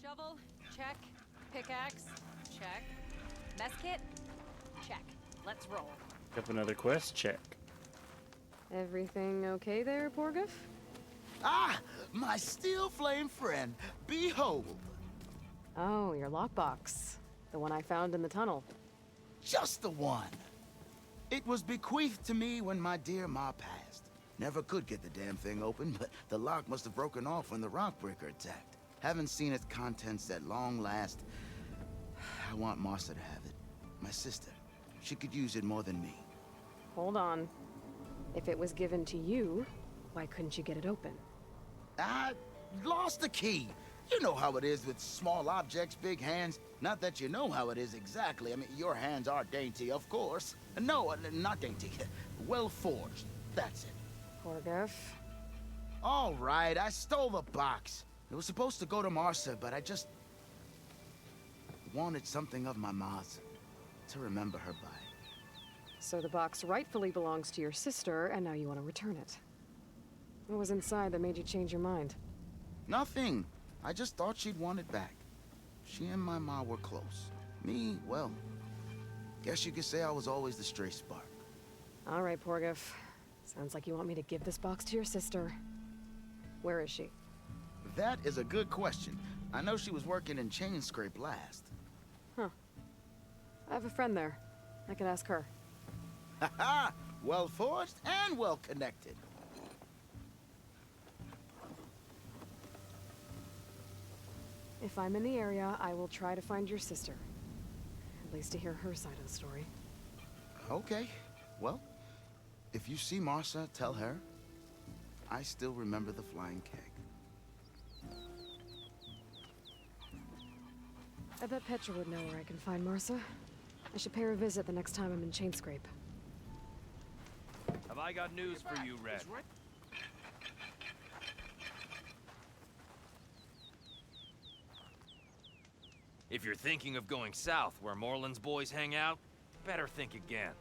Shovel, check. Pickaxe, check. Mess kit, check. Let's roll. Pick up another quest, check. Everything okay there, Porgif? Ah, my steel flame friend, behold. Oh, your lockbox. The one I found in the tunnel. Just the one. It was bequeathed to me when my dear ma passed. Never could get the damn thing open, but the lock must have broken off when the Rockbreaker attacked. Haven't seen its contents at long last. I want Martha to have it. My sister. She could use it more than me. Hold on. If it was given to you, why couldn't you get it open? I lost the key. You know how it is with small objects, big hands. Not that you know how it is exactly. I mean, your hands are dainty, of course. No, not dainty. Well forged. That's it. Porgif. All right, I stole the box. It was supposed to go to Martha, but I just wanted something of my ma's to remember her by. So the box rightfully belongs to your sister, and now you want to return it. What was inside that made you change your mind? Nothing. I just thought she'd want it back. She and my ma were close. Me, well, guess you could say I was always the stray spark. All right, Porgif. Sounds like you want me to give this box to your sister. Where is she? That is a good question. I know she was working in Chainscrape last. Huh. I have a friend there. I could ask her. Ha-ha! Well forged and well connected. If I'm in the area, I will try to find your sister. At least to hear her side of the story. Okay. Well, if you see Martha, tell her I still remember the flying keg. I bet Petra would know where I can find Martha. I should pay her a visit the next time I'm in Chainscrape. Have I got news for you, Red? If you're thinking of going south where Morland's boys hang out, better think again.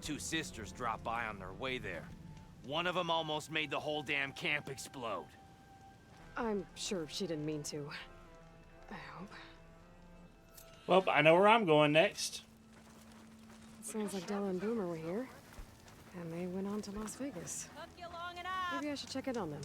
Two sisters dropped by on their way there. One of them almost made the whole damn camp explode. I'm sure she didn't mean to. I hope. Well, I know where I'm going next. Sounds like Della and Boomer were here. And they went on to Las Vegas. Took you long enough. Maybe I should check in on them.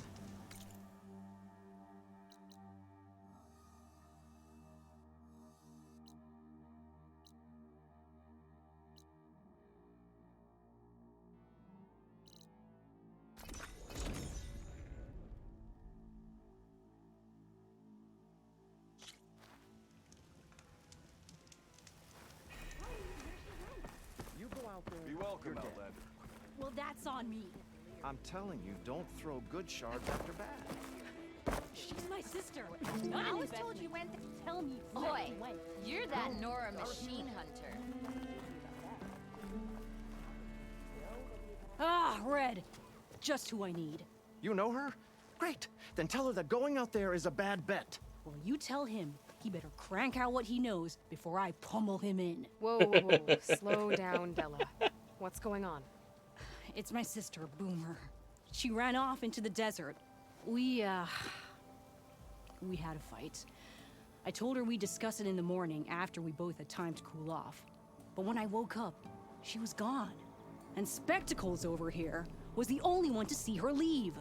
Well, that's on me. I'm telling you, don't throw good shards after bad. She's my sister. I always told you when. Tell me. Boy, you're that Nora machine hunter. Ah, Red. Just who I need. You know her? Great. Then tell her that going out there is a bad bet. Well, you tell him he better crank out what he knows before I pummel him in. Whoa, whoa, whoa. Slow down, Della. What's going on? It's my sister, Boomer. She ran off into the desert. We had a fight. I told her we'd discuss it in the morning after we both had time to cool off. But when I woke up, she was gone. And Spectacles over here was the only one to see her leave.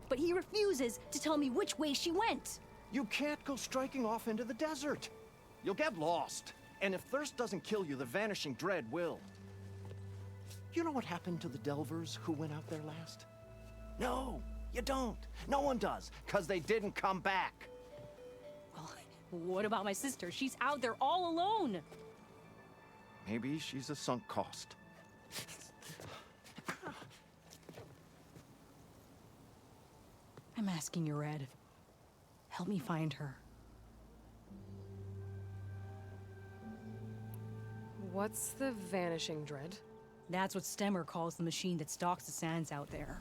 But he refuses to tell me which way she went. You can't go striking off into the desert. You'll get lost. And if thirst doesn't kill you, the Vanishing Dread will. You know what happened to the Delvers who went out there last? No, you don't. No one does, because they didn't come back. Well, what about my sister? She's out there all alone. Maybe she's a sunk cost. I'm asking you, Red. Help me find her. What's the Vanishing Dread? That's what Stemmer calls the machine that stalks the sands out there.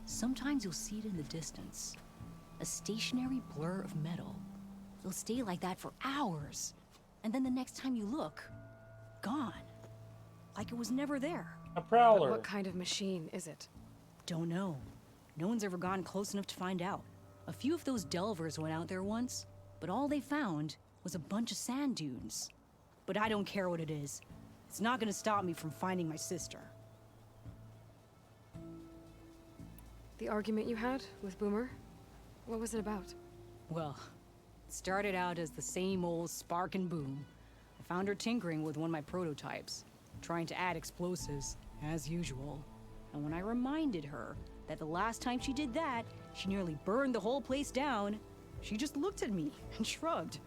Sometimes you'll see it in the distance. A stationary blur of metal. It'll stay like that for hours. And then the next time you look, gone. Like it was never there. A prowler. What kind of machine is it? Don't know. No one's ever gotten close enough to find out. A few of those delvers went out there once, but all they found was a bunch of sand dunes. But I don't care what it is. It's not gonna stop me from finding my sister. The argument you had with Boomer? What was it about? Well, it started out as the same old spark and boom. I found her tinkering with one of my prototypes, trying to add explosives, as usual. And when I reminded her that the last time she did that, she nearly burned the whole place down, she just looked at me and shrugged.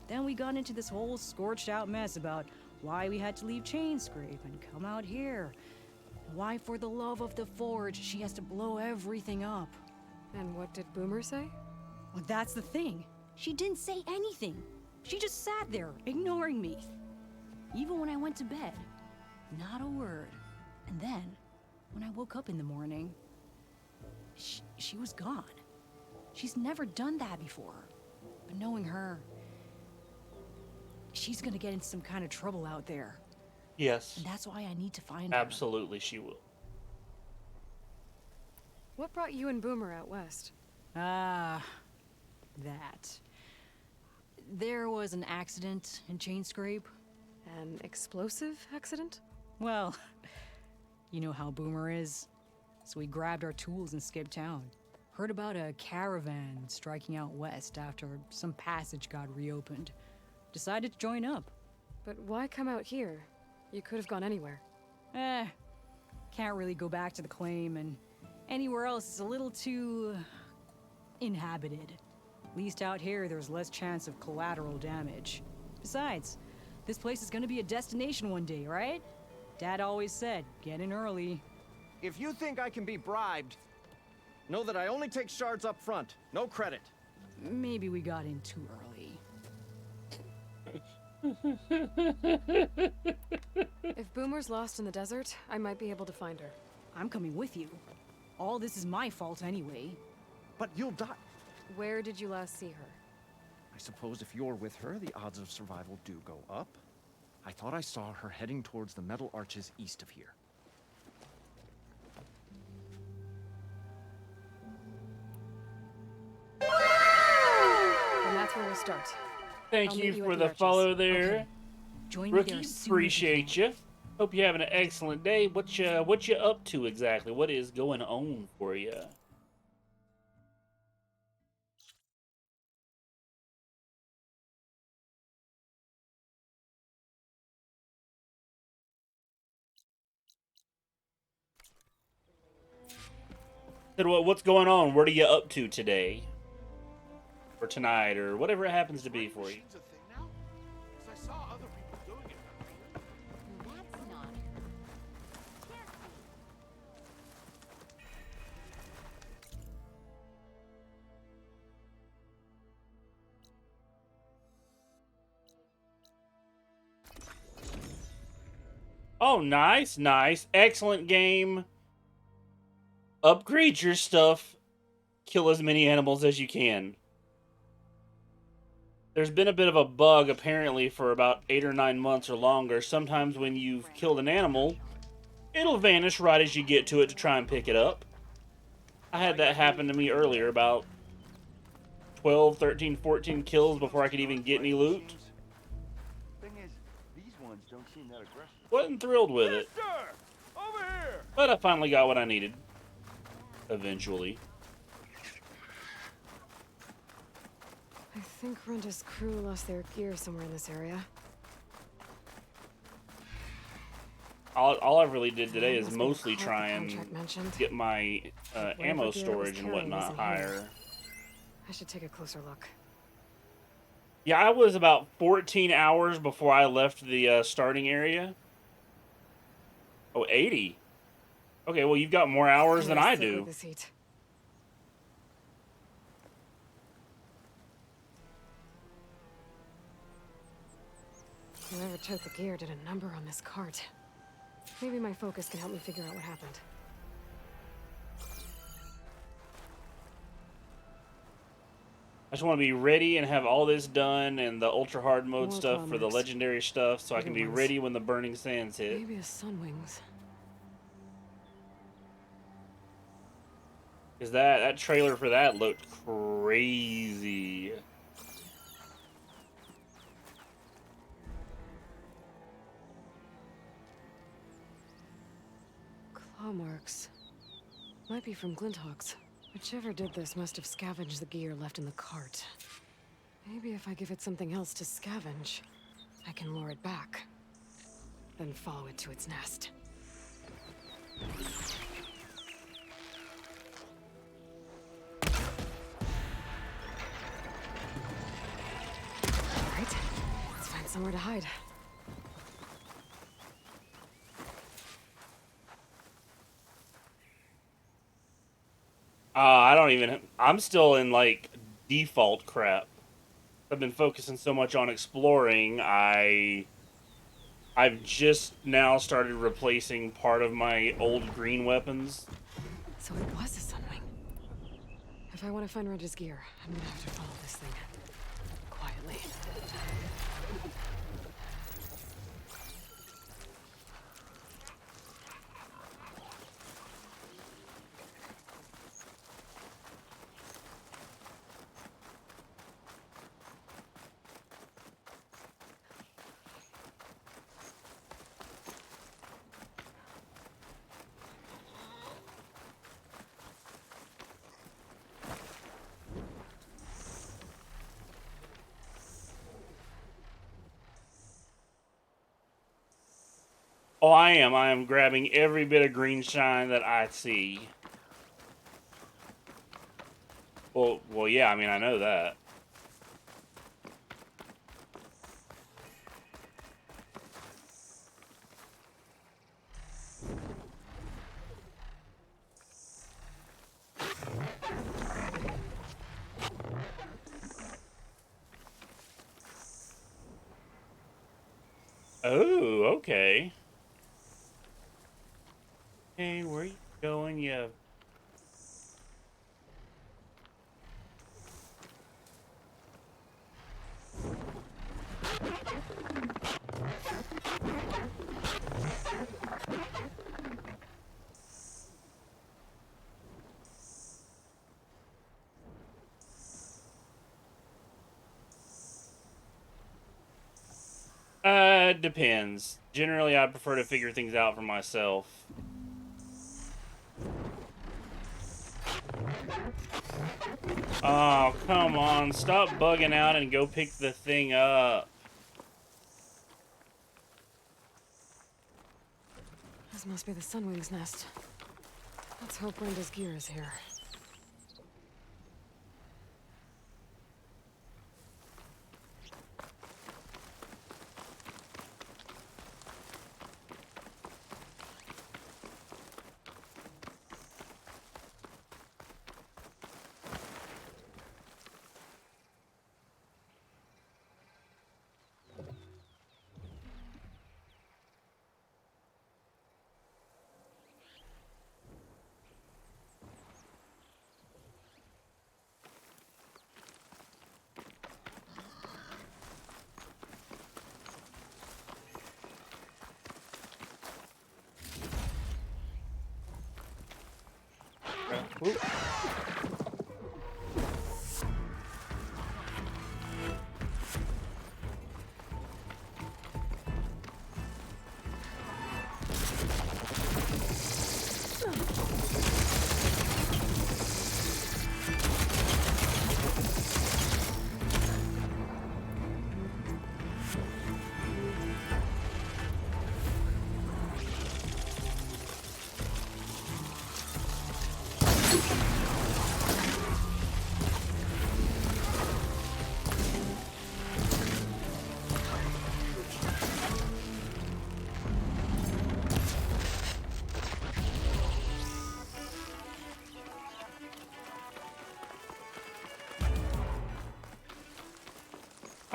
Then we got into this whole scorched out mess about why we had to leave Chainscrape and come out here. And why, for the love of the Forge, she has to blow everything up. And what did Boomer say? Well, that's the thing. She didn't say anything. She just sat there, ignoring me. Even when I went to bed, not a word. And then, when I woke up in the morning, she was gone. She's never done that before. But knowing her, she's gonna get into some kind of trouble out there. Yes. And that's why I need to find her. Absolutely, she will. What brought you and Boomer out west? Ah, that. There was an accident in Chainscrape. An explosive accident? Well, you know how Boomer is. So we grabbed our tools and skipped town. Heard about a caravan striking out west after some passage got reopened. Decided to join up. But why come out here? You could have gone anywhere. Can't really go back to the claim, and anywhere else is a little too inhabited. At least out here, there's less chance of collateral damage. Besides, this place is gonna be a destination one day, right? Dad always said, get in early. If you think I can be bribed, know that I only take shards up front. No credit. Maybe we got in too early. If Boomer's lost in the desert, I might be able to find her. I'm coming with you. All this is my fault anyway. But you'll die. Where did you last see her? I suppose if you're with her, the odds of survival do go up. I thought I saw her heading towards the metal arches east of here. And that's where we'll start. Thank you for the follow there. Okay. Join me Rookie, there soon appreciate you. Hope you're having an excellent day. What you up to exactly? What is going on for you? Said, what's going on? What are you up to today? Or tonight, or whatever it happens to be for you. Oh, nice, nice. Excellent game. Upgrade your stuff. Kill as many animals as you can. There's been a bit of a bug, apparently, for about 8 or 9 months or longer. Sometimes when you've killed an animal, it'll vanish right as you get to it to try and pick it up. I had that happen to me earlier, about 12, 13, 14 kills before I could even get any loot. Thing is, these ones don't seem that aggressive. Wasn't thrilled with it. Over here! But I finally got what I needed. Eventually. I think Renda's crew lost their gear somewhere in this area. All I really did today is Must be the mostly cart try the and contract mentioned. get my Whatever ammo gear it was storage and carrying whatnot isn't here. higher. I should take a closer look. Yeah, I was about 14 hours before I left the starting area. Oh, 80. Okay, well, you've got more hours than I do. This heat. Whoever took the gear did a number on this cart. Maybe my focus can help me figure out what happened. I just want to be ready and have all this done and the ultra hard mode More stuff for the commerce. legendary stuff so I Bigger can be ones. ready when the burning sands hit. Maybe a Sunwings. Because that trailer for that looked crazy. Claw marks. Might be from Glinthawks. Whichever did this must have scavenged the gear left in the cart. Maybe if I give it something else to scavenge, I can lure it back. Then follow it to its nest. Alright, let's find somewhere to hide. I don't even... I'm still in, like, default crap. I've been focusing so much on exploring, I've just now started replacing part of my old green weapons. So it was a Sunwing. If I want to find Renda's gear, I'm gonna have to follow this thing. Quietly. Oh, I am grabbing every bit of green shine that I see. Well, yeah, I mean, I know that. Oh, okay. Hey, where you going, you... Depends. Generally, I prefer to figure things out for myself. Oh, come on. Stop bugging out and go pick the thing up. This must be the Sunwing's nest. Let's hope Renda's gear is here. Whoop.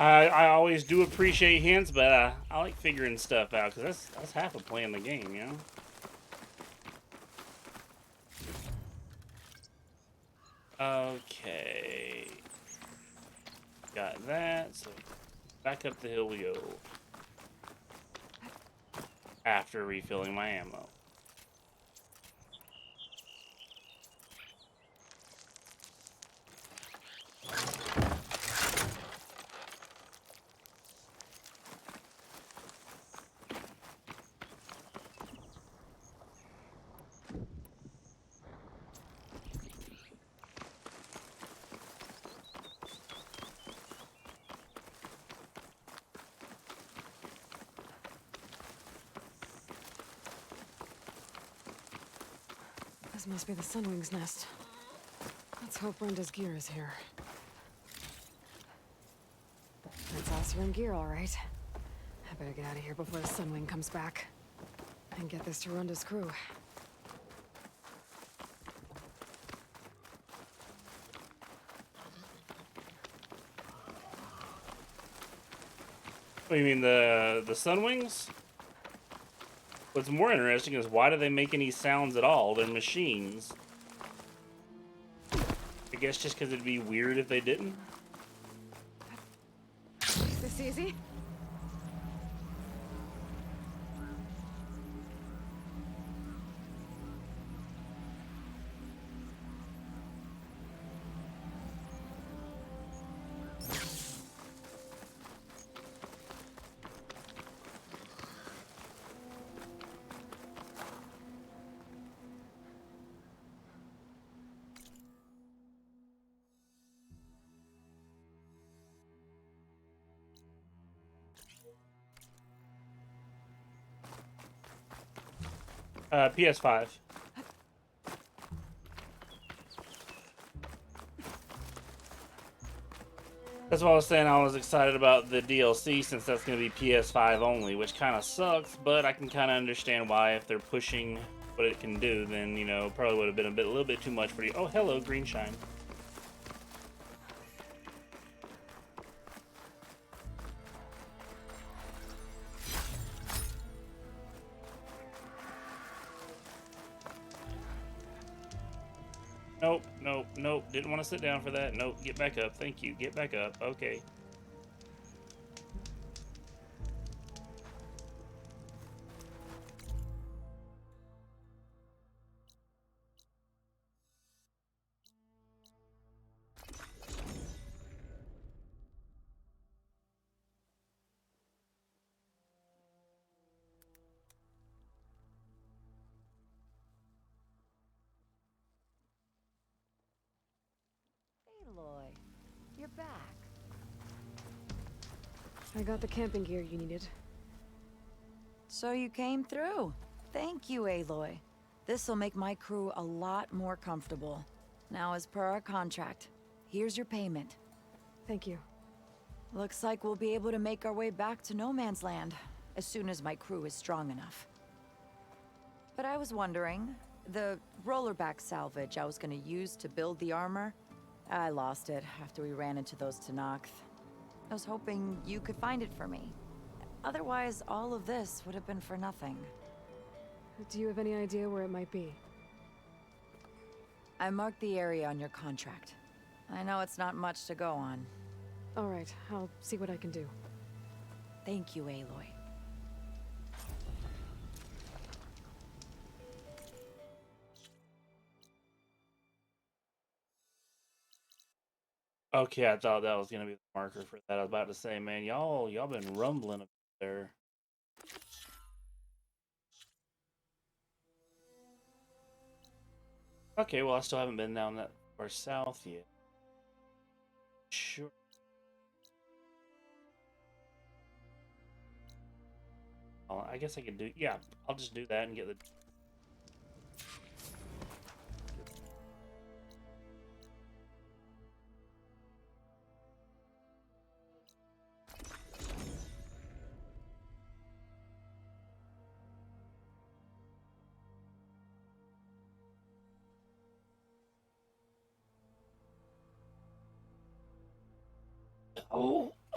I always do appreciate hints, but I like figuring stuff out because that's half of playing the game, you know. Okay, got that. So back up the hill we go. After refilling my ammo. This must be the Sunwing's nest. Let's hope Brenda's gear is here. That's Asa and gear, all right. I better get out of here before the Sunwing comes back. And get this to Ronda's crew. What do you mean, the Sunwings? What's more interesting is why do they make any sounds at all? They're machines. I guess just because it'd be weird if they didn't. Is this easy? PS5. That's what I was saying. I was excited about the DLC since that's going to be PS5 only, which kind of sucks, but I can kind of understand why if they're pushing what it can do, then, you know, probably would have been a little bit too much for you. Oh, hello, green shine. Nope, nope, nope. Didn't want to sit down for that. Nope, get back up. Thank you. Get back up. Okay. Aloy, you're back. I got the camping gear you needed. So you came through. Thank you, Aloy. This'll make my crew a lot more comfortable. Now, as per our contract, here's your payment. Thank you. Looks like we'll be able to make our way back to No Man's Land as soon as my crew is strong enough. But I was wondering, the rollerback salvage I was gonna use to build the armor, I lost it after we ran into those Tenakth. I was hoping you could find it for me. Otherwise, all of this would have been for nothing. Do you have any idea where it might be? I marked the area on your contract. I know it's not much to go on. All right, I'll see what I can do. Thank you, Aloy. Okay, I thought that was gonna be the marker for that. I was about to say, man, y'all been rumbling up there. Okay, well I still haven't been down that far south yet. Sure. I guess I could do. Yeah, I'll just do that and get the.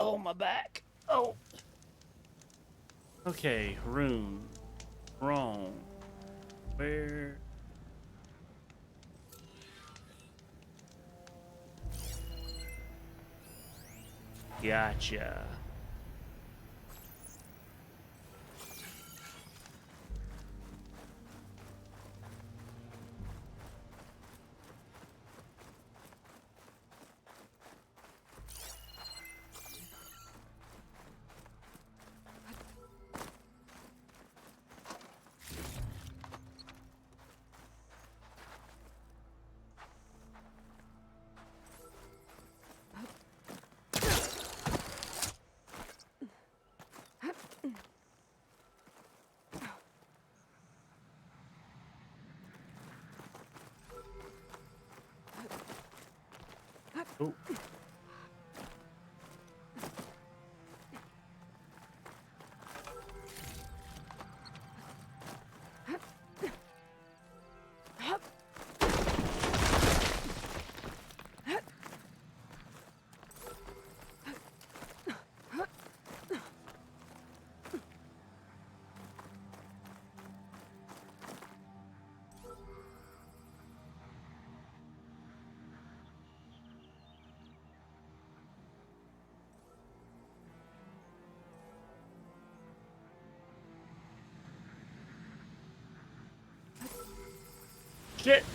Oh, my back. Oh. Okay, rune. Wrong. Where? Gotcha. Oh. Shit.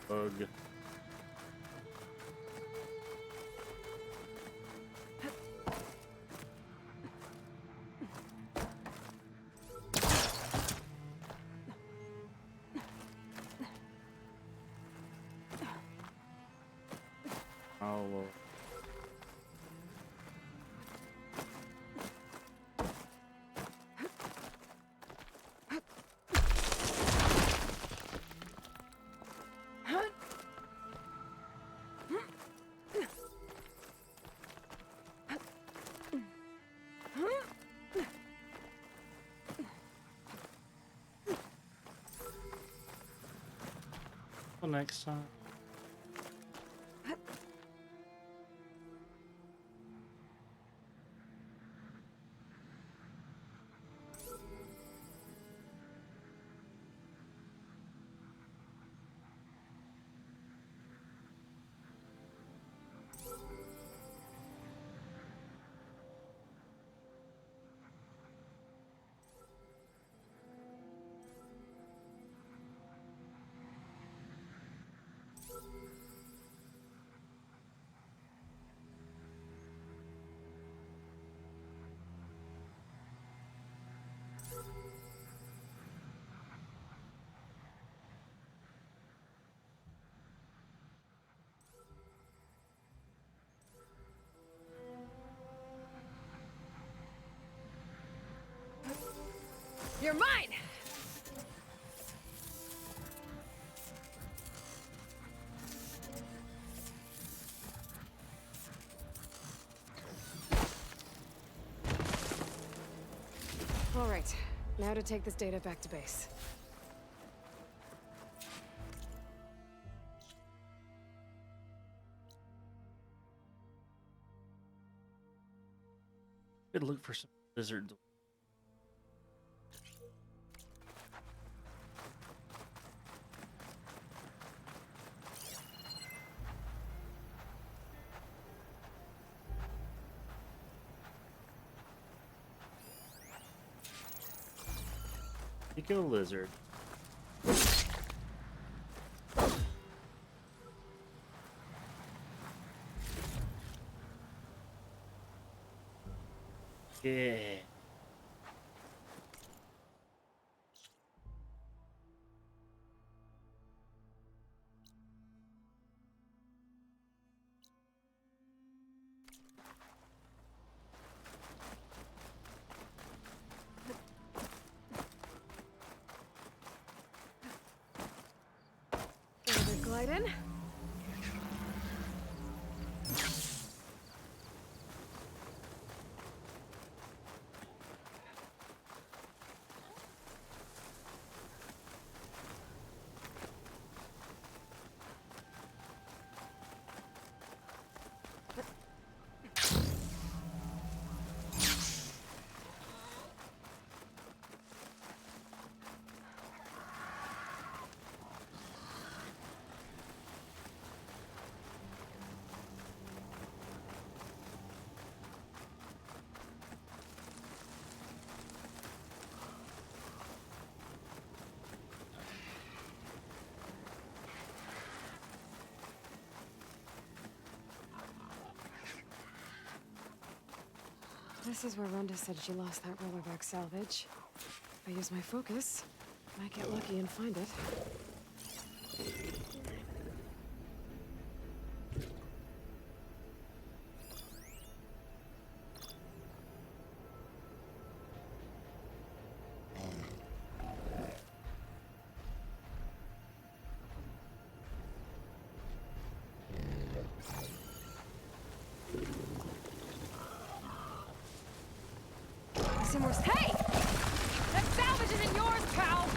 Bug. Oh, well. Till next time. You're mine! All right, now to take this data back to base. Good look for some lizards. Eco lizard. Yeah. Glide in. This is where Rhonda said she lost that rollerback salvage. If I use my focus, I might get lucky and find it. Hey! That salvage isn't yours, pal! I'll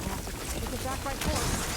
have to take it back by force.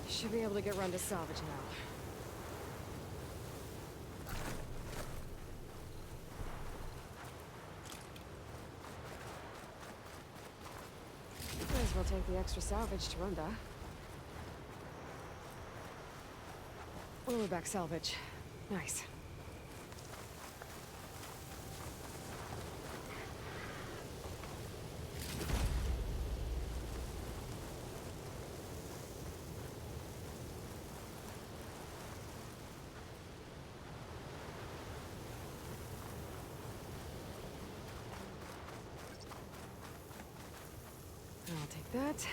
Should be able to get Rhonda salvage now. Might as well take the extra salvage to Rhonda. Rollerback salvage. Nice. I'll take that.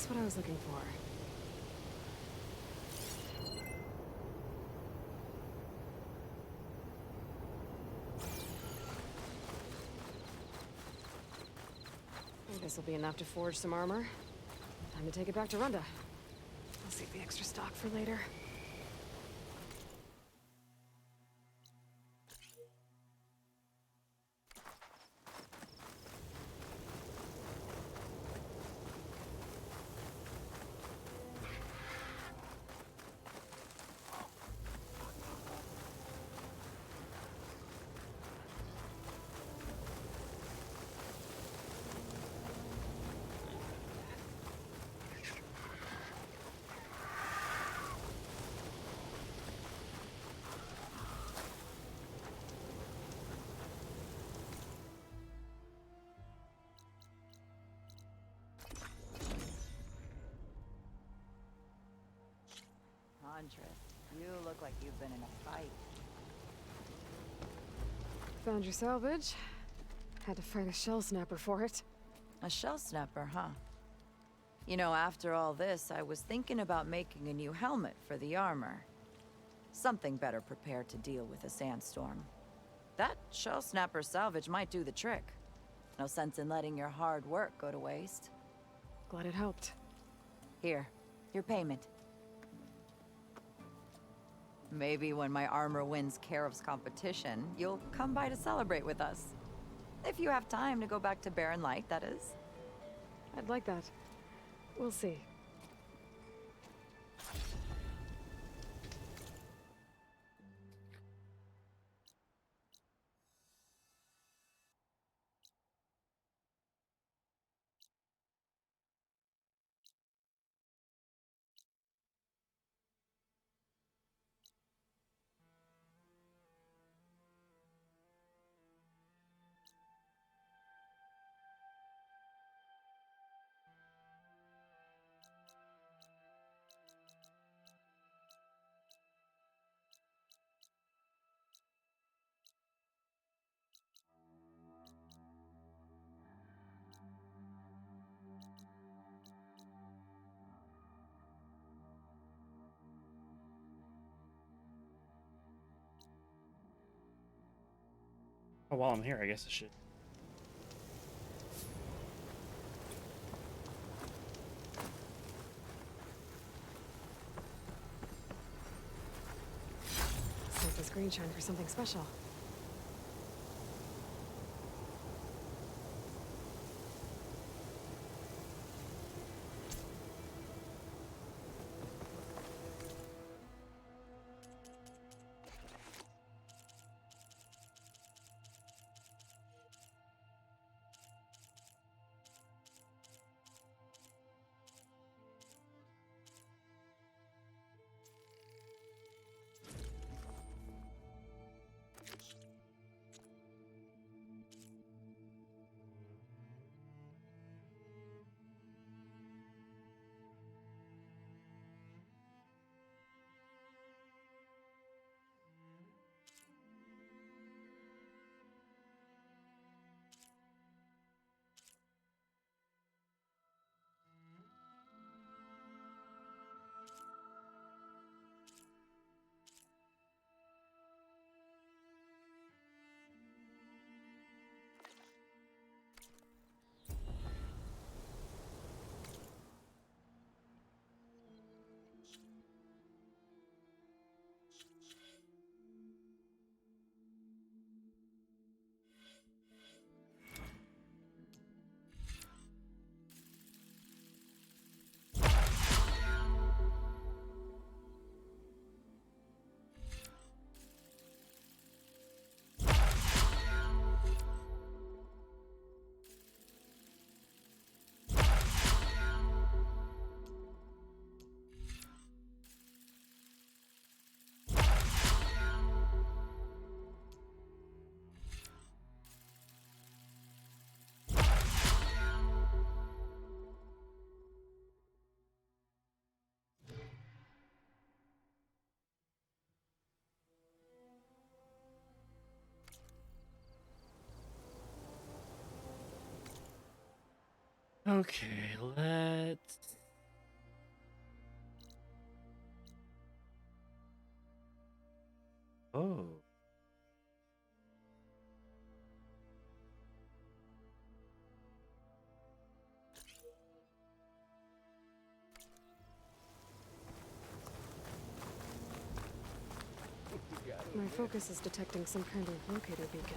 Just what I was looking for. This will be enough to forge some armor. Time to take it back to Runda. I'll save the extra stock for later. You look like you've been in a fight. Found your salvage. Had to fight a shell snapper for it. A shell snapper, huh? You know, after all this, I was thinking about making a new helmet for the armor. Something better prepared to deal with a sandstorm. That shell snapper salvage might do the trick. No sense in letting your hard work go to waste. Glad it helped. Here, your payment. Maybe when my armor wins Karev's competition, you'll come by to celebrate with us. If you have time to go back to Barren Light, that is. I'd like that. We'll see. Oh, while I'm here, I guess I should. Save this green shine for something special. Okay, let's Oh. My focus is detecting some kind of locator beacon.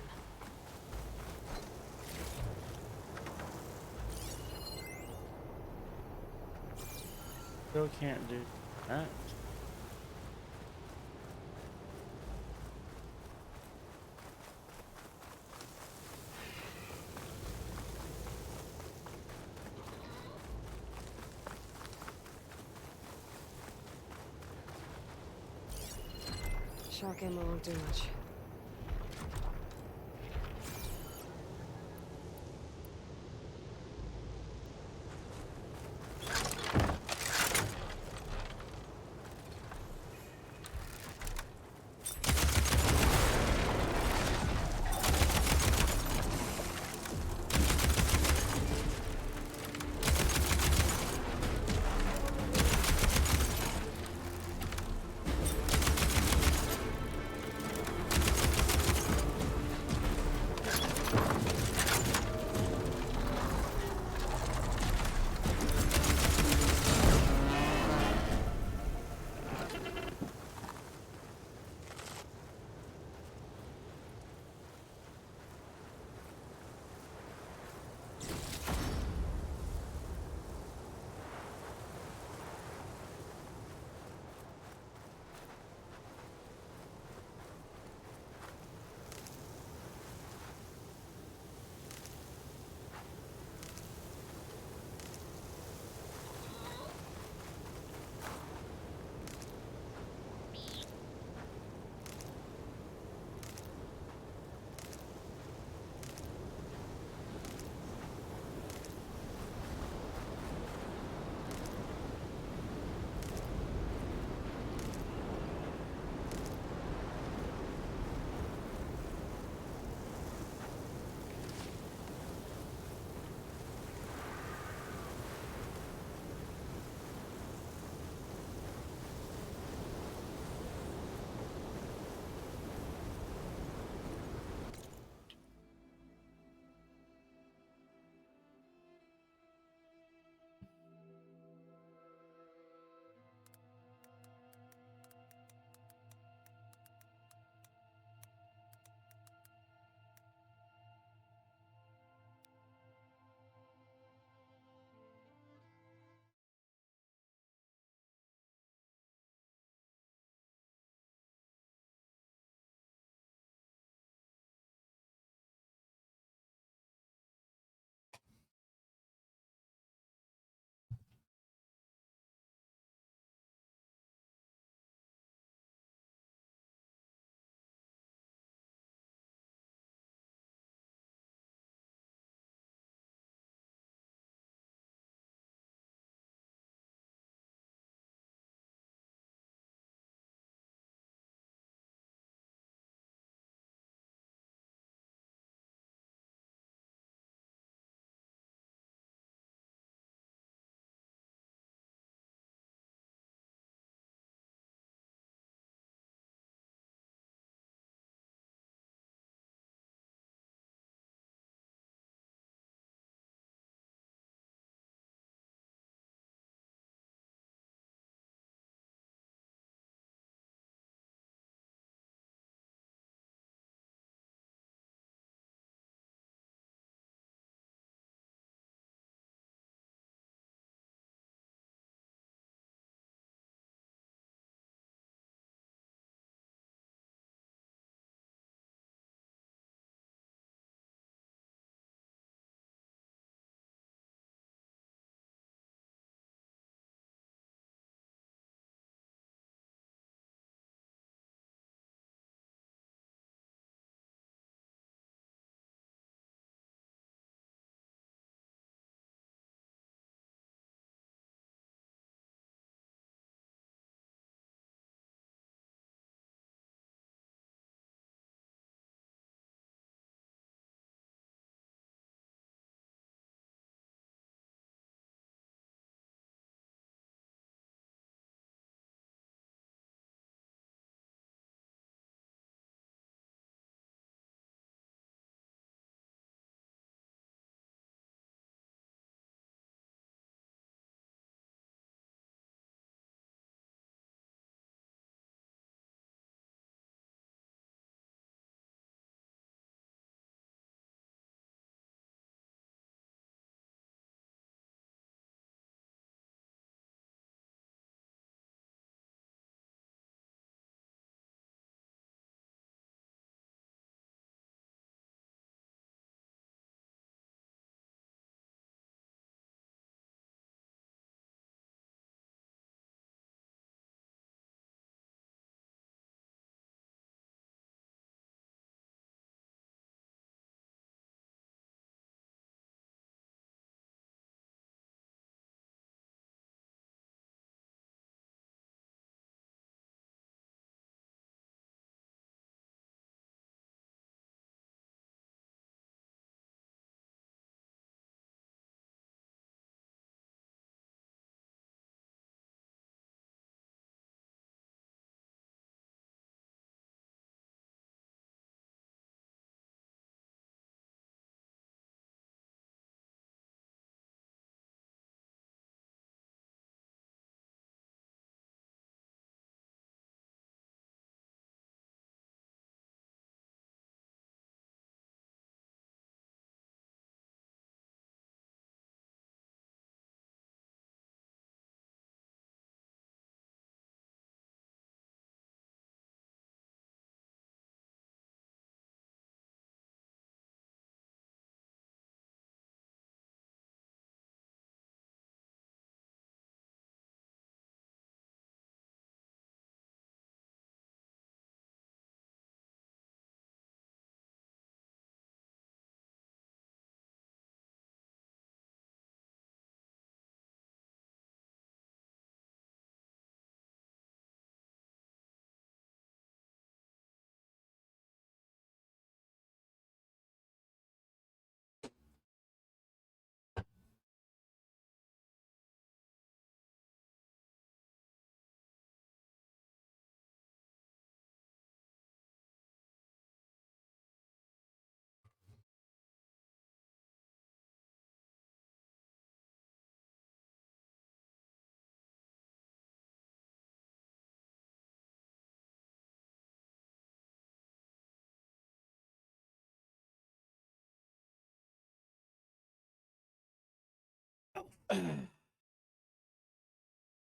Still can't do that. Shock ammo won't do much.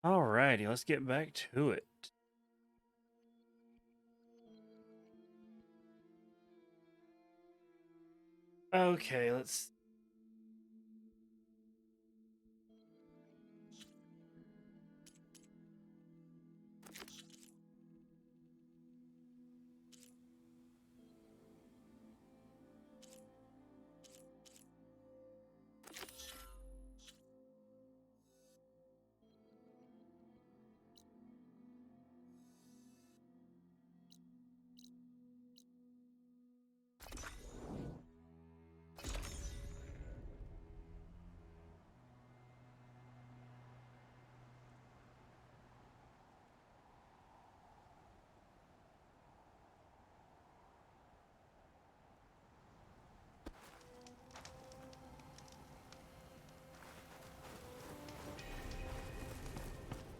Alrighty, let's get back to it. Okay, let's...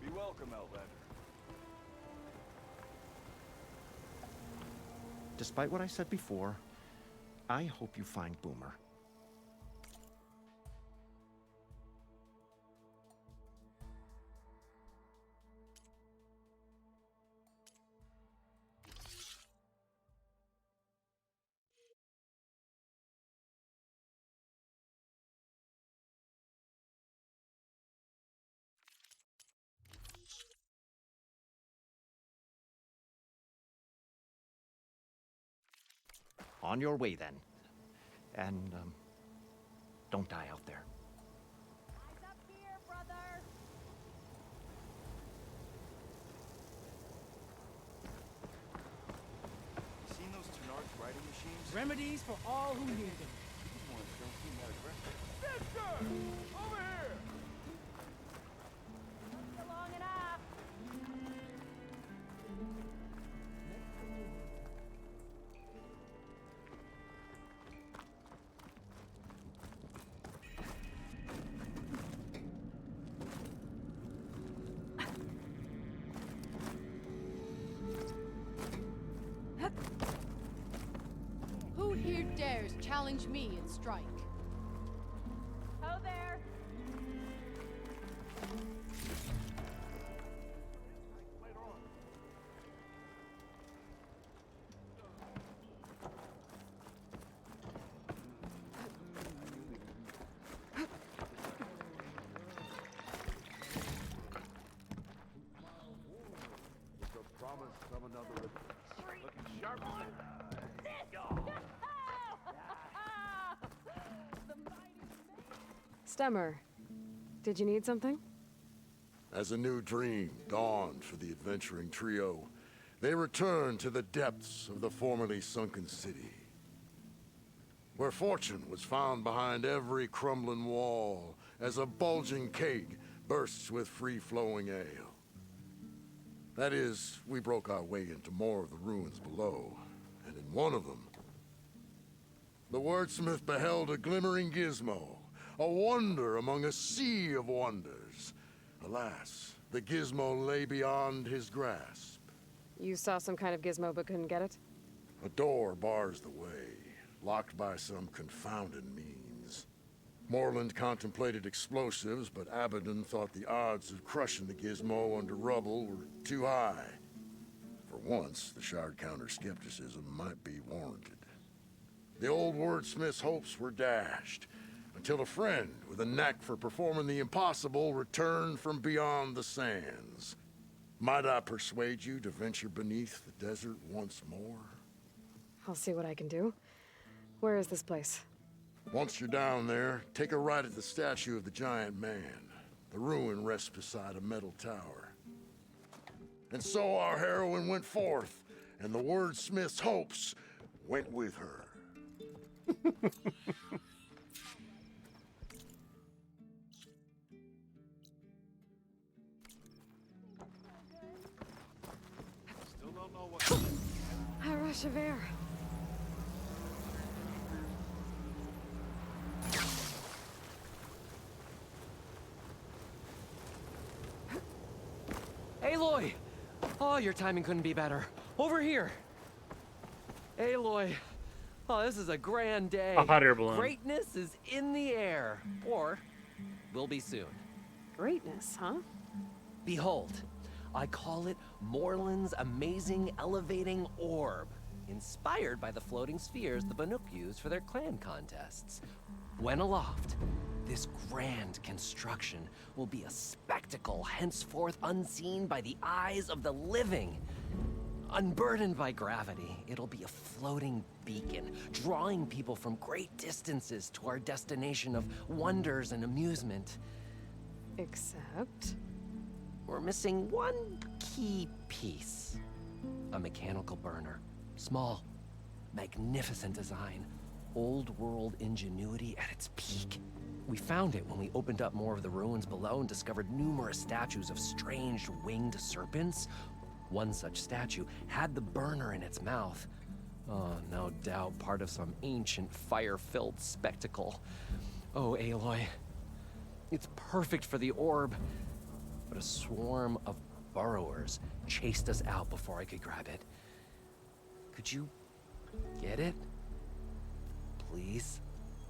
Be welcome, Outlander. Despite what I said before, I hope you find Boomer. On your way, then. And, don't die out there. Eyes up here, brother. You seen those Tenards riding machines? Remedies for all who need them. These ones don't seem that aggressive. Sister! Over here! Took you long enough. Who here dares challenge me in strike? Ho there. With the promise of another looking sharp. Stemmer, did you need something? As a new dream dawned for the adventuring trio, they returned to the depths of the formerly sunken city, where fortune was found behind every crumbling wall as a bulging keg bursts with free-flowing ale. That is, we broke our way into more of the ruins below, and in one of them, the wordsmith beheld a glimmering gizmo, a wonder among a sea of wonders. Alas, the gizmo lay beyond his grasp. You saw some kind of gizmo but couldn't get it? A door bars the way, locked by some confounded means. Morland contemplated explosives, but Abaddon thought the odds of crushing the gizmo under rubble were too high. For once, the Shard Counter's skepticism might be warranted. The old wordsmith's hopes were dashed, until a friend with a knack for performing the impossible returned from beyond the sands. Might I persuade you to venture beneath the desert once more? I'll see what I can do. Where is this place? Once you're down there, take a right at the statue of the giant man. The ruin rests beside a metal tower. And so our heroine went forth, and the wordsmith's hopes went with her. Still don't know what. A rush of air. Aloy! Oh, your timing couldn't be better. Over here! Aloy! Oh, this is a grand day. A hot air balloon. Greatness is in the air. Or will be soon. Greatness, huh? Behold, I call it Morland's amazing elevating orb, inspired by the floating spheres the Banuk used for their clan contests. When aloft, this grand construction will be a spectacle henceforth unseen by the eyes of the living. Unburdened by gravity, it'll be a floating beacon, drawing people from great distances to our destination of wonders and amusement. Except? We're missing one key piece. A mechanical burner. Small, magnificent design. Old world ingenuity at its peak. We found it when we opened up more of the ruins below and discovered numerous statues of strange winged serpents. One such statue had the burner in its mouth. Oh, no doubt part of some ancient fire-filled spectacle. Oh, Aloy. It's perfect for the orb. But a swarm of burrowers chased us out before I could grab it. Could you get it? Please?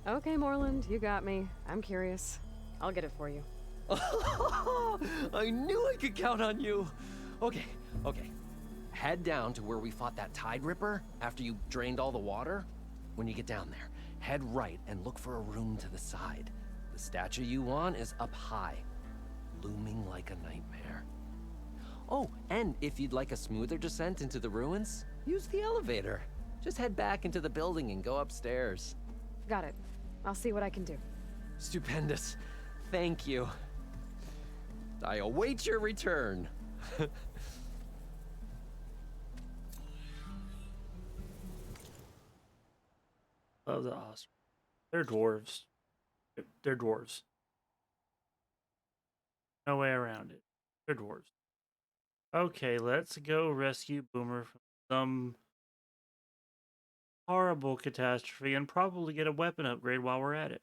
Okay, Morland, you got me. I'm curious. I'll get it for you. I knew I could count on you. Okay. Head down to where we fought that Tide Ripper after you drained all the water. When you get down there, head right and look for a room to the side. The statue you want is up high, looming like a nightmare. Oh, and if you'd like a smoother descent into the ruins, use the elevator. Just head back into the building and go upstairs. Got it. I'll see what I can do. Stupendous. Thank you. I await your return. Oh, that's awesome. They're dwarves. They're dwarves. No way around it. They're dwarves. Okay, let's go rescue Boomer from some horrible catastrophe and probably get a weapon upgrade while we're at it.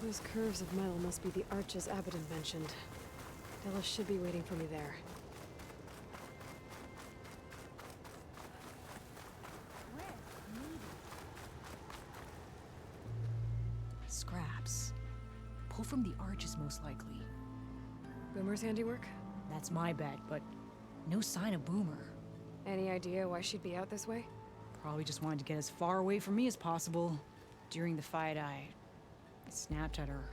Those curves of metal must be the arches Abaddon mentioned. Della should be waiting for me there. Scraps. Pull from the arches, most likely. Boomer's handiwork? That's my bet, but no sign of Boomer. Any idea why she'd be out this way? Probably just wanted to get as far away from me as possible. During the fight, I snapped at her.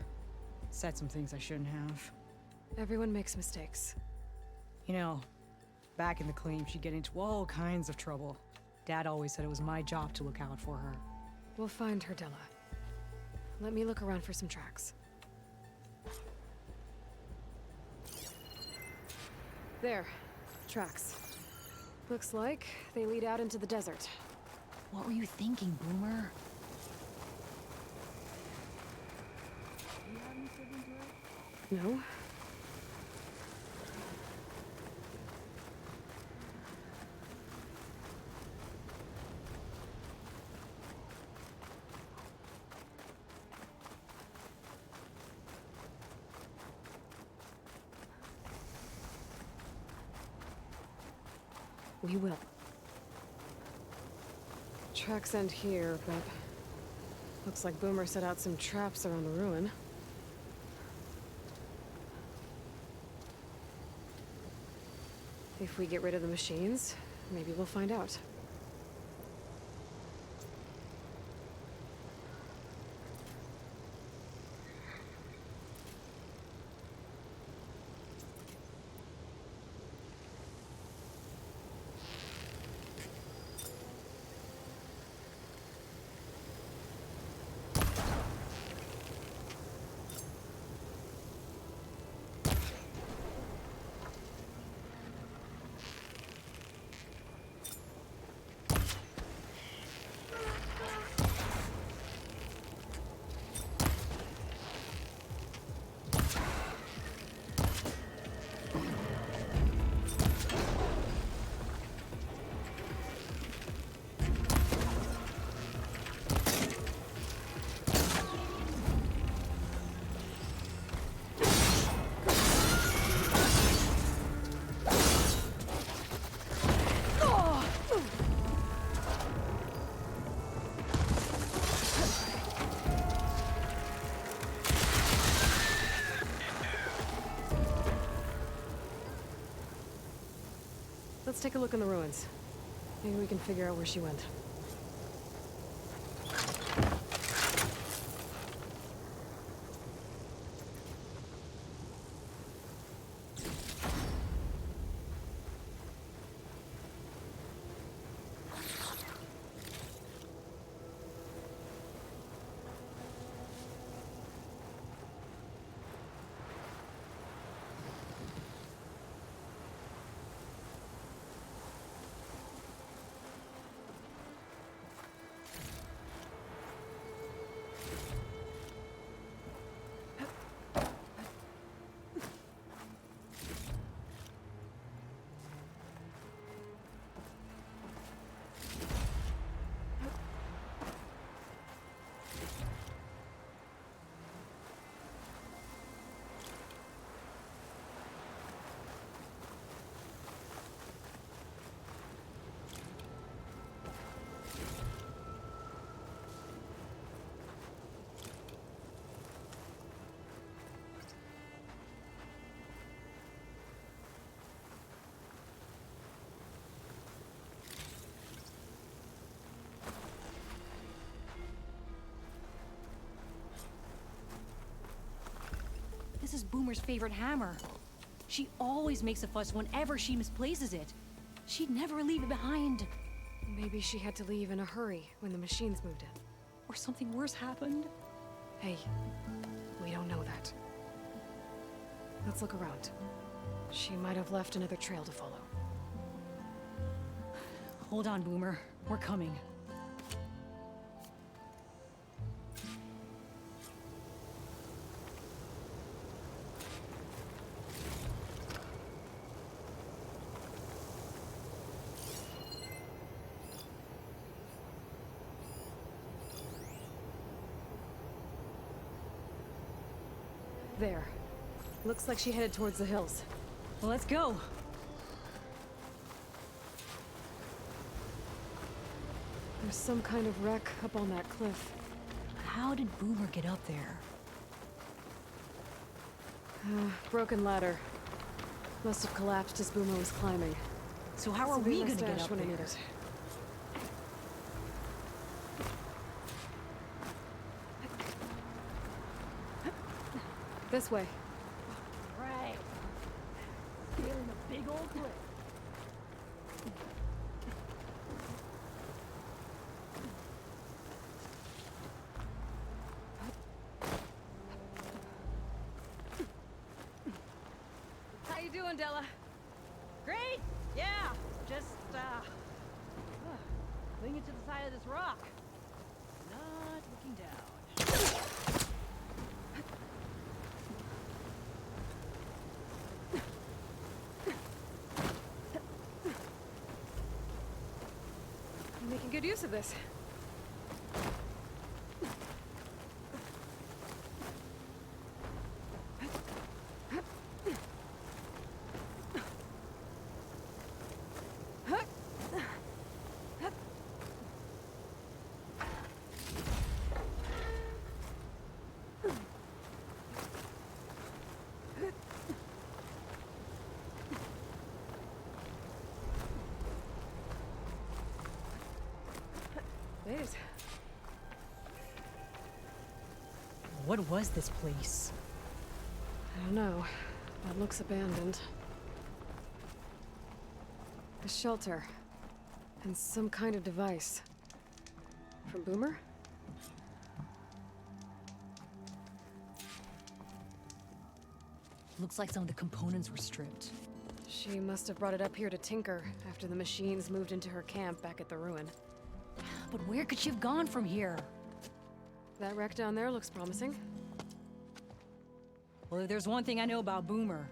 Said some things I shouldn't have. Everyone makes mistakes. You know, back in the claim, she'd get into all kinds of trouble. Dad always said it was my job to look out for her. We'll find her, Della. Let me look around for some tracks. There. Tracks. Looks like they lead out into the desert. What were you thinking, Boomer? No. We will. Tracks end here, but looks like Boomer set out some traps around the ruin. If we get rid of the machines, maybe we'll find out. Let's take a look in the ruins. Maybe we can figure out where she went. This is Boomer's favorite hammer. She always makes a fuss whenever she misplaces it. She'd never leave it behind. Maybe she had to leave in a hurry when the machines moved in. Or something worse happened. Hey, we don't know that. Let's look around. She might have left another trail to follow. Hold on, Boomer. We're coming. There. Looks like she headed towards the hills. Well, let's go. There's some kind of wreck up on that cliff. How did Boomer get up there? Broken ladder. Must have collapsed as Boomer was climbing. So how are we gonna get up when I there? need it. This way. Right. Scaling a big old cliff. How you doing, Della? Great! Yeah! Just, clinging to the side of this rock. Not looking down. I'm making good use of this. It. What was this place? I don't know. It looks abandoned. A shelter. And some kind of device. From Boomer? Looks like some of the components were stripped. She must have brought it up here to tinker after the machines moved into her camp back at the ruin. But where could she have gone from here? That wreck down there looks promising. Well, if there's one thing I know about Boomer,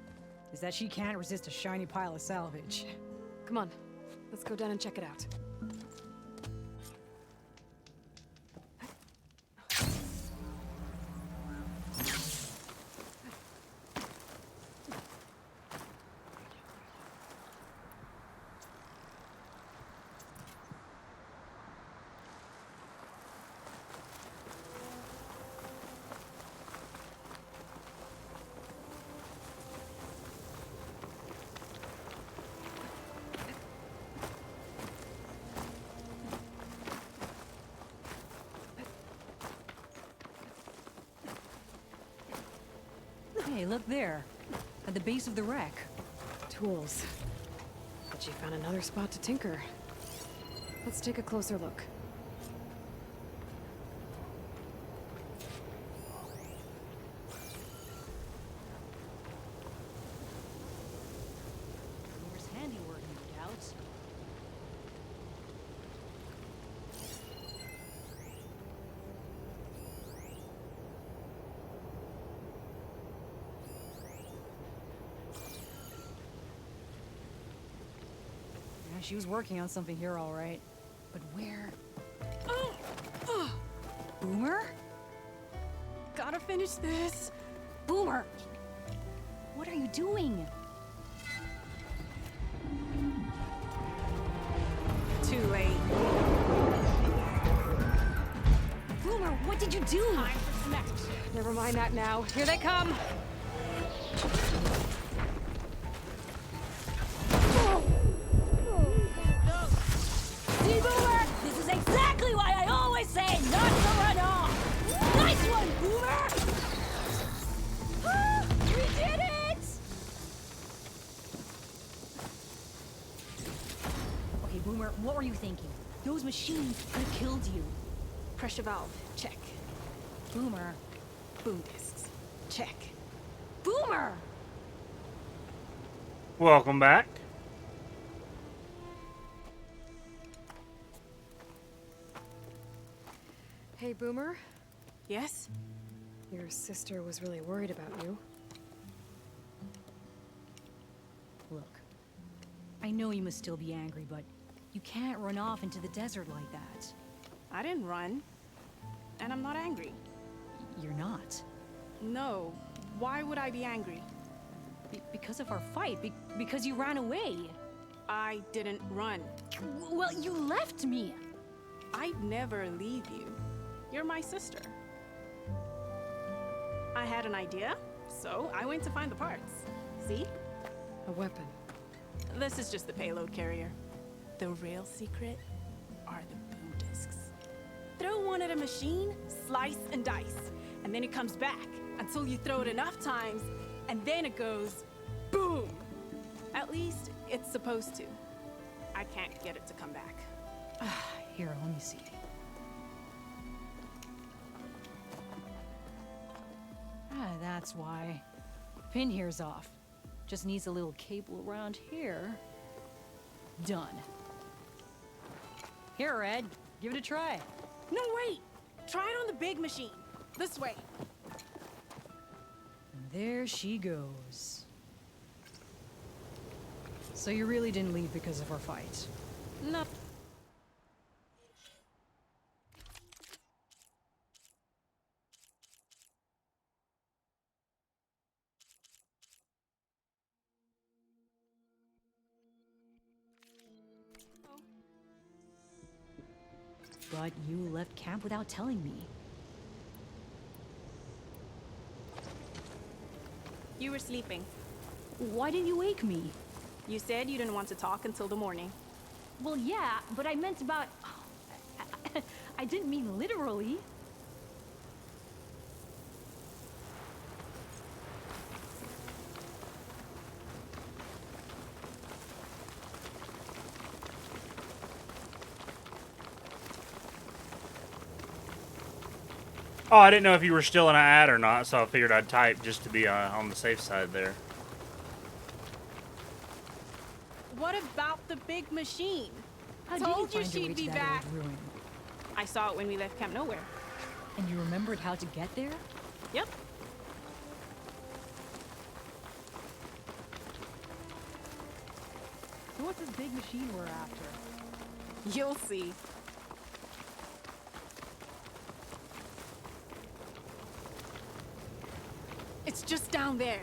is that she can't resist a shiny pile of salvage. Come on, let's go down and check it out. Hey, look there. At the base of the wreck. Tools. But she found another spot to tinker. Let's take a closer look. Boomer's handiwork, no doubt. Yeah, she was working on something here, all right. But where? Oh! Boomer? Gotta finish this. Boomer! What are you doing? Too late. Boomer, what did you do? Time for smash. Never mind that now. Here they come. See, Boomer? This is exactly why I always say not to run off! Nice one, Boomer! We did it! Okay, Boomer, what were you thinking? Those machines could have killed you. Pressure valve. Check. Boomer. Boom discs. Check. Boomer! Welcome back. Hey, Boomer? Yes? Your sister was really worried about you. Look, I know you must still be angry, but you can't run off into the desert like that. I didn't run. And I'm not angry. You're not. No. Why would I be angry? Because of our fight. Because you ran away. I didn't run. Well, you left me. I'd never leave you. You're my sister. I had an idea, so I went to find the parts. See? A weapon. This is just the payload carrier. The real secret are the boom discs. Throw one at a machine, slice and dice, and then it comes back until you throw it enough times, and then it goes boom. At least it's supposed to. I can't get it to come back. Here, let me see. That's why. Pin here's off. Just needs a little cable around here. Done. Here, Red. Give it a try. No, wait! Try it on the big machine. This way. And there she goes. So you really didn't leave because of our fight? No. But you left camp without telling me. You were sleeping. Why didn't you wake me? You said you didn't want to talk until the morning. Well, yeah, but I meant about... I didn't mean literally. Oh, I didn't know if you were still in an ad or not, so I figured I'd type just to be on the safe side there. What about the big machine? How Told did you you find your way she'd to be that back. old ruin? I saw it when we left Camp Nowhere. And you remembered how to get there? Yep. So what's this big machine we're after? You'll see. It's just down there.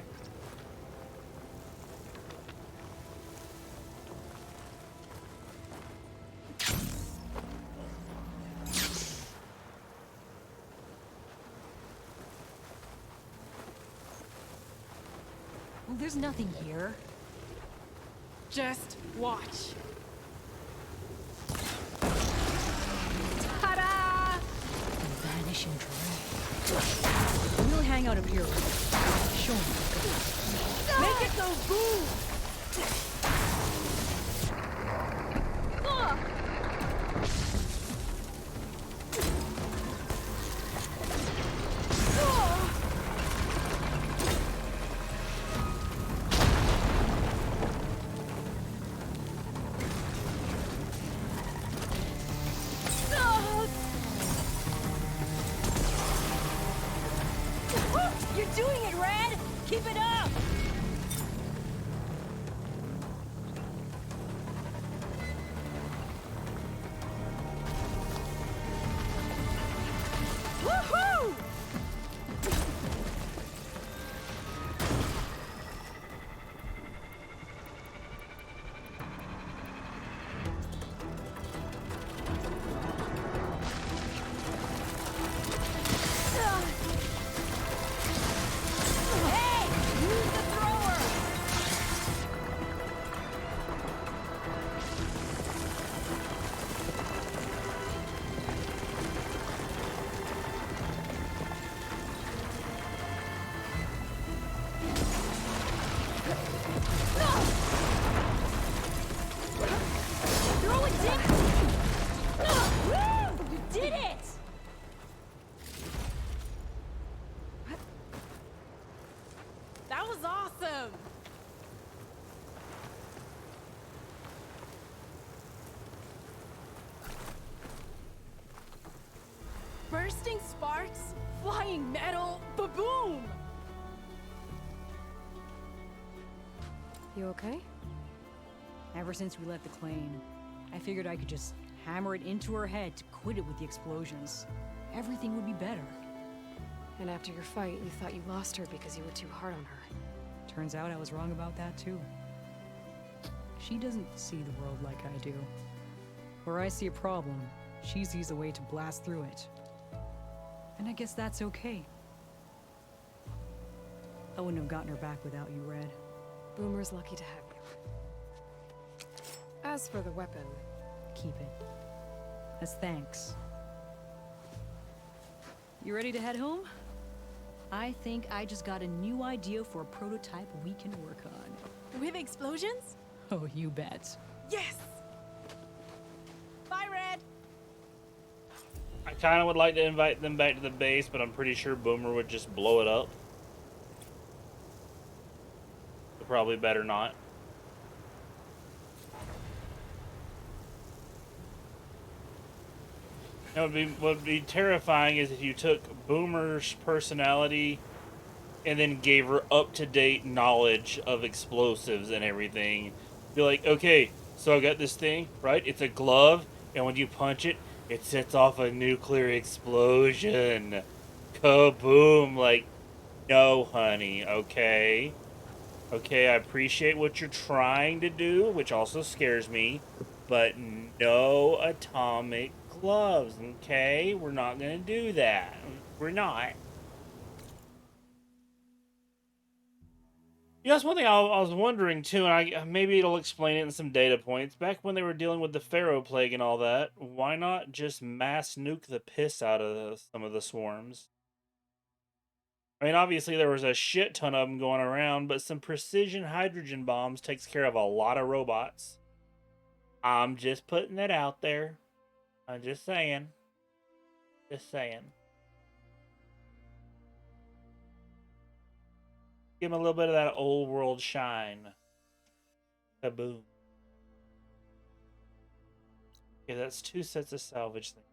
Well, there's nothing here. Just watch. Ta-da! Vanishing dread. We'll hang out up here. Show me. Make it go boom! You're doing it, Red! Keep it up! Woohoo! Hey! Use the thrower! Throw it down! Woo! You did it! That was awesome! Bursting sparks, flying metal, ba-boom! You okay? Ever since we left the claim, I figured I could just hammer it into her head to quit it with the explosions. Everything would be better. And after your fight, you thought you lost her because you were too hard on her. Turns out I was wrong about that too. She doesn't see the world like I do. Where I see a problem, she sees a way to blast through it. And I guess that's okay. I wouldn't have gotten her back without you, Red. Boomer's lucky to have you. As for the weapon... Keep it. As thanks. You ready to head home? I think I just got a new idea for a prototype we can work on. With explosions? Oh, you bet. Yes! Bye, Red! I kind of would like to invite them back to the base, but I'm pretty sure Boomer would just blow it up. So probably better not. What would be terrifying is if you took Boomer's personality and then gave her up-to-date knowledge of explosives and everything. Be like, okay, so I got this thing, right? It's a glove, and when you punch it, it sets off a nuclear explosion. Kaboom! Like, no, honey, okay? Okay, I appreciate what you're trying to do, which also scares me, but no atomic gloves, okay? We're not gonna do that. We're not. Yeah, that's one thing I was wondering too, and maybe it'll explain it in some data points. Back when they were dealing with the Pharaoh plague and all that, why not just mass nuke the piss out of some of the swarms? I mean, obviously there was a shit ton of them going around, but some precision hydrogen bombs takes care of a lot of robots. I'm just putting it out there. I'm just saying. Just saying. Give him a little bit of that old world shine. Kaboom. Okay, that's 2 sets of salvage things.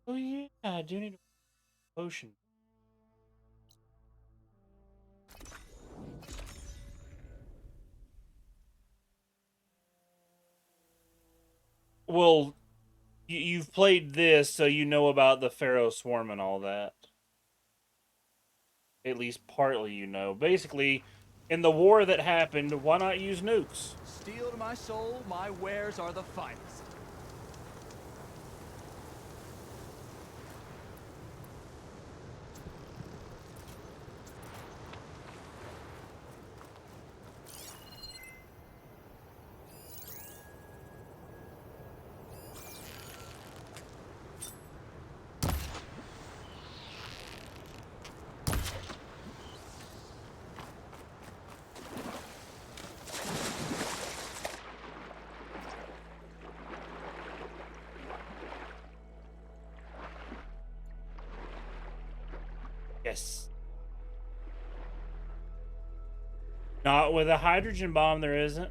Oh yeah, I do need a potion. Well, you've played this, so you know about the Pharaoh Swarm and all that. At least partly you know. Basically, in the war that happened, why not use nukes? Steel to my soul, my wares are the finest. Yes. Not with a hydrogen bomb, there isn't.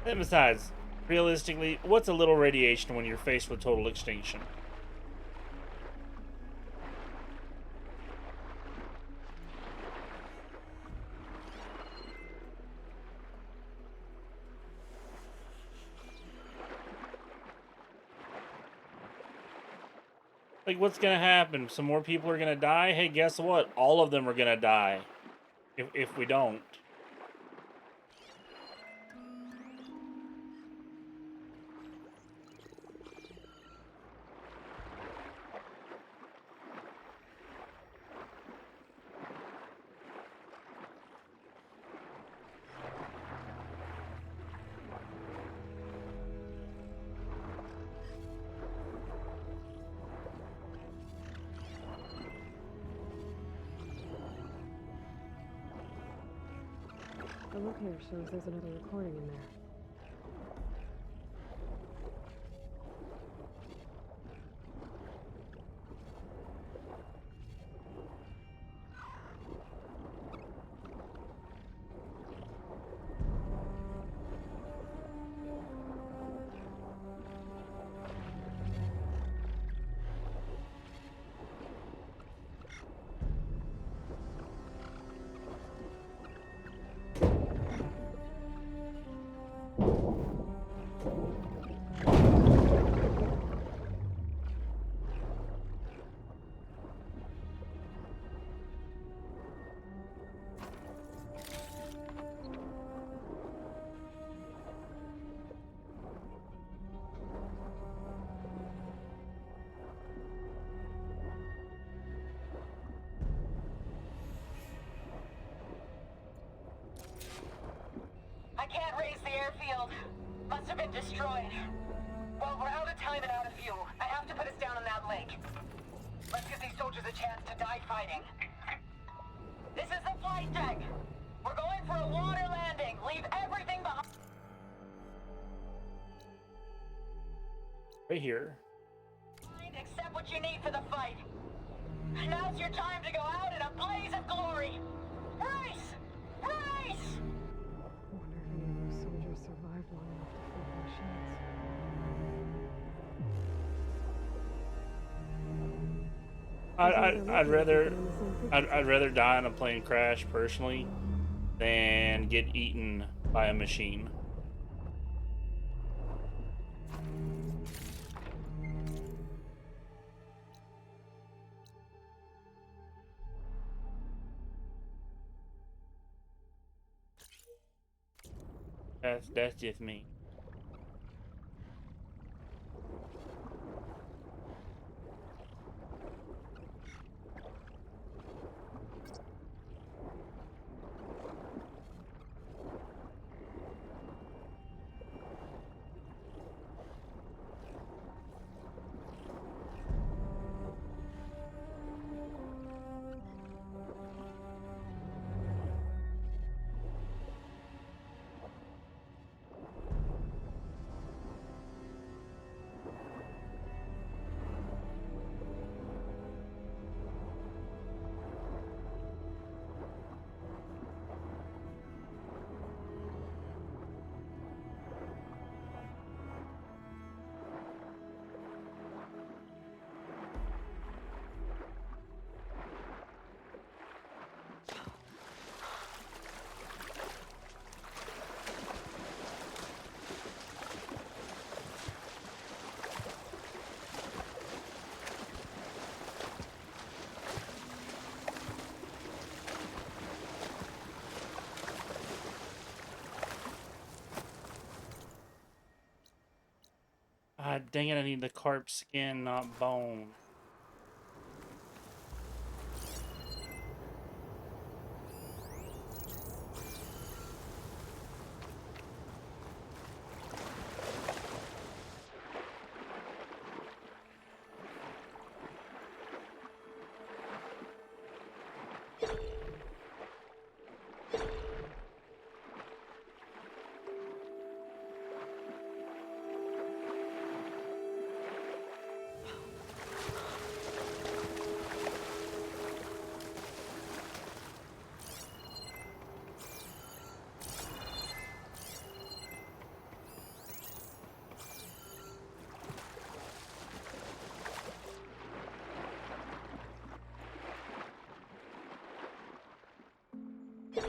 And besides, realistically, what's a little radiation when you're faced with total extinction? Like, what's gonna happen? Some more people are gonna die? Hey, guess what? All of them are gonna die. If we don't. The look here shows there's another recording in there. I can't raise the airfield. Must have been destroyed. Well, we're out of time and out of fuel. I have to put us down on that lake. Let's give these soldiers a chance to die fighting. This is the flight deck. We're going for a water landing. Leave everything behind. Right here. Accept what you need for the fight. Now's your time to go out in a blaze of glory. Race! Race! Wonder if any of those soldiers survived long enough to flip machines. I'd rather die in a plane crash personally than get eaten by a machine. That's just me. Ah, dang it, I need the carp skin, not bone. The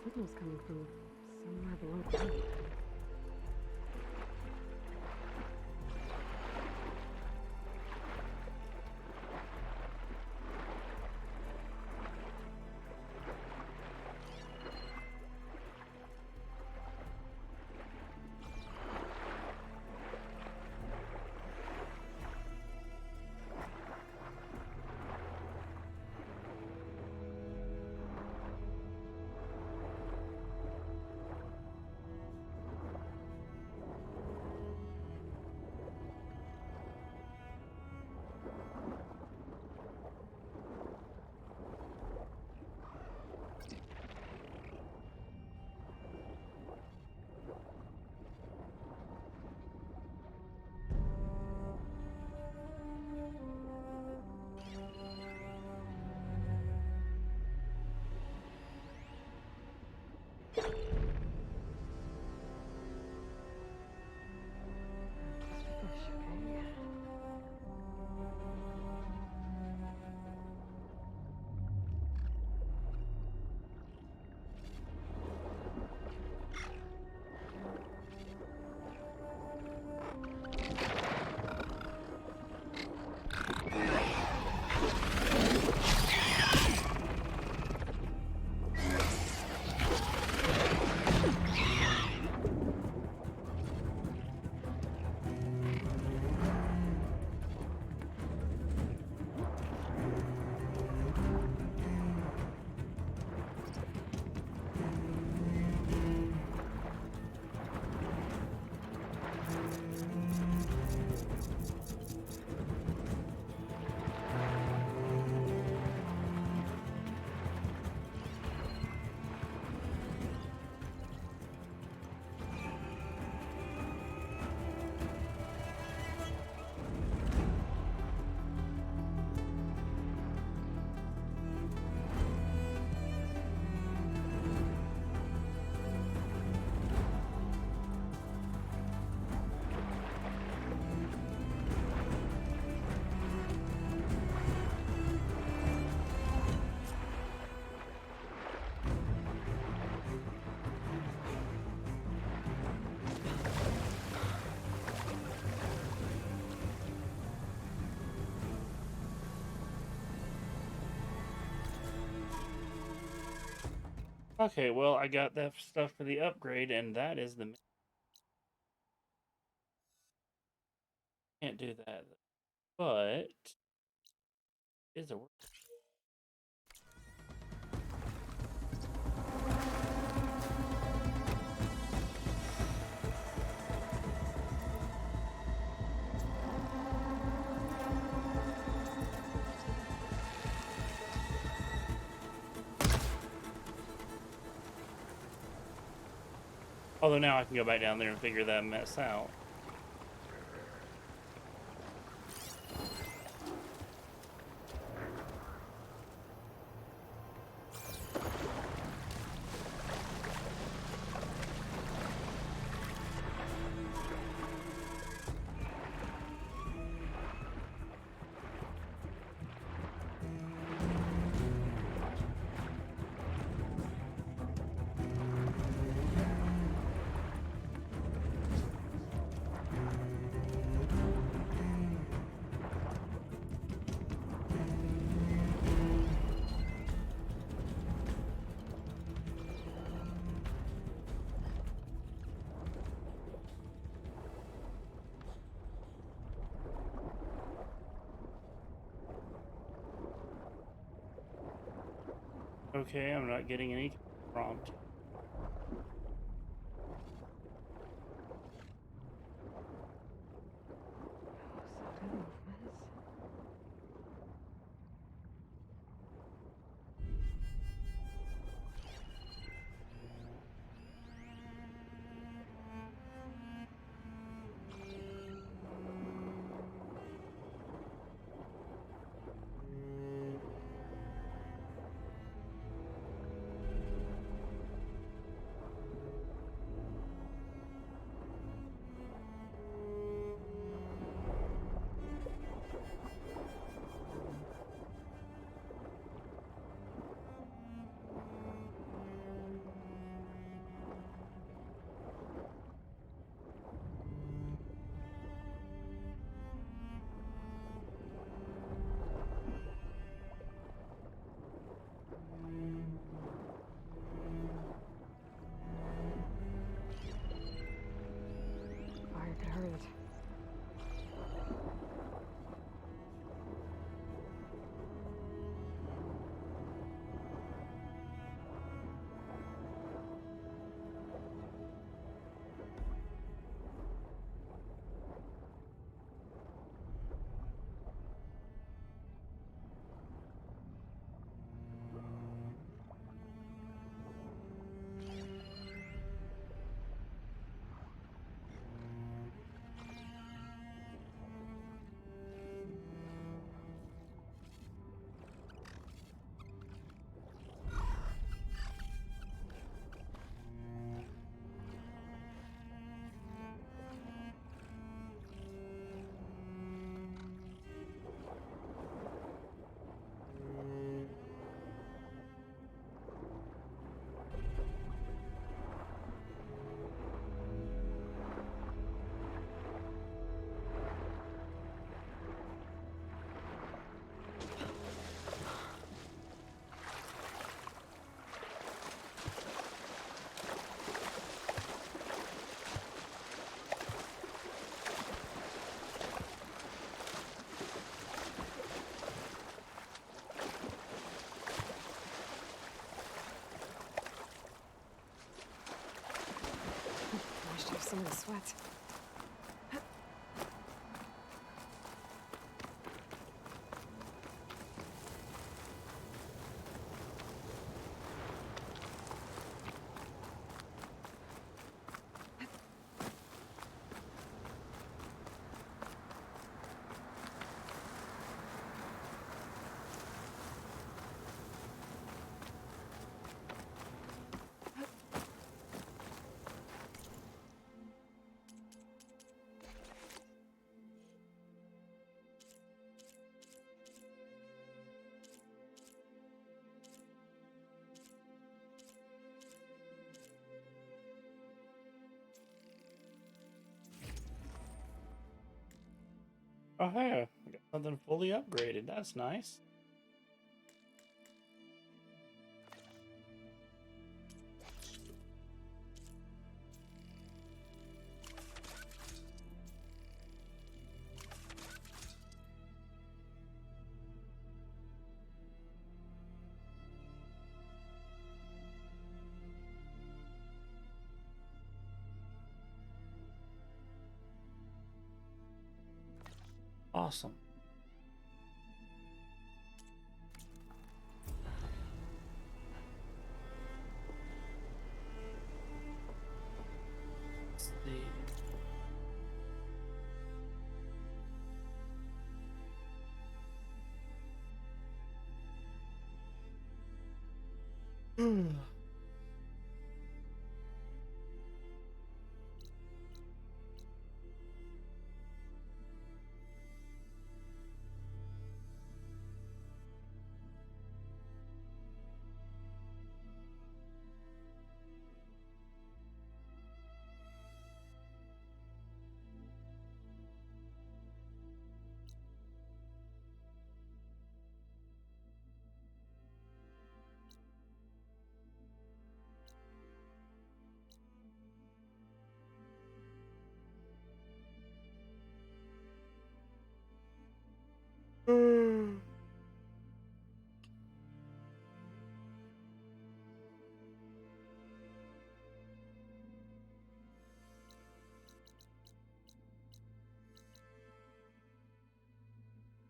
signal's coming from somewhere below ground. Okay, well, I got that stuff for the upgrade, and that is the... Can't do that. But... Is a... Although now I can go back down there and figure that mess out. Okay, I'm not getting any prompt. Some of the sweat. Oh, hey, I got something fully upgraded. That's nice. Awesome.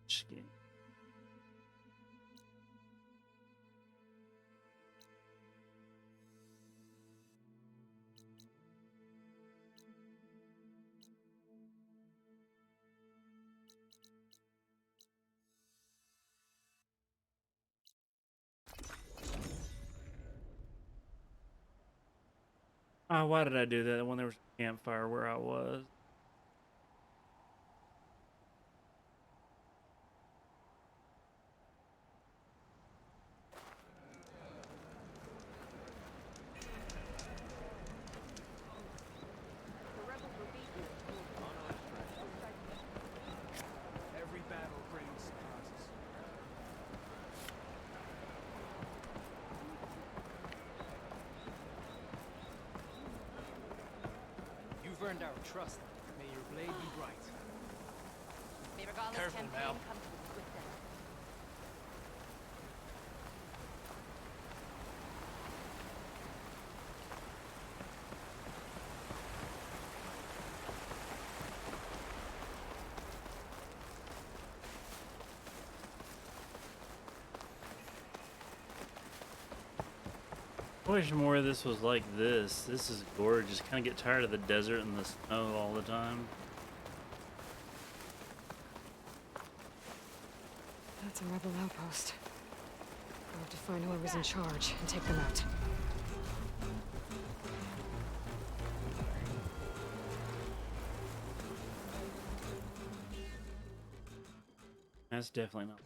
Shit. Why did I do that when there was a campfire where I was? Every battle brings surprises. You've earned our trust. May your blade be bright. May Regalla's Careful, campaign Mal. come to a swift end. I wish more of this was like this. This is gorgeous. Kind of get tired of the desert and the snow all the time. That's a rebel outpost. I'll have to find whoever's in charge and take them out. That's definitely not.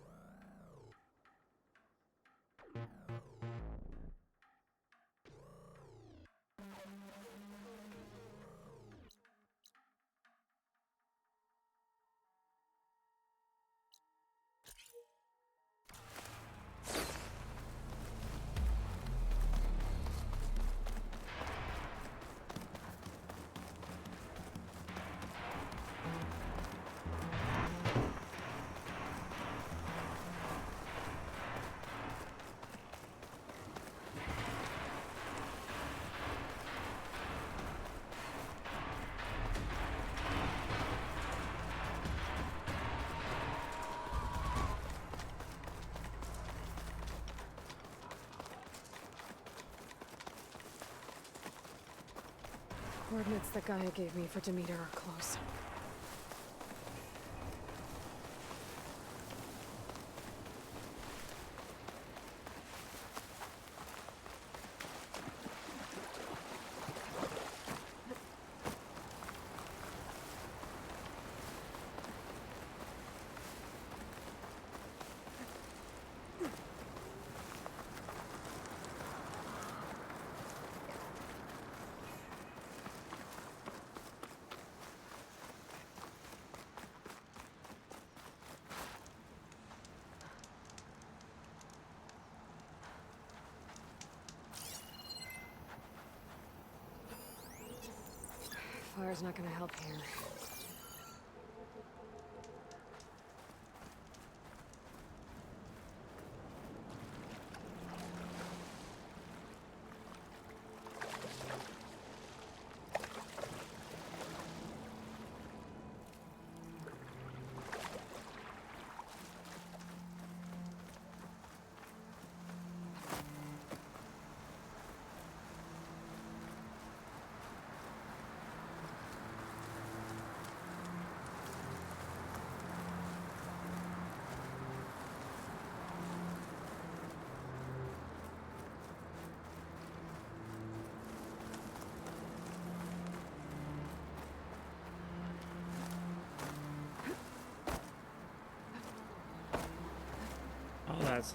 Coordinates that Gaia gave me for Demeter are close. Fire's not gonna help here. That's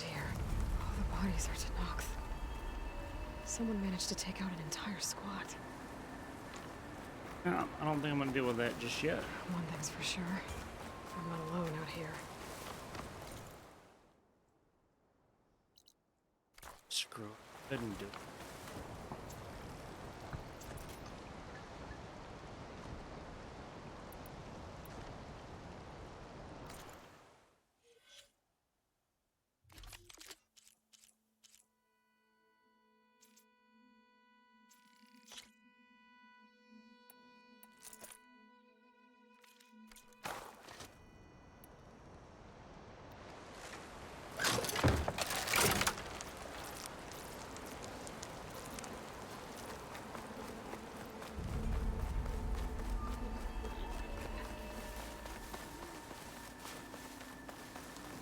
here? All the bodies are Tenakth. Someone managed to take out an entire squad. no, I don't think I'm gonna deal with that just yet. One thing's for sure. I'm not alone out here. Screw it. Couldn't do it.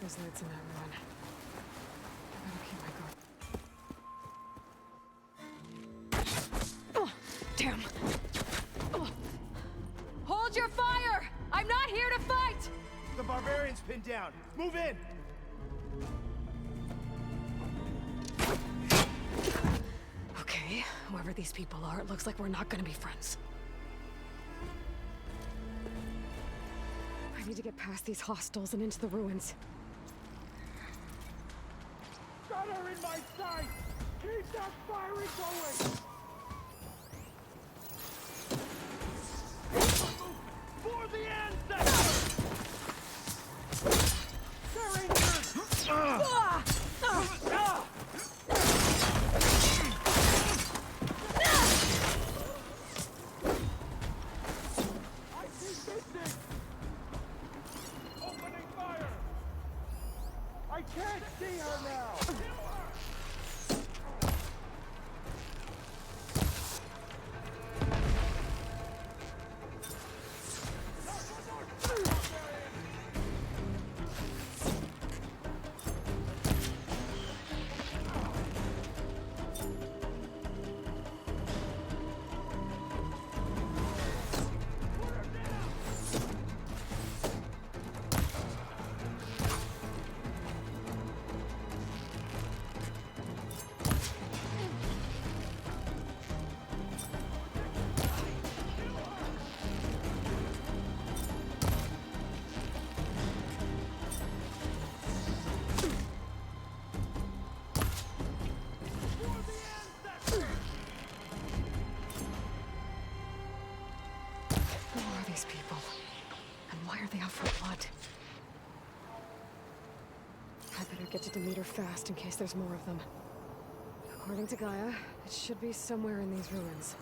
There's lights in that ruin. I better keep my guard. Oh, damn! Oh. Hold your fire! I'm not here to fight! The barbarian's pinned down. Move in! Okay, whoever these people are, it looks like we're not gonna be friends. I need to get past these hostels and into the ruins. Got her in my sight! Keep that firing going! For the ancestors! They're injured! I see missing! Opening fire! I can't see her now! Who are these people? And why are they out for blood? I better get to Demeter fast in case there's more of them. According to Gaia, it should be somewhere in these ruins.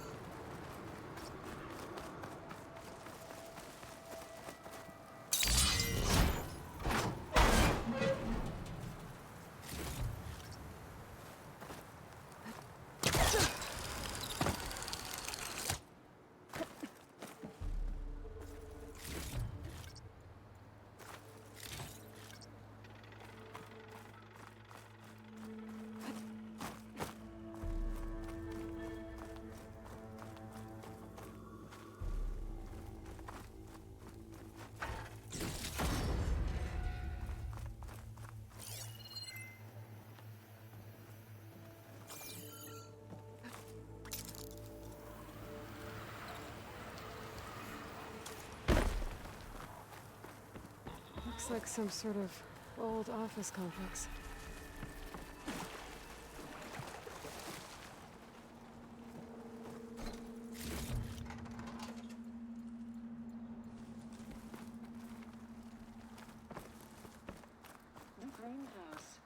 Looks like some sort of old office complex. The Greenhouse.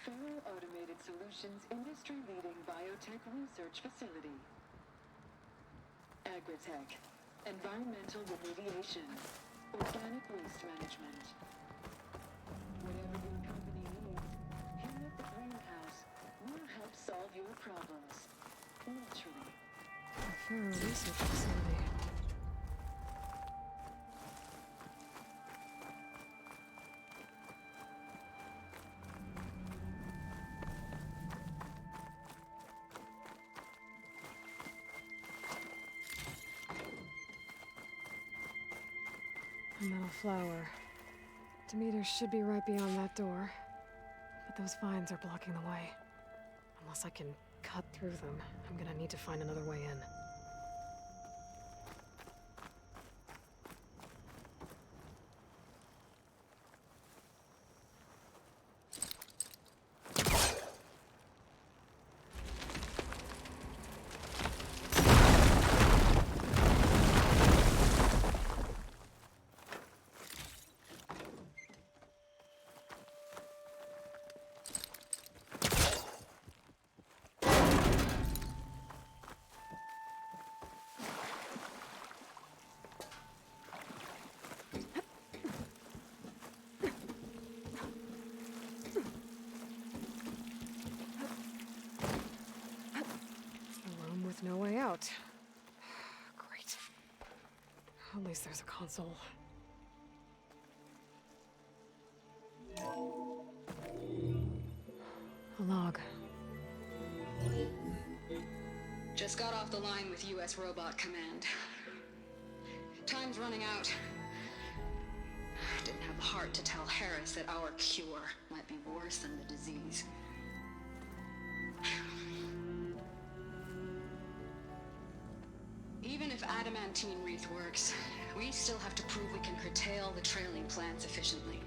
Faro Automated Solutions industry-leading biotech research facility. Agritech. Environmental remediation. Organic waste management. Whatever your company needs, here at the Greenhouse, we'll help solve your problems. Naturally. A Faro research facility. A metal flower. Demeter should be right beyond that door. But those vines are blocking the way. Unless I can cut through them, I'm gonna need to find another way in. No way out. Great. At least there's a console. A log. Just got off the line with US Robot Command. Time's running out. Didn't have the heart to tell Harris that our cure might be worse than the disease. Even if adamantine wreath works, we still have to prove we can curtail the trailing plants efficiently.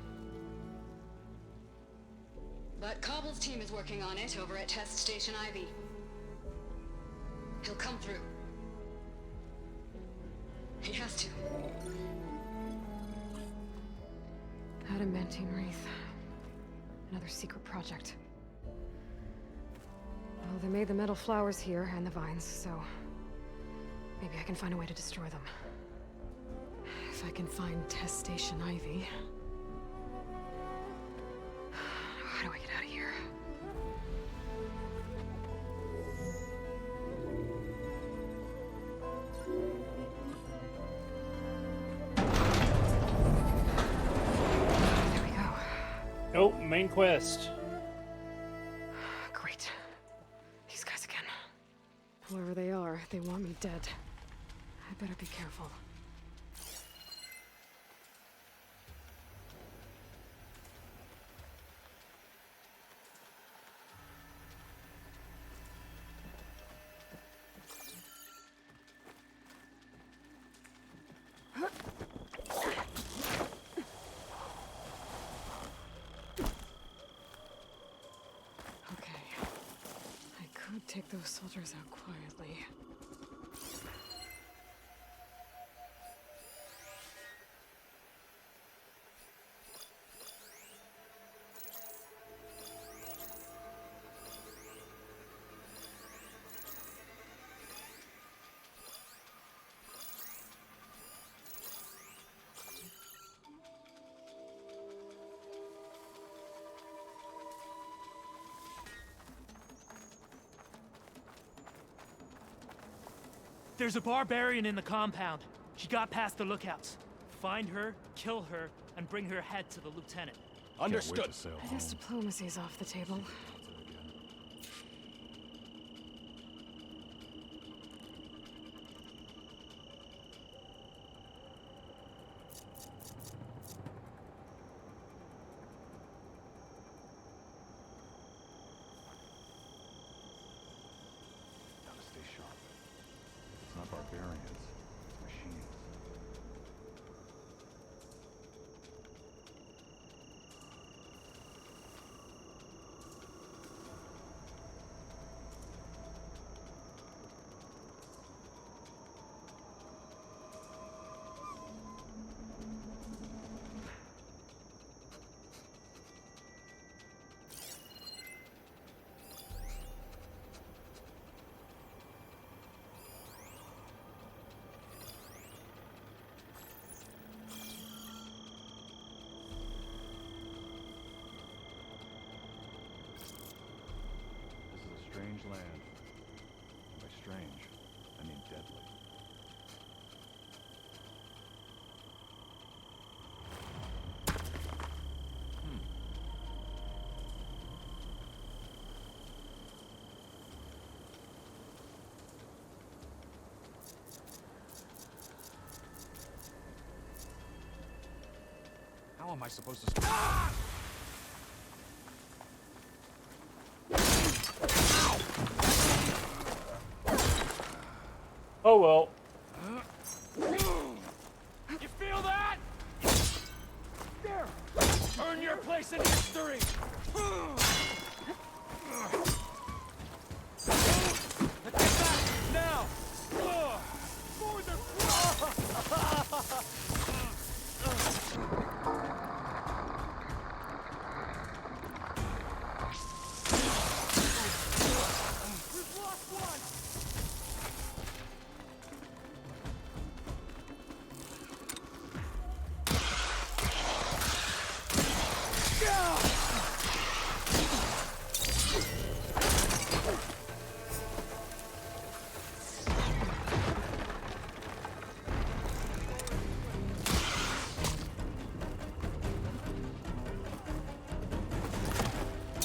But Cobble's team is working on it over at Test Station Ivy. He'll come through. He has to. Adamantine wreath. Another secret project. Well, they made the metal flowers here and the vines, so maybe I can find a way to destroy them. If I can find Test Station Ivy. How do I get out of here? There we go. Nope, main quest. Great. These guys again. Whoever they are, they want me dead. I better be careful. Okay. I could take those soldiers out quietly. There's a barbarian in the compound. She got past the lookouts. Find her, kill her, and bring her head to the lieutenant. Understood. I guess diplomacy's off the table. Gotta stay sharp. It's not barbarians, it's machines. land. By strange, I mean deadly. How am I supposed to... Ah! Oh well. You feel that? There! Earn your place in history! Get back! Now! For the We've lost one!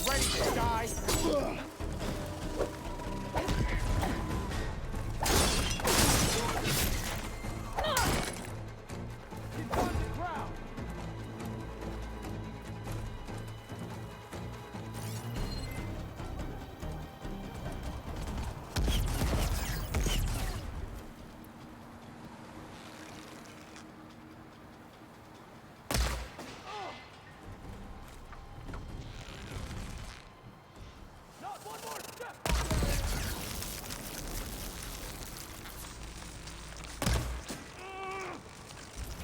Ready to die? Keep on the ground. Not one more step!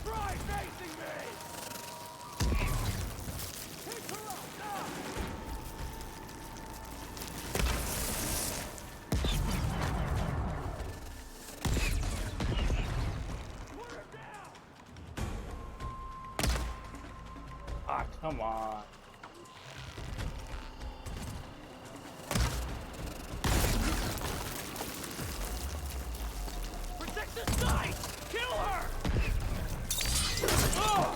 Try facing me! Take her out now! Put her down! Ah, come on. Protect the site! Kill her! Oh!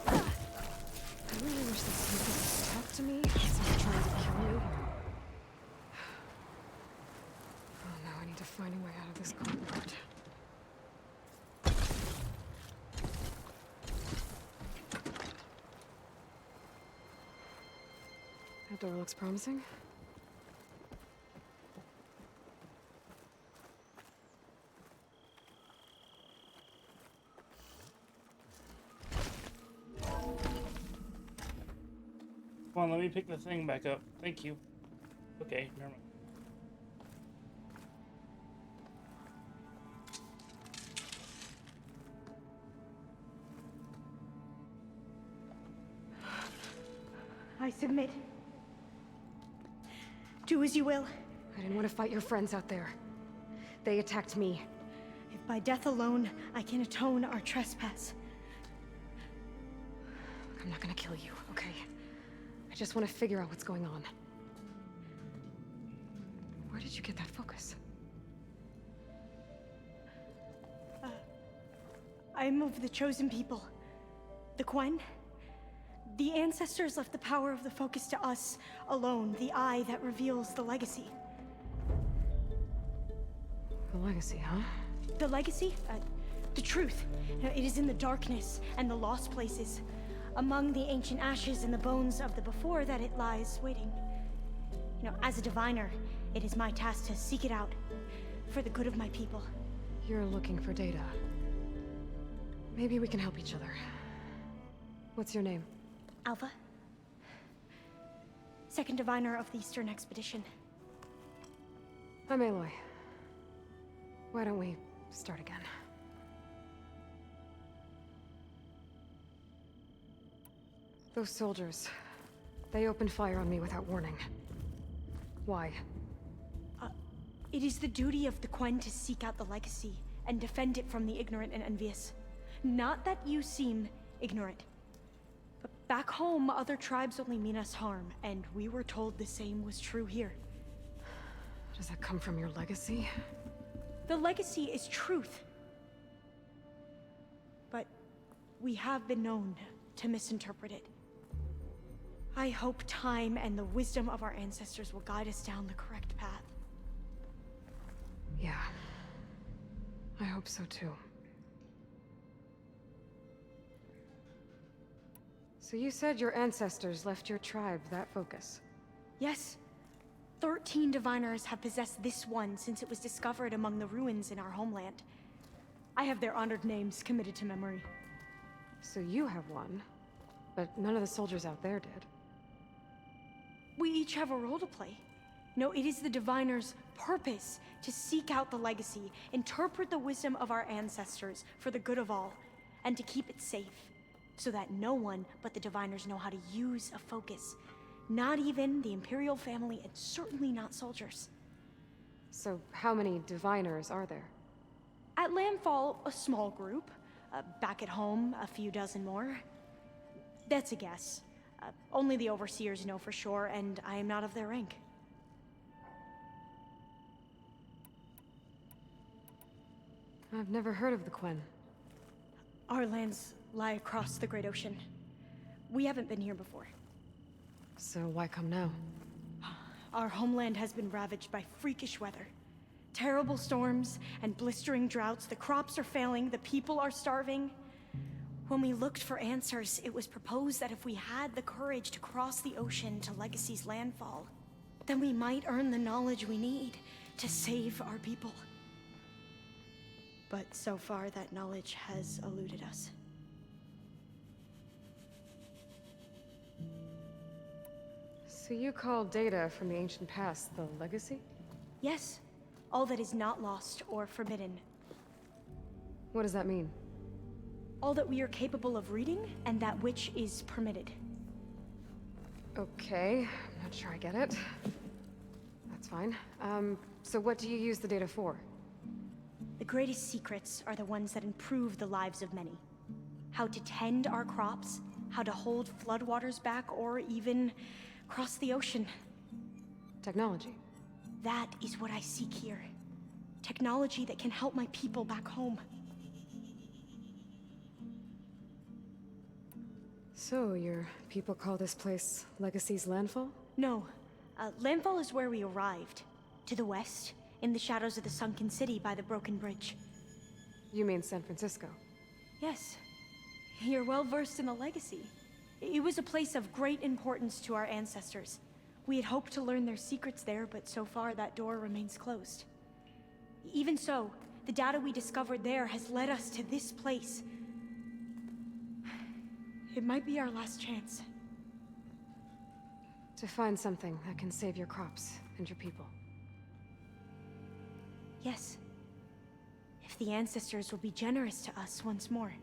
I really wish this thing could talk to me instead of trying to kill me. Oh no, I need to find a way out of this carport. That door looks promising. Come on, let me pick the thing back up. Thank you. Okay, never mind. I submit. Do as you will. I didn't want to fight your friends out there. They attacked me. If by death alone I can atone our trespass. I'm not gonna kill you, okay? I just want to figure out what's going on. Where did you get that focus? I am of the chosen people. The Quen. The ancestors left the power of the focus to us alone, the eye that reveals the legacy. The legacy, huh? The legacy? The truth. It is in the darkness and the lost places. Among the ancient ashes and the bones of the before that it lies waiting. As a diviner, it is my task to seek it out for the good of my people. You're looking for data. Maybe we can help each other. What's your name? Alpha. Second diviner of the Eastern Expedition. I'm Aloy. Why don't we start again? Those soldiers, they opened fire on me without warning. Why? It is the duty of the Quen to seek out the legacy and defend it from the ignorant and envious. Not that you seem ignorant, Back home, other tribes only mean us harm, and we were told the same was true here. Does that come from your legacy? The legacy is truth. But we have been known to misinterpret it. I hope time and the wisdom of our ancestors will guide us down the correct path. Yeah. I hope so too. So you said your ancestors left your tribe that focus? Yes. 13 diviners have possessed this one since it was discovered among the ruins in our homeland. I have their honored names committed to memory. So you have one, but none of the soldiers out there did. We each have a role to play. No, it is the diviner's purpose to seek out the legacy, interpret the wisdom of our ancestors for the good of all, and to keep it safe, so that no one but the diviners know how to use a focus. Not even the Imperial family, and certainly not soldiers. So how many diviners are there? At Landfall, a small group. Back at home, a few dozen more. That's a guess. Only the overseers know for sure, and I am not of their rank. I've never heard of the Quen. Our lands lie across the Great Ocean. We haven't been here before. So why come now? Our homeland has been ravaged by freakish weather. Terrible storms and blistering droughts. The crops are failing, the people are starving. When we looked for answers, it was proposed that if we had the courage to cross the ocean to Legacy's landfall, then we might earn the knowledge we need to save our people. But so far, that knowledge has eluded us. So you call data from the ancient past the legacy? Yes. All that is not lost or forbidden. What does that mean? All that we are capable of reading, and that which is permitted. Okay, I'm not sure I get it. That's fine. So what do you use the data for? The greatest secrets are the ones that improve the lives of many. How to tend our crops, how to hold floodwaters back, or even cross the ocean. Technology. That is what I seek here. Technology that can help my people back home. So, your people call this place Legacy's Landfall? No. Landfall is where we arrived. To the west, in the shadows of the sunken city by the broken bridge. You mean San Francisco? Yes. You're well versed in the legacy. It was a place of great importance to our ancestors. We had hoped to learn their secrets there, but so far that door remains closed. Even so, the data we discovered there has led us to this place. It might be our last chance. To find something that can save your crops and your people. Yes. If the ancestors will be generous to us once more.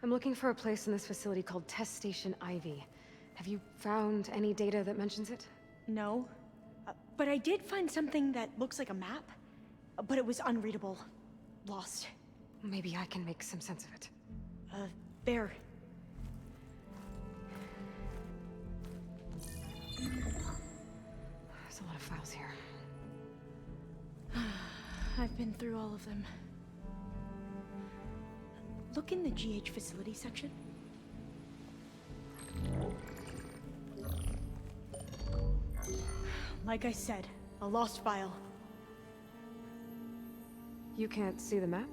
I'm looking for a place in this facility called Test Station Ivy. Have you found any data that mentions it? No. But I did find something that looks like a map. But it was unreadable. Lost. Maybe I can make some sense of it. There. There's a lot of files here. I've been through all of them. Look in the GH facility section. Like I said, a lost file. You can't see the map?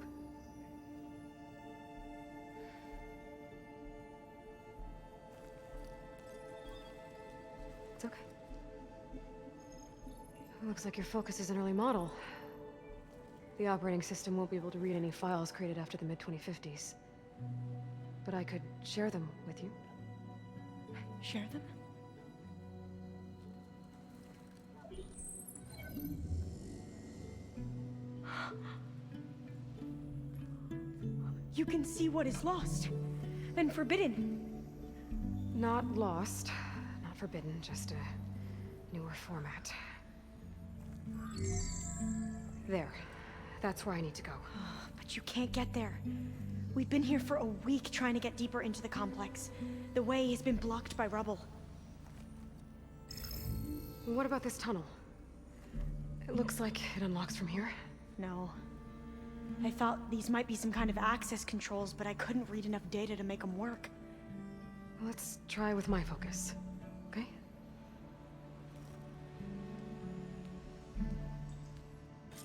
It's okay. It looks like your focus is an early model. The operating system won't be able to read any files created after the mid-2050s. But I could share them with you. Share them? You can see what is lost and forbidden. Not lost, not forbidden, just a newer format. There. That's where I need to go. But But you can't get there. We've been here for a week trying to get deeper into the complex. The way has been blocked by rubble. What about this tunnel? It looks like it unlocks from here. No. I thought these might be some kind of access controls, but I couldn't read enough data to make them work. Let's try with my focus, okay?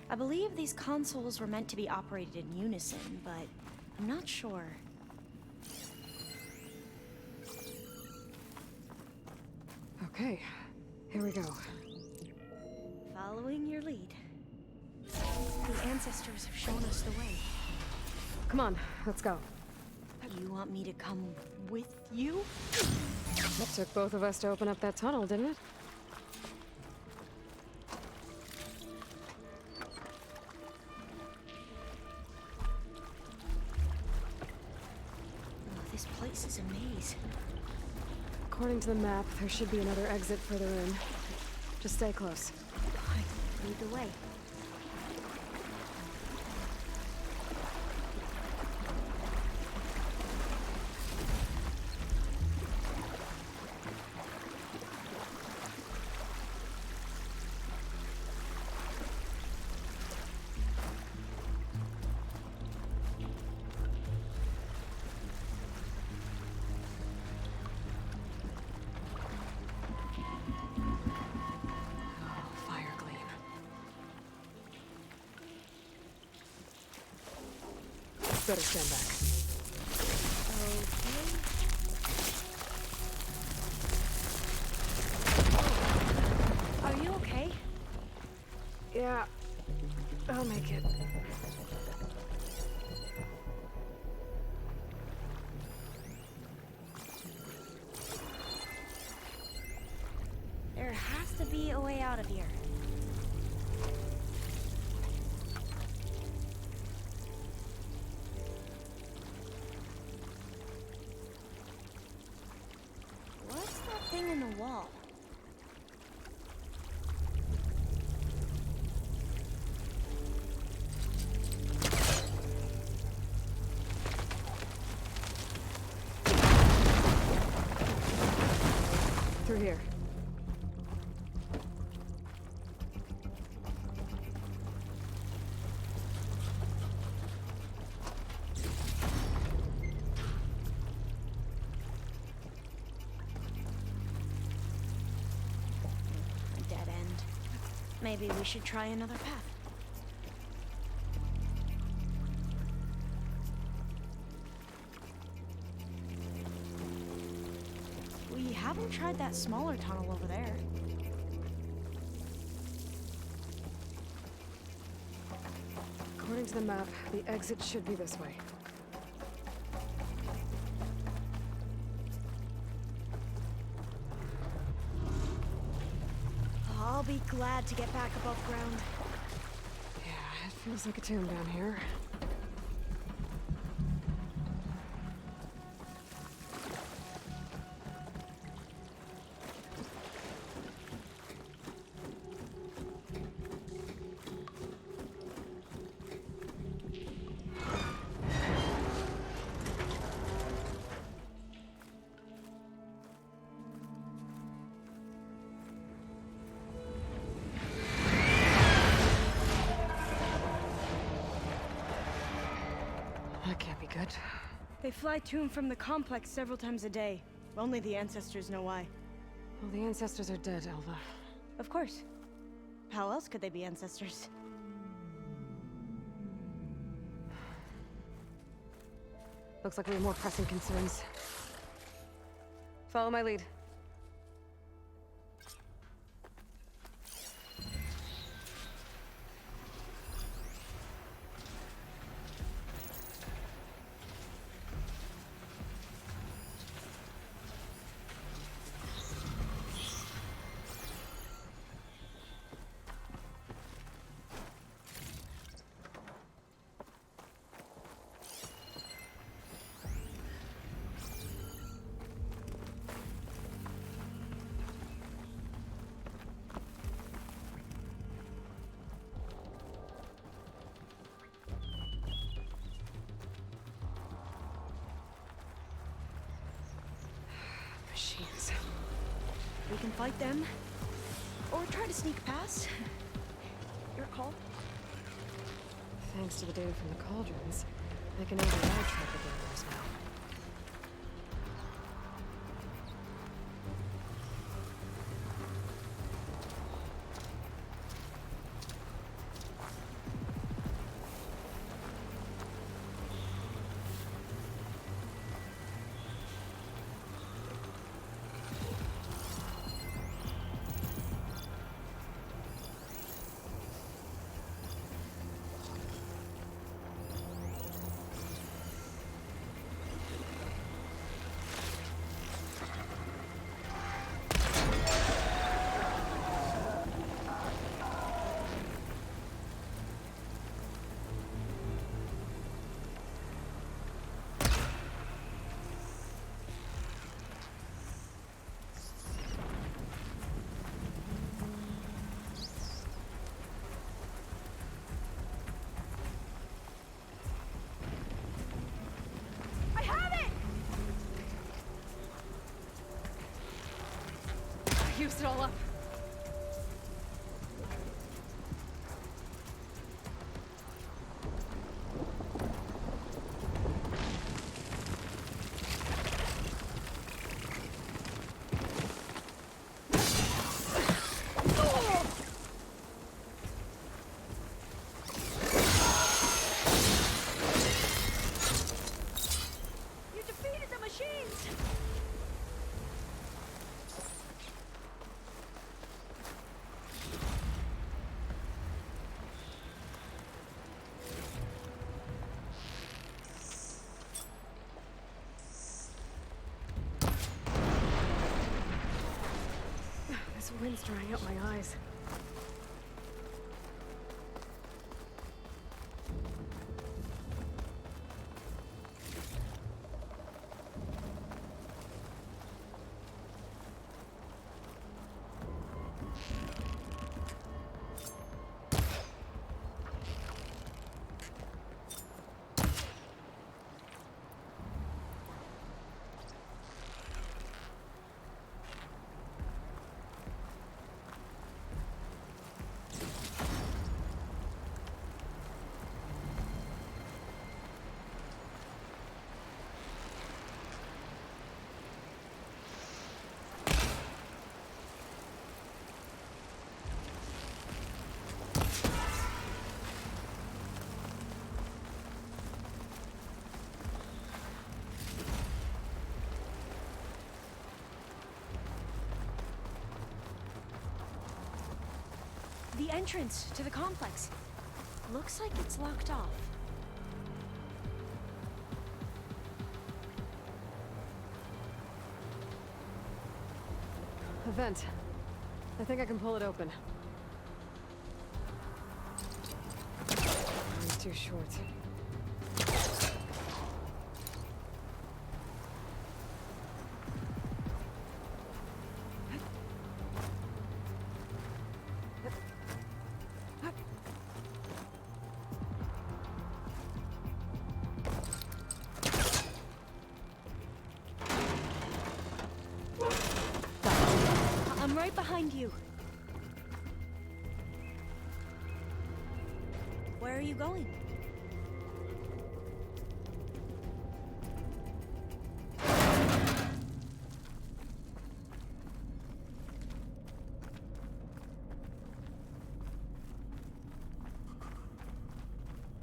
I believe these consoles were meant to be operated in unison, but I'm not sure. Okay, here we go. Following your lead. The ancestors have shown us the way. Come on, let's go. You want me to come with you? It took both of us to open up that tunnel, didn't it? Oh, this place is a maze. According to the map, there should be another exit further in. Just stay close. Lead the way. Better stand back. Okay. Are you okay? Yeah, I'll make it. There has to be a way out of here. What's that thing in the wall? Through here. A dead end. Maybe we should try another path. We haven't tried that smaller tunnel over there. According to the map, the exit should be this way. I'll be glad to get back above ground. Yeah, it feels like a tomb down here. That can't be good. They fly to and from the complex several times a day. Only the ancestors know why. Well, the ancestors are dead, Elva. Of course. How else could they be ancestors? Looks like we have more pressing concerns. Follow my lead. fight them, or try to sneak past. Your call. Thanks to the data from the cauldrons, I can override track the barriers now. Used it all up. You defeated the machines! This wind's drying up my eyes. The entrance to the complex. Looks like it's locked off. A vent. I think I can pull it open. It's too short. I'm right behind you. Where are you going?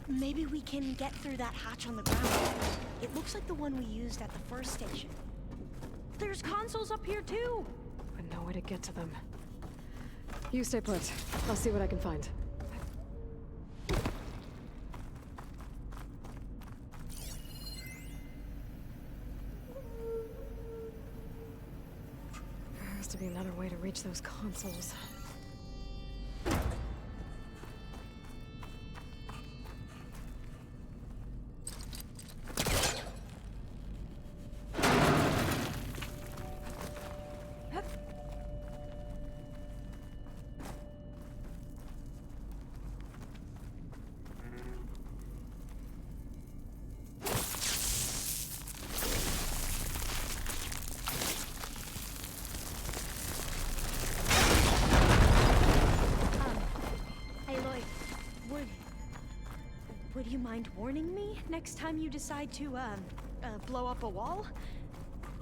Maybe we can get through that hatch on the ground. It looks like the one we used at the first station. There's consoles up here too! But no way to get to them. You stay put. I'll see what I can find. There has to be another way to reach those consoles. Would you mind warning me next time you decide to, blow up a wall?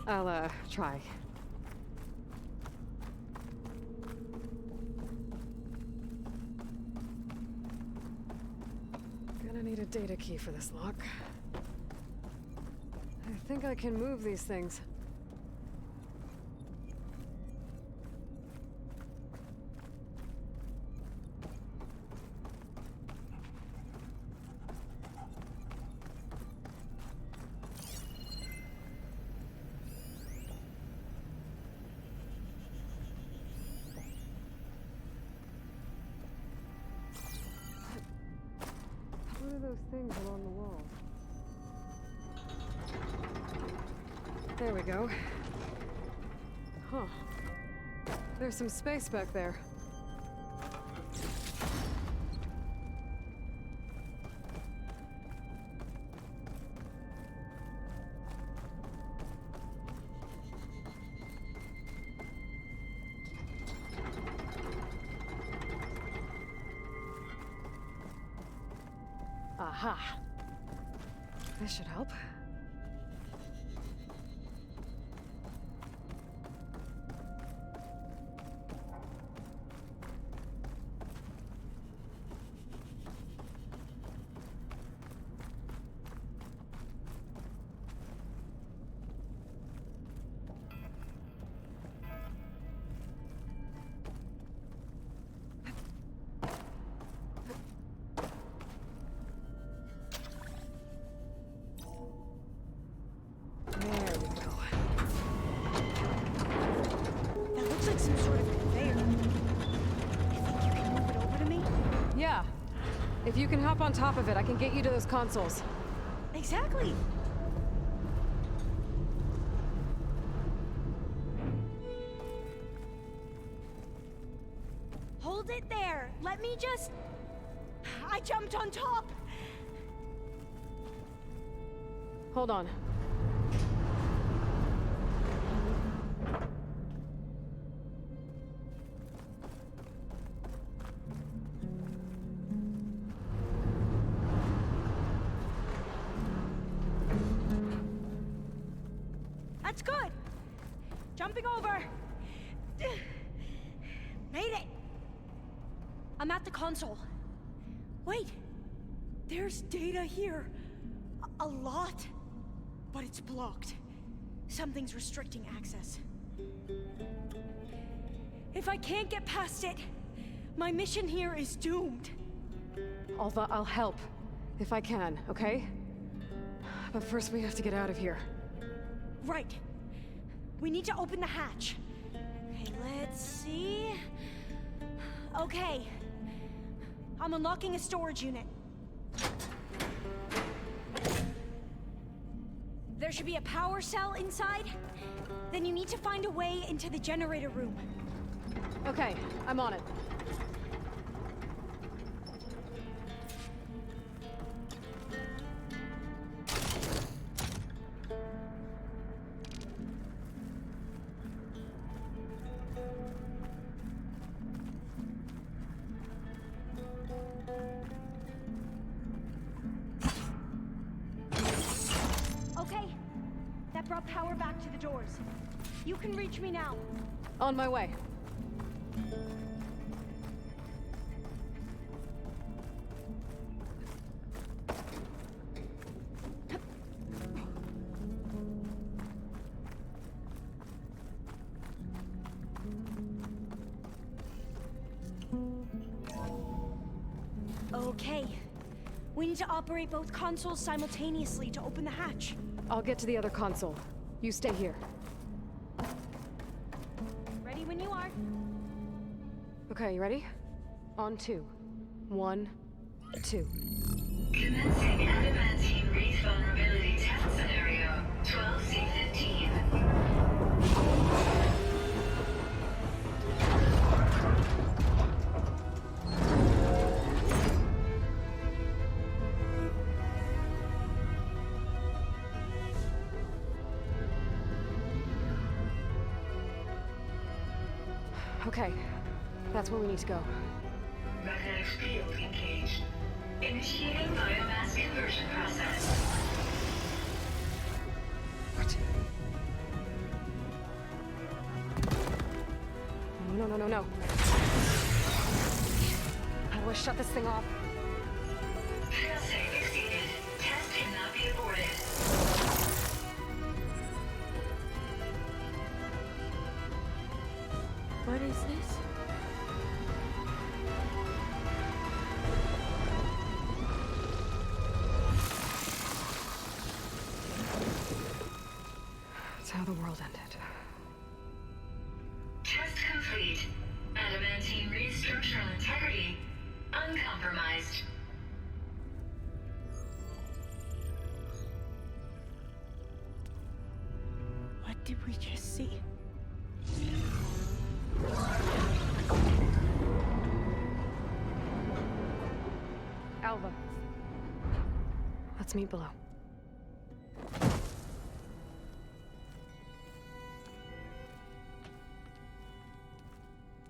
I'll, try. Gonna need a data key for this lock. I think I can move these things. What are those things along the wall? There we go. Huh. There's some space back there. Aha. This should help. If you can hop on top of it, I can get you to those consoles. Exactly. Hold it there. Let me just... I jumped on top. Hold on. That's good. Jumping over. Made it. I'm at the console. Wait. There's data here. A lot. But it's blocked. Something's restricting access. If I can't get past it, my mission here is doomed. Alva, I'll help. If I can, okay? But first we have to get out of here. Right. We need to open the hatch. Okay, let's see. Okay. I'm unlocking a storage unit. There should be a power cell inside. Then you need to find a way into the generator room. Okay, I'm on it. Okay. That brought power back to the doors. You can reach me now. On my way. Okay. We need to operate both consoles simultaneously to open the hatch. I'll get to the other console. You stay here. Ready when you are. Okay, you ready? On 2. 1, 2. Commencing adamantine wreath vulnerability test scenario 12C15. Okay, that's where we need to go. Magnetic field engaged. No. How do I shut this thing off? Failsafe exceeded. Test cannot be aborted. What is this? It's how the world ended. Test complete. Adamantine read structural integrity uncompromised. What did we just see? Alva. Let's meet below.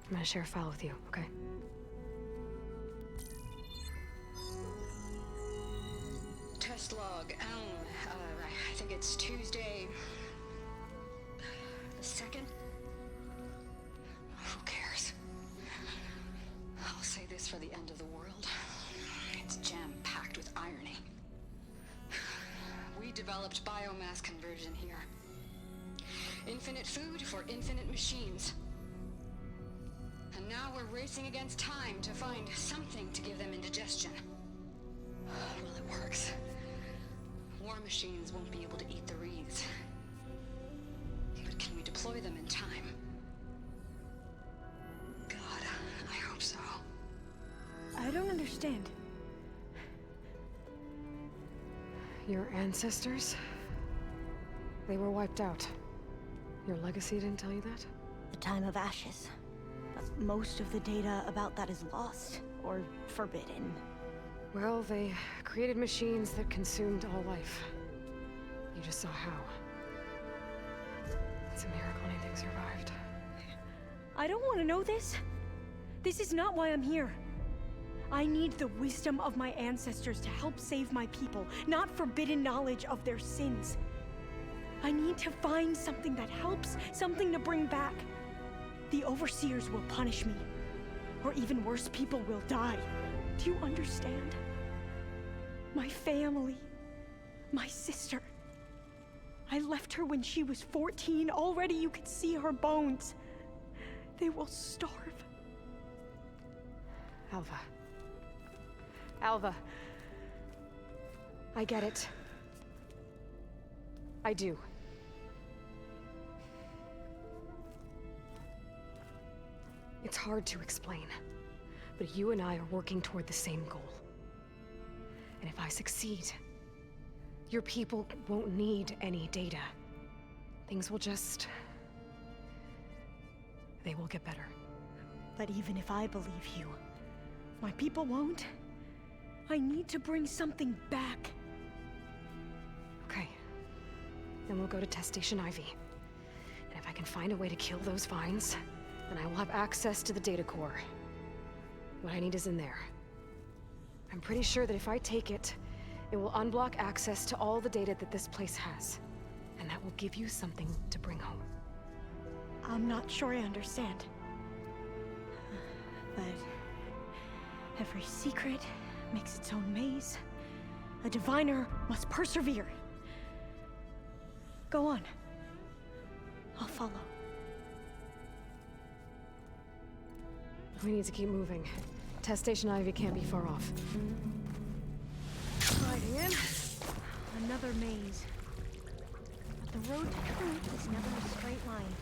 I'm gonna share a file with you, okay? Test log, I think it's Tuesday the 2nd? Who cares? I'll say this for the end of the world. It's jam-packed with irony. We developed biomass conversion here. Infinite food for infinite machines. And now we're racing against time to find something to give them indigestion. Well, it works. War machines won't be able to eat the reeds. But can we deploy them in time? God, I hope so. I don't understand. Your ancestors? They were wiped out. Your legacy didn't tell you that? The Time of Ashes. But most of the data about that is lost or forbidden. Well, they created machines that consumed all life. You just saw how. It's a miracle anything survived. I don't want to know this. This is not why I'm here. I need the wisdom of my ancestors to help save my people, not forbidden knowledge of their sins. I need to find something that helps, something to bring back. The Overseers will punish me. Or even worse, people will die. Do you understand? My family. My sister. I left her when she was 14. Already you could see her bones. They will starve. Alva. Alva. I get it. I do. It's hard to explain, but you and I are working toward the same goal. And if I succeed, your people won't need any data. Things will just... they will get better. But even if I believe you, my people won't. I need to bring something back. Okay. Then we'll go to Test Station Ivy. And if I can find a way to kill those vines, then I will have access to the data core. What I need is in there. I'm pretty sure that if I take it, it will unblock access to all the data that this place has. And that will give you something to bring home. I'm not sure I understand. But every secret makes its own maze. A diviner must persevere. Go on. I'll follow. We need to keep moving. Test Station Ivy can't be far off. Sliding in. Another maze. But the road to truth is never a straight line.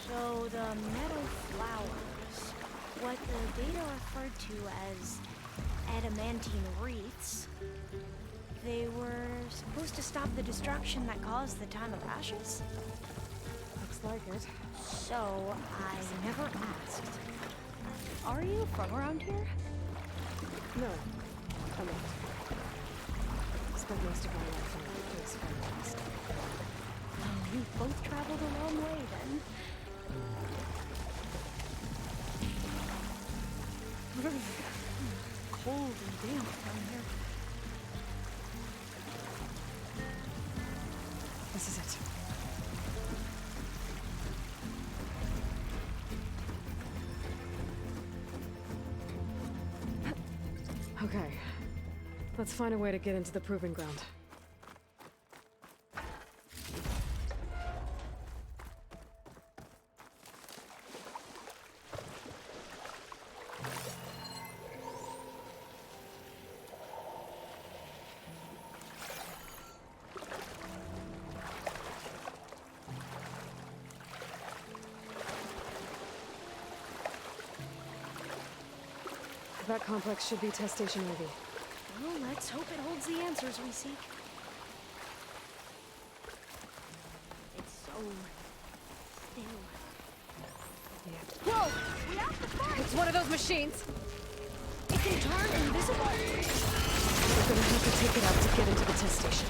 So the metal flowers, what the data referred to as adamantine wreaths, they were supposed to stop the destruction that caused the Time of Ashes? Looks like it. So I never asked. Are you from around here? No, I'm not. This spent most of my life on a place fast. Oh, you both traveled a long way then. Cold and damp down here. This is it. Okay. Let's find a way to get into the proving ground. That complex should be test station Ivy. Well, let's hope it holds the answers we seek. It's so still. Yeah. Whoa! We have to fight! It's one of those machines! It can turn invisible! We're gonna have to take it out to get into the test station.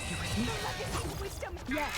You with me? Wisdom! Yes!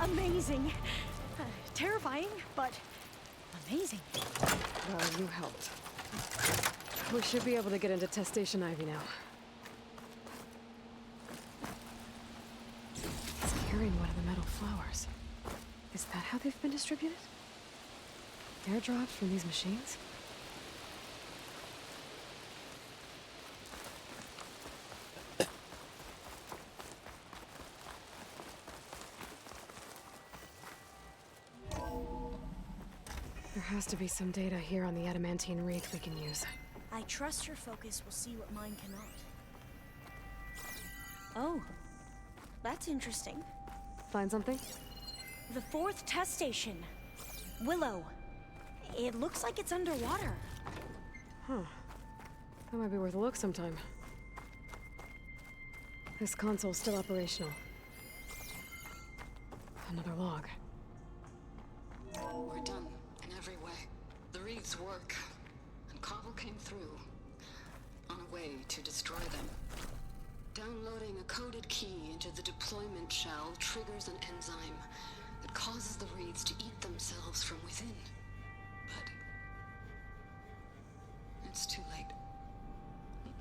Amazing. Terrifying, but amazing. Well, you helped. We should be able to get into test station Ivy now. It's carrying one of the metal flowers. Is that how they've been distributed? Airdrops from these machines? There has to be some data here on the adamantine wreath we can use. I trust your focus will see what mine cannot. Oh, that's interesting. Find something? The 4th test station. Willow. It looks like it's underwater. Huh. That might be worth a look sometime. This console's still operational. Another log. We're done in every way. The wreaths work, and Cobble came through on a way to destroy them. Downloading a coded key into the deployment shell triggers an enzyme that causes the wreaths to eat themselves from within. But it's too late.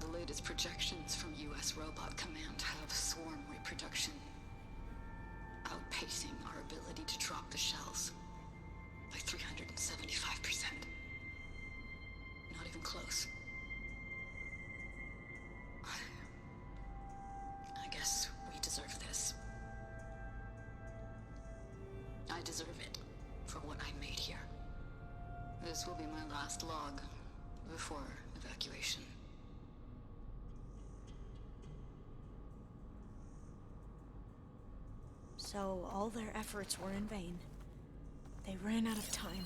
The latest projections from US Robot Command have swarm reproduction, outpacing our ability to drop the shells by 375%. Not even close. I guess we deserve this. I deserve it for what I made here. This will be my last log before evacuation. So all their efforts were in vain. They ran out of time.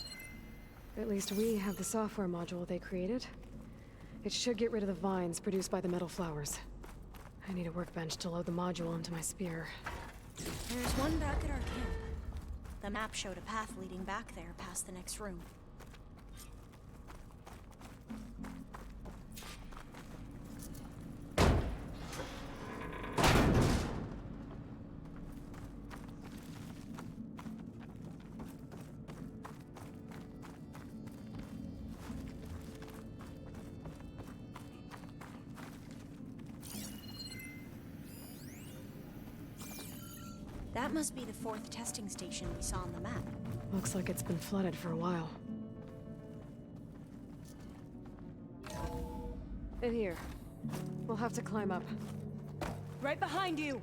At least we have the software module they created. It should get rid of the vines produced by the metal flowers. I need a workbench to load the module into my spear. There's one back at our camp. The map showed a path leading back there past the next room. That must be the 4th testing station we saw on the map. Looks like it's been flooded for a while. In here. We'll have to climb up. Right behind you!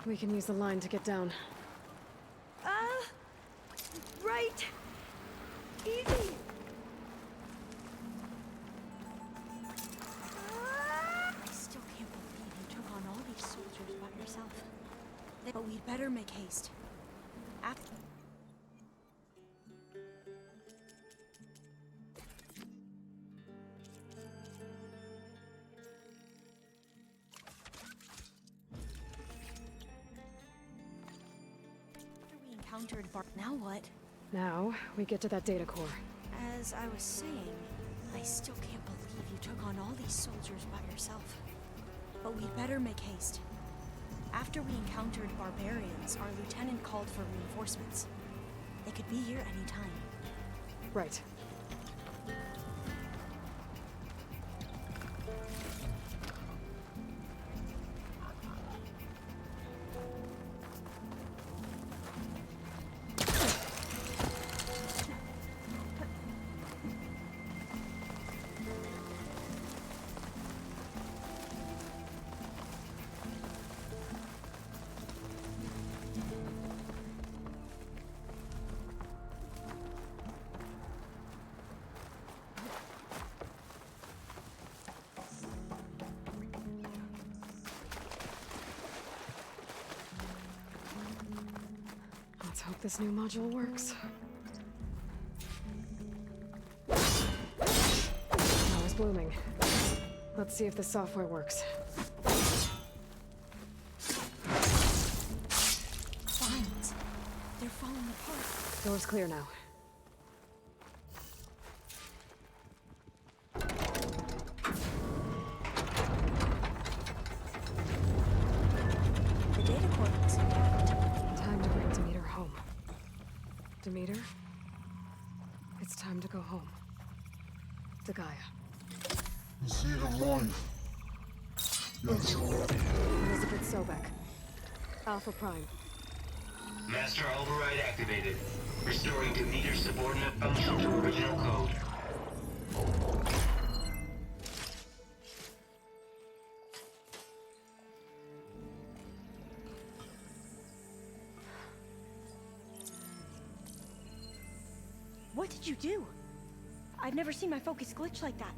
We can use the line to get down. Right! Easy! I still can't believe you took on all these soldiers by yourself. But we'd better make haste. After... we encountered now what? Now, we get to that data core. As I was saying, I still can't believe you took on all these soldiers by yourself. But we'd better make haste. After we encountered barbarians, our lieutenant called for reinforcements. They could be here any time. Right. Let's hope this new module works. Now it's blooming. Let's see if the software works. Vines. They're falling apart. Door's clear now. The data core looks intact. Time to bring Demeter home. Demeter? It's time to go home. To Gaia. You see the light? That's right. Elizabeth Sobek. Alpha Prime. Master override activated. Restoring Demeter's subordinate function to original code. What did you do? I've never seen my focus glitch like that.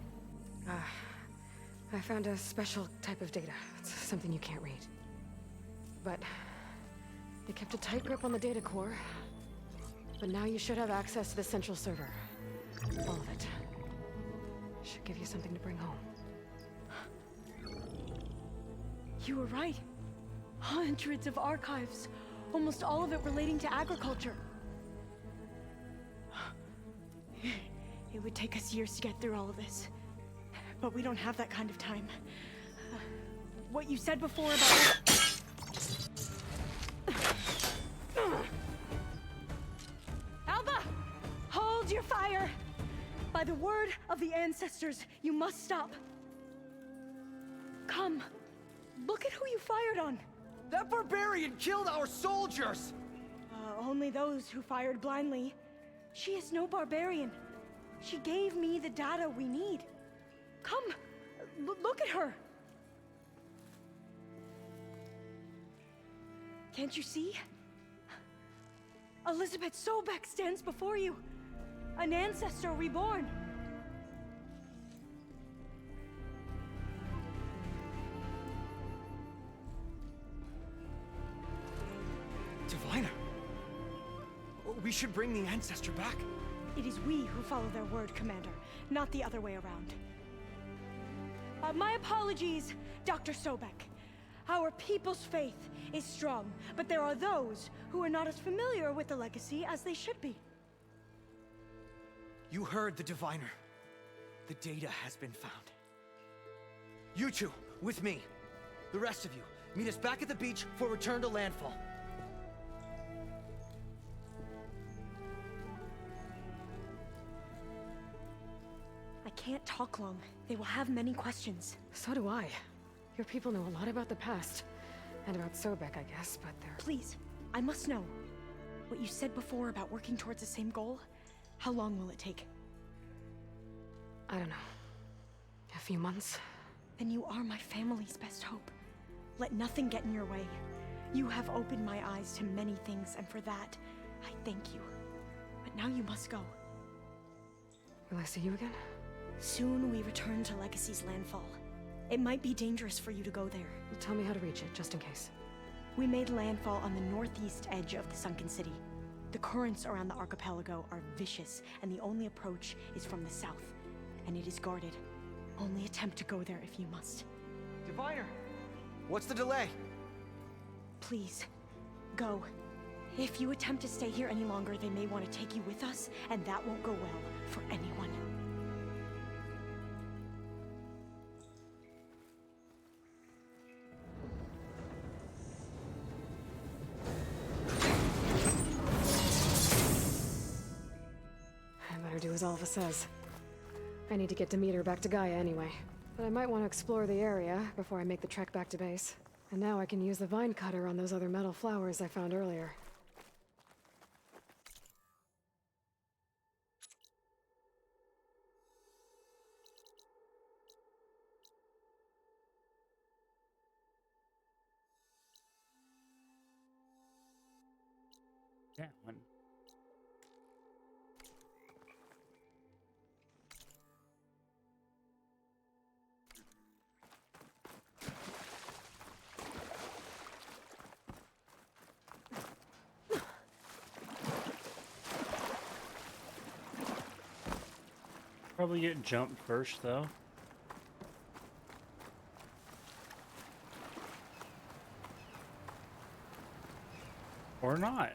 I found a special type of data. It's something you can't read. But they kept a tight grip on the data core. But now you should have access to the central server. All of it. Should give you something to bring home. You were right. Hundreds of archives. Almost all of it relating to agriculture. It would take us years to get through all of this. But we don't have that kind of time. What you said before about... Alva! Hold your fire! By the word of the ancestors, you must stop. Come. Look at who you fired on. That barbarian killed our soldiers! Only those who fired blindly. She is no barbarian. She gave me the data we need. Come, look at her. Can't you see? Elizabeth Sobek stands before you. An ancestor reborn. Diviner. We should bring the ancestor back. It is we who follow their word, Commander, not the other way around. My apologies, Dr. Sobek. Our people's faith is strong, but there are those who are not as familiar with the legacy as they should be. You heard the Diviner. The data has been found. You two, with me. The rest of you, meet us back at the beach for return to landfall. can't talk long. They will have many questions. So do I. Your people know a lot about the past. And about Sobek, I guess, but they're... Please, I must know. What you said before about working towards the same goal, how long will it take? I don't know. A few months? Then you are my family's best hope. Let nothing get in your way. You have opened my eyes to many things, and for that, I thank you. But now you must go. Will I see you again? Soon we return to Legacy's landfall. It might be dangerous for you to go there. Tell me how to reach it, just in case. We made landfall on the northeast edge of the sunken city. The currents around the archipelago are vicious, and the only approach is from the south. And it is guarded. Only attempt to go there if you must. Diviner! What's the delay? Please, go. If you attempt to stay here any longer, they may want to take you with us, and that won't go well for anyone. I better do as Alva says. I need to get Demeter back to Gaia anyway. But I might want to explore the area before I make the trek back to base. And now I can use the vine cutter on those other metal flowers I found earlier. That one. Probably get jumped first, though. Or not.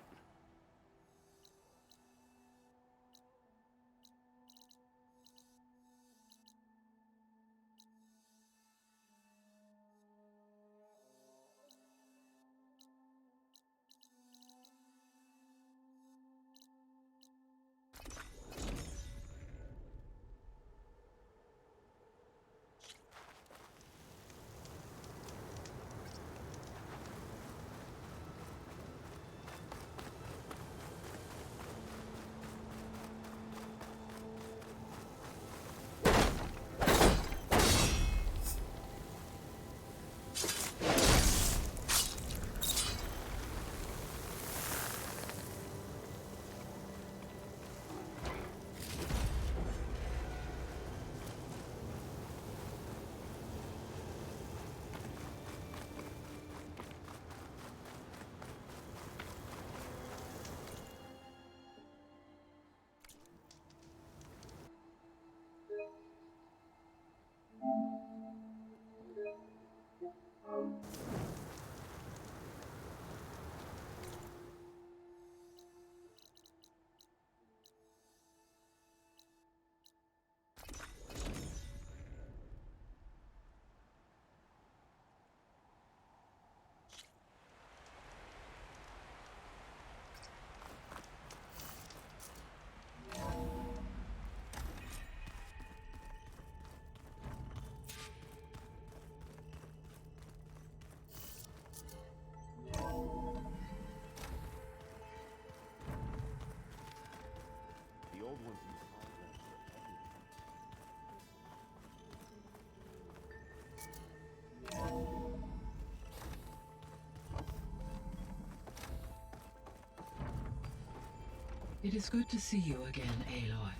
It is good to see you again, Aloy.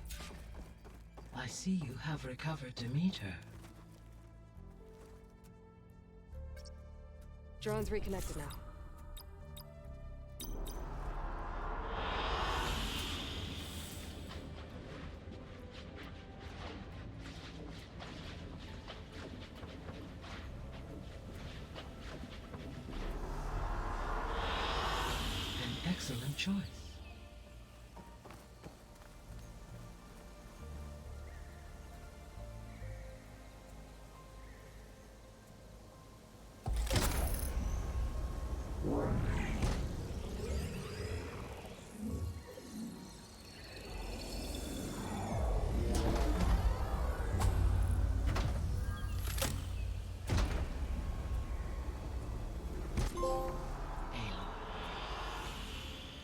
I see you have recovered Demeter. Drone's reconnected now. An excellent choice.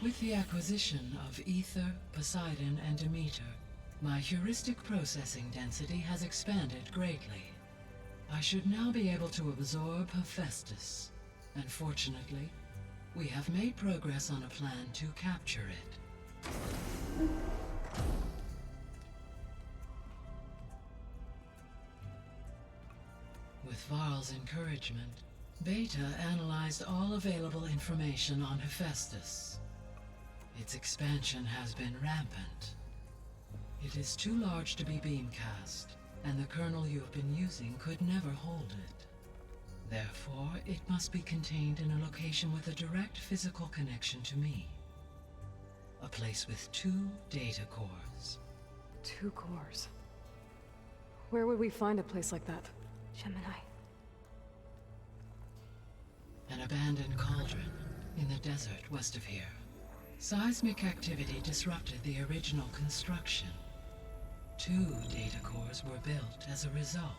With the acquisition of Ether, Poseidon, and Demeter, my heuristic processing density has expanded greatly. I should now be able to absorb Hephaestus, and fortunately, we have made progress on a plan to capture it. With Varl's encouragement, Beta analyzed all available information on Hephaestus. Its expansion has been rampant. It is too large to be beamcast, and the kernel you've been using could never hold it. Therefore, it must be contained in a location with a direct physical connection to me. A place with 2 data cores. 2 cores? Where would we find a place like that? Gemini. An abandoned cauldron in the desert west of here. Seismic activity disrupted the original construction. 2 data cores were built as a result.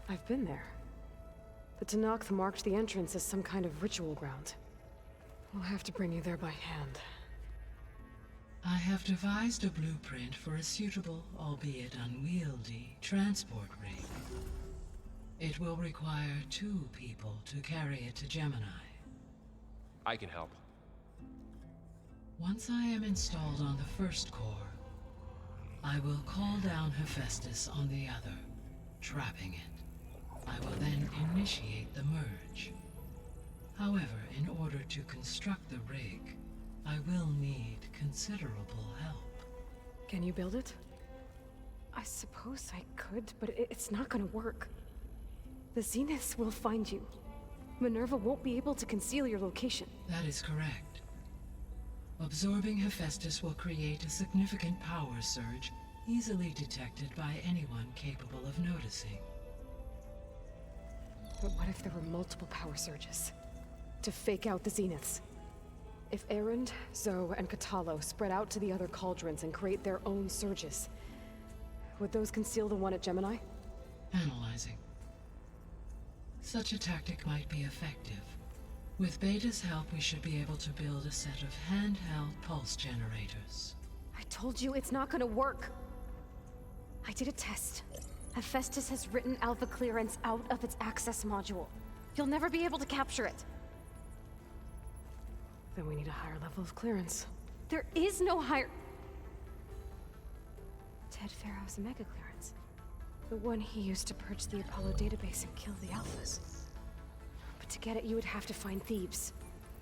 I've been there. The Tenakth marked the entrance as some kind of ritual ground. We'll have to bring you there by hand. I have devised a blueprint for a suitable, albeit unwieldy, transport rig. It will require 2 people to carry it to Gemini. I can help. Once I am installed on the first core, I will call down Hephaestus on the other, trapping it. I will then initiate the merge. However, in order to construct the rig, I will need considerable help. Can you build it? I suppose I could, but it's not gonna work. The Zeniths will find you. Minerva won't be able to conceal your location. That is correct. Absorbing Hephaestus will create a significant power surge, easily detected by anyone capable of noticing. But what if there were multiple power surges? To fake out the Zeniths? If Erend, Zoe, and Katalo spread out to the other cauldrons and create their own surges, would those conceal the one at Gemini? Analyzing. Such a tactic might be effective. With Beta's help, we should be able to build a set of handheld pulse generators. I told you it's not gonna work. I did a test. Hephaestus has written Alpha clearance out of its access module. You'll never be able to capture it. Then we need a higher level of clearance. There is no higher... Ted Pharaoh's Omega clearance. The one he used to purge the Apollo database and kill the Alphas. But to get it, you would have to find Thebes.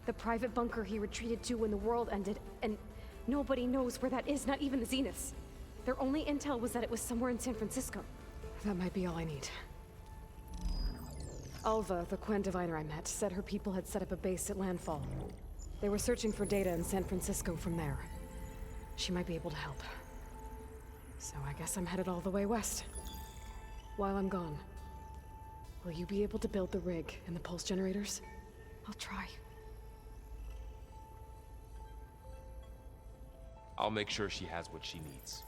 The private bunker he retreated to when the world ended, and nobody knows where that is, not even the Zeniths. Their only intel was that it was somewhere in San Francisco. That might be all I need. Alva, the Quen diviner I met, said her people had set up a base at Landfall. They were searching for data in San Francisco from there. She might be able to help. So I guess I'm headed all the way west. While I'm gone, will you be able to build the rig and the pulse generators? I'll try. I'll make sure she has what she needs.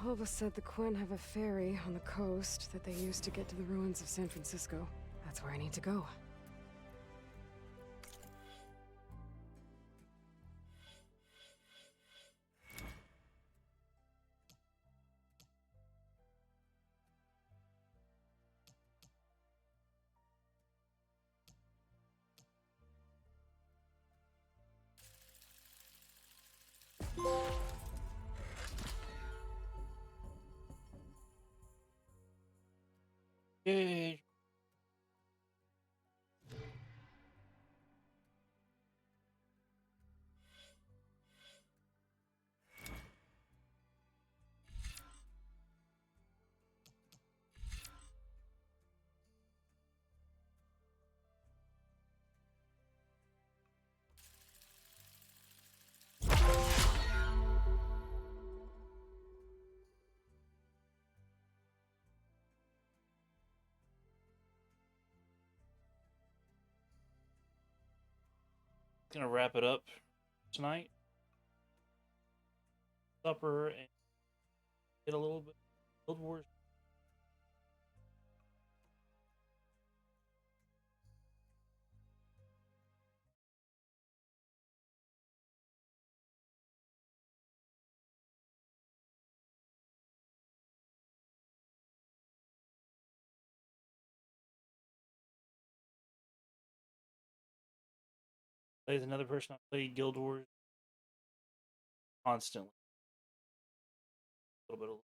Alva said the Quen have a ferry on the coast that they use to get to the ruins of San Francisco. That's where I need to go. Yay. Gonna wrap it up tonight. Supper and Get a little bit. Guild Wars. Plays another person I play Guild Wars constantly. A little bit of